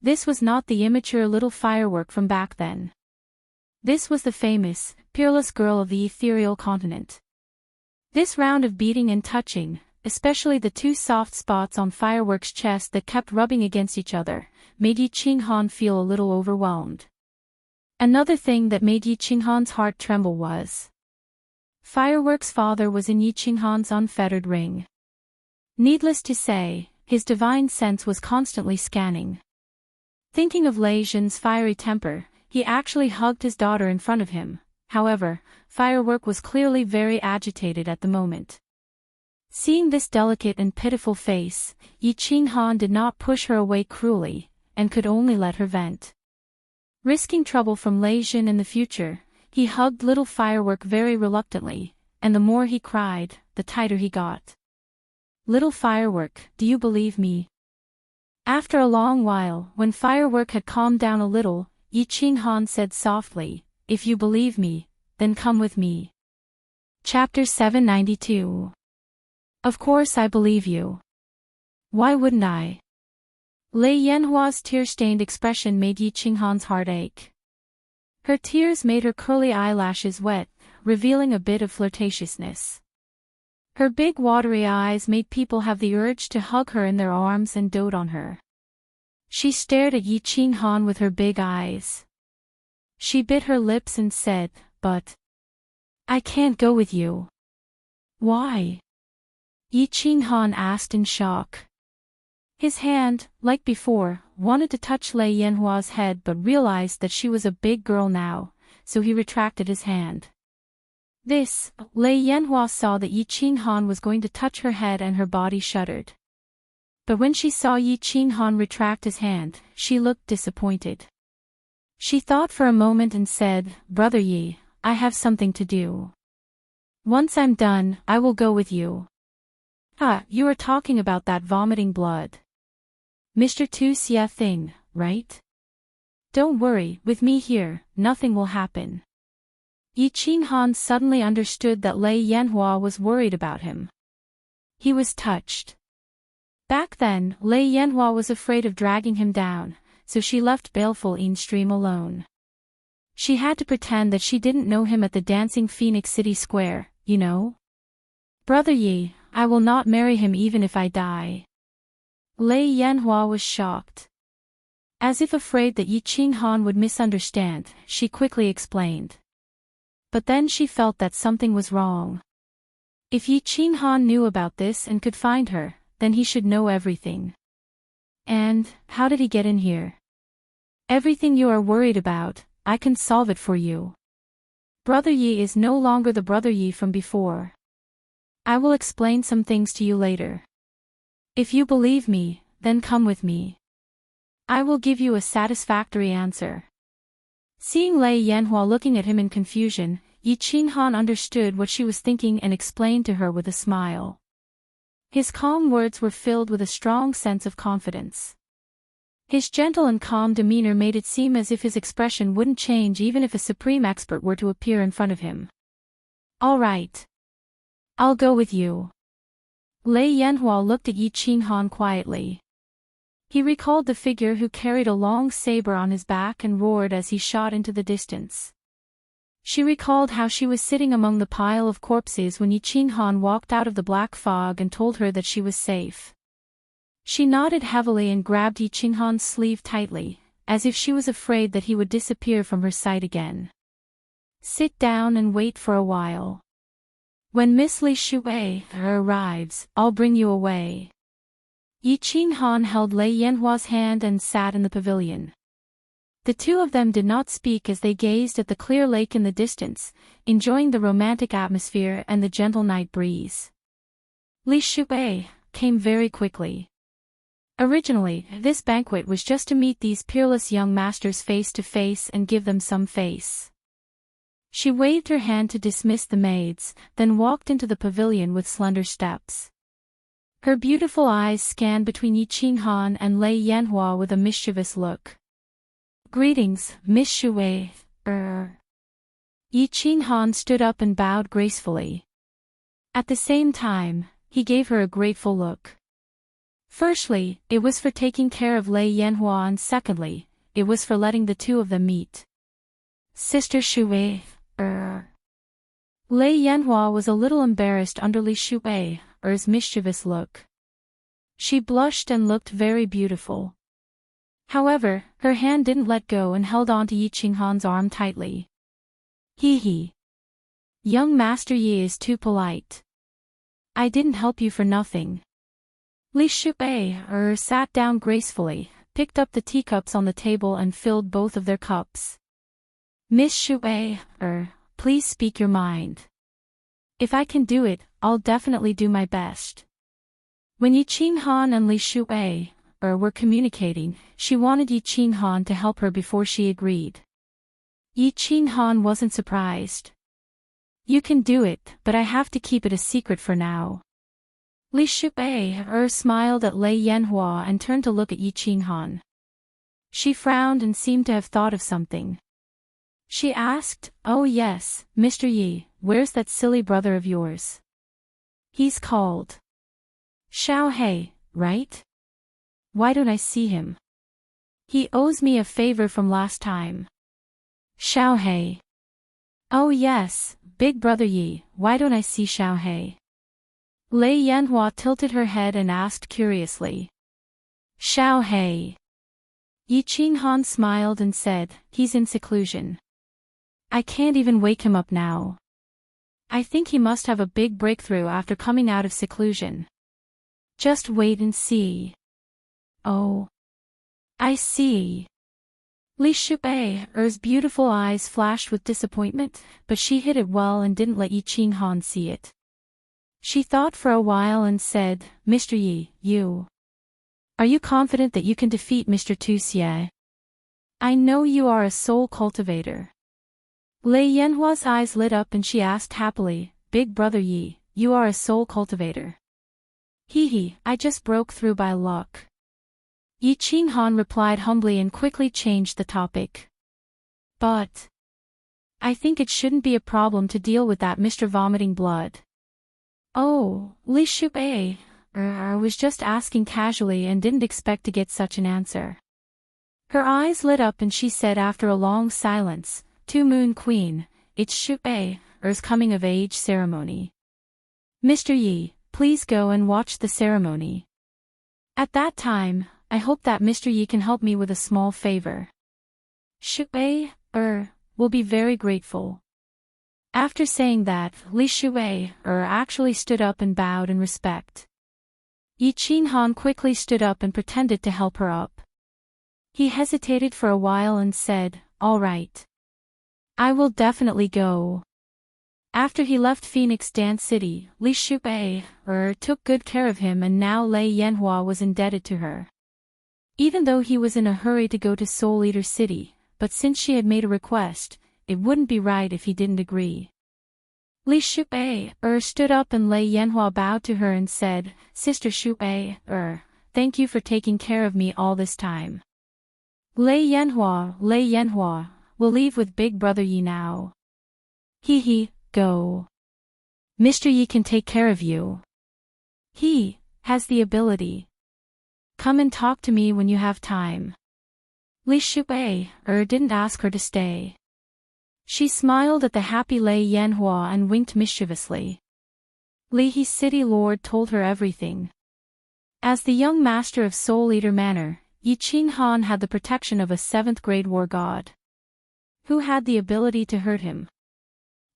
This was not the immature little Firework from back then. This was the famous, peerless girl of the ethereal continent. This round of beating and touching, especially the 2 soft spots on Firework's chest that kept rubbing against each other, made Yi Qinghan feel a little overwhelmed. Another thing that made Yi Qinghan's heart tremble was Firework's father was in Yi Qinghan's unfettered ring. Needless to say, his divine sense was constantly scanning. Thinking of Lei Zhen's fiery temper, he actually hugged his daughter in front of him. However, Firework was clearly very agitated at the moment. Seeing this delicate and pitiful face, Yi Qinghan did not push her away cruelly, and could only let her vent. Risking trouble from Lei Zhen in the future, he hugged little Firework very reluctantly, and the more he cried, the tighter he got. Little Firework, do you believe me? After a long while, when Firework had calmed down a little, Yi Qinghan said softly, if you believe me, then come with me. Chapter 792. Of course I believe you. Why wouldn't I? Lei Yanhua's tear-stained expression made Yi Qinghan's heart ache. Her tears made her curly eyelashes wet, revealing a bit of flirtatiousness. Her big watery eyes made people have the urge to hug her in their arms and dote on her. She stared at Yi Qinghan with her big eyes. She bit her lips and said, but I can't go with you. Why? Yi Qinghan asked in shock. His hand, like before, wanted to touch Lei Yanhua's head but realized that she was a big girl now, so he retracted his hand. Lei Yanhua saw that Yi Qinghan was going to touch her head and her body shuddered. But when she saw Yi Qinghan retract his hand, she looked disappointed. She thought for a moment and said, Brother Yi, I have something to do. Once I'm done, I will go with you. You are talking about that vomiting blood. Mr. Tu Xia thing, right? Don't worry, with me here, nothing will happen. Yi Qinghan suddenly understood that Lei Yanhua was worried about him. He was touched. Back then, Lei Yanhua was afraid of dragging him down, so she left baleful Stream alone. She had to pretend that she didn't know him at the dancing Phoenix City Square, you know? Brother Yi, I will not marry him even if I die. Lei Yanhua was shocked. As if afraid that Yi Qinghan would misunderstand, she quickly explained. But then she felt that something was wrong. If Yi Qinghan knew about this and could find her, then he should know everything. And, how did he get in here? Everything you are worried about, I can solve it for you. Brother Yi is no longer the Brother Yi from before. I will explain some things to you later. If you believe me, then come with me. I will give you a satisfactory answer. Seeing Lei Yanhua looking at him in confusion, Yi Qinghan understood what she was thinking and explained to her with a smile. His calm words were filled with a strong sense of confidence. His gentle and calm demeanor made it seem as if his expression wouldn't change even if a supreme expert were to appear in front of him. All right. I'll go with you. Lei Yanhua looked at Yi Qinghan quietly. He recalled the figure who carried a long saber on his back and roared as he shot into the distance. She recalled how she was sitting among the pile of corpses when Yi Qinghan walked out of the black fog and told her that she was safe. She nodded heavily and grabbed Yi Qinghan's sleeve tightly, as if she was afraid that he would disappear from her sight again. Sit down and wait for a while. When Miss Li Shui arrives, I'll bring you away. Yi Qinghan held Lei Yanhua's hand and sat in the pavilion. The two of them did not speak as they gazed at the clear lake in the distance, enjoying the romantic atmosphere and the gentle night breeze. Li Shui came very quickly. Originally, this banquet was just to meet these peerless young masters face to face and give them some face. She waved her hand to dismiss the maids, then walked into the pavilion with slender steps. Her beautiful eyes scanned between Yi Qinghan and Lei Yanhua with a mischievous look. Greetings, Miss Shui. Yi Qinghan stood up and bowed gracefully. At the same time, he gave her a grateful look. Firstly, it was for taking care of Lei Yanhua, and secondly, it was for letting the two of them meet. Sister Shui. Lei Yanhua was a little embarrassed under Li Shui's mischievous look. She blushed and looked very beautiful. However, her hand didn't let go and held on to Yi Qinghan's arm tightly. Hee. Young Master Yi is too polite. I didn't help you for nothing. Li Shui sat down gracefully, picked up the teacups on the table and filled both of their cups. Miss Shui, please speak your mind. If I can do it, I'll definitely do my best. When Yi Qinghan and Li Shui were communicating, she wanted Yi Qinghan to help her before she agreed. Yi Qinghan wasn't surprised. You can do it, but I have to keep it a secret for now. Li Shui smiled at Lei Yanhua and turned to look at Yi Qinghan. She frowned and seemed to have thought of something. She asked, Oh yes, Mr. Yi, where's that silly brother of yours? He's called Xiao He, right? Why don't I see him? He owes me a favor from last time. Xiao He. Oh yes, big brother Yi, why don't I see Xiao He? Lei Yanhua tilted her head and asked curiously. Xiao He. Yi Qinghan smiled and said, He's in seclusion. I can't even wake him up now. I think he must have a big breakthrough after coming out of seclusion. Just wait and see. Oh. I see. Li Shui's beautiful eyes flashed with disappointment, but she hid it well and didn't let Yi Qinghan see it. She thought for a while and said, Mr. Yi, are you confident that you can defeat Mr. Tu Xie? I know you are a soul cultivator. Lei Yanhua's eyes lit up and she asked happily, Big brother Yi, you are a soul cultivator. Hee, I just broke through by luck. Yi Qinghan replied humbly and quickly changed the topic. But I think it shouldn't be a problem to deal with that Mr. Vomiting Blood. Oh, Li Shui was just asking casually and didn't expect to get such an answer. Her eyes lit up and she said after a long silence, Tu Moon Queen, it's Shui's coming of age ceremony. Mr. Yi, please go and watch the ceremony. At that time, I hope that Mr. Yi can help me with a small favor. Shui, will be very grateful. After saying that, Li Shui, actually stood up and bowed in respect. Yi Qinghan quickly stood up and pretended to help her up. He hesitated for a while and said, "All right. I will definitely go." After he left Phoenix Dance City, Li Shui, took good care of him, and now Lei Yanhua was indebted to her. Even though he was in a hurry to go to Soul Eater City, but since she had made a request, it wouldn't be right if he didn't agree. Li Shui, stood up and Lei Yanhua bowed to her and said, "Sister Shui, thank you for taking care of me all this time. Lei Yanhua, we'll leave with Big Brother Yi now." He, go. Mr. Yi can take care of you. He has the ability. Come and talk to me when you have time. Li Shui, didn't ask her to stay. She smiled at the happy Lei Yanhua and winked mischievously. Li He City Lord told her everything. As the young master of Soul Eater Manor, Yi Qinghan had the protection of a 7th grade war god, who had the ability to hurt him.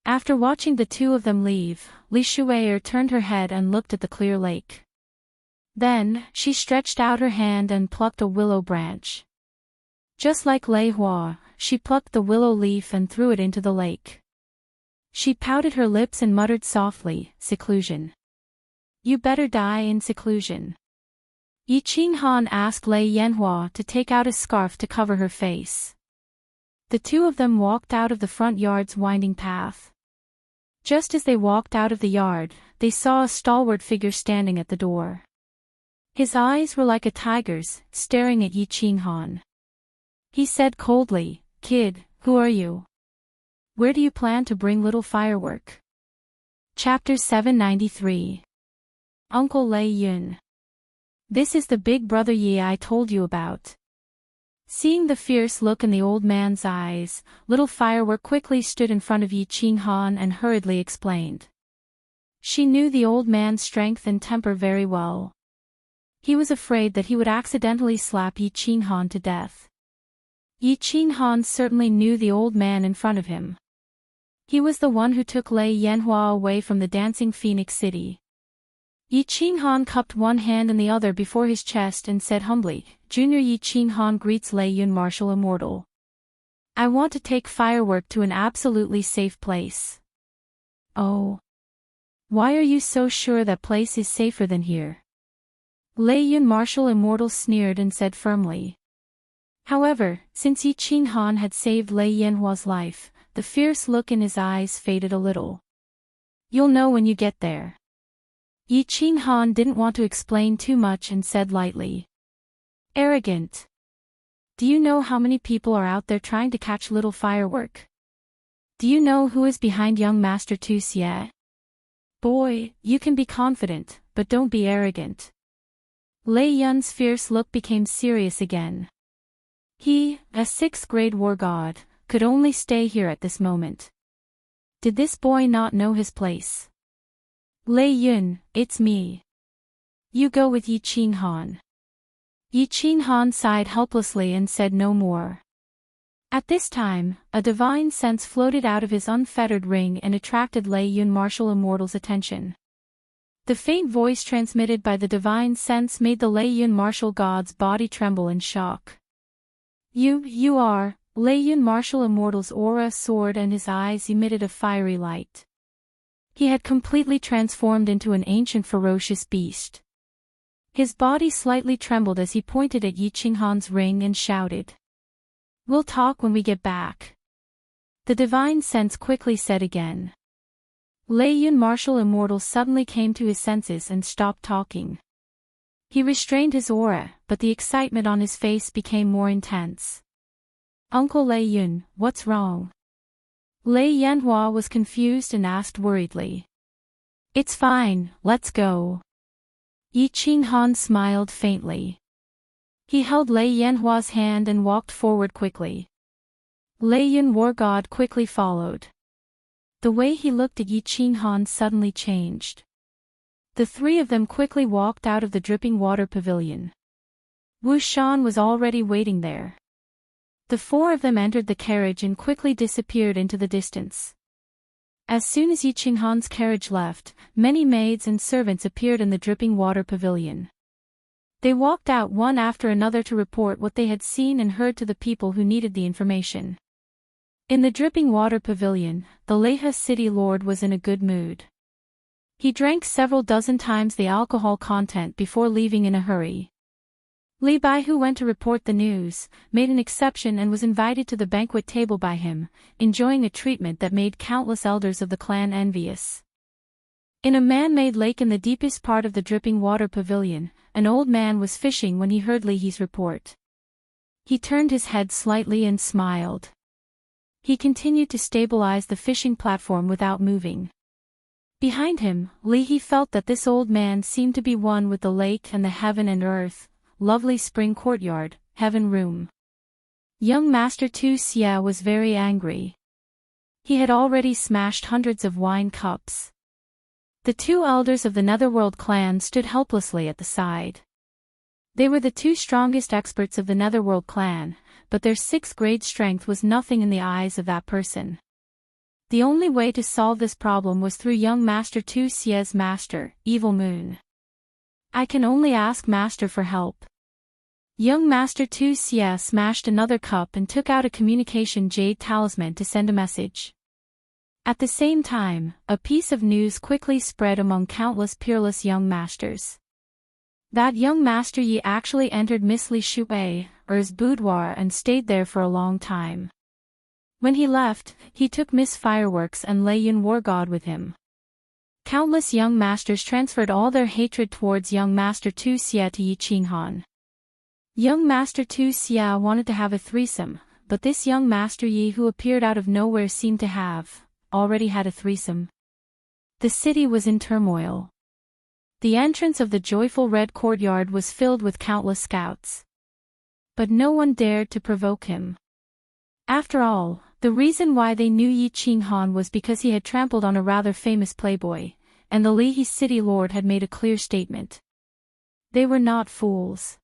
After watching the two of them leave, Li Shui turned her head and looked at the clear lake. Then, she stretched out her hand and plucked a willow branch. Just like Lei Hua, she plucked the willow leaf and threw it into the lake. She pouted her lips and muttered softly, "Seclusion. You better die in seclusion." Yi Qinghan asked Lei Yanhua to take out a scarf to cover her face. The two of them walked out of the front yard's winding path. Just as they walked out of the yard, they saw a stalwart figure standing at the door. His eyes were like a tiger's, staring at Yi Qinghan. He said coldly, "Kid, who are you? Where do you plan to bring little firework?" Chapter 793. Uncle Lei Yun. This is the Big Brother Yi I told you about. Seeing the fierce look in the old man's eyes, little Firework quickly stood in front of Yi Qinghan and hurriedly explained. She knew the old man's strength and temper very well. He was afraid that he would accidentally slap Yi Qinghan to death. Yi Qinghan certainly knew the old man in front of him. He was the one who took Lei Yanhua away from the dancing Phoenix City. Yi Qinghan cupped one hand in the other before his chest and said humbly, "Junior Yi Qinghan greets Lei Yun Martial Immortal. I want to take Firework to an absolutely safe place." "Oh. Why are you so sure that place is safer than here?" Lei Yun Martial Immortal sneered and said firmly. However, since Yi Qinghan had saved Lei Yanhua's life, the fierce look in his eyes faded a little. "You'll know when you get there." Yi Qinghan didn't want to explain too much and said lightly. "Arrogant. Do you know how many people are out there trying to catch little Firework? Do you know who is behind young Master Tu Xie? Boy, you can be confident, but don't be arrogant." Lei Yun's fierce look became serious again. He, a 6th grade war god, could only stay here at this moment. Did this boy not know his place? "Lei Yun, it's me. You go with Yi Qinghan." Yi Qinghan sighed helplessly and said no more. At this time, a divine sense floated out of his unfettered ring and attracted Lei Yun Martial Immortal's attention. The faint voice transmitted by the divine sense made the Lei Yun Martial god's body tremble in shock. You are." Lei Yun Martial Immortal's aura soared and his eyes emitted a fiery light. He had completely transformed into an ancient ferocious beast. His body slightly trembled as he pointed at Yi Qinghan's ring and shouted, "We'll talk when we get back." The divine sense quickly said again. Lei Yun Martial Immortal suddenly came to his senses and stopped talking. He restrained his aura, but the excitement on his face became more intense. "Uncle Lei Yun, what's wrong?" Lei Yanhua was confused and asked worriedly. "It's fine, let's go." Yi Qinghan smiled faintly. He held Lei Yanhua's hand and walked forward quickly. Lei Yun War God quickly followed. The way he looked at Yi Qinghan suddenly changed. The three of them quickly walked out of the dripping water pavilion. Wuxian was already waiting there. The four of them entered the carriage and quickly disappeared into the distance. As soon as Yi Qinghan's carriage left, many maids and servants appeared in the dripping water pavilion. They walked out one after another to report what they had seen and heard to the people who needed the information. In the dripping water pavilion, the Leha city lord was in a good mood. He drank several dozen times the alcohol content before leaving in a hurry. Li Bai, who went to report the news, made an exception and was invited to the banquet table by him, enjoying a treatment that made countless elders of the clan envious. In a man-made lake in the deepest part of the dripping water pavilion, an old man was fishing when he heard Li He's report. He turned his head slightly and smiled. He continued to stabilize the fishing platform without moving. Behind him, Li He felt that this old man seemed to be one with the lake and the heaven and earth, lovely spring courtyard, heaven room. Young Master Tu Xia was very angry. He had already smashed hundreds of wine cups. The two elders of the Netherworld clan stood helplessly at the side. They were the two strongest experts of the Netherworld clan, but their 6th grade strength was nothing in the eyes of that person. The only way to solve this problem was through young Master Tu Xia's master, Evil Moon. I can only ask Master for help. Young Master Tu Xia smashed another cup and took out a communication jade talisman to send a message. At the same time, a piece of news quickly spread among countless peerless young masters. That young Master Yi actually entered Miss Li Shui's boudoir and stayed there for a long time. When he left, he took Miss Fireworks and Lei Yun War God with him. Countless young masters transferred all their hatred towards young Master Tu Xia to Yi Qinghan. Young Master Tu Xia wanted to have a threesome, but this young Master Yi who appeared out of nowhere seemed to have already had a threesome. The city was in turmoil. The entrance of the joyful red courtyard was filled with countless scouts. But no one dared to provoke him. After all, the reason why they knew Yi Qinghan was because he had trampled on a rather famous playboy, and the Lihe city lord had made a clear statement. They were not fools.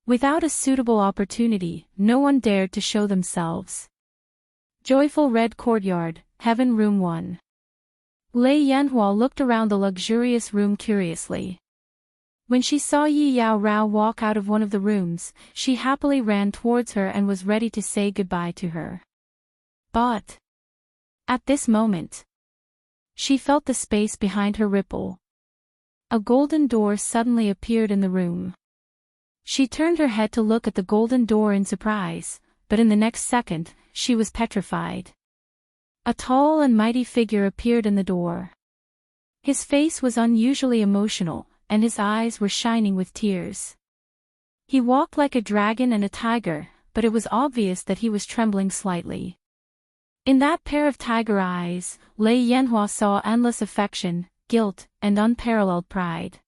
Without a suitable opportunity, no one dared to show themselves. Joyful red courtyard, heaven room 1. Lei Yanhua looked around the luxurious room curiously. When she saw Yi Yao Rao walk out of one of the rooms, she happily ran towards her and was ready to say goodbye to her. But at this moment, she felt the space behind her ripple. A golden door suddenly appeared in the room. She turned her head to look at the golden door in surprise, but in the next second, she was petrified. A tall and mighty figure appeared in the door. His face was unusually emotional, and his eyes were shining with tears. He walked like a dragon and a tiger, but it was obvious that he was trembling slightly. In that pair of tiger eyes, Lei Yanhua saw endless affection, guilt, and unparalleled pride.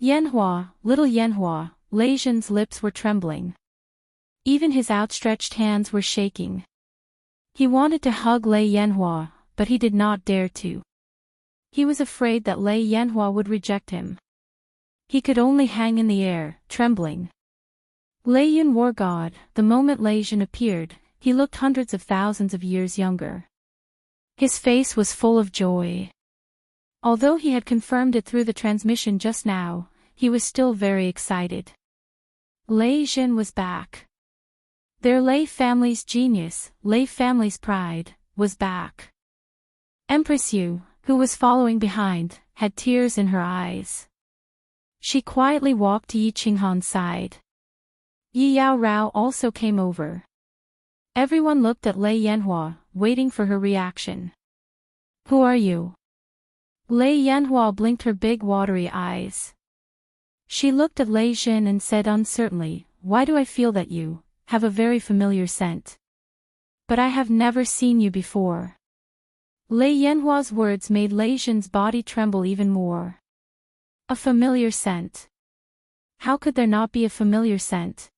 Yanhua, little Yanhua, Lei Zhen's lips were trembling. Even his outstretched hands were shaking. He wanted to hug Lei Yanhua, but he did not dare to. He was afraid that Lei Yanhua would reject him. He could only hang in the air, trembling. Lei Yun War God, the moment Lei Zhen appeared, he looked hundreds of thousands of years younger. His face was full of joy. Although he had confirmed it through the transmission just now, he was still very excited. Lei Zhen was back. Their Lei family's genius, Lei family's pride, was back. Empress Yu, who was following behind, had tears in her eyes. She quietly walked to Yi Qinghan's side. Yi Yao Rao also came over. Everyone looked at Lei Yanhua, waiting for her reaction. Who are you? Lei Yanhua blinked her big watery eyes. She looked at Lei Zhen and said uncertainly, why do I feel that you have a very familiar scent? But I have never seen you before. Lei Yanhua's words made Lei Zhen's body tremble even more. A familiar scent. How could there not be a familiar scent?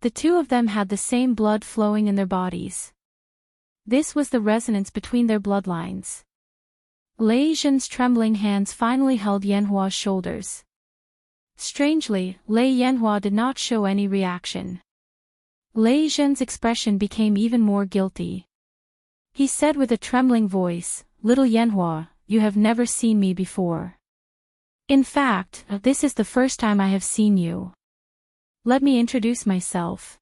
The two of them had the same blood flowing in their bodies. This was the resonance between their bloodlines. Lei Yun's trembling hands finally held Yanhua's shoulders. Strangely, Lei Yanhua did not show any reaction. Lei Yun's expression became even more guilty. He said with a trembling voice, "Little Yanhua, you have never seen me before. In fact, this is the first time I have seen you. Let me introduce myself.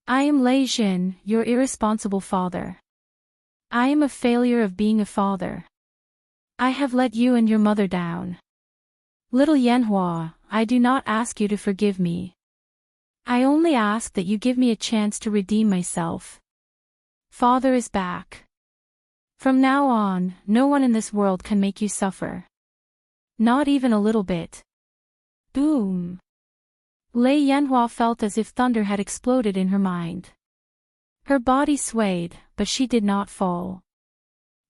I am Lei Yun, your irresponsible father. I am a failure of being a father. I have let you and your mother down. Little Yanhua, I do not ask you to forgive me. I only ask that you give me a chance to redeem myself. Father is back. From now on, no one in this world can make you suffer. Not even a little bit." Boom! Lei Yanhua felt as if thunder had exploded in her mind. Her body swayed, but she did not fall.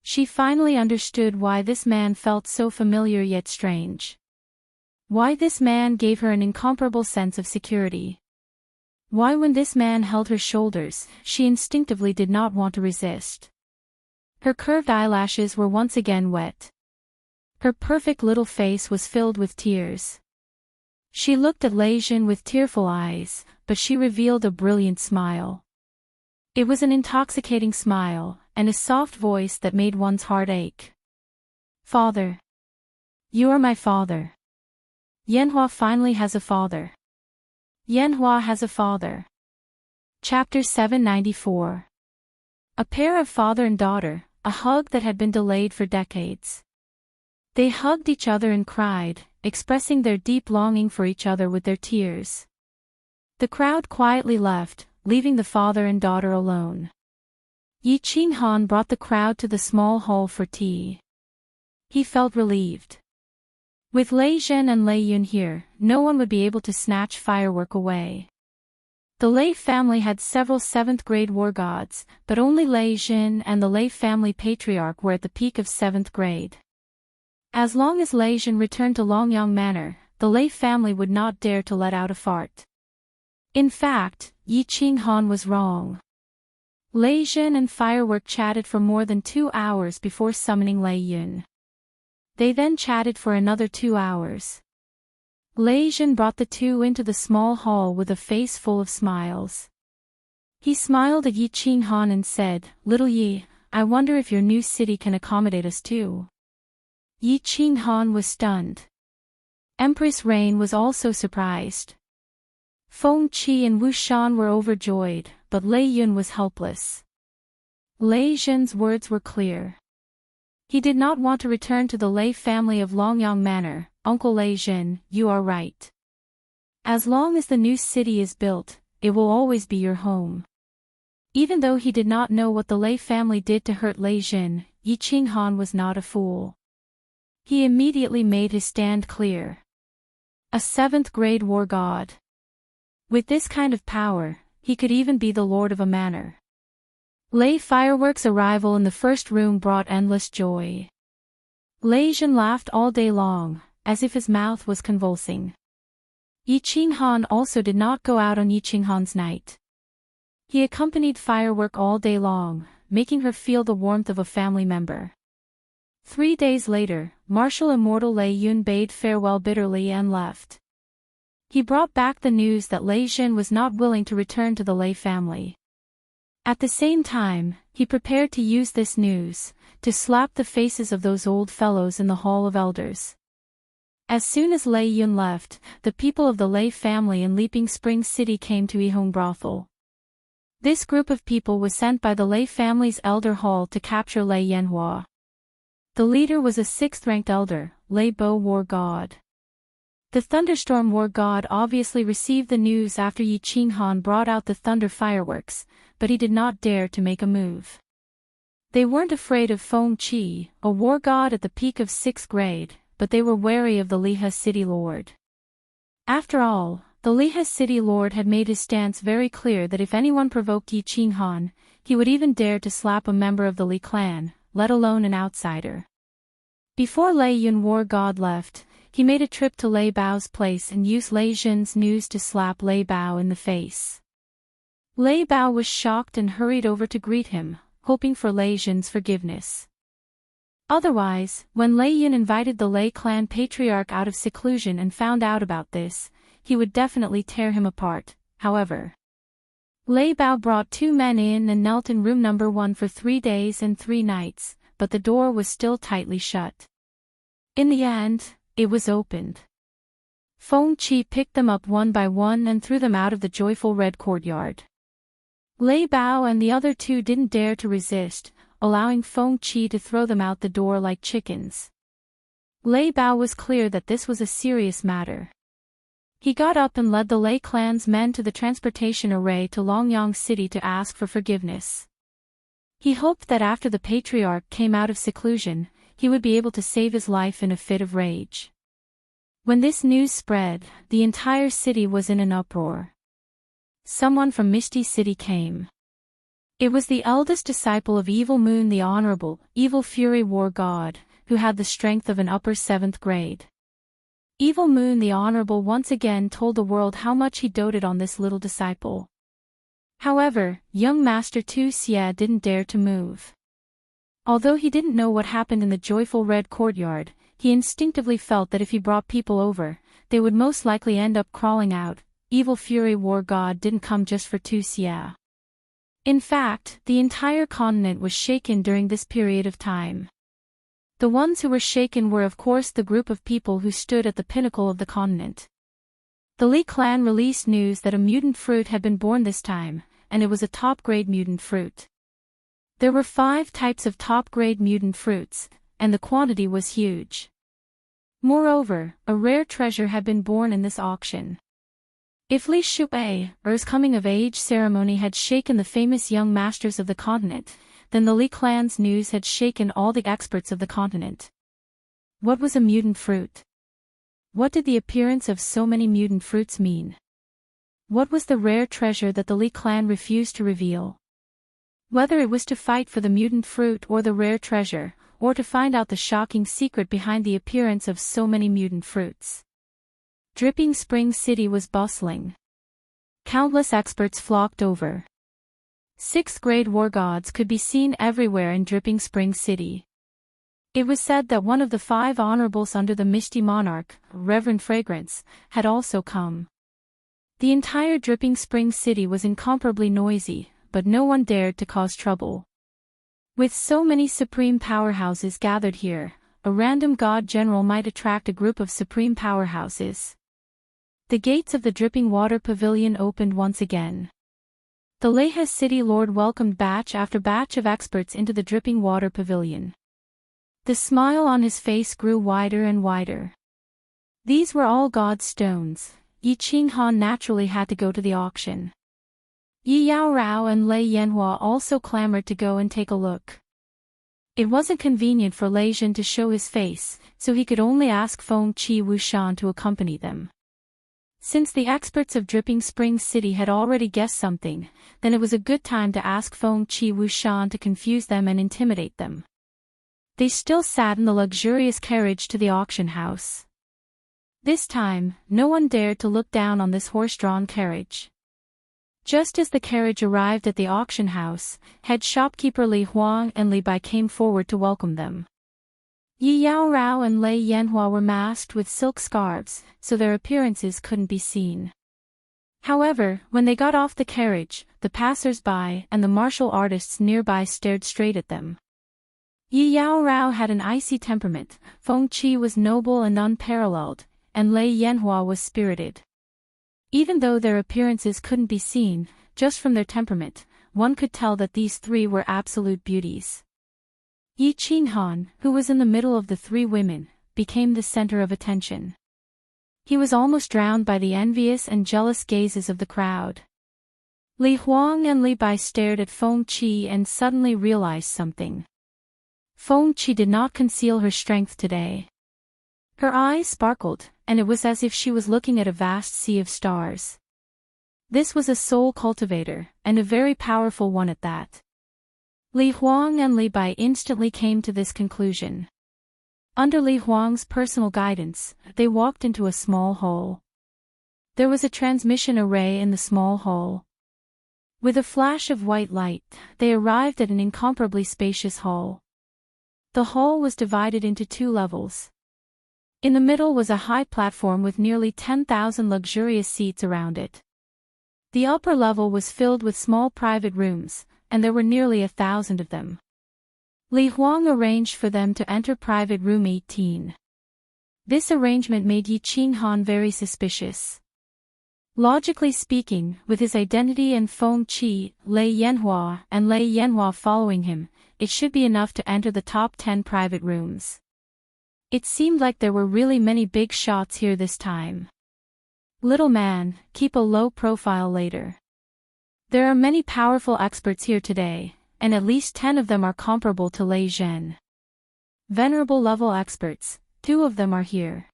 She finally understood why this man felt so familiar yet strange. Why this man gave her an incomparable sense of security. Why when this man held her shoulders, she instinctively did not want to resist. Her curved eyelashes were once again wet. Her perfect little face was filled with tears. She looked at Lei Yun with tearful eyes, but she revealed a brilliant smile. It was an intoxicating smile, and a soft voice that made one's heart ache. "Father. You are my father. Yanhua finally has a father. Yanhua has a father." Chapter 794. A pair of father and daughter, a hug that had been delayed for decades. They hugged each other and cried, expressing their deep longing for each other with their tears. The crowd quietly left, leaving the father and daughter alone. Yi Qinghan brought the crowd to the small hall for tea. He felt relieved. With Lei Zhen and Lei Yun here, no one would be able to snatch firework away. The Lei family had several 7th-grade war gods, but only Lei Zhen and the Lei family patriarch were at the peak of 7th grade. As long as Lei Zhen returned to Longyang Manor, the Lei family would not dare to let out a fart. In fact, Yi Qinghan was wrong. Lei Zhen and Firework chatted for more than 2 hours before summoning Lei Yun. They then chatted for another 2 hours. Lei Zhen brought the two into the small hall with a face full of smiles. He smiled at Yi Qinghan and said, "Little Yi, I wonder if your new city can accommodate us too." Yi Qinghan was stunned. Empress Rain was also surprised. Feng Qi and Wu Shan were overjoyed, but Lei Yun was helpless. Lei Zhen's words were clear. He did not want to return to the Lei family of Longyang Manor. "Uncle Lei Zhen, you are right. As long as the new city is built, it will always be your home." Even though he did not know what the Lei family did to hurt Lei Zhen, Yi Qinghan was not a fool. He immediately made his stand clear. A 7th-grade war god. With this kind of power, he could even be the lord of a manor. Lei Firework's arrival in the first room brought endless joy. Lei Zhen laughed all day long, as if his mouth was convulsing. Yi Qinghan also did not go out on Yi Qinghan's night. He accompanied Firework all day long, making her feel the warmth of a family member. 3 days later, Marshal Immortal Lei Yun bade farewell bitterly and left. He brought back the news that Lei Zhen was not willing to return to the Lei family. At the same time, he prepared to use this news to slap the faces of those old fellows in the Hall of Elders. As soon as Lei Yun left, the people of the Lei family in Leaping Spring City came to Yihong Brothel. This group of people was sent by the Lei family's elder hall to capture Lei Yanhua. The leader was a 6th-ranked elder, Lei Bo War God. The Thunderstorm War God obviously received the news after Yi Qinghan brought out the thunder fireworks, but he did not dare to make a move. They weren't afraid of Feng Qi, a war god at the peak of 6th grade, but they were wary of the Lihe City Lord. After all, the Lihe City Lord had made his stance very clear that if anyone provoked Yi Qinghan, he would even dare to slap a member of the Li clan, let alone an outsider. Before Lei Yun War God left, he made a trip to Lei Bao's place and used Lei Zhen's news to slap Lei Bao in the face. Lei Bao was shocked and hurried over to greet him, hoping for Lei Zhen's forgiveness. Otherwise, when Lei Yin invited the Lei clan patriarch out of seclusion and found out about this, he would definitely tear him apart. However, Lei Bao brought 2 men in and knelt in room number 1 for 3 days and 3 nights, but the door was still tightly shut. In the end, it was opened. Feng Qi picked them up one by one and threw them out of the joyful red courtyard. Lei Bao and the other 2 didn't dare to resist, allowing Feng Qi to throw them out the door like chickens. Lei Bao was clear that this was a serious matter. He got up and led the Lei clan's men to the transportation array to Longyang City to ask for forgiveness. He hoped that after the patriarch came out of seclusion, he would be able to save his life in a fit of rage. When this news spread, the entire city was in an uproar. Someone from Misty City came. It was the eldest disciple of Evil Moon, the Honorable, Evil Fury War God, who had the strength of an upper 7th grade. Evil Moon the Honorable once again told the world how much he doted on this little disciple. However, young Master Tu Xie didn't dare to move. Although he didn't know what happened in the joyful red courtyard, he instinctively felt that if he brought people over, they would most likely end up crawling out. Evil Fury War God didn't come just for Tu Xie. In fact, the entire continent was shaken during this period of time. The ones who were shaken were of course the group of people who stood at the pinnacle of the continent. The Li clan released news that a mutant fruit had been born this time, and it was a top-grade mutant fruit. There were 5 types of top-grade mutant fruits, and the quantity was huge. Moreover, a rare treasure had been born in this auction. If Li Shui's coming-of-age ceremony had shaken the famous young masters of the continent, then the Li clan's news had shaken all the experts of the continent. What was a mutant fruit? What did the appearance of so many mutant fruits mean? What was the rare treasure that the Li clan refused to reveal? Whether it was to fight for the mutant fruit or the rare treasure, or to find out the shocking secret behind the appearance of so many mutant fruits. Dripping Spring City was bustling. Countless experts flocked over. 6th grade war gods could be seen everywhere in Dripping Spring City. It was said that one of the 5 honorables under the Misty Monarch, Reverend Fragrance, had also come. The entire Dripping Spring City was incomparably noisy, but no one dared to cause trouble. With so many supreme powerhouses gathered here, a random god general might attract a group of supreme powerhouses. The gates of the Dripping Water Pavilion opened once again. The Leha City Lord welcomed batch after batch of experts into the Dripping Water Pavilion. The smile on his face grew wider and wider. These were all god stones. Yi Qinghan naturally had to go to the auction. Yi Yaorao and Lei Yanhua also clamored to go and take a look. It wasn't convenient for Lei Jin to show his face, so he could only ask Feng Qi Wushan to accompany them. Since the experts of Dripping Spring City had already guessed something, then it was a good time to ask Feng Qi Wushan to confuse them and intimidate them. They still sat in the luxurious carriage to the auction house. This time, no one dared to look down on this horse-drawn carriage. Just as the carriage arrived at the auction house, head shopkeeper Li Huang and Li Bai came forward to welcome them. Yi Yaorao and Lei Yanhua were masked with silk scarves, so their appearances couldn't be seen. However, when they got off the carriage, the passers-by and the martial artists nearby stared straight at them. Yi Yaorao had an icy temperament, Feng Qi was noble and unparalleled, and Lei Yanhua was spirited. Even though their appearances couldn't be seen, just from their temperament, one could tell that these 3 were absolute beauties. Yi Qinghan, who was in the middle of the 3 women, became the center of attention. He was almost drowned by the envious and jealous gazes of the crowd. Li Huang and Li Bai stared at Feng Qi and suddenly realized something. Feng Qi did not conceal her strength today. Her eyes sparkled, and it was as if she was looking at a vast sea of stars. This was a soul cultivator, and a very powerful one at that. Li Huang and Li Bai instantly came to this conclusion. Under Li Huang's personal guidance, they walked into a small hole. There was a transmission array in the small hole. With a flash of white light, they arrived at an incomparably spacious hall. The hall was divided into 2 levels. In the middle was a high platform with nearly 10,000 luxurious seats around it. The upper level was filled with small private rooms, and there were nearly 1,000 of them. Li Huang arranged for them to enter private room 18. This arrangement made Yi Qinghan very suspicious. Logically speaking, with his identity and Feng Qi, Lei Yanhua, and Lei Yanhua following him, it should be enough to enter the top 10 private rooms. It seemed like there were really many big shots here this time. Little man, keep a low profile later. There are many powerful experts here today, and at least 10 of them are comparable to Lei Zhen. Venerable level experts, 2 of them are here.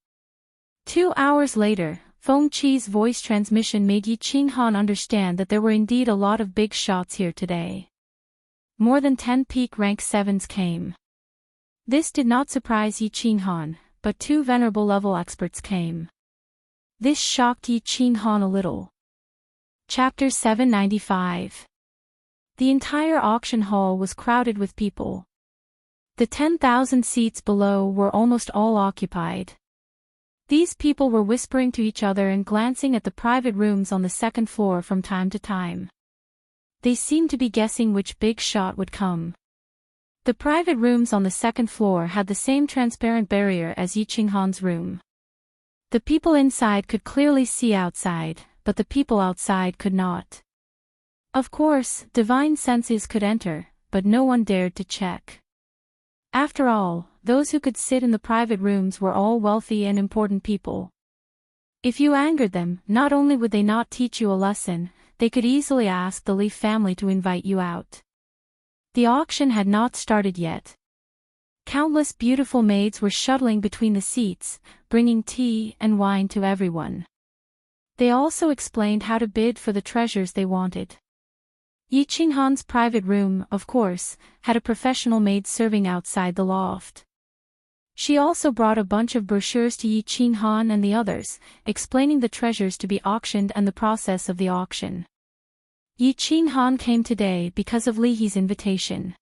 2 hours later, Feng Qi's voice transmission made Yi Qinghan understand that there were indeed a lot of big shots here today. More than 10 peak rank 7s came. This did not surprise Yi Qinghan, but 2 venerable level experts came. This shocked Yi Qinghan a little. Chapter 795. The entire auction hall was crowded with people. The 10,000 seats below were almost all occupied. These people were whispering to each other and glancing at the private rooms on the 2nd floor from time to time. They seemed to be guessing which big shot would come. The private rooms on the 2nd floor had the same transparent barrier as Yi Qinghan's room. The people inside could clearly see outside, but the people outside could not. Of course, divine senses could enter, but no one dared to check. After all, those who could sit in the private rooms were all wealthy and important people. If you angered them, not only would they not teach you a lesson, they could easily ask the Li family to invite you out. The auction had not started yet. Countless beautiful maids were shuttling between the seats, bringing tea and wine to everyone. They also explained how to bid for the treasures they wanted. Yi Qinghan's private room, of course, had a professional maid serving outside the loft. She also brought a bunch of brochures to Yi Qinghan and the others, explaining the treasures to be auctioned and the process of the auction. Yi Qinghan came today because of Li He's invitation.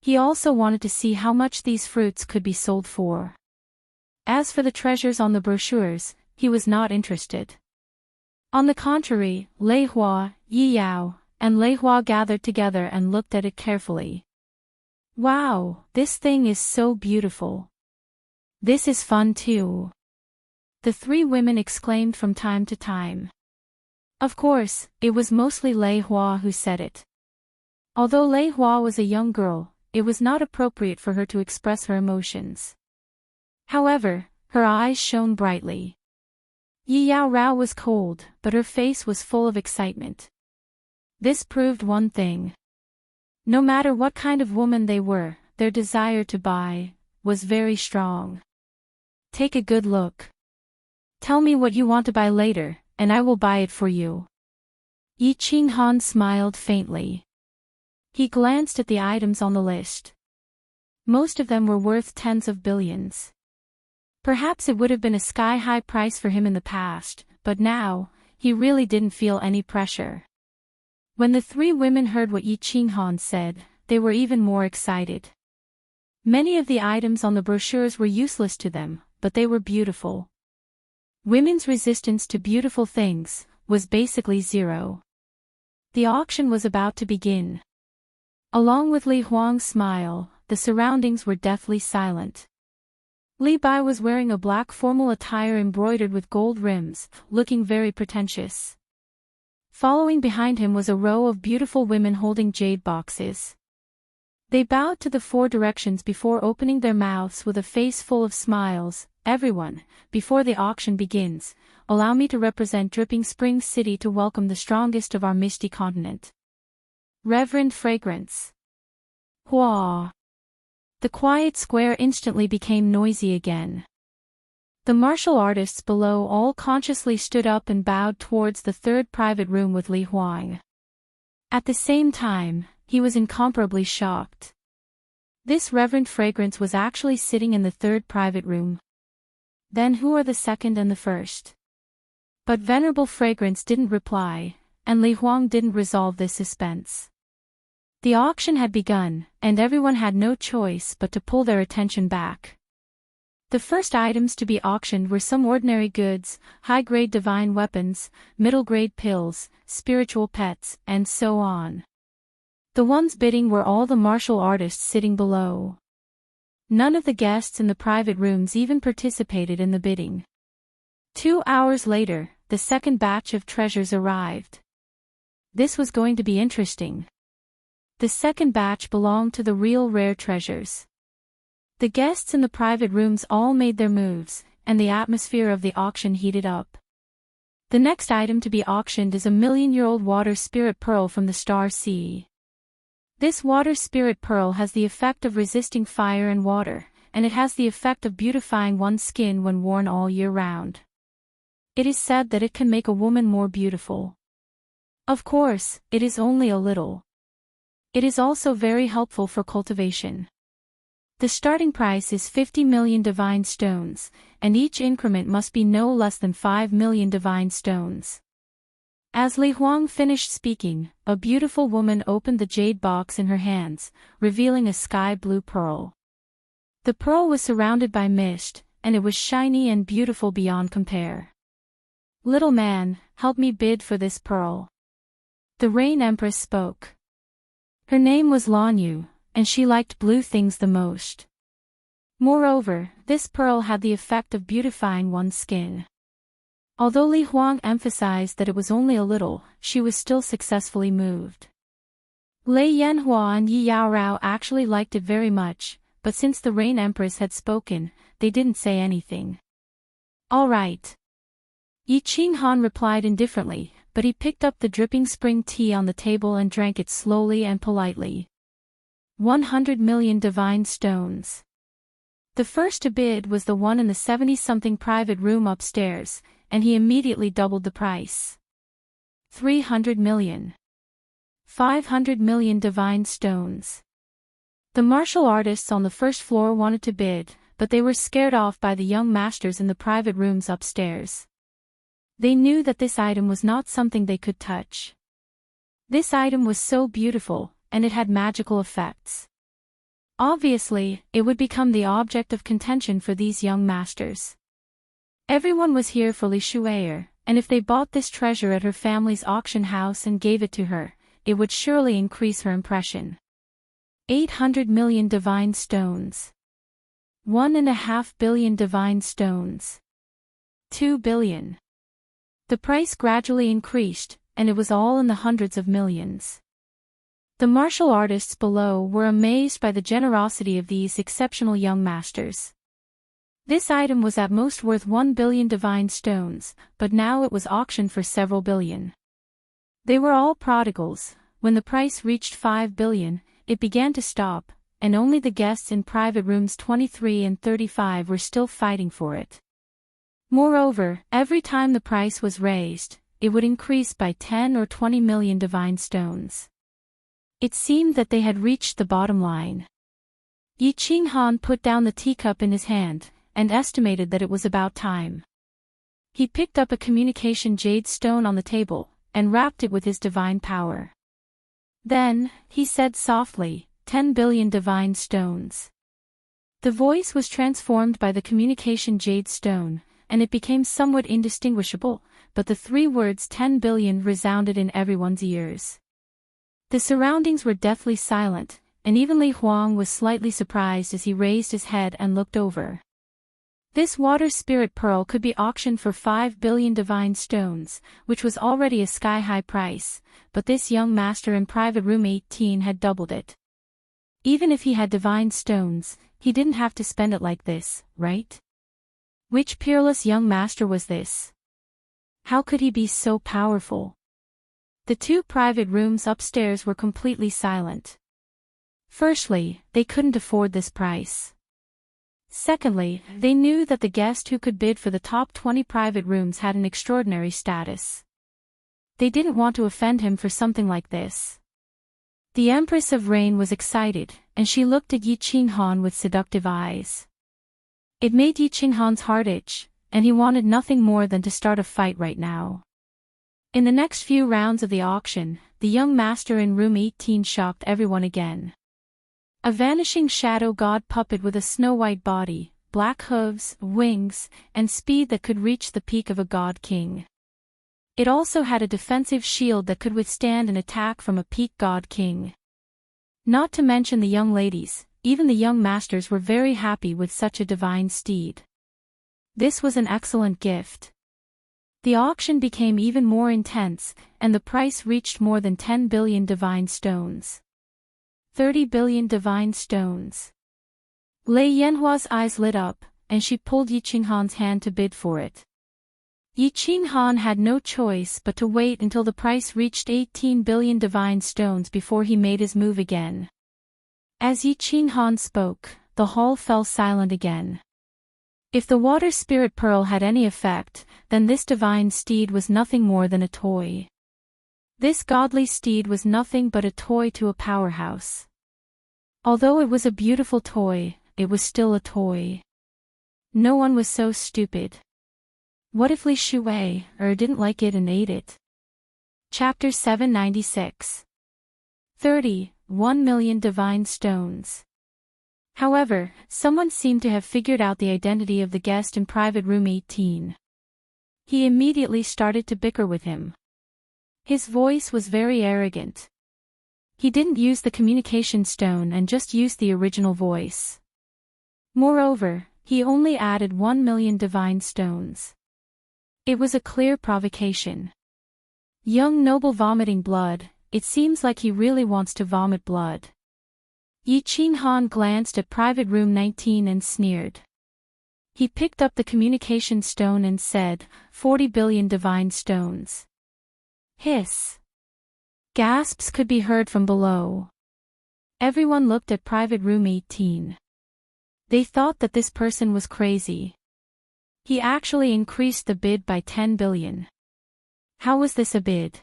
He also wanted to see how much these fruits could be sold for. As for the treasures on the brochures, he was not interested. On the contrary, Lei Hua, Yi Yao, and Lei Hua gathered together and looked at it carefully. Wow, this thing is so beautiful. This is fun too. The 3 women exclaimed from time to time. Of course, it was mostly Lei Hua who said it. Although Lei Hua was a young girl, it was not appropriate for her to express her emotions. However, her eyes shone brightly. Yi Yao Rao was cold, but her face was full of excitement. This proved one thing. No matter what kind of woman they were, their desire to buy was very strong. Take a good look. Tell me what you want to buy later, and I will buy it for you. Yi Qinghan smiled faintly. He glanced at the items on the list. Most of them were worth tens of billions. Perhaps it would have been a sky-high price for him in the past, but now, he really didn't feel any pressure. When the 3 women heard what Yi Qinghan said, they were even more excited. Many of the items on the brochures were useless to them, but they were beautiful. Women's resistance to beautiful things was basically 0. The auction was about to begin. Along with Li Huang's smile, the surroundings were deathly silent. Li Bai was wearing a black formal attire embroidered with gold rims, looking very pretentious. Following behind him was a row of beautiful women holding jade boxes. They bowed to the 4 directions before opening their mouths with a face full of smiles. Everyone, before the auction begins, allow me to represent Dripping Springs City to welcome the strongest of our misty continent. Reverend Fragrance. Hua. The quiet square instantly became noisy again. The martial artists below all consciously stood up and bowed towards the 3rd private room with Li Huang. At the same time, he was incomparably shocked. This Reverend Fragrance was actually sitting in the 3rd private room. Then who are the 2nd and the 1st? But Venerable Fragrance didn't reply, and Li Huang didn't resolve this suspense. The auction had begun, and everyone had no choice but to pull their attention back. The first items to be auctioned were some ordinary goods, high-grade divine weapons, middle-grade pills, spiritual pets, and so on. The ones bidding were all the martial artists sitting below. None of the guests in the private rooms even participated in the bidding. 2 hours later, the second batch of treasures arrived. This was going to be interesting. The second batch belonged to the real rare treasures. The guests in the private rooms all made their moves, and the atmosphere of the auction heated up. The next item to be auctioned is a million-year-old water spirit pearl from the star sea. This water spirit pearl has the effect of resisting fire and water, and it has the effect of beautifying one's skin when worn all year round. It is said that it can make a woman more beautiful. Of course, it is only a little. It is also very helpful for cultivation. The starting price is 50 million divine stones, and each increment must be no less than 5 million divine stones. As Li Huang finished speaking, a beautiful woman opened the jade box in her hands, revealing a sky-blue pearl. The pearl was surrounded by mist, and it was shiny and beautiful beyond compare. "Little man, help me bid for this pearl." The Rain Empress spoke. Her name was Lanyu, and she liked blue things the most. Moreover, this pearl had the effect of beautifying one's skin. Although Li Huang emphasized that it was only a little, she was still successfully moved. Lei Yanhua and Yi Yaorao actually liked it very much, but since the Rain Empress had spoken, they didn't say anything. "All right." Yi Qinghan replied indifferently, but he picked up the dripping spring tea on the table and drank it slowly and politely. 100 million divine stones. The first to bid was the one in the 70-something private room upstairs, and he immediately doubled the price. 300 million. 500 million divine stones. The martial artists on the first floor wanted to bid, but they were scared off by the young masters in the private rooms upstairs. They knew that this item was not something they could touch. This item was so beautiful, and it had magical effects. Obviously, it would become the object of contention for these young masters. Everyone was here for Li Shuier, and if they bought this treasure at her family's auction house and gave it to her, it would surely increase her impression. 800 million divine stones. 1.5 billion divine stones. 2 billion. The price gradually increased, and it was all in the hundreds of millions. The martial artists below were amazed by the generosity of these exceptional young masters. This item was at most worth 1 billion divine stones, but now it was auctioned for several billion. They were all prodigals. When the price reached 5 billion, it began to stop, and only the guests in private rooms 23 and 35 were still fighting for it. Moreover, every time the price was raised, it would increase by 10 or 20 million divine stones. It seemed that they had reached the bottom line. Yi Qinghan put down the teacup in his hand, and estimated that it was about time. He picked up a communication jade stone on the table, and wrapped it with his divine power. Then, he said softly, 10 billion divine stones. The voice was transformed by the communication jade stone, and it became somewhat indistinguishable, but the 3 words 10 billion resounded in everyone's ears. The surroundings were deathly silent, and even Li Huang was slightly surprised as he raised his head and looked over. This water spirit pearl could be auctioned for 5 billion divine stones, which was already a sky-high price, but this young master in private room 18 had doubled it. Even if he had divine stones, he didn't have to spend it like this, right? Which peerless young master was this? How could he be so powerful? The 2 private rooms upstairs were completely silent. Firstly, they couldn't afford this price. Secondly, they knew that the guest who could bid for the top 20 private rooms had an extraordinary status. They didn't want to offend him for something like this. The Empress of Rain was excited, and she looked at Yi Qinghan with seductive eyes. It made Yi Qinghan's heart itch, and he wanted nothing more than to start a fight right now. In the next few rounds of the auction, the young master in room 18 shocked everyone again. A vanishing shadow god puppet with a snow-white body, black hooves, wings, and speed that could reach the peak of a god king. It also had a defensive shield that could withstand an attack from a peak god king. Not to mention the young ladies, even the young masters were very happy with such a divine steed. This was an excellent gift. The auction became even more intense, and the price reached more than 10 billion divine stones. 30 billion divine stones. Lei Yanhua's eyes lit up, and she pulled Yi Qinghan's hand to bid for it. Yi Qinghan had no choice but to wait until the price reached 18 billion divine stones before he made his move again. As Yi Qinghan spoke, the hall fell silent again. If the water spirit pearl had any effect, then this divine steed was nothing more than a toy. This godly steed was nothing but a toy to a powerhouse. Although it was a beautiful toy, it was still a toy. No one was so stupid. What if Li Shui didn't like it and ate it? Chapter 796. 1 million divine stones. However, someone seemed to have figured out the identity of the guest in private room 18. He immediately started to bicker with him. His voice was very arrogant. He didn't use the communication stone and just used the original voice. Moreover, he only added 1 million divine stones. It was a clear provocation. Young noble vomiting blood, it seems like he really wants to vomit blood. Yi Qinghan glanced at private room 19 and sneered. He picked up the communication stone and said, 40 billion divine stones. Hiss. Gasps could be heard from below. Everyone looked at private room 18. They thought that this person was crazy. He actually increased the bid by 10 billion. How was this a bid?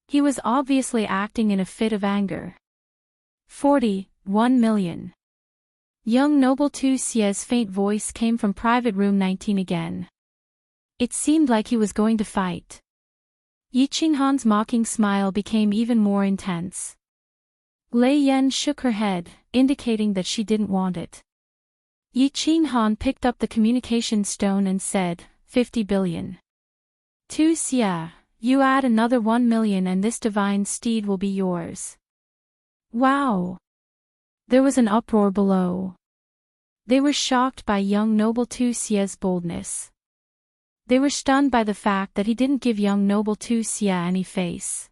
He was obviously acting in a fit of anger. 1 million. Young noble Tu Xie's faint voice came from private room 19 again. It seemed like he was going to fight. Yi Qinghan's mocking smile became even more intense. Lei Yan shook her head, indicating that she didn't want it. Yi Qinghan picked up the communication stone and said, 50 billion. Tu Xie, you add another 1 million and this divine steed will be yours. Wow! There was an uproar below. They were shocked by young noble Tu Xie's boldness. They were stunned by the fact that he didn't give young noble Tu Xie any face.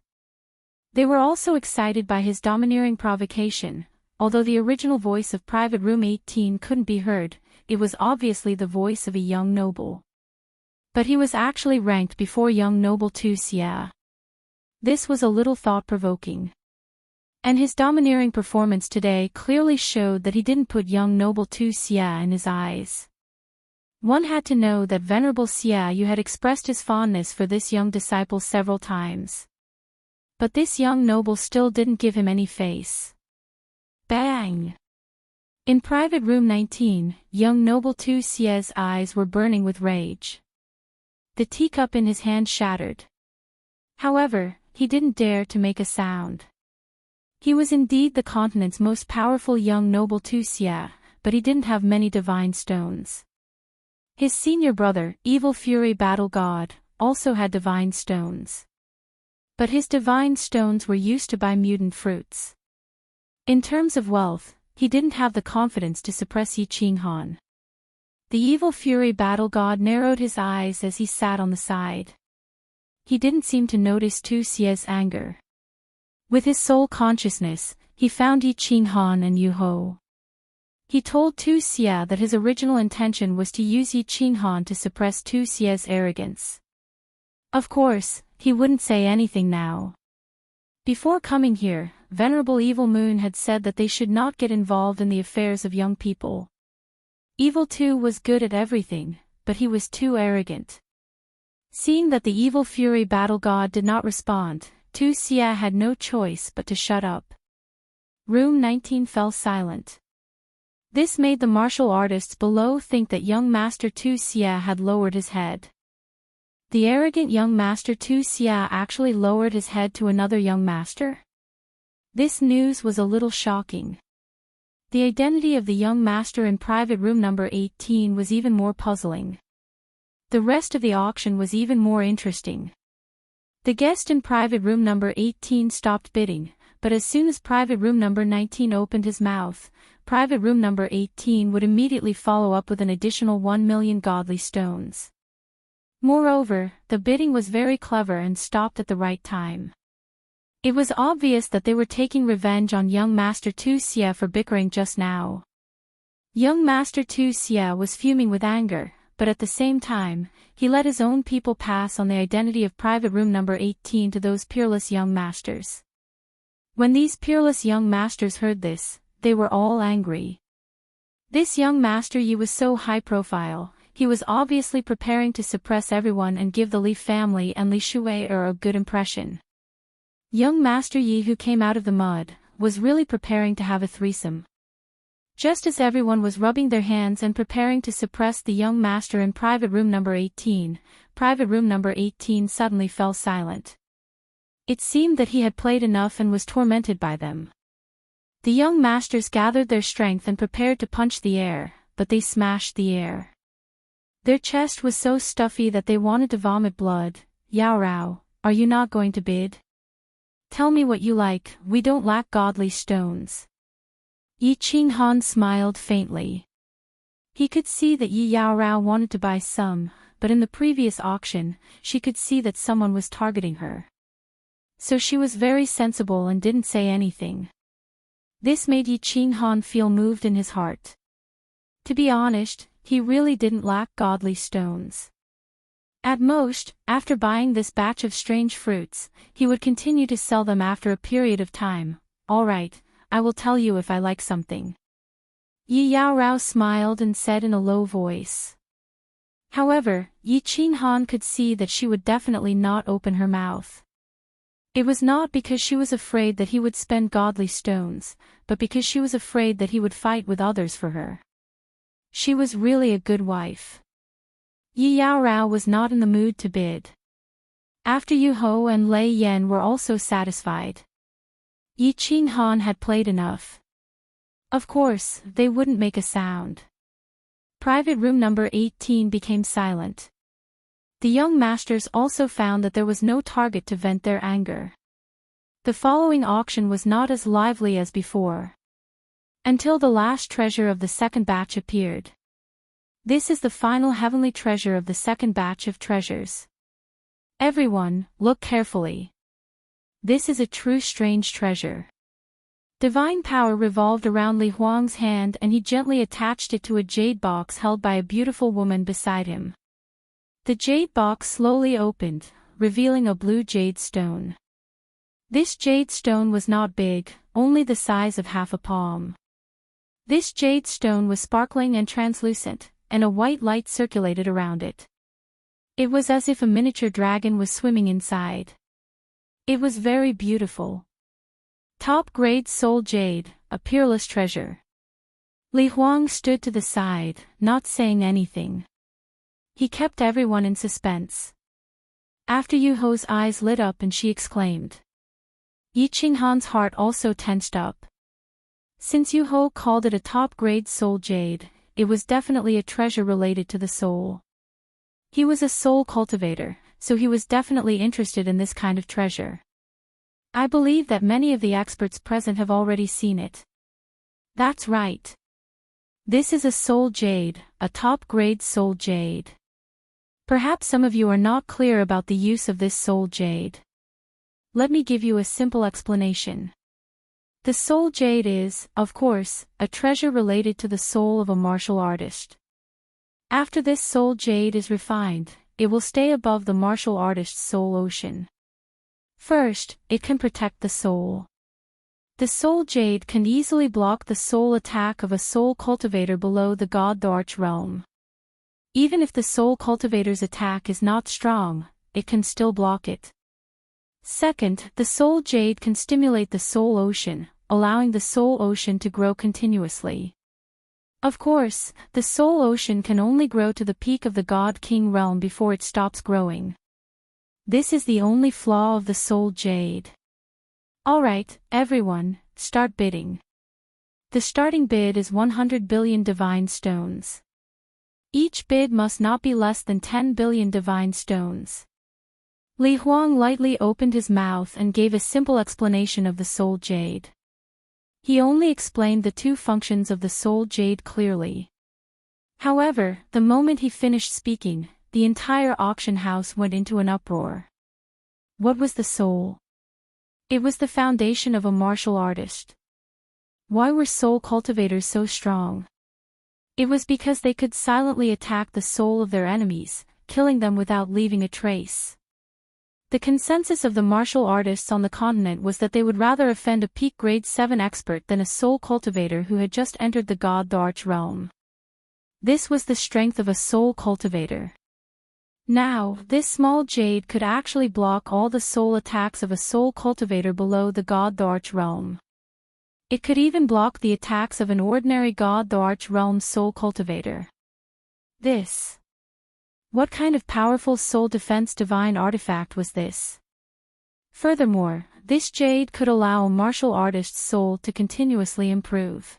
They were also excited by his domineering provocation. Although the original voice of private room 18 couldn't be heard, it was obviously the voice of a young noble. But he was actually ranked before young noble Tu Xie. This was a little thought-provoking. And his domineering performance today clearly showed that he didn't put young noble Tu Xie in his eyes. One had to know that Venerable Xie Yu had expressed his fondness for this young disciple several times. But this young noble still didn't give him any face. Bang! In private room 19, young noble Tu Xie's eyes were burning with rage. The teacup in his hand shattered. However, he didn't dare to make a sound. He was indeed the continent's most powerful young noble Tu Xie, but he didn't have many divine stones. His senior brother, Evil Fury Battle God, also had divine stones. But his divine stones were used to buy mutant fruits. In terms of wealth, he didn't have the confidence to suppress Yi Qinghan. The Evil Fury Battle God narrowed his eyes as he sat on the side. He didn't seem to notice Tu Xie's anger. With his sole consciousness, he found Yi Qinghan and Yu Ho. He told Tu Xie that his original intention was to use Yi Qinghan to suppress Tu Xie's arrogance. Of course, he wouldn't say anything now. Before coming here, Venerable Evil Moon had said that they should not get involved in the affairs of young people. Evil Tu was good at everything, but he was too arrogant. Seeing that the Evil Fury Battle God did not respond, Tu Xie had no choice but to shut up. Room 19 fell silent. This made the martial artists below think that young Master Tu Xie had lowered his head. The arrogant young master Wuxia actually lowered his head to another young master? This news was a little shocking. The identity of the young master in private room number 18 was even more puzzling. The rest of the auction was even more interesting. The guest in private room number 18 stopped bidding, but as soon as private room number 19 opened his mouth, private room number 18 would immediately follow up with an additional 1 million godly stones. Moreover, the bidding was very clever and stopped at the right time. It was obvious that they were taking revenge on young Master Wuxia for bickering just now. Young Master Wuxia was fuming with anger, but at the same time, he let his own people pass on the identity of private room number 18 to those peerless young masters. When these peerless young masters heard this, they were all angry. This young Master Yi was so high profile, he was obviously preparing to suppress everyone and give the Li family and Li Shui a good impression. Young Master Yi, who came out of the mud, was really preparing to have a threesome. Just as everyone was rubbing their hands and preparing to suppress the young master in private room number 18, private room number 18 suddenly fell silent. It seemed that he had played enough and was tormented by them. The young masters gathered their strength and prepared to punch the air, but they smashed the air. Their chest was so stuffy that they wanted to vomit blood. Yao Rao, are you not going to bid? Tell me what you like, we don't lack godly stones. Yi Qinghan smiled faintly. He could see that Yi Yao Rao wanted to buy some, but in the previous auction, she could see that someone was targeting her. So she was very sensible and didn't say anything. This made Yi Qinghan feel moved in his heart. To be honest, he really didn't lack godly stones. At most, after buying this batch of strange fruits, he would continue to sell them after a period of time. All right, I will tell you if I like something. Yi Yao Rao smiled and said in a low voice. However, Yi Qinghan could see that she would definitely not open her mouth. It was not because she was afraid that he would spend godly stones, but because she was afraid that he would fight with others for her. She was really a good wife. Yi Yao Rao was not in the mood to bid. After Yu Ho and Lei Yan were also satisfied. Yi Qinghan had played enough. Of course, they wouldn't make a sound. Private room number 18 became silent. The young masters also found that there was no target to vent their anger. The following auction was not as lively as before. Until the last treasure of the second batch appeared. This is the final heavenly treasure of the second batch of treasures. Everyone, look carefully. This is a true strange treasure. Divine power revolved around Li Huang's hand and he gently attached it to a jade box held by a beautiful woman beside him. The jade box slowly opened, revealing a blue jade stone. This jade stone was not big, only the size of half a palm. This jade stone was sparkling and translucent, and a white light circulated around it. It was as if a miniature dragon was swimming inside. It was very beautiful. Top-grade soul jade, a peerless treasure. Li Huang stood to the side, not saying anything. He kept everyone in suspense. After Yu Ho's eyes lit up and she exclaimed. Yi Qinghan's heart also tensed up. Since Yu Ho called it a top-grade soul jade, it was definitely a treasure related to the soul. He was a soul cultivator, so he was definitely interested in this kind of treasure. I believe that many of the experts present have already seen it. That's right. This is a soul jade, a top-grade soul jade. Perhaps some of you are not clear about the use of this soul jade. Let me give you a simple explanation. The soul jade is, of course, a treasure related to the soul of a martial artist. After this soul jade is refined, it will stay above the martial artist's soul ocean. First, it can protect the soul. The soul jade can easily block the soul attack of a soul cultivator below the God Arch realm. Even if the soul cultivator's attack is not strong, it can still block it. Second, the soul jade can stimulate the soul ocean, allowing the soul ocean to grow continuously. Of course, the soul ocean can only grow to the peak of the God King realm before it stops growing. This is the only flaw of the soul jade. Alright, everyone, start bidding. The starting bid is 100 billion divine stones. Each bid must not be less than 10 billion divine stones. Li Huang lightly opened his mouth and gave a simple explanation of the soul jade. He only explained the two functions of the soul jade clearly. However, the moment he finished speaking, the entire auction house went into an uproar. What was the soul? It was the foundation of a martial artist. Why were soul cultivators so strong? It was because they could silently attack the soul of their enemies, killing them without leaving a trace. The consensus of the martial artists on the continent was that they would rather offend a peak grade 7 expert than a soul cultivator who had just entered the God the Arch realm. This was the strength of a soul cultivator. Now, this small jade could actually block all the soul attacks of a soul cultivator below the God the Arch realm. It could even block the attacks of an ordinary God the Arch realm soul cultivator. What kind of powerful soul defense divine artifact was this? Furthermore, this jade could allow a martial artist's soul to continuously improve.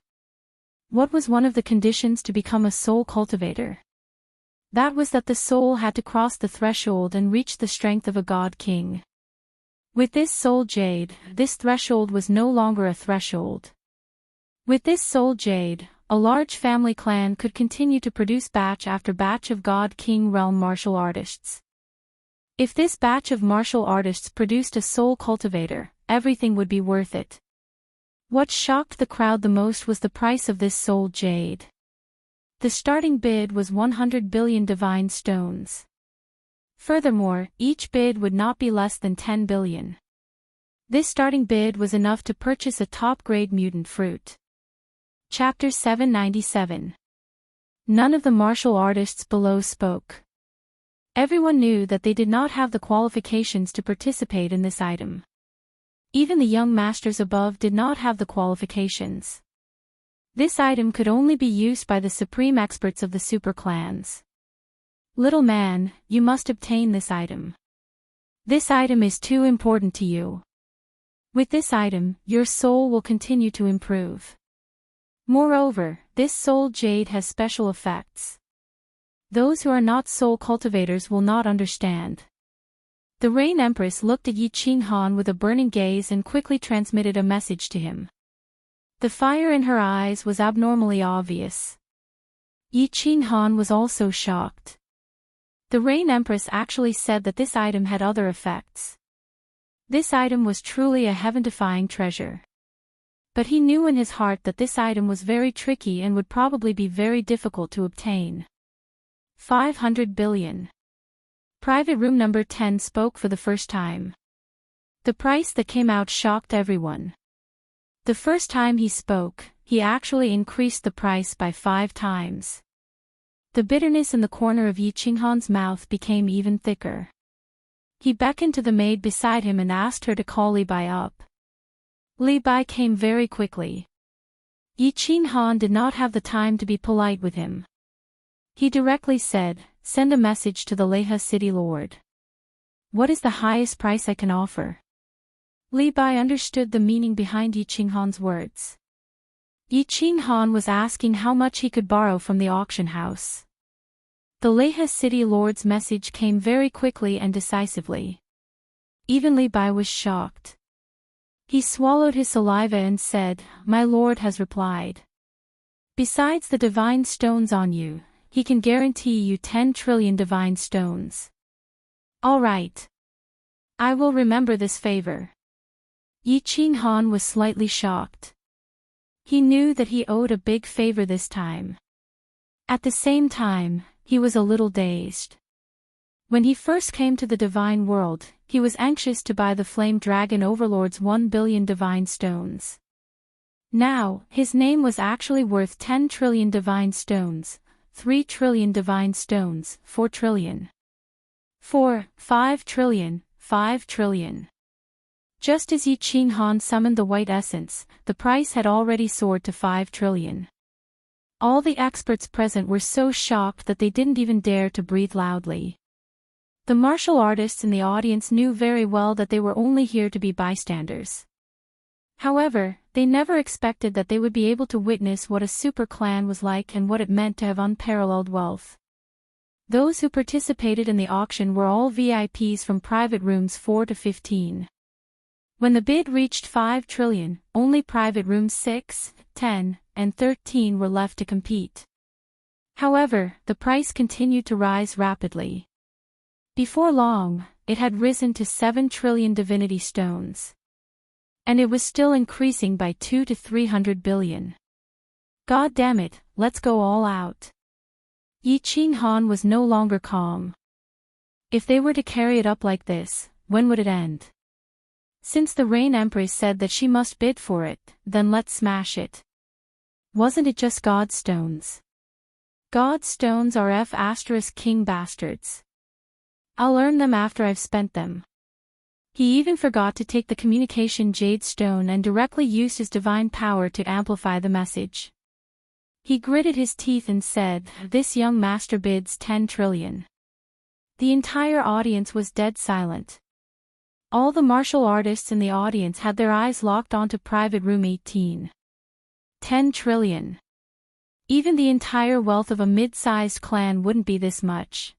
What was one of the conditions to become a soul cultivator? That was that the soul had to cross the threshold and reach the strength of a god king. With this soul jade, this threshold was no longer a threshold. With this soul jade, a large family clan could continue to produce batch after batch of god king realm martial artists. If this batch of martial artists produced a soul cultivator, everything would be worth it. What shocked the crowd the most was the price of this soul jade. The starting bid was 100 billion divine stones. Furthermore, each bid would not be less than 10 billion. This starting bid was enough to purchase a top-grade mutant fruit. Chapter 797. None of the martial artists below spoke. Everyone knew that they did not have the qualifications to participate in this item. Even the young masters above did not have the qualifications. This item could only be used by the supreme experts of the super clans. Little man, you must obtain this item. This item is too important to you. With this item, your soul will continue to improve. Moreover, this soul jade has special effects. Those who are not soul cultivators will not understand. The Rain Empress looked at Yi Qinghan with a burning gaze and quickly transmitted a message to him. The fire in her eyes was abnormally obvious. Yi Qinghan was also shocked. The Rain Empress actually said that this item had other effects. This item was truly a heaven-defying treasure. But he knew in his heart that this item was very tricky and would probably be very difficult to obtain. 500 billion. Private room number 10 spoke for the first time. The price that came out shocked everyone. The first time he spoke, he actually increased the price by 5 times. The bitterness in the corner of Yi Qinghan's mouth became even thicker. He beckoned to the maid beside him and asked her to call Li Bai up. Li Bai came very quickly. Yi Qinghan did not have the time to be polite with him. He directly said, "Send a message to the Leha city lord. What is the highest price I can offer?" Li Bai understood the meaning behind Yi Qinghan's words. Yi Qinghan was asking how much he could borrow from the auction house. The Leha city lord's message came very quickly and decisively. Even Li Bai was shocked. He swallowed his saliva and said, "My lord has replied. Besides the divine stones on you, he can guarantee you 10 trillion divine stones." All right. I will remember this favor. Yi Qinghan was slightly shocked. He knew that he owed a big favor this time. At the same time, he was a little dazed. When he first came to the divine world, he was anxious to buy the Flame Dragon Overlord's 1 billion divine stones. Now, his name was actually worth 10 trillion divine stones, 3 trillion divine stones, 4 trillion. 5 trillion, 5 trillion. Just as Yi Qinghan summoned the white essence, the price had already soared to 5 trillion. All the experts present were so shocked that they didn't even dare to breathe loudly. The martial artists in the audience knew very well that they were only here to be bystanders. However, they never expected that they would be able to witness what a super clan was like and what it meant to have unparalleled wealth. Those who participated in the auction were all VIPs from private rooms 4 to 15. When the bid reached 5 trillion, only private rooms 6, 10, and 13 were left to compete. However, the price continued to rise rapidly. Before long, it had risen to 7 trillion divinity stones. And it was still increasing by 2 to 300 billion. God damn it, let's go all out. Yi Qinghan was no longer calm. If they were to carry it up like this, when would it end? Since the Rain Empress said that she must bid for it, then let's smash it. Wasn't it just God stones? God stones are king bastards. I'll earn them after I've spent them. He even forgot to take the communication jade stone and directly used his divine power to amplify the message. He gritted his teeth and said, "This young master bids 10 trillion. The entire audience was dead silent. All the martial artists in the audience had their eyes locked onto private room 18. 10 trillion. Even the entire wealth of a mid-sized clan wouldn't be this much.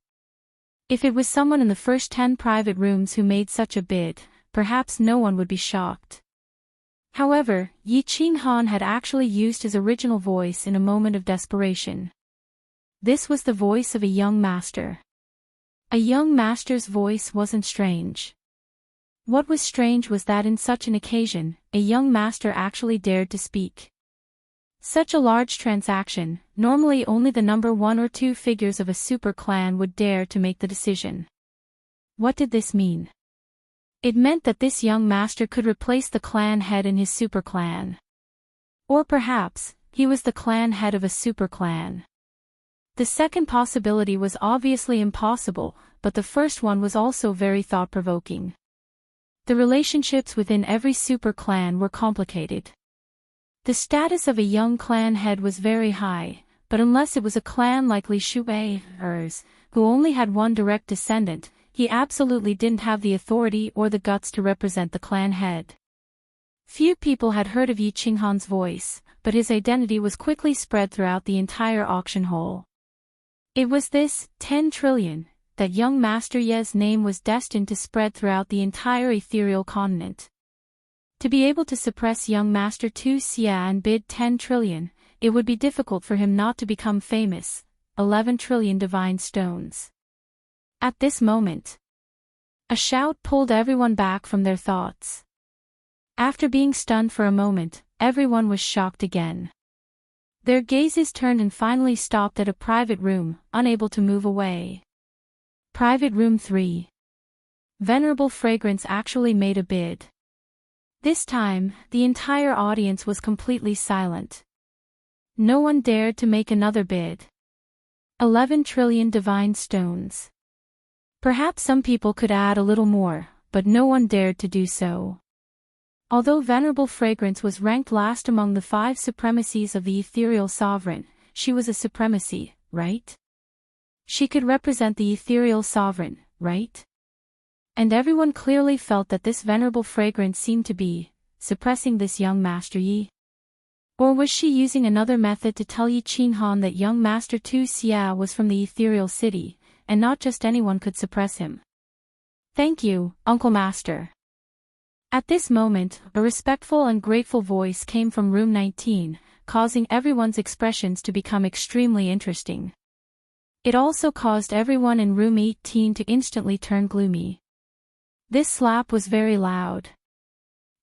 If it was someone in the first 10 private rooms who made such a bid, perhaps no one would be shocked. However, Yi Qinghan had actually used his original voice in a moment of desperation. This was the voice of a young master. A young master's voice wasn't strange. What was strange was that in such an occasion, a young master actually dared to speak. Such a large transaction, normally only the number 1 or 2 figures of a super clan would dare to make the decision. What did this mean? It meant that this young master could replace the clan head in his super clan. Or perhaps, he was the clan head of a super clan. The second possibility was obviously impossible, but the first one was also very thought-provoking. The relationships within every super clan were complicated. The status of a young clan head was very high, but unless it was a clan like Li Shui's, who only had one direct descendant, he absolutely didn't have the authority or the guts to represent the clan head. Few people had heard of Yi Qinghan's voice, but his identity was quickly spread throughout the entire auction hall. It was this 10 trillion, that young Master Ye's name was destined to spread throughout the entire ethereal continent. To be able to suppress young Master Tu Xia and bid 10 trillion, it would be difficult for him not to become famous, 11 trillion divine stones. At this moment, a shout pulled everyone back from their thoughts. After being stunned for a moment, everyone was shocked again. Their gazes turned and finally stopped at a private room, unable to move away. Private room 3. Venerable Fragrance actually made a bid. This time, the entire audience was completely silent. No one dared to make another bid. 11 trillion divine stones. Perhaps some people could add a little more, but no one dared to do so. Although Venerable Fragrance was ranked last among the 5 supremacies of the ethereal sovereign, she was a supremacy, right? She could represent the ethereal sovereign, right? And everyone clearly felt that this Venerable Fragrance seemed to be suppressing this young Master Yi. Or was she using another method to tell Yi Qinghan that young Master Tu Xia was from the ethereal city, and not just anyone could suppress him? Thank you, Uncle Master. At this moment, a respectful and grateful voice came from room 19, causing everyone's expressions to become extremely interesting. It also caused everyone in room 18 to instantly turn gloomy. This slap was very loud.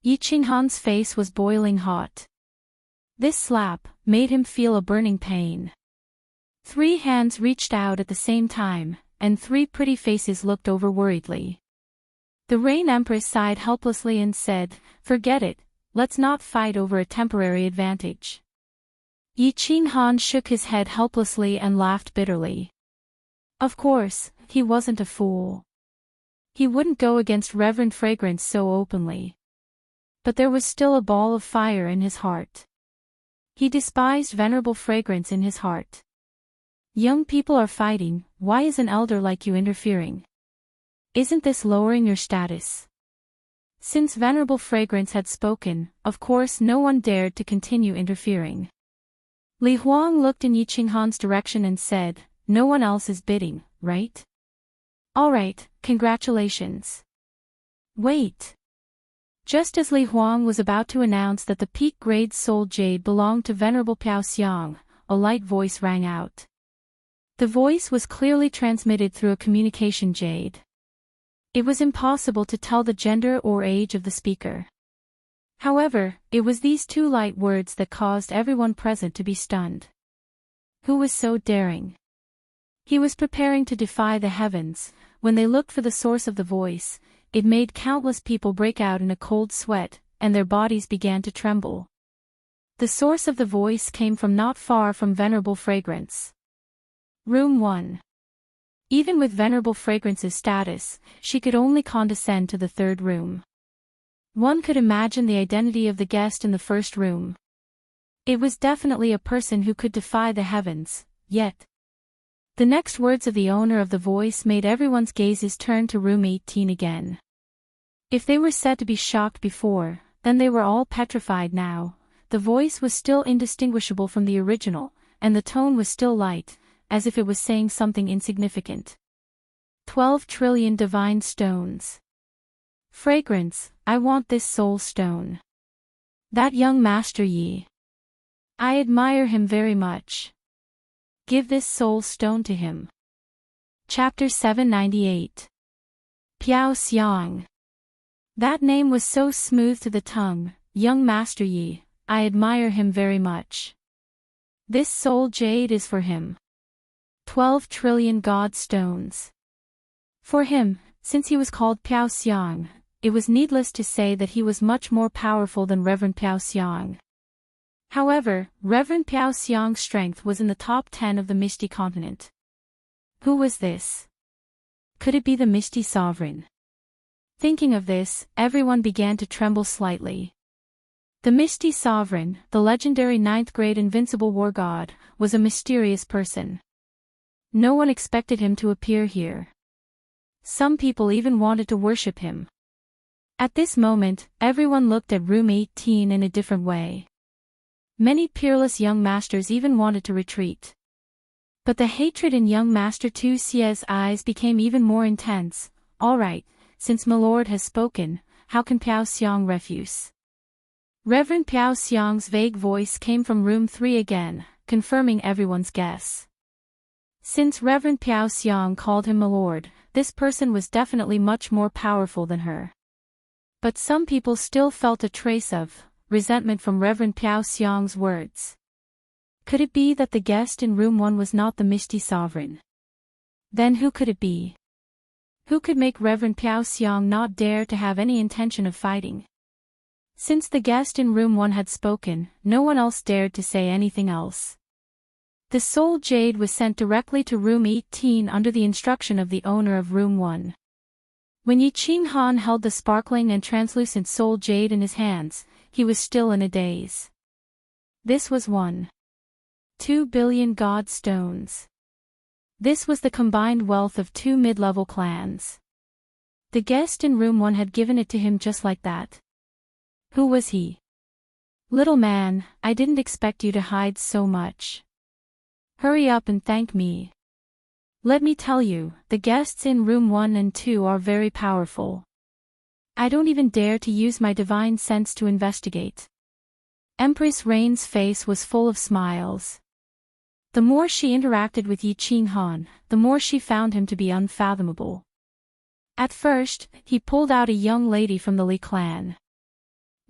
Yi Qinghan's face was boiling hot. This slap made him feel a burning pain. 3 hands reached out at the same time, and 3 pretty faces looked over worriedly. The Rain Empress sighed helplessly and said, "Forget it, let's not fight over a temporary advantage." Yi Qinghan shook his head helplessly and laughed bitterly. Of course, he wasn't a fool. He wouldn't go against Reverend Fragrance so openly. But there was still a ball of fire in his heart. He despised Venerable Fragrance in his heart. Young people are fighting, why is an elder like you interfering? Isn't this lowering your status? Since Venerable Fragrance had spoken, of course no one dared to continue interfering. Li Huang looked in Yi Qinghan's direction and said, "No one else is bidding, right? Alright, congratulations." Wait. Just as Li Huang was about to announce that the peak-grade soul jade belonged to Venerable Piao Xiang, a light voice rang out. The voice was clearly transmitted through a communication jade. It was impossible to tell the gender or age of the speaker. However, it was these two light words that caused everyone present to be stunned. Who was so daring? He was preparing to defy the heavens. When they looked for the source of the voice, it made countless people break out in a cold sweat, and their bodies began to tremble. The source of the voice came from not far from Venerable Fragrance. Room 1. Even with Venerable Fragrance's status, she could only condescend to the third room. One could imagine the identity of the guest in the first room. It was definitely a person who could defy the heavens, yet. The next words of the owner of the voice made everyone's gazes turn to room 18 again. If they were said to be shocked before, then they were all petrified now. The voice was still indistinguishable from the original, and the tone was still light, as if it was saying something insignificant. 12 trillion divine stones. Fragrance, I want this soul stone. That young master Yi. I admire him very much. Give this soul stone to him. Chapter 798. Piao Xiang. That name was so smooth to the tongue, young master Yi, I admire him very much. This soul jade is for him. 12 trillion god stones. For him, since he was called Piao Xiang, it was needless to say that he was much more powerful than Reverend Piao Xiang. However, Reverend Piao Xiang's strength was in the top 10 of the Misty continent. Who was this? Could it be the Misty Sovereign? Thinking of this, everyone began to tremble slightly. The Misty Sovereign, the legendary 9th-grade invincible war god, was a mysterious person. No one expected him to appear here. Some people even wanted to worship him. At this moment, everyone looked at room 18 in a different way. Many peerless young masters even wanted to retreat. But the hatred in young Master Tu Xie's eyes became even more intense. Alright, since my lord has spoken, how can Piao Xiang refuse? Reverend Piao Xiang's vague voice came from room 3 again, confirming everyone's guess. Since Reverend Piao Xiang called him my lord, this person was definitely much more powerful than her. But some people still felt a trace of resentment from Reverend Piao Xiang's words. Could it be that the guest in room 1 was not the Misty Sovereign? Then who could it be? Who could make Reverend Piao Xiang not dare to have any intention of fighting? Since the guest in room 1 had spoken, no one else dared to say anything else. The soul jade was sent directly to room 18 under the instruction of the owner of room 1. When Yi Qinghan held the sparkling and translucent soul jade in his hands, he was still in a daze. This was 1.2 billion god stones. This was the combined wealth of 2 mid-level clans. The guest in room 1 had given it to him just like that. Who was he? Little man, I didn't expect you to hide so much. Hurry up and thank me. Let me tell you, the guests in room 1 and 2 are very powerful. I don't even dare to use my divine sense to investigate. Empress Rain's face was full of smiles. The more she interacted with Yi Qinghan, the more she found him to be unfathomable. At first, he pulled out a young lady from the Li clan.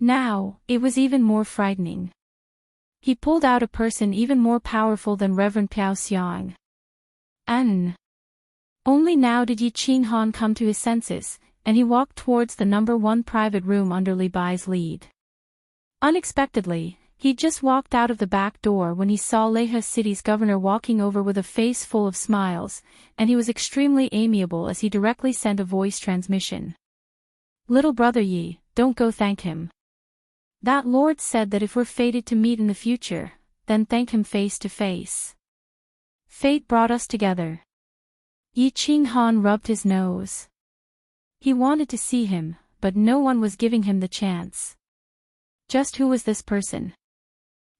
Now, it was even more frightening. He pulled out a person even more powerful than Reverend Piao Xiang. Only now did Yi Qinghan come to his senses, and he walked towards the number 1 private room under Li Bai's lead. Unexpectedly, he just walked out of the back door when he saw Leha City's governor walking over with a face full of smiles, and he was extremely amiable as he directly sent a voice transmission. Little brother Yi, don't go thank him. That lord said that if we're fated to meet in the future, then thank him face to face. Fate brought us together. Yi Qinghan rubbed his nose. He wanted to see him, but no one was giving him the chance. Just who was this person?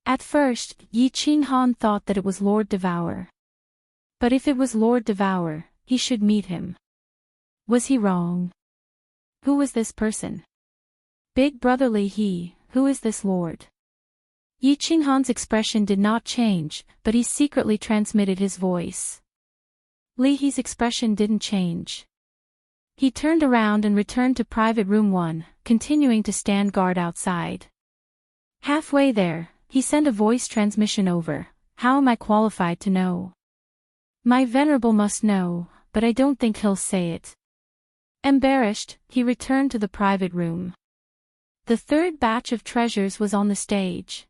At first, Yi Qinghan thought that it was Lord Devour. But if it was Lord Devour, he should meet him. Was he wrong? Who was this person? Big brother Li He, who is this lord? Yi Qinghan's expression did not change, but he secretly transmitted his voice. Li He's expression didn't change. He turned around and returned to private room 1, continuing to stand guard outside. Halfway there, he sent a voice transmission over. How am I qualified to know? My venerable must know, but I don't think he'll say it. Embarrassed, he returned to the private room. The third batch of treasures was on the stage.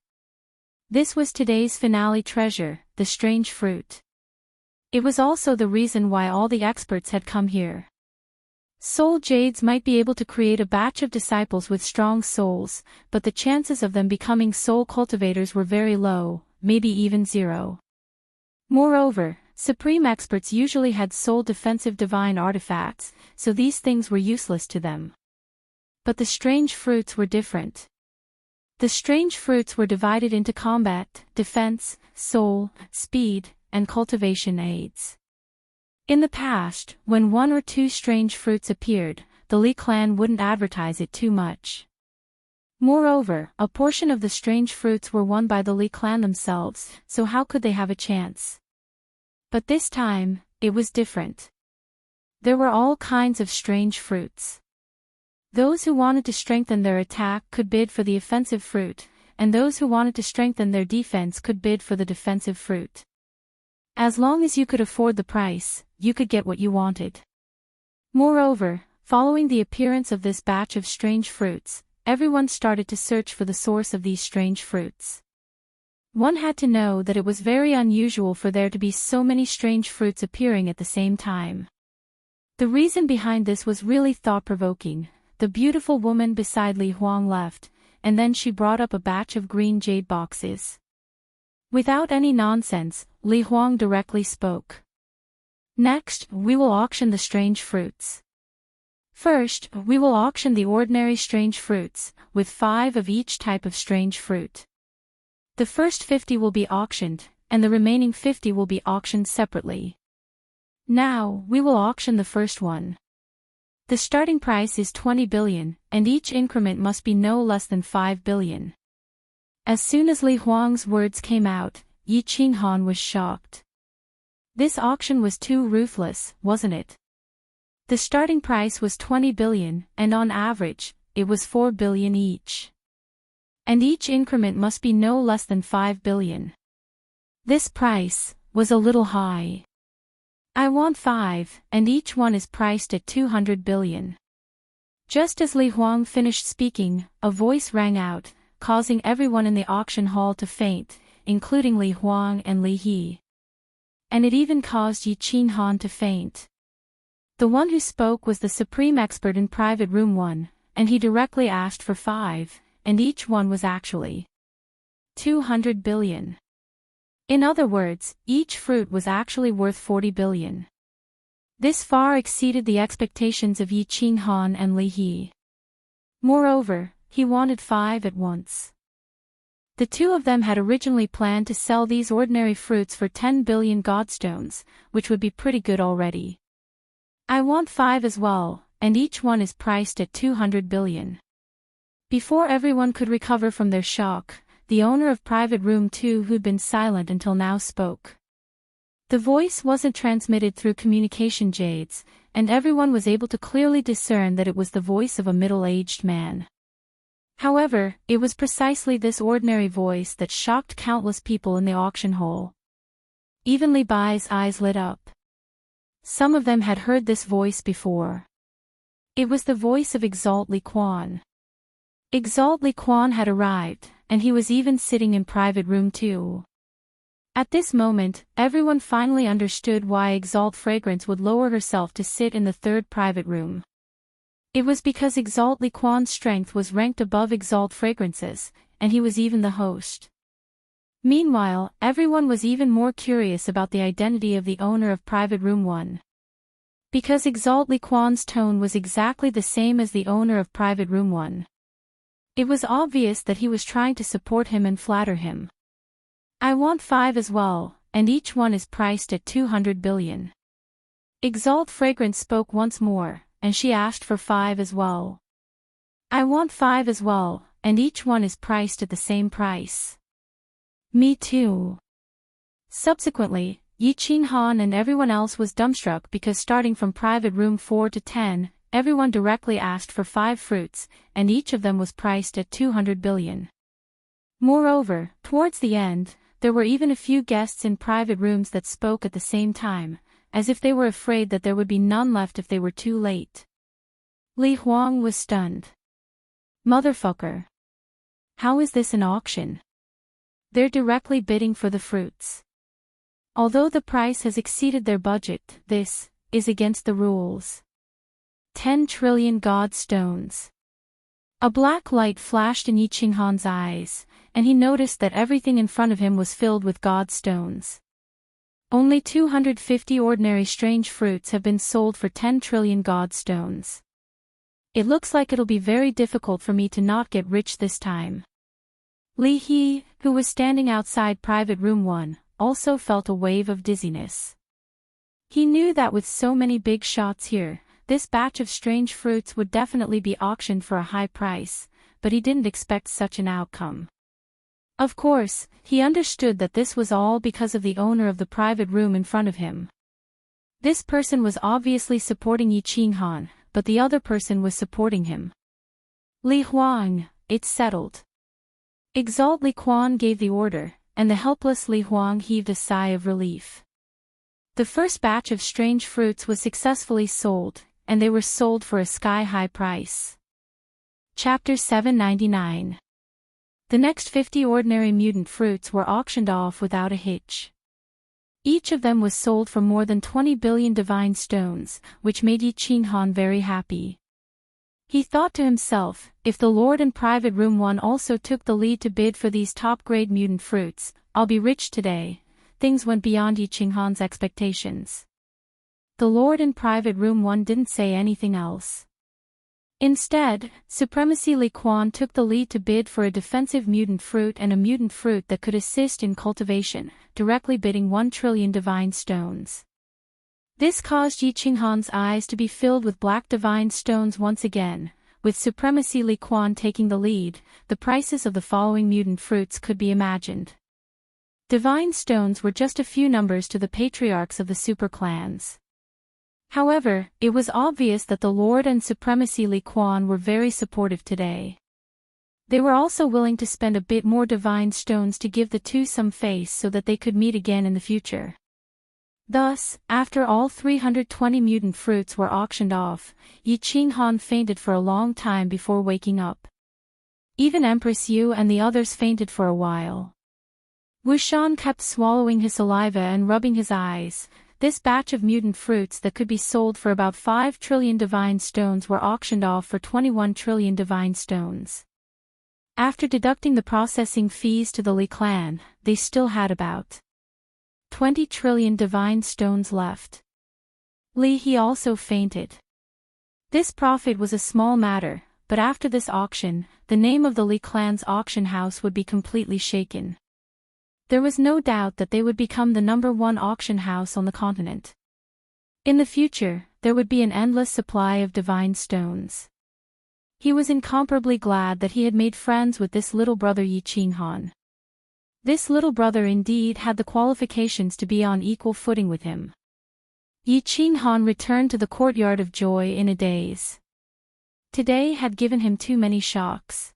This was today's finale treasure, the strange fruit. It was also the reason why all the experts had come here. Soul Jades might be able to create a batch of disciples with strong souls, but the chances of them becoming soul cultivators were very low, maybe even 0. Moreover, supreme experts usually had soul defensive divine artifacts, so these things were useless to them. But the strange fruits were different. The strange fruits were divided into combat, defense, soul, speed, and cultivation aids. In the past, when 1 or 2 strange fruits appeared, the Li clan wouldn't advertise it too much. Moreover, a portion of the strange fruits were won by the Li clan themselves, so how could they have a chance? But this time, it was different. There were all kinds of strange fruits. Those who wanted to strengthen their attack could bid for the offensive fruit, and those who wanted to strengthen their defense could bid for the defensive fruit. As long as you could afford the price, you could get what you wanted. Moreover, following the appearance of this batch of strange fruits, everyone started to search for the source of these strange fruits. One had to know that it was very unusual for there to be so many strange fruits appearing at the same time. The reason behind this was really thought-provoking. The beautiful woman beside Li Huang left, and then she brought up a batch of green jade boxes. Without any nonsense, Li Huang directly spoke. Next, we will auction the strange fruits. First, we will auction the ordinary strange fruits, with 5 of each type of strange fruit. The first 50 will be auctioned, and the remaining 50 will be auctioned separately. Now, we will auction the first one. The starting price is 20 billion, and each increment must be no less than 5 billion. As soon as Li Huang's words came out, Yi Qinghan was shocked. This auction was too ruthless, wasn't it? The starting price was 20 billion, and on average, it was 4 billion each. And each increment must be no less than 5 billion. This price was a little high. I want 5, and each one is priced at 200 billion. Just as Li Huang finished speaking, a voice rang out, causing everyone in the auction hall to faint, including Li Huang and Li He. And it even caused Yi Qinghan to faint. The one who spoke was the supreme expert in private room 1, and he directly asked for 5, and each one was actually 200 billion. In other words, each fruit was actually worth 40 billion. This far exceeded the expectations of Yi Qinghan and Li He. Moreover, he wanted 5 at once. The two of them had originally planned to sell these ordinary fruits for 10 billion godstones, which would be pretty good already. I want 5 as well, and each one is priced at 200 billion. Before everyone could recover from their shock, the owner of private room 2 who'd been silent until now spoke. The voice wasn't transmitted through communication jades, and everyone was able to clearly discern that it was the voice of a middle-aged man. However, it was precisely this ordinary voice that shocked countless people in the auction hall. Even Li Bai's eyes lit up. Some of them had heard this voice before. It was the voice of Exalt Li Quan. Exalt Li Quan had arrived, and he was even sitting in private room 2. At this moment, everyone finally understood why Exalt Fragrance would lower herself to sit in the third private room. It was because Exalt Li Quan's strength was ranked above Exalt Fragrance's, and he was even the host. Meanwhile, everyone was even more curious about the identity of the owner of private room 1. Because Exalt Li Quan's tone was exactly the same as the owner of Private Room 1. It was obvious that he was trying to support him and flatter him. I want 5 as well, and each one is priced at 200 billion. Exalt Fragrance spoke once more, and she asked for 5 as well. I want 5 as well, and each one is priced at the same price. Me too. Subsequently, Yi Qinghan and everyone else was dumbstruck because starting from Private Room 4 to 10, everyone directly asked for 5 fruits, and each of them was priced at 200 billion. Moreover, towards the end, there were even a few guests in private rooms that spoke at the same time, as if they were afraid that there would be none left if they were too late. Li Huang was stunned. Motherfucker. How is this an auction? They're directly bidding for the fruits. Although the price has exceeded their budget, this is against the rules. 10 trillion god stones. A black light flashed in Yi Qinghan's eyes, and he noticed that everything in front of him was filled with god stones. Only 250 ordinary strange fruits have been sold for 10 trillion god stones. It looks like it'll be very difficult for me to not get rich this time. Li He, who was standing outside Private Room 1, also felt a wave of dizziness. He knew that with so many big shots here, this batch of strange fruits would definitely be auctioned for a high price, but he didn't expect such an outcome. Of course, he understood that this was all because of the owner of the private room in front of him. This person was obviously supporting Yi Qinghan, but the other person was supporting him. Li Huang, it's settled. Exalt Li Quan gave the order, and the helpless Li Huang heaved a sigh of relief. The first batch of strange fruits was successfully sold, and they were sold for a sky-high price. Chapter 799. The next 50 ordinary mutant fruits were auctioned off without a hitch. Each of them was sold for more than 20 billion divine stones, which made Yi Qinghan very happy. He thought to himself, if the Lord in Private Room 1 also took the lead to bid for these top-grade mutant fruits, I'll be rich today. Things went beyond Yi Qinghan's expectations. The Lord in Private Room 1 didn't say anything else. Instead, Supremacy Li Quan took the lead to bid for a defensive mutant fruit and a mutant fruit that could assist in cultivation, directly bidding 1 trillion divine stones. This caused Yi Qinghan's eyes to be filled with black divine stones once again. With Supremacy Li Quan taking the lead, the prices of the following mutant fruits could be imagined. Divine stones were just a few numbers to the patriarchs of the super clans. However, it was obvious that the Lord and Supremacy Li Quan were very supportive today. They were also willing to spend a bit more divine stones to give the two some face so that they could meet again in the future. Thus, after all 320 mutant fruits were auctioned off, Yi Qinghan fainted for a long time before waking up. Even Empress Yu and the others fainted for a while. Wuxian kept swallowing his saliva and rubbing his eyes. This batch of mutant fruits that could be sold for about 5 trillion divine stones were auctioned off for 21 trillion divine stones. After deducting the processing fees to the Li clan, they still had about 20 trillion divine stones left. Li He also fainted. This profit was a small matter, but after this auction, the name of the Li clan's auction house would be completely shaken. There was no doubt that they would become the #1 auction house on the continent. In the future, there would be an endless supply of divine stones. He was incomparably glad that he had made friends with this little brother Yi Qinghan. This little brother indeed had the qualifications to be on equal footing with him. Yi Qinghan returned to the courtyard of joy in a daze. Today had given him too many shocks.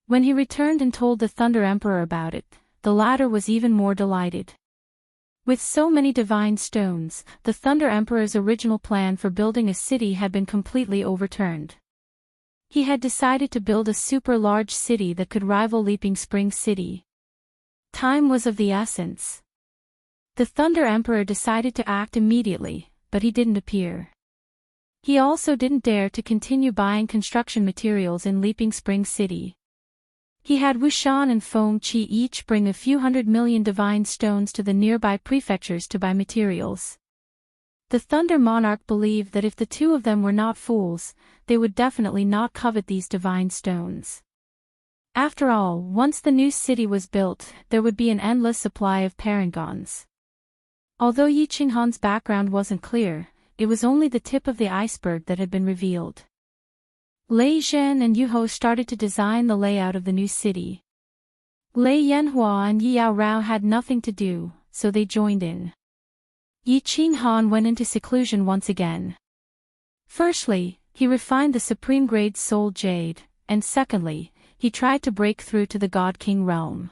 When he returned and told the Thunder Emperor about it, the latter was even more delighted. With so many divine stones, the Thunder Emperor's original plan for building a city had been completely overturned. He had decided to build a super large city that could rival Leaping Spring City. Time was of the essence. The Thunder Emperor decided to act immediately, but he didn't appear. He also didn't dare to continue buying construction materials in Leaping Spring City. He had Wuxian and Feng Qi each bring a few 100 million divine stones to the nearby prefectures to buy materials. The Thunder Monarch believed that if the two of them were not fools, they would definitely not covet these divine stones. After all, once the new city was built, there would be an endless supply of paragons. Although Yi Qinghan's background wasn't clear, it was only the tip of the iceberg that had been revealed. Lei Zhen and Yu Hou started to design the layout of the new city. Lei Yanhua and Yi Yaorao had nothing to do, so they joined in. Yi Qinghan went into seclusion once again. Firstly, he refined the supreme grade soul jade, and secondly, he tried to break through to the God King realm.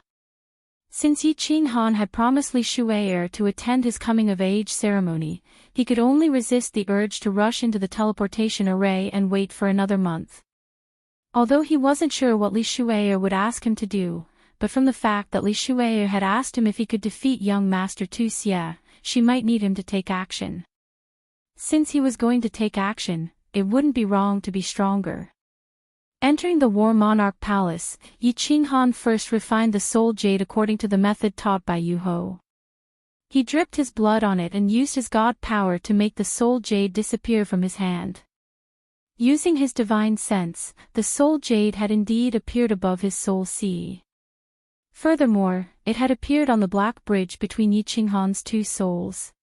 Since Yi Qinghan had promised Li Shuai to attend his coming-of-age ceremony, he could only resist the urge to rush into the teleportation array and wait for another month. Although he wasn't sure what Li Shuai would ask him to do, but from the fact that Li Shuai had asked him if he could defeat young Master Tu Xie, she might need him to take action. Since he was going to take action, it wouldn't be wrong to be stronger. Entering the War Monarch Palace, Yi Qinghan first refined the soul jade according to the method taught by Yu Hou. He dripped his blood on it and used his god power to make the soul jade disappear from his hand. Using his divine sense, the soul jade had indeed appeared above his soul sea. Furthermore, it had appeared on the black bridge between Yi Qinghan's two souls.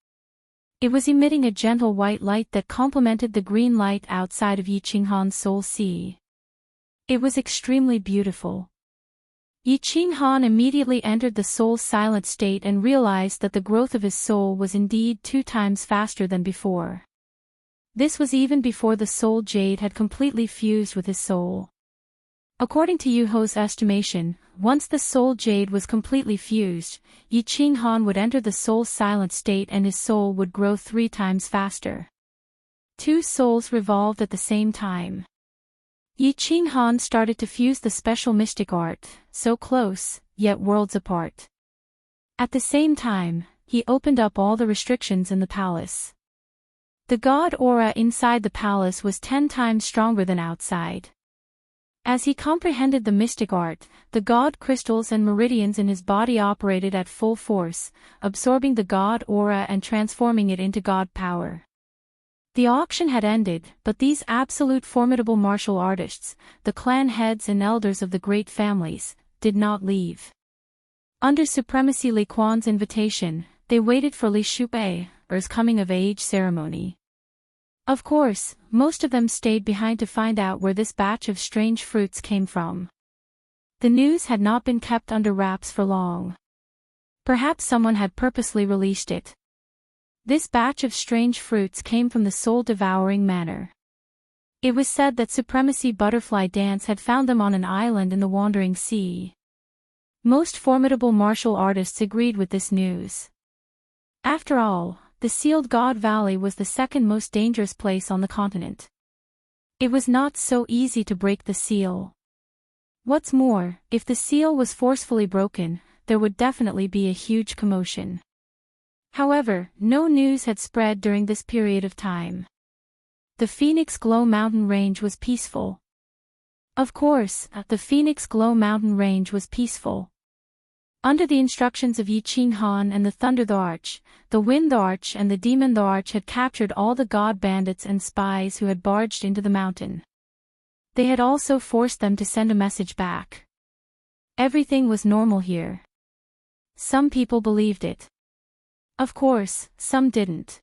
It was emitting a gentle white light that complemented the green light outside of Yi Qinghan's soul sea. It was extremely beautiful. Yi Qinghan immediately entered the soul's silent state and realized that the growth of his soul was indeed 2 times faster than before. This was even before the soul jade had completely fused with his soul. According to Yu Hou's estimation, once the soul jade was completely fused, Yi Qinghan would enter the soul's silent state and his soul would grow 3 times faster. 2 souls revolved at the same time. Yi Qinghan started to fuse the special mystic art, so close, yet worlds apart. At the same time, he opened up all the restrictions in the palace. The god aura inside the palace was 10 times stronger than outside. As he comprehended the mystic art, the god crystals and meridians in his body operated at full force, absorbing the god aura and transforming it into god power. The auction had ended, but these absolute formidable martial artists, the clan heads and elders of the great families, did not leave. Under Supremacy Li Quan's invitation, they waited for Li Shuai's coming-of-age ceremony. Of course, most of them stayed behind to find out where this batch of strange fruits came from. The news had not been kept under wraps for long. Perhaps someone had purposely released it. This batch of strange fruits came from the soul-devouring manor. It was said that Supremacy Butterfly Dance had found them on an island in the Wandering Sea. Most formidable martial artists agreed with this news. After all, the Sealed God Valley was the second most dangerous place on the continent. It was not so easy to break the seal. What's more, if the seal was forcefully broken, there would definitely be a huge commotion. However, no news had spread during this period of time. The Phoenix Glow Mountain Range was peaceful. Of course, the Phoenix Glow Mountain Range was peaceful. Under the instructions of Yi Qinghan and the Thunder the Arch, the Wind the Arch and the Demon the Arch had captured all the god bandits and spies who had barged into the mountain. They had also forced them to send a message back. Everything was normal here. Some people believed it. Of course, some didn't.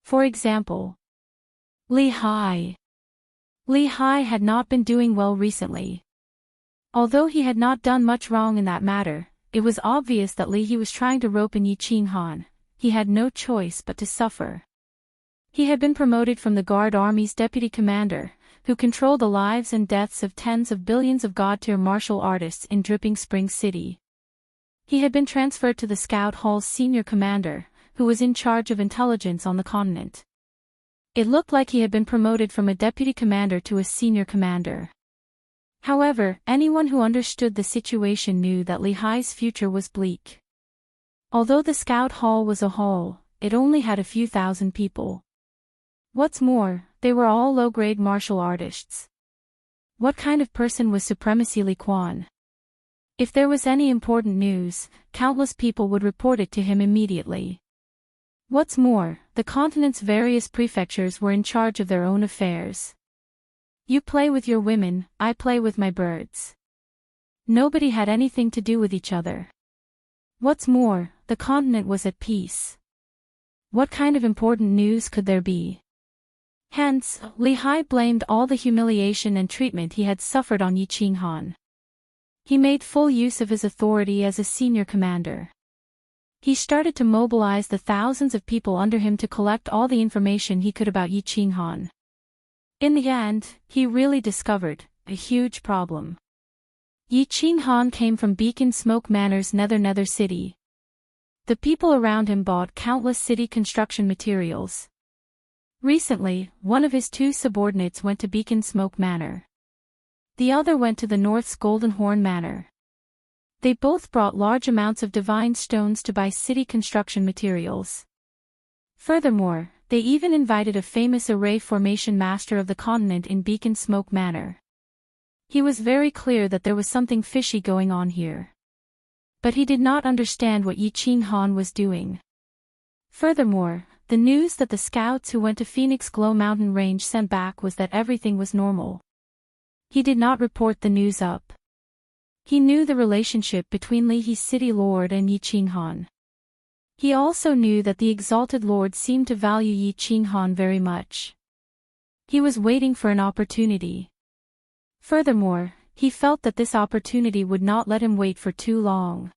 For example, Li Hai. Li Hai had not been doing well recently. Although he had not done much wrong in that matter, it was obvious that Li He was trying to rope in Yi Qinghan. He had no choice but to suffer. He had been promoted from the Guard Army's deputy commander, who controlled the lives and deaths of tens of billions of god-tier martial artists in Dripping Spring City. He had been transferred to the Scout Hall's senior commander, who was in charge of intelligence on the continent. It looked like he had been promoted from a deputy commander to a senior commander. However, anyone who understood the situation knew that Li Hai's future was bleak. Although the Scout Hall was a hall, it only had a few thousand people. What's more, they were all low-grade martial artists. What kind of person was Supremacy Li Quan? If there was any important news, countless people would report it to him immediately. What's more, the continent's various prefectures were in charge of their own affairs. You play with your women, I play with my birds. Nobody had anything to do with each other. What's more, the continent was at peace. What kind of important news could there be? Hence, Li Hai blamed all the humiliation and treatment he had suffered on Yi Qinghan. He made full use of his authority as a senior commander. He started to mobilize the thousands of people under him to collect all the information he could about Yi Qinghan. In the end, he really discovered a huge problem. Yi Qinghan came from Beacon Smoke Manor's Nether City. The people around him bought countless city construction materials. Recently, one of his two subordinates went to Beacon Smoke Manor. The other went to the North's Golden Horn Manor. They both brought large amounts of divine stones to buy city construction materials. Furthermore, they even invited a famous array formation master of the continent in Beacon Smoke Manor. He was very clear that there was something fishy going on here. But he did not understand what Yi Qinghan was doing. Furthermore, the news that the scouts who went to Phoenix Glow Mountain Range sent back was that everything was normal. He did not report the news up. He knew the relationship between Li He's city lord and Yi Qinghan. He also knew that the exalted lord seemed to value Yi Qinghan very much. He was waiting for an opportunity. Furthermore, he felt that this opportunity would not let him wait for too long.